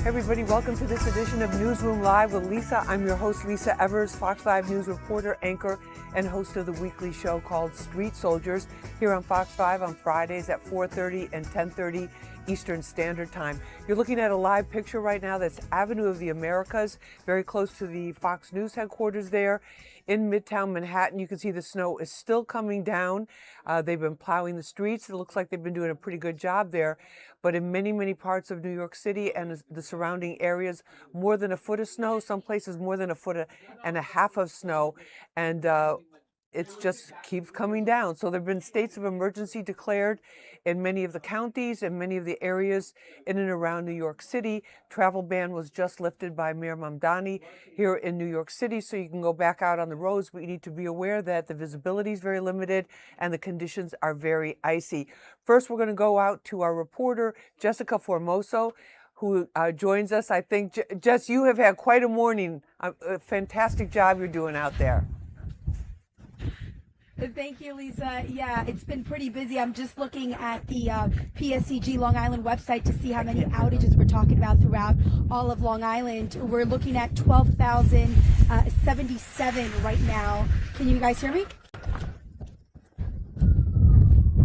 Hey everybody, welcome to this edition of Newsroom Live with Lisa. I'm your host, Lisa Evers, Fox 5 News reporter, anchor, and host of the weekly show called Street Soldiers here on Fox 5 on Fridays at 4:30 and 10:30 Eastern Standard Time. You're looking at a live picture right now that's Avenue of the Americas, very close to the Fox News headquarters there in Midtown Manhattan. You can see the snow is still coming down. They've been plowing the streets. It looks like they've been doing a pretty good job there. But in many, many parts of New York City and the surrounding areas, more than a foot of snow, some places more than a foot and a half of snow. And it just keeps coming down. So there have been states of emergency declared in many of the counties and many of the areas in and around New York City. Travel ban was just lifted by Mayor Mamdani here in New York City, so you can go back out on the roads, but you need to be aware that the visibility is very limited and the conditions are very icy. First, we're going to go out to our reporter, Jessica Formoso, who joins us. I think, Jess, you have had quite a morning. A fantastic job you're doing out there. Thank you, Lisa. Yeah, it's been pretty busy. I'm just looking at the PSCG Long Island website to see how many outages we're talking about throughout all of Long Island. We're looking at 12,077 right now. Can you guys hear me?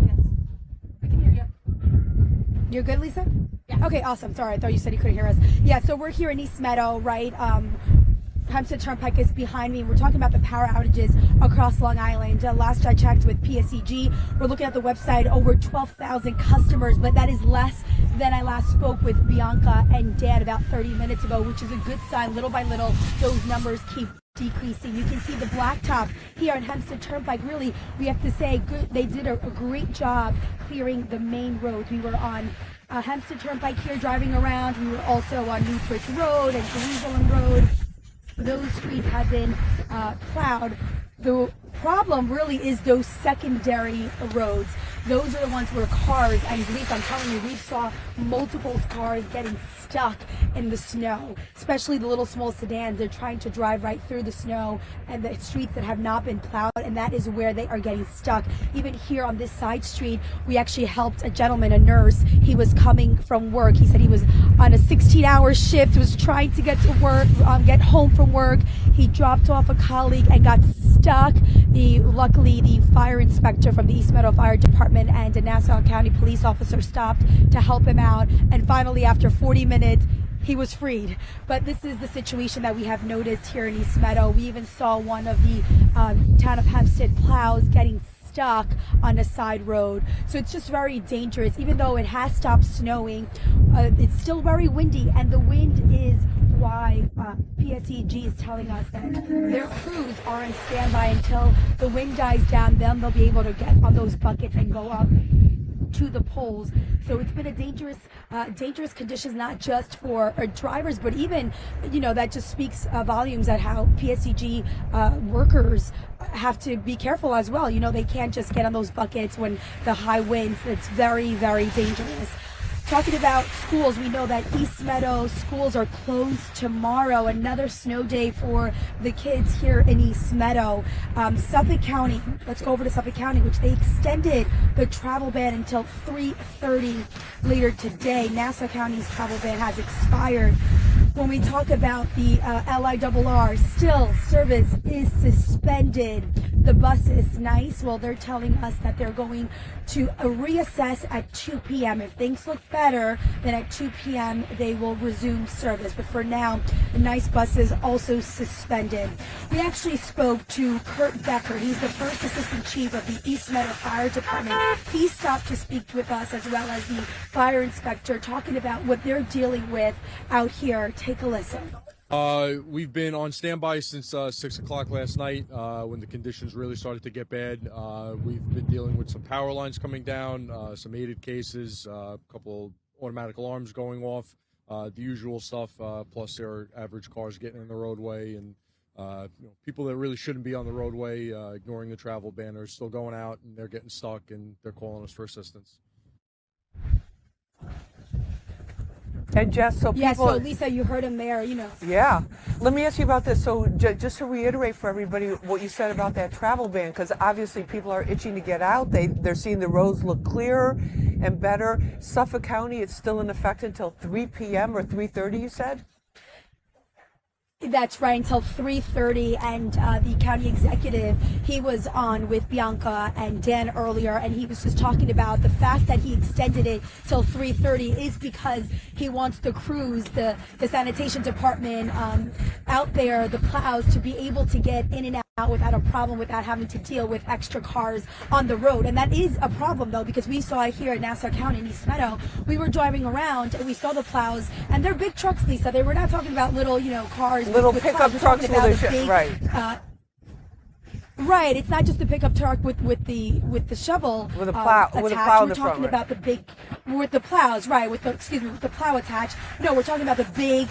Yes, we can hear you. You're good, Lisa? Yeah. Okay, awesome. Sorry, I thought you said you couldn't hear us. Yeah, so we're here in East Meadow, right? Hempstead Turnpike is behind me. We're talking about the power outages across Long Island. Last I checked with PSEG, we're looking at the website, over 12,000 customers, but that is less than I last spoke with Bianca and Dan about 30 minutes ago, which is a good sign. Little by little, those numbers keep decreasing. You can see the blacktop here on Hempstead Turnpike. Really, we have to say, they did a great job clearing the main roads. We were on Hempstead Turnpike here driving around. We were also on Newbridge Road and Jerusalem Road. Those streets have been plowed. The problem really is those secondary roads. Those are the ones where cars, and at least I'm telling you, we saw multiple cars getting stuck in the snow, especially the little small sedans. They're trying to drive right through the snow and the streets that have not been plowed, and that is where they are getting stuck. Even here on this side street, we actually helped a gentleman, a nurse. He was coming from work. He said he was on a 16-hour shift, was trying to get to work, get home from work. He dropped off a colleague and got stuck. Luckily, the fire inspector from the East Meadow Fire Department and a Nassau County police officer stopped to help him out. And finally, after 40 minutes, he was freed. But this is the situation that we have noticed here in East Meadow. We even saw one of the town of Hempstead plows getting stuck on a side road. So it's just very dangerous. Even though it has stopped snowing, it's still very windy, and the wind is why PSEG is telling us that their crews are on standby until the wind dies down. Then they'll be able to get on those buckets and go up to the poles. So it's been a dangerous conditions, not just for drivers, but even, that just speaks volumes at how PSEG workers have to be careful as well. They can't just get on those buckets when the high winds. It's very, very dangerous. Talking about schools, we know that East Meadow schools are closed tomorrow. Another snow day for the kids here in East Meadow. Suffolk County, let's go over to Suffolk County, which they extended the travel ban until 3:30 later today. Nassau County's travel ban has expired. When we talk about the LIRR, still service is suspended. The bus is nice. Well, they're telling us that they're going to reassess at 2 p.m. If things look better, then at 2 p.m. they will resume service. But for now, the nice bus is also suspended. We actually spoke to Kurt Becker. He's the first assistant chief of the East Meadow Fire Department. He stopped to speak with us, as well as the fire inspector, talking about what they're dealing with out here. Take a listen. We've been on standby since 6 o'clock last night when the conditions really started to get bad. We've been dealing with some power lines coming down, some aided cases, a couple automatic alarms going off, the usual stuff, plus there are average cars getting in the roadway, and people that really shouldn't be on the roadway, ignoring the travel ban, are still going out, and they're getting stuck, and they're calling us for assistance. And Jess, so people... Yeah, so Lisa, you heard him there, Yeah. Let me ask you about this. So just to reiterate for everybody what you said about that travel ban, because obviously people are itching to get out. They're seeing the roads look clearer and better. Suffolk County, it's still in effect until 3 p.m. or 3:30, you said? That's right, until 3:30, and the county executive, he was on with Bianca and Dan earlier, and he was just talking about the fact that he extended it till 3:30 is because he wants the crews, the sanitation department out there, the plows, to be able to get in and out without a problem, without having to deal with extra cars on the road. And that is a problem, though, because we saw it here in Nassau County in East Meadow. We were driving around and we saw the plows, and they're big trucks, Lisa. We're not talking about little, cars. Little pickup trucks with a big, right. Right, it's not just the pickup truck with the shovel with a plow attached. with a plow in We're the front. talking about the big with the plows, right? With the plow attached. No, we're talking about the big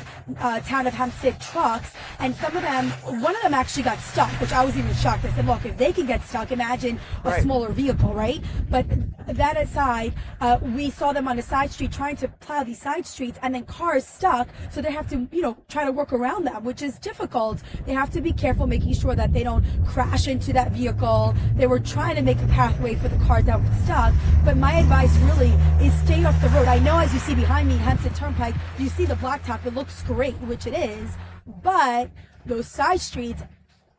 town of Hempstead trucks, and one of them actually got stuck, which I was even shocked. I said, look, if they can get stuck, imagine a smaller vehicle, right? But that aside, we saw them on a side street trying to plow these side streets, and then cars stuck, so they have to try to work around them, which is difficult. They have to be careful, making sure that they don't crash into that vehicle. They were trying to make a pathway for the cars that were stuck, but my advice really is stay off the road. I know, as you see behind me, Hempstead Turnpike, you see the blacktop, it looks great, which it is, but those side streets,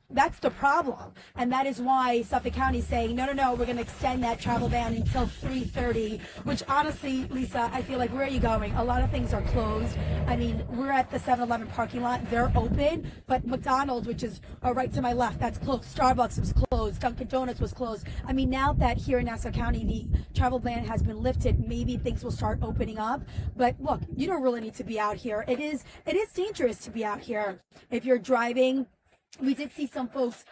that's the problem. And that is why Suffolk County is saying, no, we're going to extend that travel ban until 3:30, which honestly, Lisa, I feel like, where are you going? A lot of things are closed. I mean, we're at the 7-Eleven parking lot. They're open, but McDonald's, which is right to my left, that's closed. Starbucks was closed. Dunkin' Donuts was closed. I mean, now that here in Nassau County, the travel ban has been lifted, maybe things will start opening up. But look, you don't really need to be out here. It is dangerous to be out here. If you're driving, we did see some folks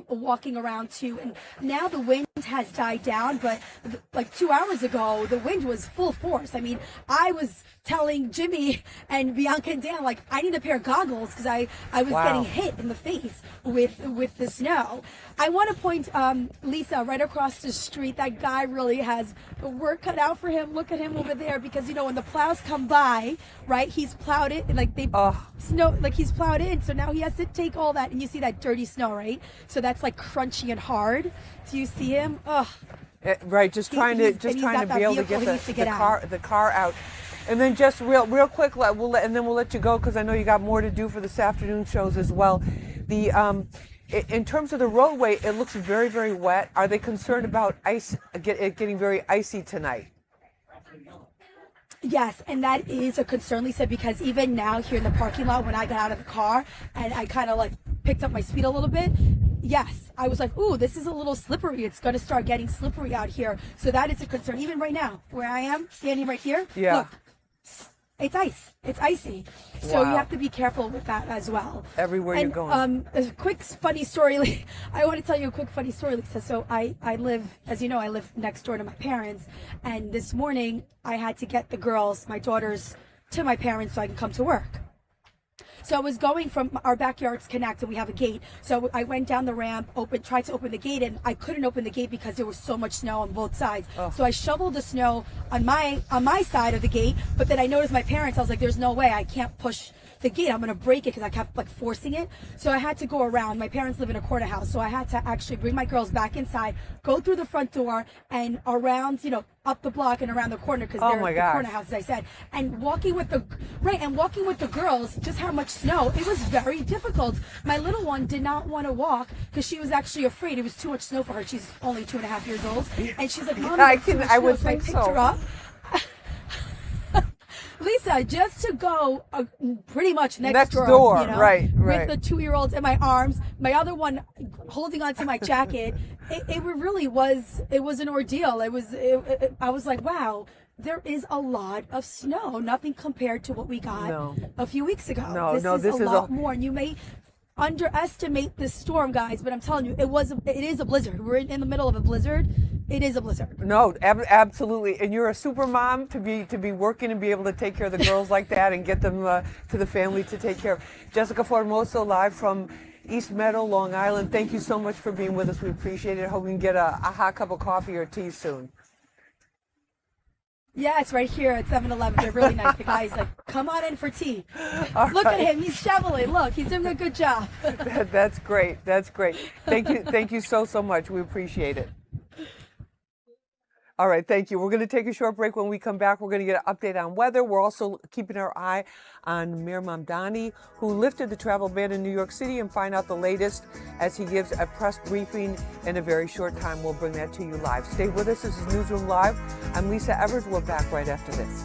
walking around too, and now the wind has died down, but like 2 hours ago, the wind was full force. I mean, I was telling Jimmy and Bianca and Dan, like, I need a pair of goggles because I was getting hit in the face with the snow. I want to point, Lisa, right across the street, that guy really has the work cut out for him. Look at him over there, because, when the plows come by, right, he's plowed it, and like he's plowed in, so now he has to take all that, and you see that dirty snow, right? So that's like crunchy and hard. Do you see him? Ugh. Right, just trying to be able to get the car out. And then just real quick, we'll let you go, because I know you got more to do for this afternoon shows as well. In terms of the roadway, it looks very, very wet. Are they concerned about it getting very icy tonight? Yes, and that is a concern, Lisa, because even now here in the parking lot, when I got out of the car and I kind of like picked up my speed a little bit, yes, I was like, ooh, this is a little slippery. It's going to start getting slippery out here. So that is a concern. Even right now, where I am, standing right here, look, it's ice. It's icy. So you have to be careful with that as well. Everywhere you're going. A quick funny story. I want to tell you a quick funny story, Lisa. So I live, as you know, I live next door to my parents. And this morning I had to get the girls, my daughters, to my parents so I can come to work. So I was going from our backyards connect, and we have a gate. So I went down the ramp, tried to open the gate, and I couldn't open the gate because there was so much snow on both sides. So I shoveled the snow on my side of the gate, but then I noticed my parents. I was like, there's no way, I can't push the gate. I'm going to break it, because I kept like forcing it. So I had to go around. My parents live in a corner house, so I had to actually bring my girls back inside, go through the front door and around, up the block and around the corner, because they're the corner house, as I said. And walking with the girls, just how much snow, it was very difficult. My little one did not want to walk because she was actually afraid. It was too much snow for her. She's only 2.5 years old, and she's like, Mom, I would think so. I picked her up. Lisa, just to go pretty much next door, right, with the 2-year-olds in my arms, my other one holding onto my jacket, it really was. It was an ordeal. I was like, wow. There is a lot of snow. Nothing compared to what we got a few weeks ago. This is a lot more. And you may underestimate this storm, guys, but I'm telling you, it is a blizzard. We're in the middle of a blizzard. It is a blizzard. No, absolutely. And you're a super mom to be working and be able to take care of the girls like that and get them to the family to take care of. Jessica Formoso, live from East Meadow, Long Island. Thank you so much for being with us. We appreciate it. Hope we can get a hot cup of coffee or tea soon. Yeah, it's right here at 7-Eleven. They're really nice. The guy's like, come on in for tea. Look at him. He's shoveling. Look, he's doing a good job. That's great. That's great. Thank you so much. We appreciate it. All right, thank you. We're going to take a short break. When we come back, we're going to get an update on weather. We're also keeping our eye on Mayor Mamdani, who lifted the travel ban in New York City, and find out the latest as he gives a press briefing in a very short time. We'll bring that to you live. Stay with us. This is Newsroom Live. I'm Lisa Evers. We're back right after this.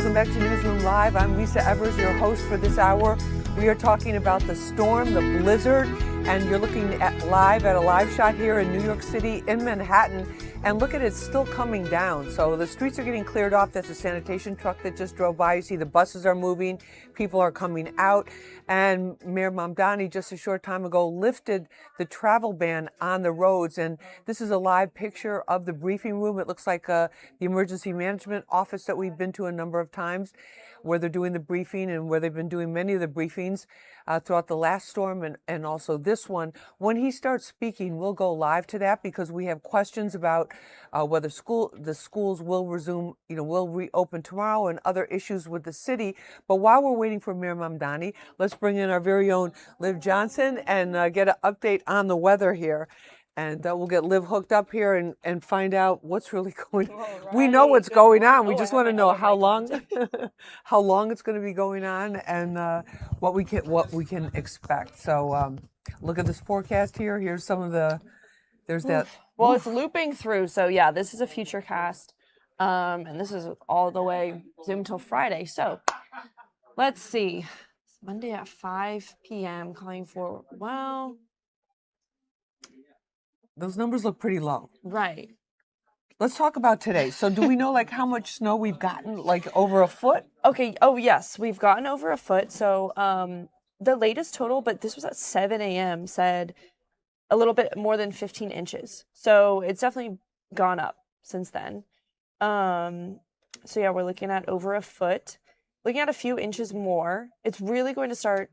Welcome back to Newsroom Live. I'm Lisa Evers, your host for this hour. We are talking about the storm, the blizzard, and you're looking at a live shot here in New York City, in Manhattan. And look at it, it's still coming down. So the streets are getting cleared off. That's a sanitation truck that just drove by. You see the buses are moving. People are coming out. And Mayor Mamdani just a short time ago lifted the travel ban on the roads. And this is a live picture of the briefing room. It looks like the emergency management office that we've been to a number of times, where they're doing the briefing and where they've been doing many of the briefings throughout the last storm and also this one. When he starts speaking, we'll go live to that because we have questions about whether the schools will resume, will reopen tomorrow and other issues with the city. But while we're waiting for Mayor Mamdani, let's bring in our very own Liv Johnson and get an update on the weather here. And we'll get Liv hooked up here and find out what's really going on. Right. We know what's going on. We just want to know how long it's going to be going on and what we can expect. So look at this forecast here. Here's some of there's that. Well, it's looping through. So yeah, this is a future cast. And this is all the way zoomed till Friday. So let's see. It's Monday at 5 p.m. calling for, well, those numbers look pretty low. Right. Let's talk about today. So do we know how much snow we've gotten, over a foot? Okay. Oh, yes. We've gotten over a foot. So the latest total, but this was at 7 a.m., said a little bit more than 15 inches. So it's definitely gone up since then. So yeah, we're looking at over a foot, looking at a few inches more. It's really going to start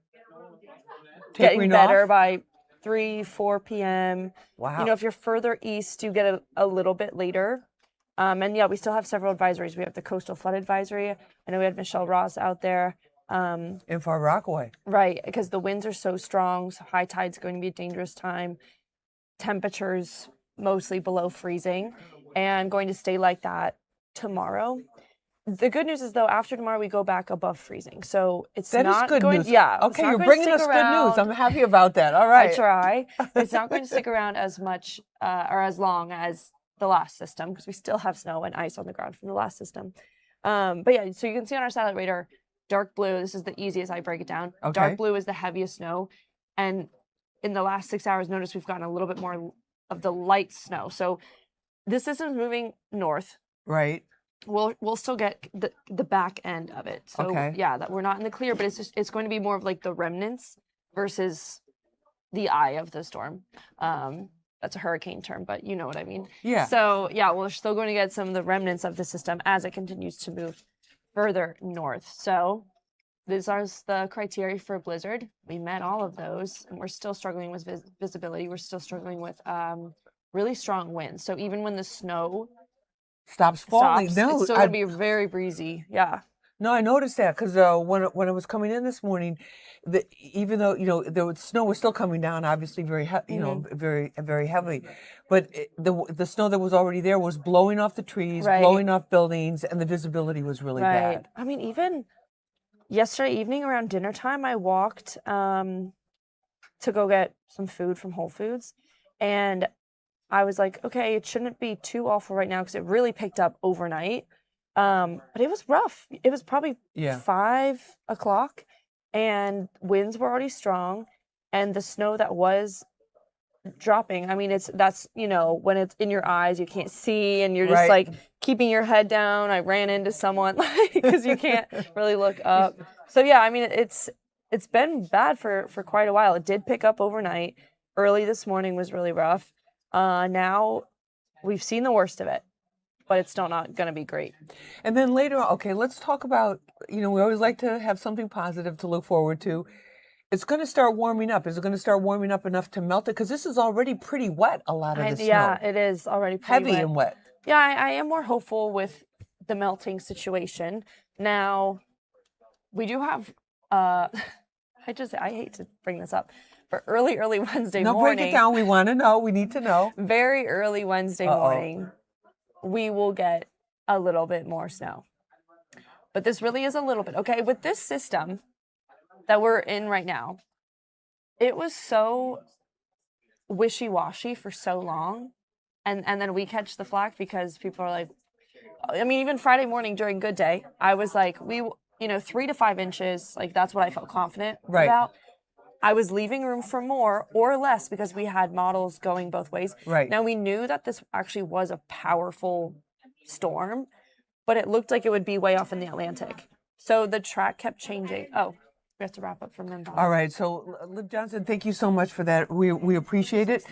getting better by 3, 4 p.m. Wow. If you're further east, you get a little bit later. And yeah, we still have several advisories. We have the coastal flood advisory. I know we had Michelle Ross out there. In Far Rockaway. Right, because the winds are so strong. So high tide's going to be a dangerous time. Temperatures mostly below freezing and going to stay like that tomorrow. The good news is, though, after tomorrow, we go back above freezing. So it's that not is good going. News. Yeah. Okay, you're bringing us good news. I'm happy about that. All right. I try. It's not going to stick around as much or as long as the last system because we still have snow and ice on the ground from the last system. But yeah, so you can see on our satellite radar, dark blue. This is the easiest I break it down. Okay. Dark blue is the heaviest snow, and in the last 6 hours, notice we've gotten a little bit more of the light snow. So this system's moving north. Right. We'll still get the back end of it. So yeah, that we're not in the clear, but it's going to be more of like the remnants versus the eye of the storm. That's a hurricane term, but you know what I mean. Yeah. So yeah, we're still going to get some of the remnants of the system as it continues to move further north. So these are the criteria for a blizzard. We met all of those, and we're still struggling with visibility. We're still struggling with really strong winds. So even when the snow stops falling. It's No, still going to be very breezy. Yeah. No, I noticed that because when I was coming in this morning, even though the snow was still coming down, obviously very very very heavily, but the snow that was already there was blowing off the trees, blowing off buildings, and the visibility was really bad. I mean, even yesterday evening around dinner time, I walked to go get some food from Whole Foods, and I was like, okay, it shouldn't be too awful right now because it really picked up overnight. But it was rough. It was probably 5 o'clock and winds were already strong. And the snow that was dropping, I mean, that's when it's in your eyes, you can't see and you're just like keeping your head down. I ran into someone because you can't really look up. So yeah, I mean, it's been bad for quite a while. It did pick up overnight. Early this morning was really rough. Now we've seen the worst of it, but it's still not going to be great. And then later, okay, let's talk about, we always like to have something positive to look forward to. It's going to start warming up. Is it going to start warming up enough to melt it? Because this is already pretty wet, a lot of the snow. Yeah, it is already pretty heavy and wet. Yeah, I am more hopeful with the melting situation. Now, we do have, I hate to bring this up, but early Wednesday morning. No, break it down. We want to know. We need to know. Very early Wednesday morning, we will get a little bit more snow. But this really is a little bit. Okay, with this system that we're in right now, it was so wishy-washy for so long. And then we catch the flack because people are like, I mean, even Friday morning during good day, I was like, 3 to 5 inches, like that's what I felt confident about. I was leaving room for more or less because we had models going both ways. Right. Now, we knew that this actually was a powerful storm, but it looked like it would be way off in the Atlantic. So the track kept changing. Oh, we have to wrap up from them. All right. So, Liv Johnson, thank you so much for that. We appreciate it.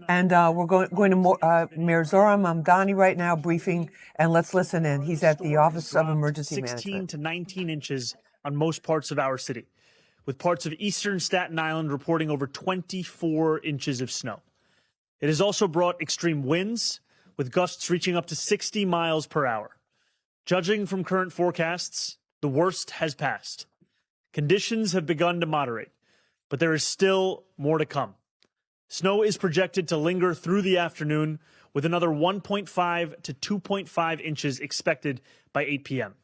And we're going to Mayor Zoran Mamdani right now briefing, and let's listen in. He's at the Office of Emergency 16 Management. to 19 inches on most parts of our city, with parts of eastern Staten Island reporting over 24 inches of snow. It has also brought extreme winds, with gusts reaching up to 60 miles per hour. Judging from current forecasts, the worst has passed. Conditions have begun to moderate, but there is still more to come. Snow is projected to linger through the afternoon, with another 1.5 to 2.5 inches expected by 8 p.m.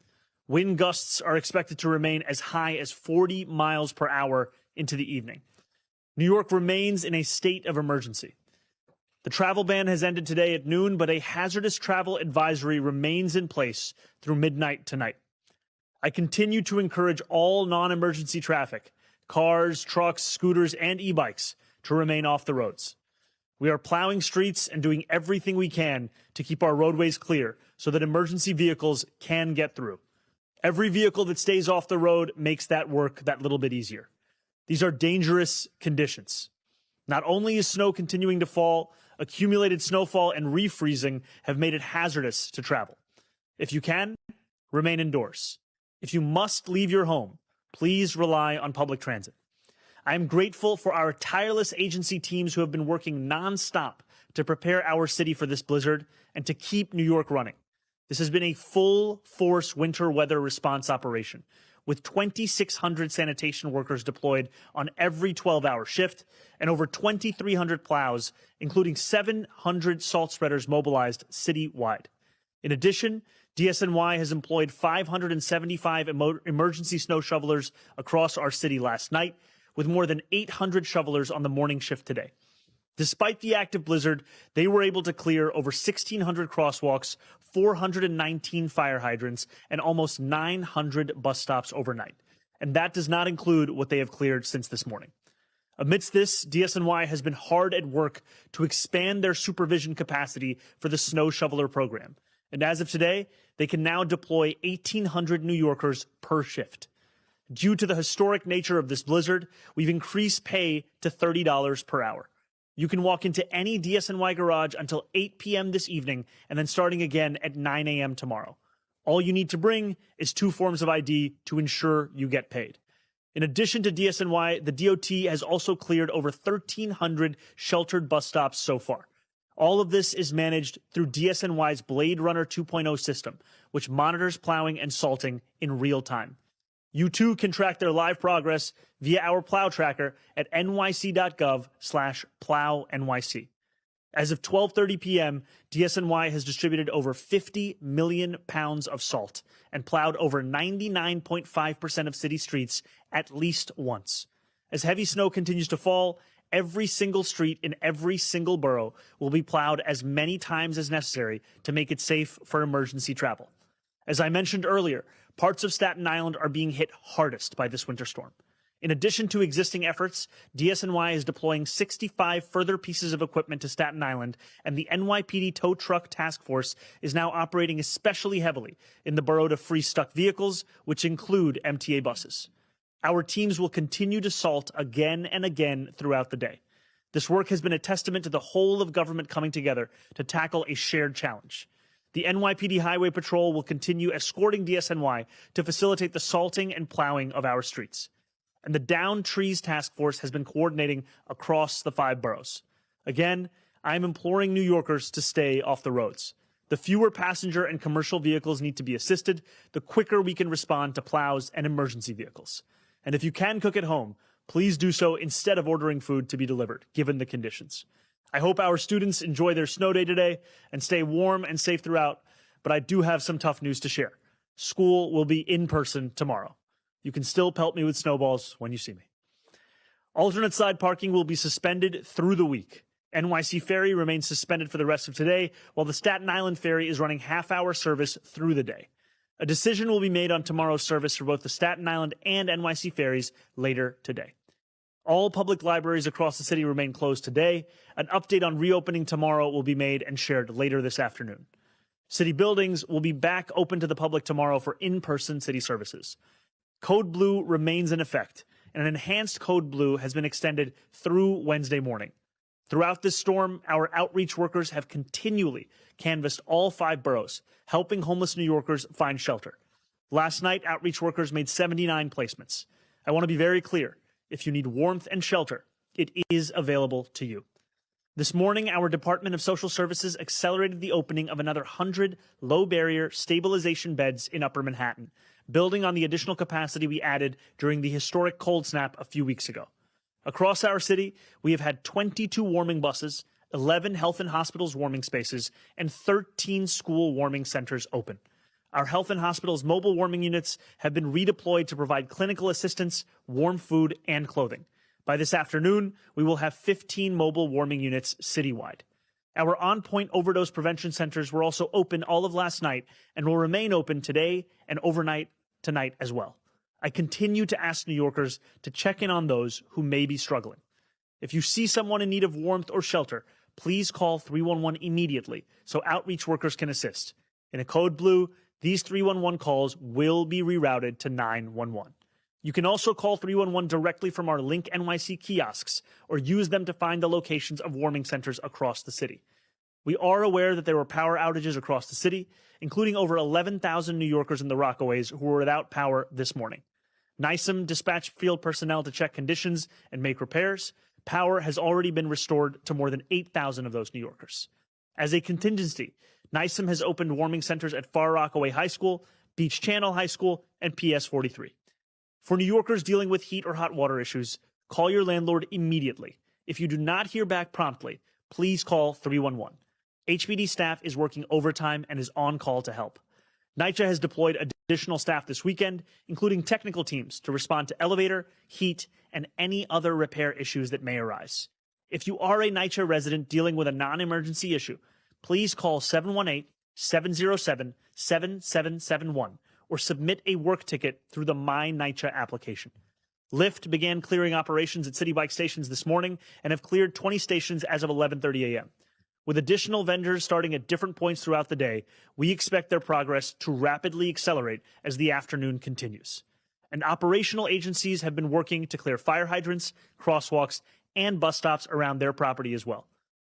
Wind gusts are expected to remain as high as 40 miles per hour into the evening. New York remains in a state of emergency. The travel ban has ended today at noon, but a hazardous travel advisory remains in place through midnight tonight. I continue to encourage all non-emergency traffic, cars, trucks, scooters, and e-bikes, to remain off the roads. We are plowing streets and doing everything we can to keep our roadways clear so that emergency vehicles can get through. Every vehicle that stays off the road makes that work that little bit easier. These are dangerous conditions. Not only is snow continuing to fall, accumulated snowfall and refreezing have made it hazardous to travel. If you can, remain indoors. If you must leave your home, please rely on public transit. I am grateful for our tireless agency teams who have been working nonstop to prepare our city for this blizzard and to keep New York running. This has been a full-force winter weather response operation, with 2,600 sanitation workers deployed on every 12-hour shift and over 2,300 plows, including 700 salt spreaders mobilized citywide. In addition, DSNY has employed 575 emergency snow shovelers across our city last night, with more than 800 shovelers on the morning shift today. Despite the active blizzard, they were able to clear over 1,600 crosswalks, 419 fire hydrants, and almost 900 bus stops overnight. And that does not include what they have cleared since this morning. Amidst this, DSNY has been hard at work to expand their supervision capacity for the snow shoveler program. And as of today, they can now deploy 1,800 New Yorkers per shift. Due to the historic nature of this blizzard, we've increased pay to $30 per hour. You can walk into any DSNY garage until 8 p.m. this evening and then starting again at 9 a.m. tomorrow. All you need to bring is 2 forms of ID to ensure you get paid. In addition to DSNY, the DOT has also cleared over 1,300 sheltered bus stops so far. All of this is managed through DSNY's Blade Runner 2.0 system, which monitors plowing and salting in real time. You too can track their live progress via our plow tracker at nyc.gov/plownyc. As of 12:30 p.m., DSNY has distributed over 50 million pounds of salt and plowed over 99.5% of city streets at least once. As heavy snow continues to fall, every single street in every single borough will be plowed as many times as necessary to make it safe for emergency travel. As I mentioned earlier, parts of Staten Island are being hit hardest by this winter storm. In addition to existing efforts, DSNY is deploying 65 further pieces of equipment to Staten Island, and the NYPD Tow Truck Task Force is now operating especially heavily in the borough to free stuck vehicles, which include MTA buses. Our teams will continue to salt again and again throughout the day. This work has been a testament to the whole of government coming together to tackle a shared challenge. The NYPD Highway Patrol will continue escorting DSNY to facilitate the salting and plowing of our streets. And the Down Trees Task Force has been coordinating across the 5 boroughs. Again, I am imploring New Yorkers to stay off the roads. The fewer passenger and commercial vehicles need to be assisted, the quicker we can respond to plows and emergency vehicles. And if you can cook at home, please do so instead of ordering food to be delivered, given the conditions. I hope our students enjoy their snow day today and stay warm and safe throughout, but I do have some tough news to share. School will be in person tomorrow. You can still pelt me with snowballs when you see me. Alternate side parking will be suspended through the week. NYC Ferry remains suspended for the rest of today, while the Staten Island Ferry is running half-hour service through the day. A decision will be made on tomorrow's service for both the Staten Island and NYC ferries later today. All public libraries across the city remain closed today. An update on reopening tomorrow will be made and shared later this afternoon. City buildings will be back open to the public tomorrow for in-person city services. Code Blue remains in effect, and an enhanced Code Blue has been extended through Wednesday morning. Throughout this storm, our outreach workers have continually canvassed all 5 boroughs, helping homeless New Yorkers find shelter. Last night, outreach workers made 79 placements. I want to be very clear. If you need warmth and shelter, it is available to you. This morning, our Department of Social Services accelerated the opening of another 100 low-barrier stabilization beds in Upper Manhattan, building on the additional capacity we added during the historic cold snap a few weeks ago. Across our city, we have had 22 warming buses, 11 health and hospitals warming spaces, and 13 school warming centers open. Our health and hospitals mobile warming units have been redeployed to provide clinical assistance, warm food, and clothing. By this afternoon, we will have 15 mobile warming units citywide. Our on-point overdose prevention centers were also open all of last night and will remain open today and overnight tonight as well. I continue to ask New Yorkers to check in on those who may be struggling. If you see someone in need of warmth or shelter, please call 311 immediately so outreach workers can assist. In a Code Blue, these 311 calls will be rerouted to 911. You can also call 311 directly from our Link NYC kiosks or use them to find the locations of warming centers across the city. We are aware that there were power outages across the city, including over 11,000 New Yorkers in the Rockaways who were without power this morning. NYSM dispatched field personnel to check conditions and make repairs. Power has already been restored to more than 8,000 of those New Yorkers. As a contingency, NYSM has opened warming centers at Far Rockaway High School, Beach Channel High School, and PS 43. For New Yorkers dealing with heat or hot water issues, call your landlord immediately. If you do not hear back promptly, please call 311. HPD staff is working overtime and is on call to help. NYCHA has deployed additional staff this weekend, including technical teams, to respond to elevator, heat, and any other repair issues that may arise. If you are a NYCHA resident dealing with a non-emergency issue, please call 718-707-7771 or submit a work ticket through the My NYCHA application. Lyft began clearing operations at City Bike stations this morning and have cleared 20 stations as of 11:30 a.m. With additional vendors starting at different points throughout the day, we expect their progress to rapidly accelerate as the afternoon continues. And operational agencies have been working to clear fire hydrants, crosswalks, and bus stops around their property as well.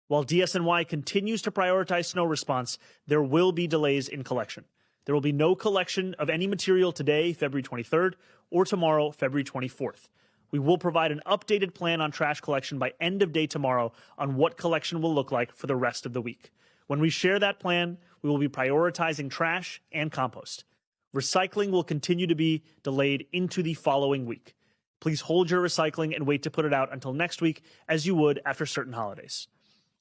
While DSNY continues to prioritize snow response, there will be delays in collection. There will be no collection of any material today, February 23rd, or tomorrow, February 24th. We will provide an updated plan on trash collection by end of day tomorrow on what collection will look like for the rest of the week. When we share that plan, we will be prioritizing trash and compost. Recycling will continue to be delayed into the following week. Please hold your recycling and wait to put it out until next week, as you would after certain holidays.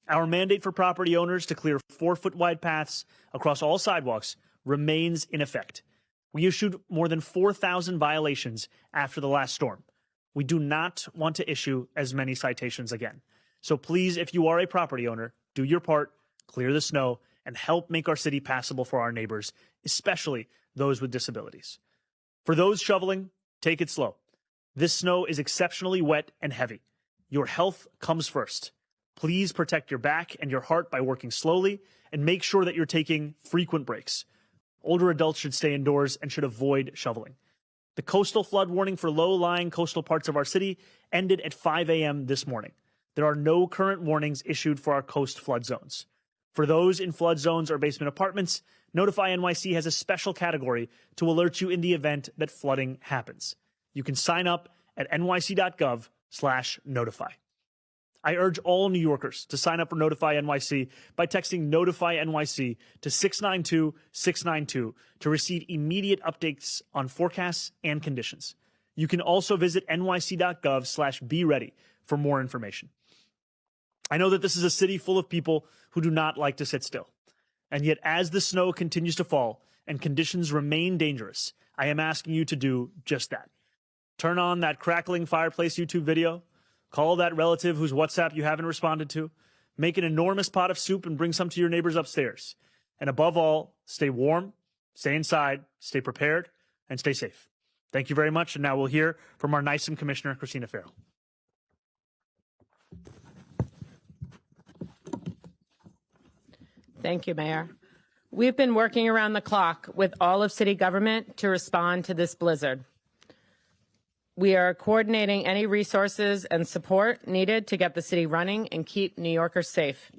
Our mandate for property owners to clear 4-foot wide paths across all sidewalks remains in effect. We issued more than 4,000 violations after the last storm. We do not want to issue as many citations again. So please, if you are a property owner, do your part, clear the snow, and help make our city passable for our neighbors, especially those with disabilities. For those shoveling, take it slow. This snow is exceptionally wet and heavy. Your health comes first. Please protect your back and your heart by working slowly and make sure that you're taking frequent breaks. Older adults should stay indoors and should avoid shoveling. The coastal flood warning for low-lying coastal parts of our city ended at 5 a.m. this morning. There are no current warnings issued for our coast flood zones. For those in flood zones or basement apartments, Notify NYC has a special category to alert you in the event that flooding happens. You can sign up at nyc.gov/notify. I urge all New Yorkers to sign up for Notify NYC by texting Notify NYC to 692-692 to receive immediate updates on forecasts and conditions. You can also visit nyc.gov/be-ready for more information. I know that this is a city full of people who do not like to sit still. And yet, as the snow continues to fall and conditions remain dangerous, I am asking you to do just that. Turn on that crackling fireplace YouTube video. Call that relative whose WhatsApp you haven't responded to. Make an enormous pot of soup and bring some to your neighbors upstairs. And above all, stay warm, stay inside, stay prepared, and stay safe. Thank you very much. And now we'll hear from our NYC Commissioner, Christina Farrell. Thank you, Mayor. We've been working around the clock with all of city government to respond to this blizzard. We are coordinating any resources and support needed to get the city running and keep New Yorkers safe.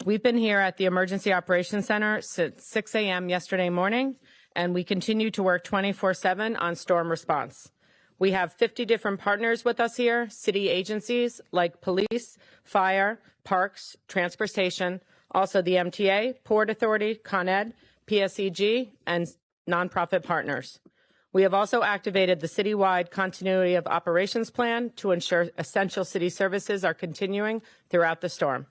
We've been here at the Emergency Operations Center since 6 a.m. yesterday morning, and we continue to work 24/7 on storm response. We have 50 different partners with us here, city agencies like police, fire, parks, transportation, also the MTA, Port Authority, Con Ed, PSEG, and nonprofit partners. We have also activated the citywide continuity of operations plan to ensure essential city services are continuing throughout the storm.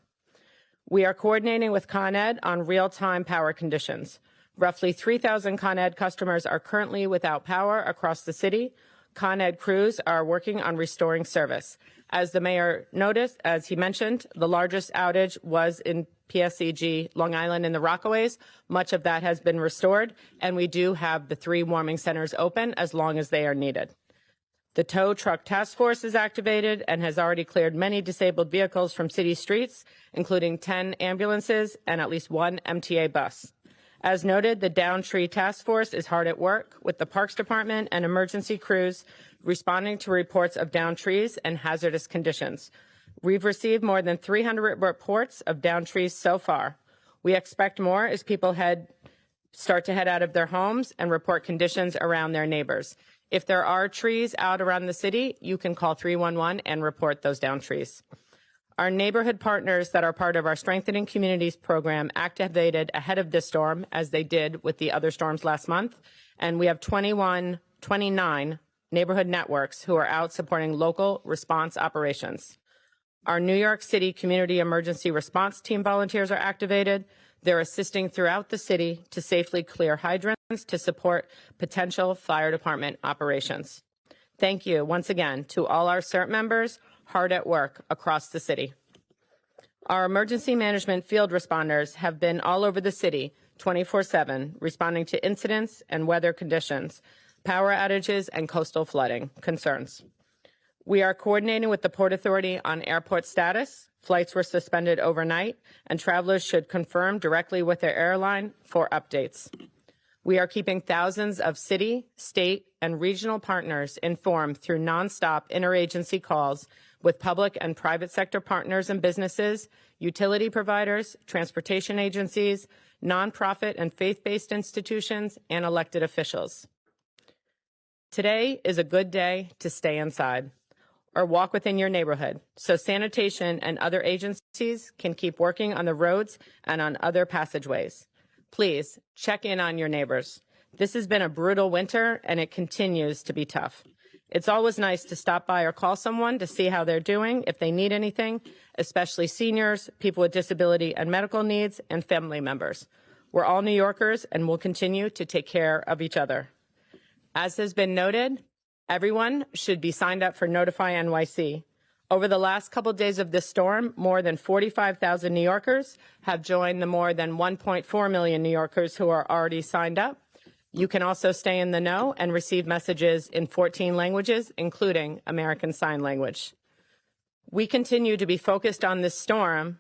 We are coordinating with Con Ed on real-time power conditions. Roughly 3,000 Con Ed customers are currently without power across the city. Con Ed crews are working on restoring service. As the mayor noticed, as he mentioned, the largest outage was in PSEG Long Island in the Rockaways. Much of that has been restored, and we do have the 3 warming centers open as long as they are needed. The tow truck task force is activated and has already cleared many disabled vehicles from city streets, including 10 ambulances and at least 1 MTA bus. As noted, the Down Tree Task Force is hard at work with the Parks Department and emergency crews responding to reports of downed trees and hazardous conditions. We've received more than 300 reports of downed trees so far. We expect more as people start to head out of their homes and report conditions around their neighbors. If there are trees out around the city, you can call 311 and report those downed trees. Our neighborhood partners that are part of our Strengthening Communities program activated ahead of this storm, as they did with the other storms last month, and we have 29 neighborhood networks who are out supporting local response operations. Our New York City Community Emergency Response Team volunteers are activated. They're assisting throughout the city to safely clear hydrants to support potential fire department operations. Thank you once again to all our CERT members hard at work across the city. Our emergency management field responders have been all over the city 24/7, responding to incidents and weather conditions, power outages, and coastal flooding concerns. We are coordinating with the Port Authority on airport status. Flights were suspended overnight, and travelers should confirm directly with their airline for updates. We are keeping thousands of city, state, and regional partners informed through nonstop interagency calls with public and private sector partners and businesses, utility providers, transportation agencies, nonprofit and faith-based institutions, and elected officials. Today is a good day to stay inside or walk within your neighborhood so sanitation and other agencies can keep working on the roads and on other passageways. Please check in on your neighbors. This has been a brutal winter and it continues to be tough. It's always nice to stop by or call someone to see how they're doing if they need anything, especially seniors, people with disability and medical needs, and family members. We're all New Yorkers and we'll continue to take care of each other. As has been noted, everyone should be signed up for Notify NYC. Over the last couple days of this storm, more than 45,000 New Yorkers have joined the more than 1.4 million New Yorkers who are already signed up. You can also stay in the know and receive messages in 14 languages, including American Sign Language. We continue to be focused on this storm,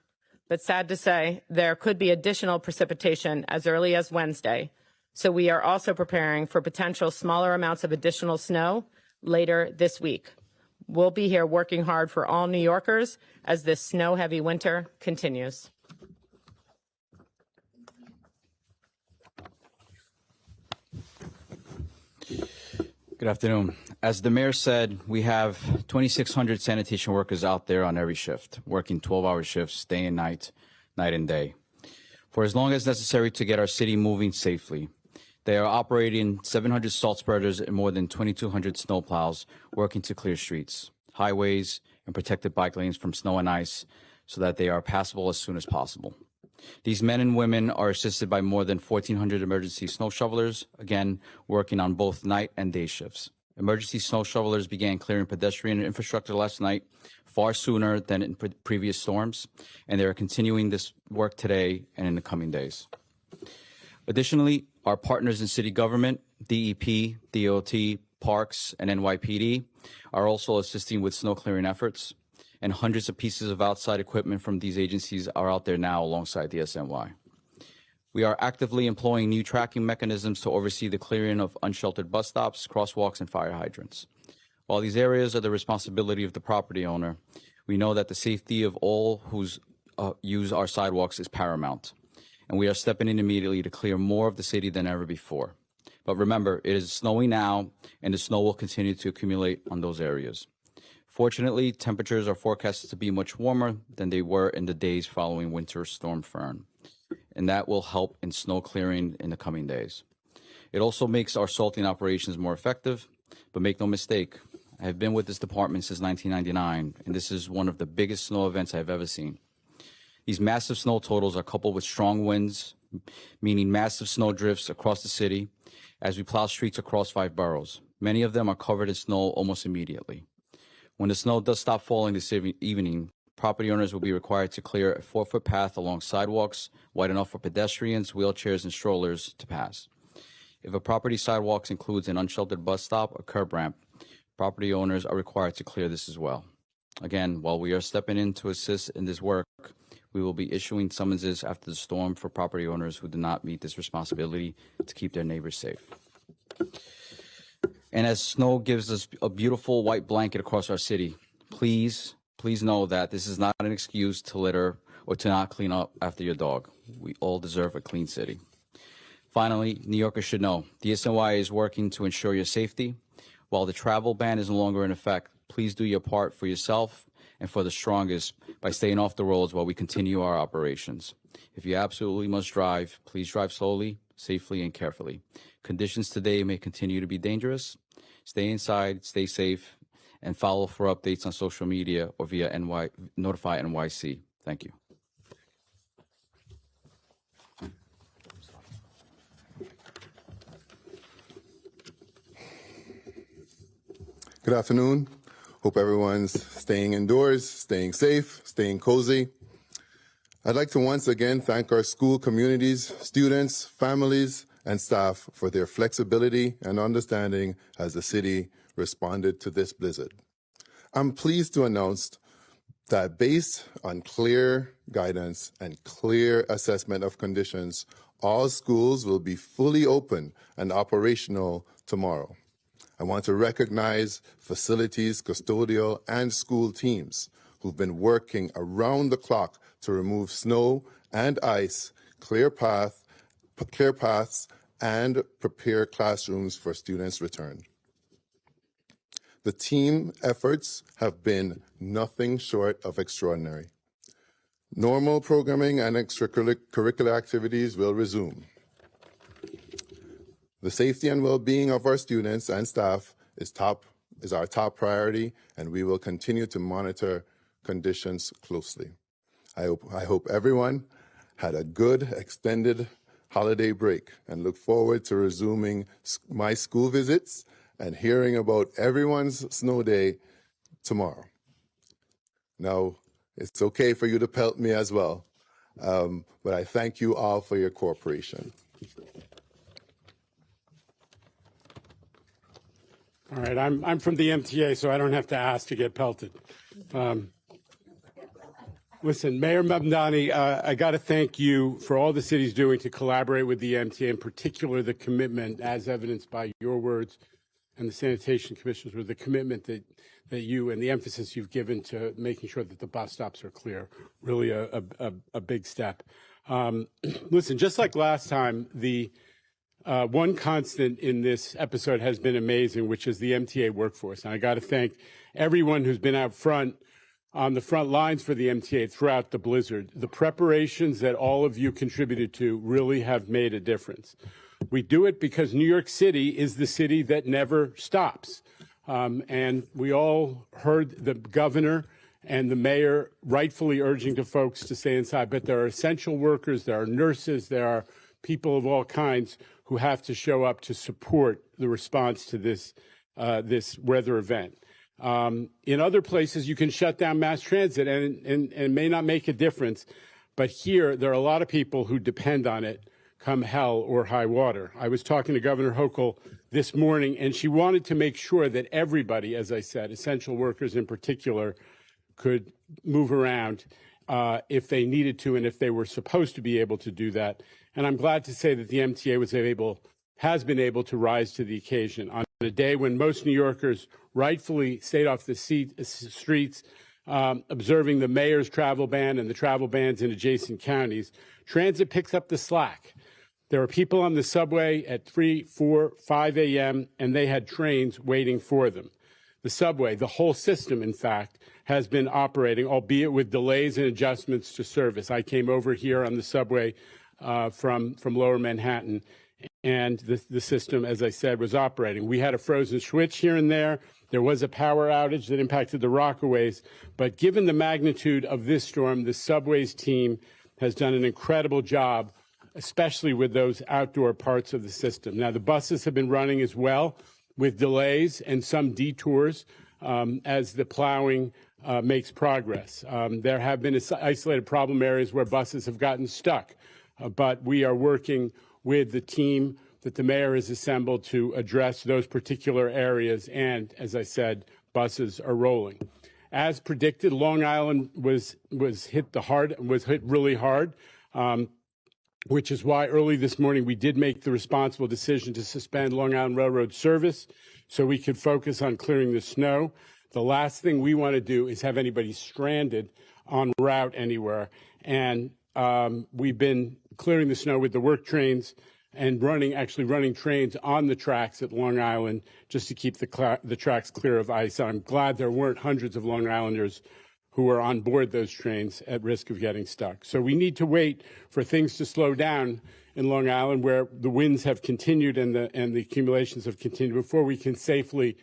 but sad to say, there could be additional precipitation as early as Wednesday. So we are also preparing for potential smaller amounts of additional snow later this week. We'll be here working hard for all New Yorkers as this snow-heavy winter continues. Good afternoon. As the mayor said, we have 2,600 sanitation workers out there on every shift, working 12-hour shifts, day and night, night and day, for as long as necessary to get our city moving safely. They are operating 700 salt spreaders and more than 2,200 snowplows, working to clear streets, highways, and protected bike lanes from snow and ice so that they are passable as soon as possible. These men and women are assisted by more than 1,400 emergency snow shovelers, again, working on both night and day shifts. Emergency snow shovelers began clearing pedestrian infrastructure last night, far sooner than in previous storms, and they are continuing this work today and in the coming days. Additionally, our partners in city government, DEP, DOT, Parks, and NYPD are also assisting with snow clearing efforts, and hundreds of pieces of outside equipment from these agencies are out there now alongside the SNY. We are actively employing new tracking mechanisms to oversee the clearing of unsheltered bus stops, crosswalks, and fire hydrants. While these areas are the responsibility of the property owner, we know that the safety of all who use our sidewalks is paramount, and we are stepping in immediately to clear more of the city than ever before. But remember, it is snowing now, and the snow will continue to accumulate on those areas. Fortunately, temperatures are forecasted to be much warmer than they were in the days following Winter Storm Fern, and that will help in snow clearing in the coming days. It also makes our salting operations more effective, but make no mistake, I have been with this department since 1999, and this is one of the biggest snow events I've ever seen. These massive snow totals are coupled with strong winds, meaning massive snow drifts across the city as we plow streets across 5 boroughs. Many of them are covered in snow almost immediately. When the snow does stop falling this evening, property owners will be required to clear a 4-foot path along sidewalks wide enough for pedestrians, wheelchairs, and strollers to pass. If a property sidewalk includes an unsheltered bus stop or curb ramp, property owners are required to clear this as well. Again, while we are stepping in to assist in this work, we will be issuing summonses after the storm for property owners who do not meet this responsibility to keep their neighbors safe. And as snow gives us a beautiful white blanket across our city, please know that this is not an excuse to litter or to not clean up after your dog. We all deserve a clean city. Finally, New Yorkers should know the SNY is working to ensure your safety. While the travel ban is no longer in effect, please do your part for yourself and for the strongest by staying off the roads while we continue our operations. If you absolutely must drive, please drive slowly, safely, and carefully. Conditions today may continue to be dangerous. Stay inside, stay safe, and follow for updates on social media or via Notify NYC. Thank you. Good afternoon. Hope everyone's staying indoors, staying safe, staying cozy. I'd like to once again thank our school communities, students, families, and staff for their flexibility and understanding as the city responded to this blizzard. I'm pleased to announce that based on clear guidance and clear assessment of conditions, all schools will be fully open and operational tomorrow. I want to recognize facilities, custodial, and school teams who've been working around the clock to remove snow and ice, clear paths, and prepare classrooms for students' return. The team efforts have been nothing short of extraordinary. Normal programming and extracurricular activities will resume. The safety and well-being of our students and staff is our top priority, and we will continue to monitor conditions closely. I hope everyone had a good extended holiday break and look forward to resuming my school visits and hearing about everyone's snow day tomorrow. Now, it's okay for you to pelt me as well, but I thank you all for your cooperation. All right, I'm from the MTA, so I don't have to ask to get pelted. Listen, Mayor Mamdani, I got to thank you for all the city's doing to collaborate with the MTA, in particular the commitment, as evidenced by your words and the sanitation commissioners, with the commitment that you and the emphasis you've given to making sure that the bus stops are clear. Really a big step. Listen, just like last time, the one constant in this episode has been amazing, which is the MTA workforce. And I got to thank everyone who's been out front on the front lines for the MTA throughout the blizzard. The preparations that all of you contributed to really have made a difference. We do it because New York City is the city that never stops. And we all heard the governor and the mayor rightfully urging to folks to stay inside. But there are essential workers, there are nurses, there are people of all kinds who have to show up to support the response to this weather event. In other places, you can shut down mass transit and it may not make a difference. But here, there are a lot of people who depend on it come hell or high water. I was talking to Governor Hochul this morning, and she wanted to make sure that everybody, as I said, essential workers in particular, could move around if they needed to and if they were supposed to be able to do that. And I'm glad to say that the MTA has been able to rise to the occasion. On a day when most New Yorkers rightfully stayed off the streets, observing the mayor's travel ban and the travel bans in adjacent counties, transit picks up the slack. There were people on the subway at 3, 4, 5 a.m., and they had trains waiting for them. The subway, the whole system, in fact, has been operating, albeit with delays and adjustments to service. I came over here on the subway from Lower Manhattan, and the system, as I said, was operating. We had a frozen switch here and there. There was a power outage that impacted the Rockaways. But given the magnitude of this storm, the subway's team has done an incredible job, especially with those outdoor parts of the system. Now, the buses have been running as well with delays and some detours as the plowing makes progress. There have been isolated problem areas where buses have gotten stuck, but we are working with the team that the mayor has assembled to address those particular areas. And as I said, buses are rolling. As predicted, Long Island was hit really hard, which is why early this morning we did make the responsible decision to suspend Long Island Railroad service so we could focus on clearing the snow. The last thing we want to do is have anybody stranded en route anywhere. And we've been clearing the snow with the work trains and running trains on the tracks at Long Island just to keep the tracks clear of ice. I'm glad there weren't hundreds of Long Islanders who were on board those trains at risk of getting stuck. So we need to wait for things to slow down in Long Island, where the winds have continued and the accumulations have continued, before we can safely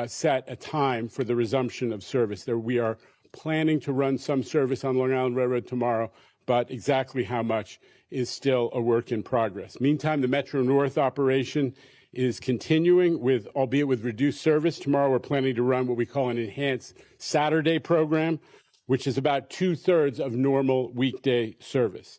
set a time for the resumption of service. We are planning to run some service on Long Island Railroad tomorrow, but exactly how much is still a work in progress. Meantime, the Metro North operation is continuing, albeit with reduced service. Tomorrow we're planning to run what we call an enhanced Saturday program, which is about 2/3 of normal weekday service.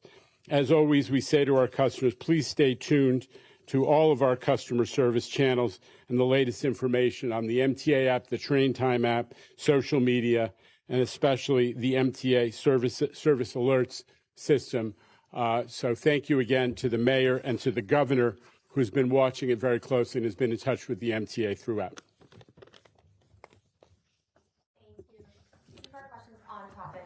As always, we say to our customers, please stay tuned to all of our customer service channels and the latest information on the MTA app, the Train Time app, social media, and especially the MTA service alerts system. So thank you again to the mayor and to the governor, who's been watching it very closely and has been in touch with the MTA throughout. Questions on topic,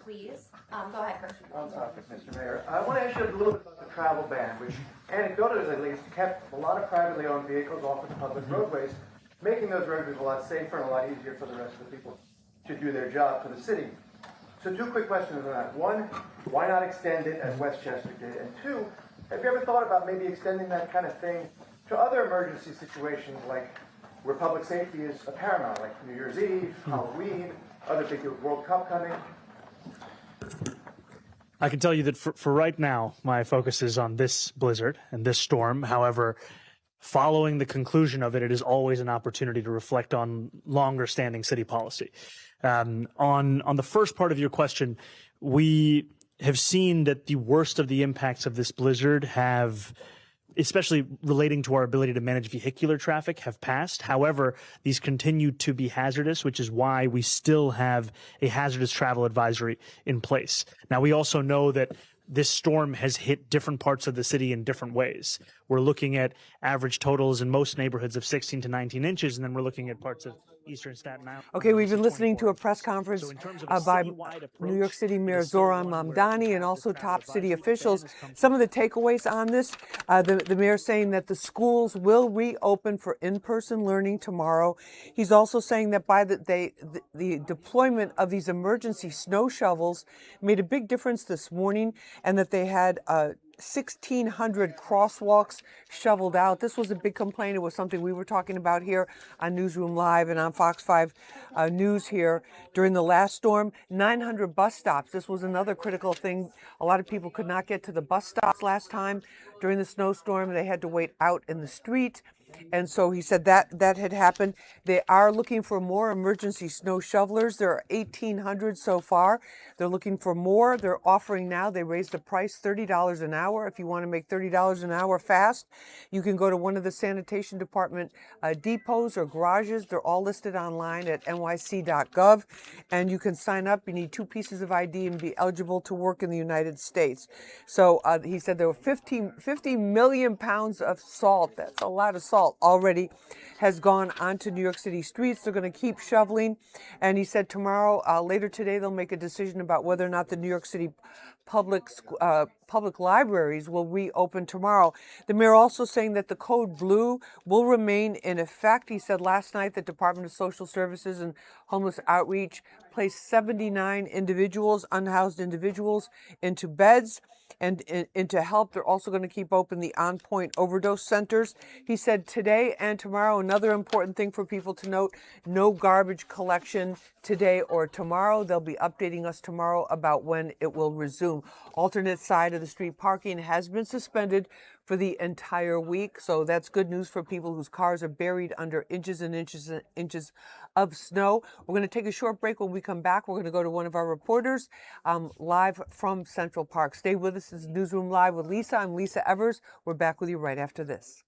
please. Go ahead, Chris. On topic, Mr. Mayor. I want to ask you a little bit about the travel ban, which anecdotally at least kept a lot of privately owned vehicles off of public roadways, making those roadways a lot safer and a lot easier for the rest of the people to do their job for the city. So 2 quick questions on that. 1, why not extend it as Westchester did? And 2, have you ever thought about maybe extending that kind of thing to other emergency situations, like where public safety is paramount, like New Year's Eve, Halloween, other big World Cup coming? I can tell you that for right now, my focus is on this blizzard and this storm. However, following the conclusion of it, it is always an opportunity to reflect on longer-standing city policy. On the first part of your question, we have seen that the worst of the impacts of this blizzard have, especially relating to our ability to manage vehicular traffic, have passed. However, these continue to be hazardous, which is why we still have a hazardous travel advisory in place. Now, we also know that this storm has hit different parts of the city in different ways. We're looking at average totals in most neighborhoods of 16 to 19 inches, and then we're looking at parts of eastern Staten Island. Okay, we've been listening to a press conference by New York City Mayor Zohran Mamdani and also top city officials. Some of the takeaways on this, the mayor saying that the schools will reopen for in-person learning tomorrow. He's also saying that by the deployment of these emergency snow shovels made a big difference this morning, and that they had 1,600 crosswalks shoveled out. This was a big complaint. It was something we were talking about here on Newsroom Live and on Fox 5 News here during the last storm. 900 bus stops. This was another critical thing. A lot of people could not get to the bus stops last time during the snowstorm. They had to wait out in the street. And so he said that had happened. They are looking for more emergency snow shovelers. There are 1,800 so far. They're looking for more. They're offering now, they raised the price $30 an hour. If you want to make $30 an hour fast, you can go to one of the sanitation department depots or garages. They're all listed online at nyc.gov. And you can sign up. You need 2 pieces of ID and be eligible to work in the United States. So he said there were 50 million pounds of salt. That's a lot of salt already has gone onto New York City streets. They're going to keep shoveling. And he said tomorrow, later today, they'll make a decision about whether or not the New York City public libraries will reopen tomorrow. The mayor also saying that the code blue will remain in effect. He said last night the Department of Social Services and Homeless Outreach placed 79 individuals, unhoused individuals, into beds and into help. They're also going to keep open the on-point overdose centers. He said today and tomorrow, another important thing for people to note, no garbage collection today or tomorrow. They'll be updating us tomorrow about when it will resume. Alternate side of the street parking has been suspended for the entire week. So that's good news for people whose cars are buried under inches and inches and inches of snow. We're going to take a short break. When we come back, we're going to go to one of our reporters live from Central Park. Stay with us. This is Newsroom Live with Lisa. I'm Lisa Evers. We're back with you right after this.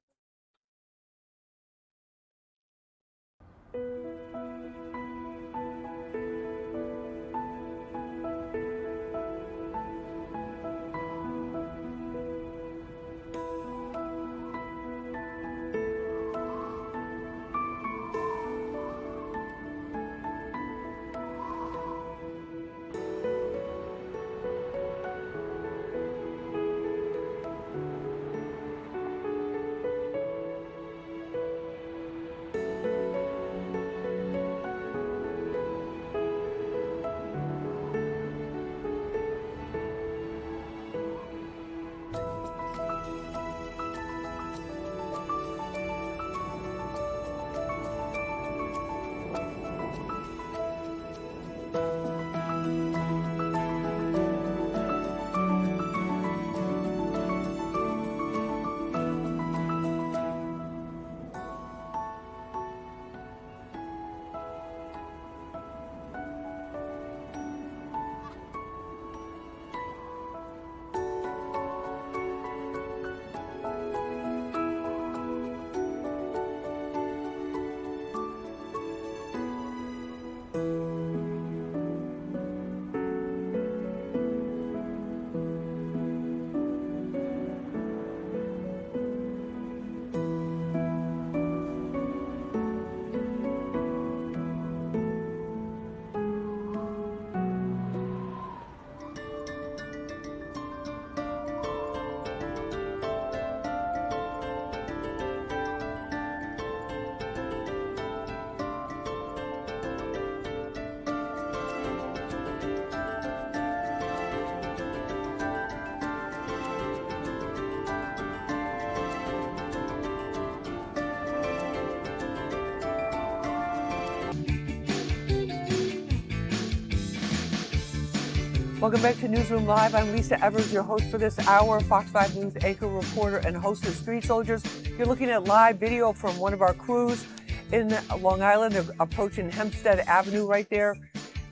Welcome back to Newsroom Live. I'm Lisa Evers, your host for this hour, Fox 5 News anchor, reporter, and host of Street Soldiers. You're looking at live video from one of our crews in Long Island. They're approaching Hempstead Avenue right there.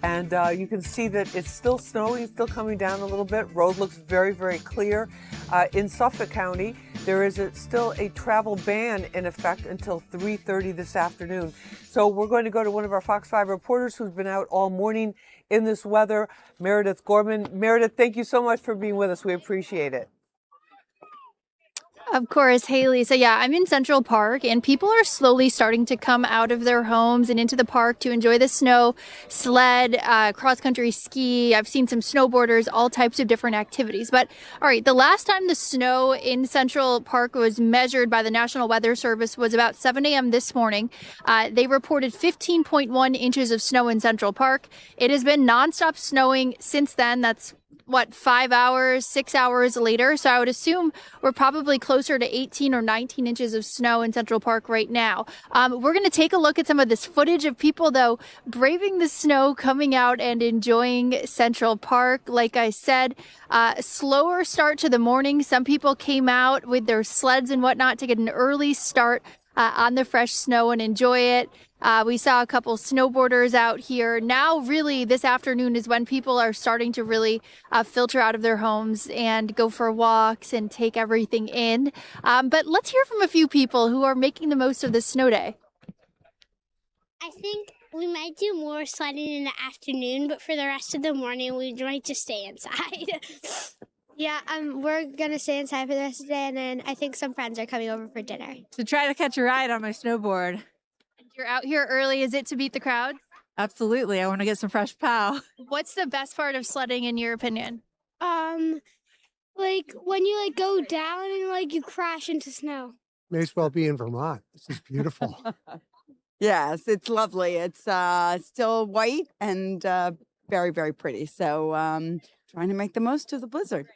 And you can see that it's still snowing, still coming down a little bit. Road looks very, very clear. In Suffolk County, there is still a travel ban in effect until 3:30 this afternoon. So we're going to go to one of our Fox 5 reporters who's been out all morning in this weather, Meredith Gorman. Meredith, thank you so much for being with us. We appreciate it. Of course. Hey, Lisa. Yeah, I'm in Central Park, and people are slowly starting to come out of their homes and into the park to enjoy the snow, sled, cross-country ski. I've seen some snowboarders, all types of different activities. But, all right, the last time the snow in Central Park was measured by the National Weather Service was about 7 a.m. this morning. They reported 15.1 inches of snow in Central Park. It has been nonstop snowing since then. That's 5 hours, 6 hours later. So I would assume we're probably closer to 18 or 19 inches of snow in Central Park right now. We're going to take a look at some of this footage of people, though, braving the snow, coming out and enjoying Central Park. Like I said, slower start to the morning. Some people came out with their sleds and whatnot to get an early start. on the fresh snow and enjoy it. We saw a couple snowboarders out here. Now, really, this afternoon is when people are starting to really filter out of their homes and go for walks and take everything in. But let's hear from a few people who are making the most of this snow day. I think we might do more sledding in the afternoon, but for the rest of the morning, we might just stay inside. Yeah, we're going to stay inside for the rest of the day, and then I think some friends are coming over for dinner. To try to catch a ride on my snowboard. You're out here early. Is it to beat the crowd? Absolutely. I want to get some fresh pow. What's the best part of sledding, in your opinion? Like when you like go down and like you crash into snow. May as well be in Vermont. This is beautiful. Yes, it's lovely. It's still white and very, very pretty. So trying to make the most of the blizzard.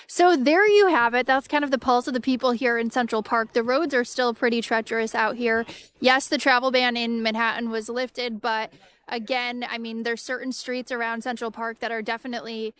So there you have it. That's kind of the pulse of the people here in Central Park. The roads are still pretty treacherous out here. Yes, the travel ban in Manhattan was lifted, but again, I mean, there's certain streets around Central Park that are definitely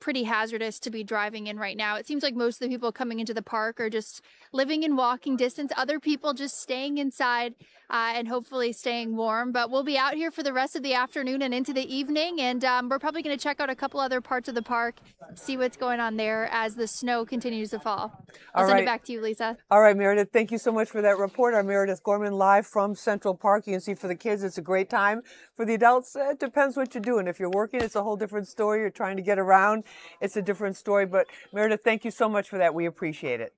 pretty hazardous to be driving in right now. It seems like most of the people coming into the park are just living in walking distance. Other people just staying inside and hopefully staying warm. But we'll be out here for the rest of the afternoon and into the evening. And we're probably going to check out a couple other parts of the park, see what's going on there as the snow continues to fall. I'll send it back to you, Lisa. All right, Meredith, thank you so much for that report. Our Meredith Gorman live from Central Park. You can see for the kids, it's a great time. For the adults, it depends what you're doing. If you're working, it's a whole different story. You're trying to get around, it's a different story. But Meredith, thank you so much for that. We appreciate it.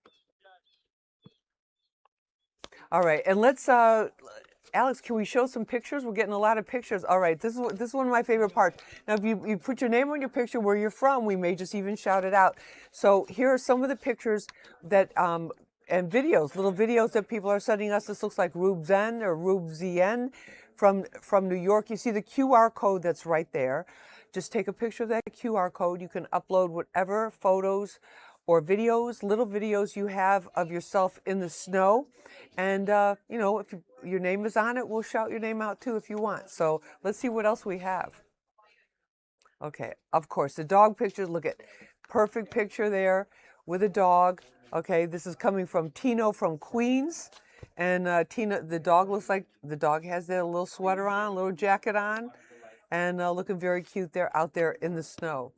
All right, and let's, Alex, can we show some pictures? We're getting a lot of pictures. All right, this is one of my favorite parts. Now, if you put your name on your picture, where you're from, we may just even shout it out. So here are some of the pictures that, and videos, little videos that people are sending us. This looks like Rube Zen or Rube Zien from New York. You see the QR code that's right there. Just take a picture of that QR code. You can upload whatever photos or videos, little videos you have of yourself in the snow. And, you know, if your name is on it, we'll shout your name out too if you want. So let's see what else we have. Okay, of course, the dog picture, look at, perfect picture there with a dog. Okay, this is coming from Tino from Queens. And Tina, the dog looks like, the dog has their little sweater on, a little jacket on, and looking very cute there, out there in the snow.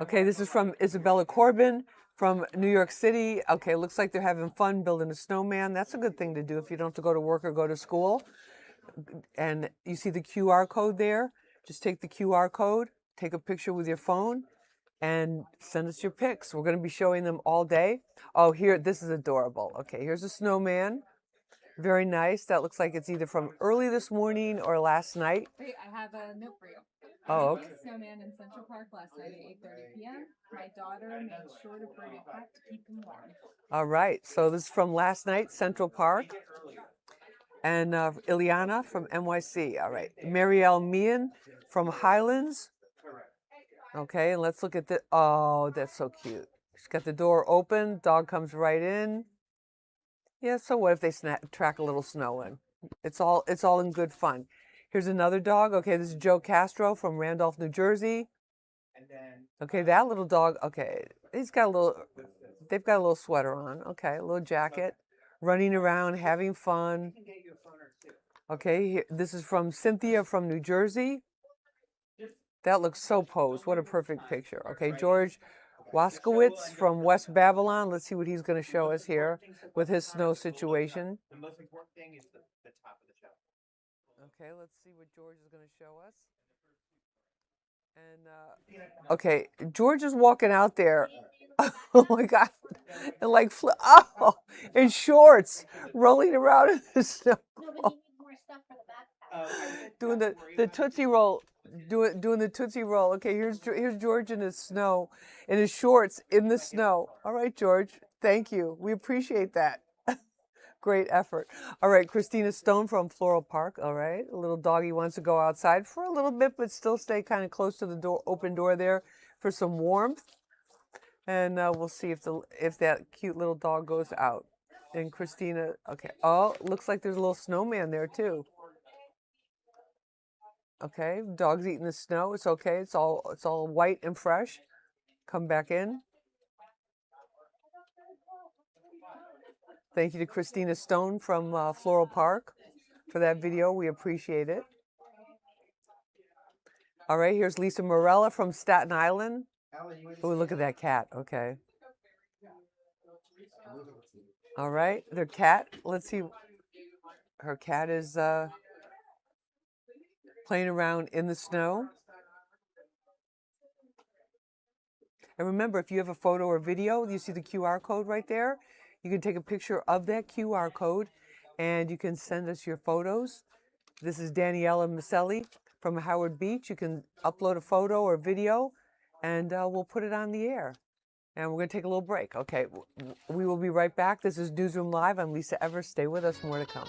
Okay, this is from Isabella Corbin from New York City. Okay, looks like they're having fun building a snowman. That's a good thing to do if you don't have to go to work or go to school. And you see the QR code there. Just take the QR code, take a picture with your phone, and send us your pics. We're going to be showing them all day. Oh, here, this is adorable. Okay, here's a snowman. Very nice. That looks like it's either from early this morning or last night. Wait, I have a note for you. Oh, okay. I built a snowman in Central Park last night at 8:30 p.m. My daughter made sure to bring a hat to keep him warm. All right. So this is from last night, Central Park. And Ileana from NYC. All right. Marielle Meehan from Highlands. Okay, and let's look at the, oh, that's so cute. She's got the door open, dog comes right in. Yeah, so what if they track a little snow in? It's all in good fun. Here's another dog. Okay, this is Joe Castro from Randolph, New Jersey. Okay, that little dog, okay, they've got a little sweater on. Okay, a little jacket, running around, having fun. Okay, this is from Cynthia from New Jersey. That looks so posed. What a perfect picture. Okay, George Waskowitz from West Babylon. Let's see what he's going to show us here with his snow situation. The most important thing is the top of the show. Okay, let's see what George is going to show us. And okay, George is walking out there. Oh my God! And like in shorts, rolling around in the snow, doing the Tootsie Roll. Doing the Tootsie Roll. Okay, here's George in his snow, in his shorts in the snow. All right, George, thank you. We appreciate that. Great effort. All right, Christina Stone from Floral Park. All right, a little doggy wants to go outside for a little bit, but still stay kind of close to the door, open door there for some warmth. And we'll see if that cute little dog goes out. And Christina, okay. Oh, looks like there's a little snowman there too. Okay, dog's eating the snow. It's okay. It's all white and fresh. Come back in. Thank you to Christina Stone from Floral Park for that video. We appreciate it. All right, here's Lisa Morella from Staten Island. Oh, look at that cat. Okay. All right, their cat. Let's see. Her cat is playing around in the snow. And remember, if you have a photo or video, you see the QR code right there. You can take a picture of that QR code and you can send us your photos. This is Daniela Maselli from Howard Beach. You can upload a photo or video and we'll put it on the air. And we're going to take a little break. Okay, we will be right back. This is Newsroom Live. I'm Lisa Evers. Stay with us. More to come.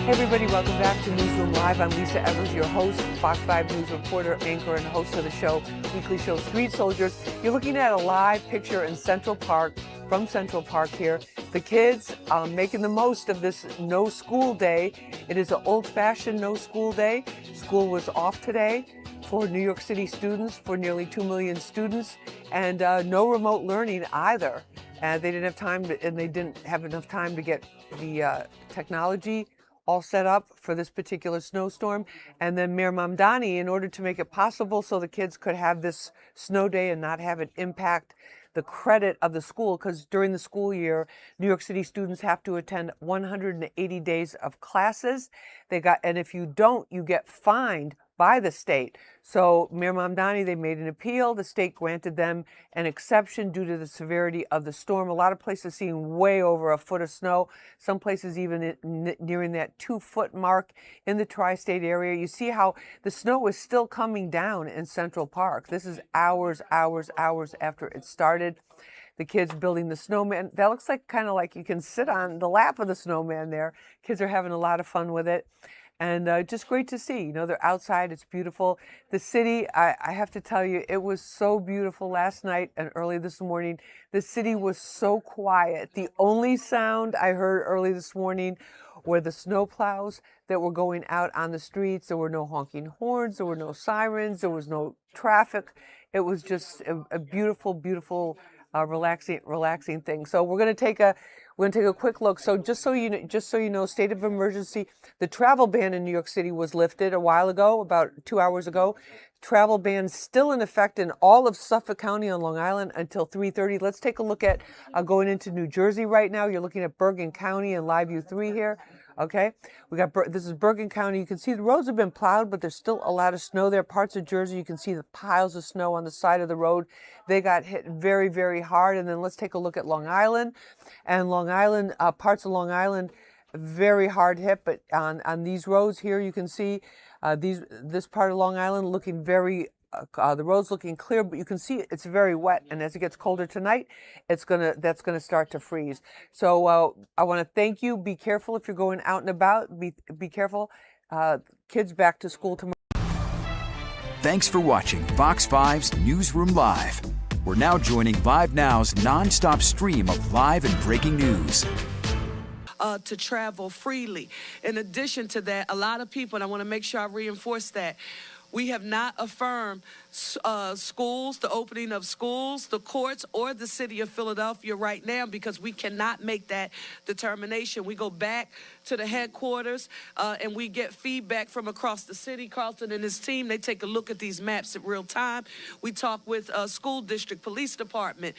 Hey everybody, welcome back to Newsroom Live. I'm Lisa Evers, your host, Fox 5 News reporter, anchor, and host of the show, weekly show Street Soldiers. You're looking at a live picture in Central Park, from Central Park here. The kids making the most of this no school day. It is an old-fashioned no school day. School was off today for New York City students, for nearly 2 million students, and no remote learning either. They didn't have time to, and they didn't have enough time to get the technology all set up for this particular snowstorm. And then Mayor Mamdani, in order to make it possible so the kids could have this snow day and not have it impact the credit of the school, because during the school year, New York City students have to attend 180 days of classes. And if you don't, you get fined by the state. So Mayor Mamdani, they made an appeal. The state granted them an exception due to the severity of the storm. A lot of places seeing way over a foot of snow. Some places even nearing that 2-foot mark in the tri-state area. You see how the snow is still coming down in Central Park. This is hours after it started. The kids building the snowman. That looks like kind of like you can sit on the lap of the snowman there. Kids are having a lot of fun with it. And just great to see. You know, they're outside. It's beautiful. The city, I have to tell you, it was so beautiful last night and early this morning. The city was so quiet. The only sound I heard early this morning were the snowplows that were going out on the streets. There were no honking horns. There were no sirens. There was no traffic. It was just a beautiful, beautiful relaxing thing. So we're going to take a quick look. So just so you know, state of emergency. The travel ban in New York City was lifted a while ago, about 2 hours ago. Travel ban still in effect in all of Suffolk County on Long Island until 3:30. Let's take a look at going into New Jersey right now. You're looking at Bergen County and Live View 3 here. Okay, this is Bergen County. You can see the roads have been plowed, but there's still a lot of snow there. Parts of Jersey, you can see the piles of snow on the side of the road. They got hit very, very hard. And then let's take a look at Long Island. And Long Island, parts of Long Island, very hard hit. But on these roads here, you can see this part of Long Island looking very. The road's looking clear, but you can see it's very wet. And as it gets colder tonight, that's gonna start to freeze. So I want to thank you. Be careful if you're going out and about. Be careful. Kids back to school tomorrow. Thanks for watching Fox 5's Newsroom Live. We're now joining Live Now's nonstop stream of live and breaking news. To travel freely. In addition to that, a lot of people, and I want to make sure I reinforce that, we have not affirmed schools, the opening of schools, the courts, or the city of Philadelphia right now because we cannot make that determination. We go back to the headquarters and we get feedback from across the city. Carlton and his team, they take a look at these maps in real time. We talk with school district, police department,